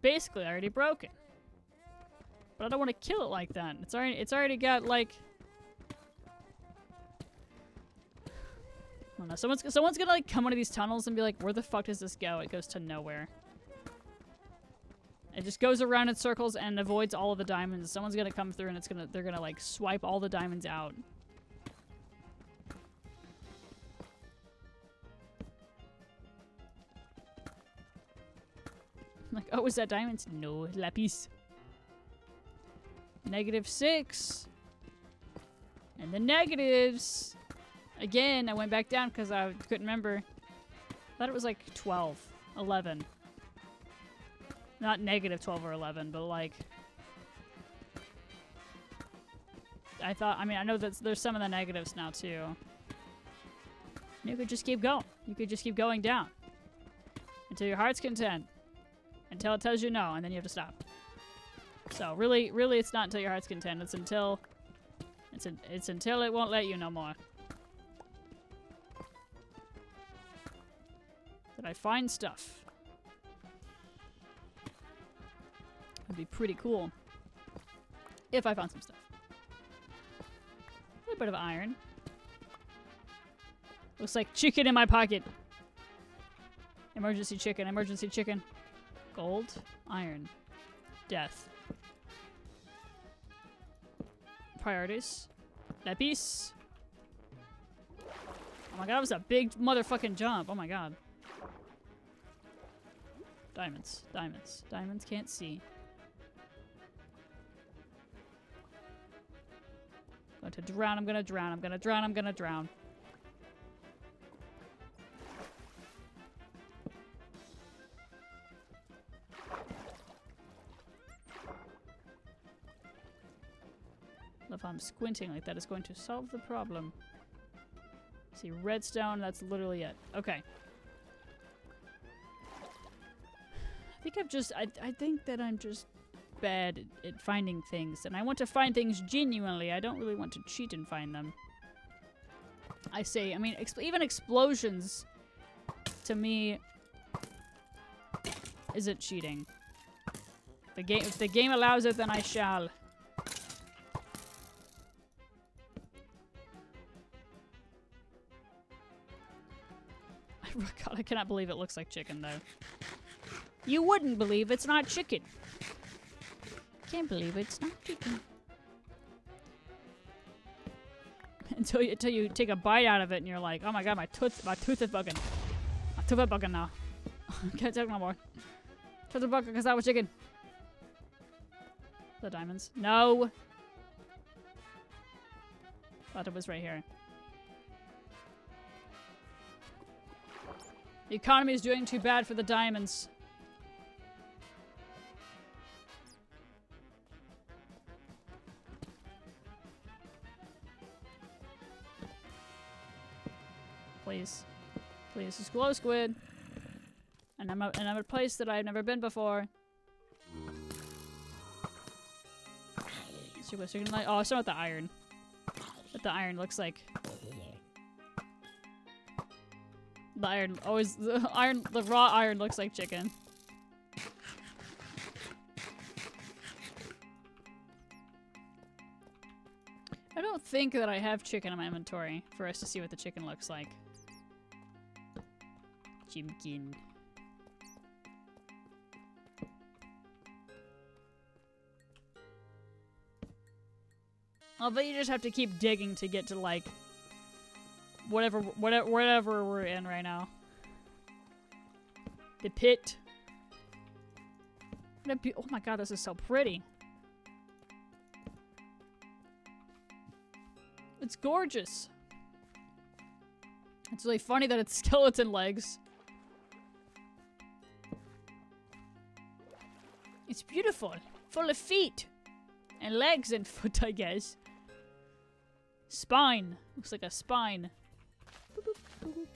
basically already broken. But I don't want to kill it like that. It's already got like, I don't know. Someone's gonna like come into these tunnels and be like, where the fuck does this go? It goes to nowhere. It just goes around in circles and avoids all of the diamonds. Someone's gonna come through and they're gonna like swipe all the diamonds out. I'm like, oh, is that diamonds? No, lapis. -6. And the negatives. Again, I went back down because I couldn't remember. I thought it was like 12, 11. Not -12 or 11, but like... I mean, I know that there's some of the negatives now too. You could just keep going. You could just keep going down. Until your heart's content. Until it tells you no, and then you have to stop. So really, it's not until your heart's content. It's until it won't let you no more. Did I find stuff? That'd be pretty cool. If I found some stuff. A little bit of iron. Looks like chicken in my pocket. Emergency chicken, emergency chicken. Gold, iron, death. Priorities. Lapis. Oh my god, that was a big motherfucking jump. Oh my god. Diamonds. Diamonds. Diamonds can't see. I'm going to drown. I'm gonna drown. I'm gonna drown. I'm gonna drown. If I'm squinting like that, it's going to solve the problem. See, redstone, that's literally it. Okay. I think that I'm just bad at finding things, and I want to find things genuinely. I don't really want to cheat and find them. I mean, even explosions, to me, isn't cheating. If the game allows it, then I shall. God, I cannot believe it looks like chicken, though. You wouldn't believe it's not chicken. Can't believe it's not chicken. Until you take a bite out of it and you're like, oh my god, my tooth is bugging. My tooth is bugging now. Can't take no more. Tooth is bugging because that was chicken. The diamonds. No. Thought it was right here. The economy is doing too bad for the diamonds. Please. Please, just glow squid. And I'm at a place that I've never been before. So you're gonna like, oh, I start with the iron. But the iron looks like the raw iron looks like chicken. I don't think that I have chicken in my inventory for us to see what the chicken looks like. Chimkin. I bet you just have to keep digging to get to like whatever we're in right now. The pit. Oh my god, this is so pretty. It's gorgeous. It's really funny that it's skeleton legs. It's beautiful. Full of feet. And legs and foot, I guess. Spine. Looks like a spine. Boop, boop, boop, boop.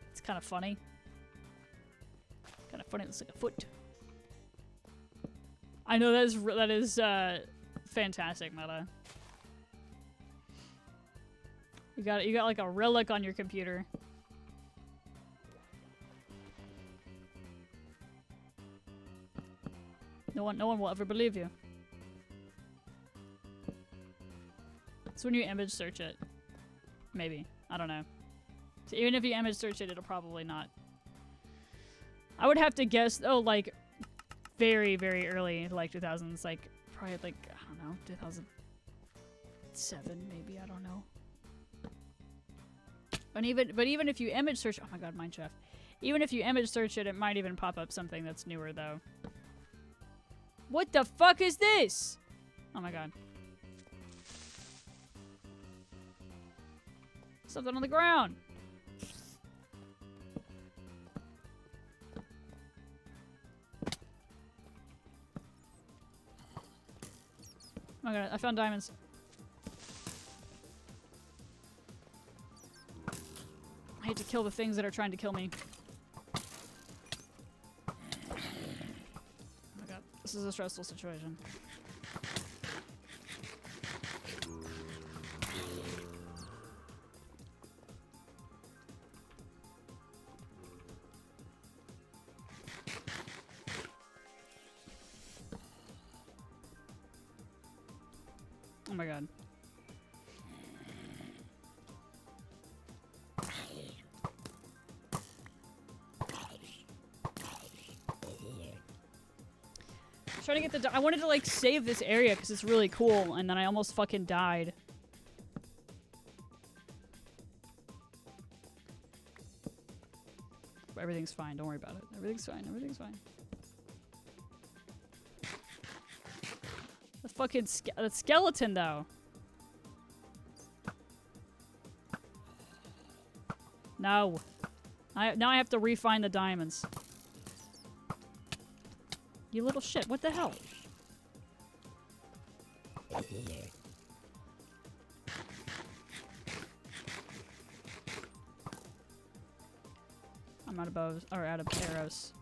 It's kind of funny. Kind of funny. It looks like a foot. I know that is fantastic, Meta. You got like a relic on your computer. No one will ever believe you. It's when you image search it. Maybe. I don't know. So even if you image search it, it'll probably not. I would have to guess, oh, like, very, very early, like 2000s, like, probably like, I don't know, 2007 maybe, I don't know. But even if you image search, oh my god, Mineshaft. Even if you image search it, it might even pop up something that's newer though. What the fuck is this? Oh my god. Something on the ground. Oh my god, I found diamonds. I hate to kill the things that are trying to kill me. Oh my god, this is a stressful situation. Oh my god. Trying to get the. I wanted to like save this area because it's really cool, and then I almost fucking died. But everything's fine. Don't worry about it. Everything's fine. Everything's fine. The fucking that skeleton though. No. Now I have to refine the diamonds. You little shit, what the hell? I'm out of bows, or out of arrows.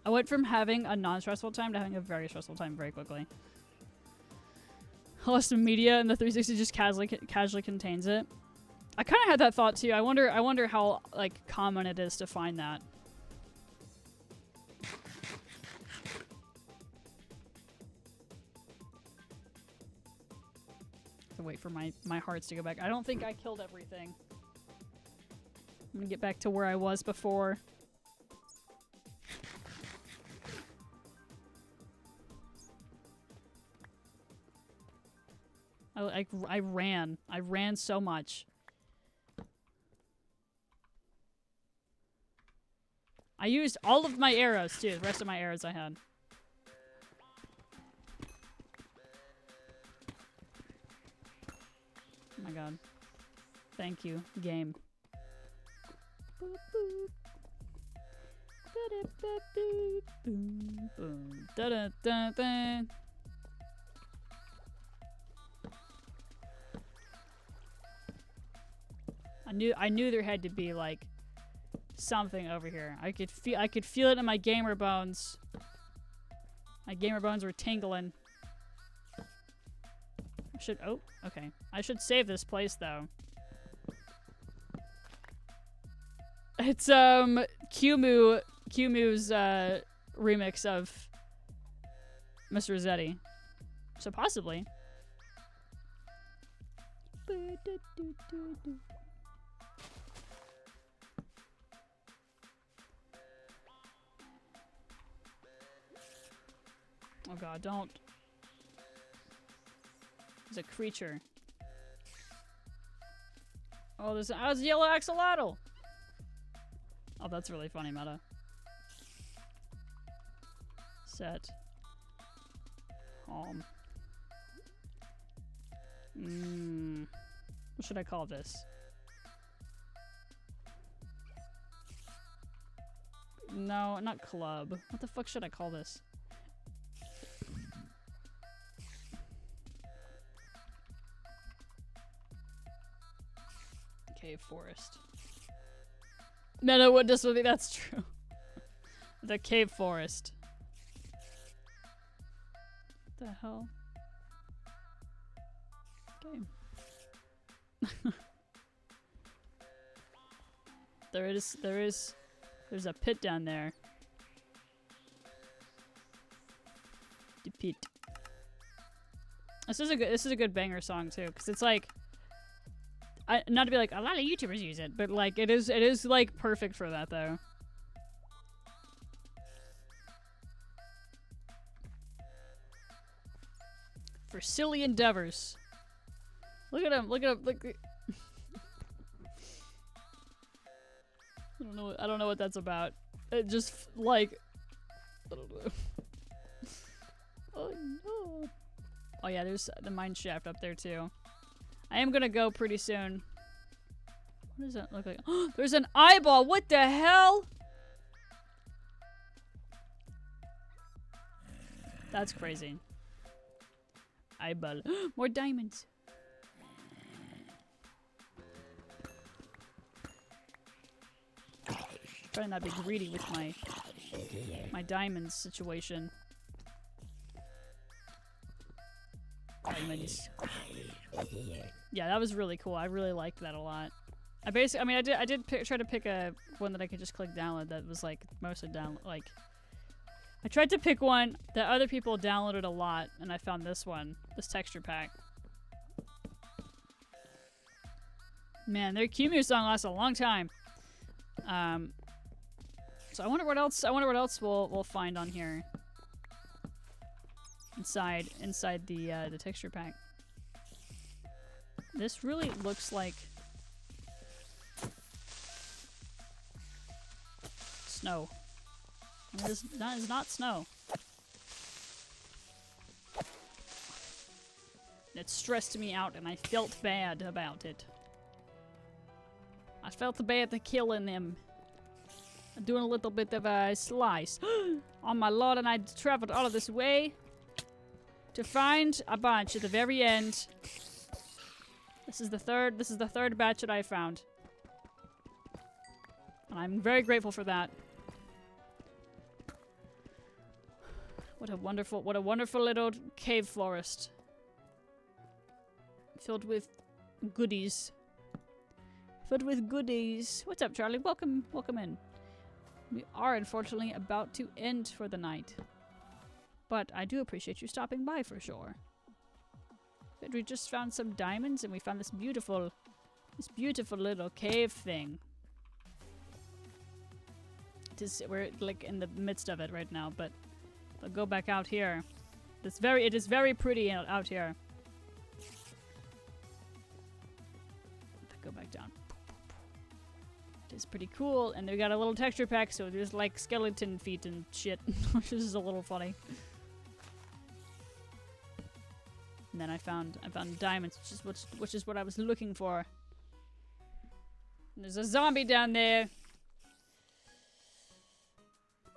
I went from having a non-stressful time to having a very stressful time very quickly. Less of media and the 360 just casually contains it. I kind of had that thought too. I wonder how like common it is to find that. To wait for my hearts to go back. I don't think I killed everything. I'm gonna get back to where I was before. I ran. I ran so much. I used all of my arrows too. The rest of my arrows I had. Oh my god. Thank you, game. Boop, boop. Da-da-ba-boop, boom, boom. Da-da-da-da. I knew there had to be like something over here. I could feel it in my gamer bones. My gamer bones were tingling. Oh, okay. I should save this place though. It's Qumu's remix of Mr. Rossetti. So possibly. Oh god, don't. There's a creature. Oh, there's a yellow axolotl! Oh, that's really funny, meta. Set. Home. What should I call this? No, not club. What the fuck should I call this? Cave forest. No, what does that's true. The cave forest. What the hell? Game. There's a pit down there. The pit. This is a good banger song too, because it's like, not to be like a lot of YouTubers use it, but like it is like perfect for that though. For silly endeavors. Look at him. Look at him. Look. I don't know what that's about. It just like I don't know. Oh no. Oh yeah, there's the mine shaft up there too. I am gonna go pretty soon. What does that look like? Oh, there's an eyeball. What the hell? That's crazy. Eyeball. More diamonds. Trying not to be greedy with my diamonds situation. Diamonds. Yeah, that was really cool. I really liked that a lot. I did try to pick a one that I could just click download that was like mostly download. Like, I tried to pick one that other people downloaded a lot, and I found this one, this texture pack. Man, their Q-Mew song lasts a long time. So I wonder what else. We'll find on here. Inside the texture pack. This really looks like snow. It's not snow. It stressed me out, and I felt bad about it. I felt bad to killing them. I'm doing a little bit of a slice. Oh my lord, and I traveled all of this way to find a bunch at the very end. This is the third batch that I found. And I'm very grateful for that. What a wonderful little cave forest. Filled with goodies. Filled with goodies. What's up, Charlie? Welcome in. We are unfortunately about to end for the night. But I do appreciate you stopping by for sure. But we just found some diamonds and we found this beautiful little cave thing. We're like in the midst of it right now, but I'll go back out here. It is very pretty out here. Go back down. It is pretty cool, and they got a little texture pack, so there's like skeleton feet and shit, which is a little funny. And then I found diamonds, which is what I was looking for. And there's a zombie down there.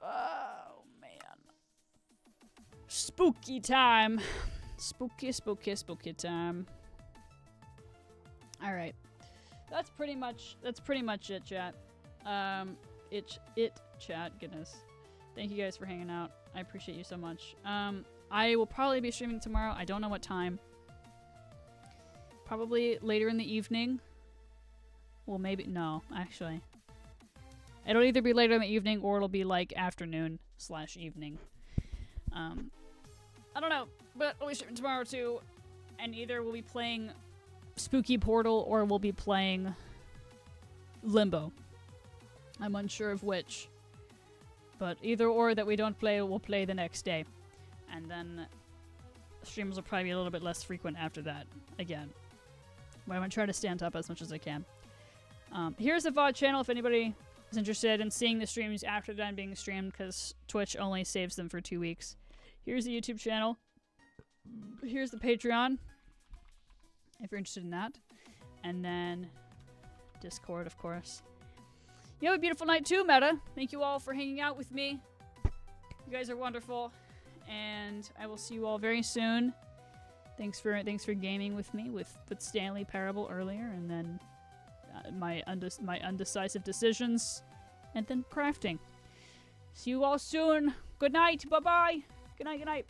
Oh man, spooky time, spooky time. All right. That's pretty much it, chat. Chat. Goodness. Thank you guys for hanging out. I appreciate you so much. I will probably be streaming tomorrow. I don't know what time. Probably later in the evening. Well, maybe no, actually. It'll either be later in the evening or it'll be like afternoon/evening. I don't know, but I'll be streaming tomorrow too. And either we'll be playing Spooky Portal or we'll be playing Limbo. I'm unsure of which. But either or that we don't play, we'll play the next day. And then streams will probably be a little bit less frequent after that. Again. But I'm going to try to stand up as much as I can. Here's the VOD channel if anybody is interested in seeing the streams after they're done being streamed, because Twitch only saves them for 2 weeks. Here's the YouTube channel. Here's the Patreon, if you're interested in that. And then Discord, of course. You have a beautiful night too, Meta. Thank you all for hanging out with me. You guys are wonderful. And I will see you all very soon. Thanks for gaming with me with Stanley Parable earlier, and then my undecisive decisions, and then crafting. See you all soon. Good night. Bye-bye. Good night. Good night.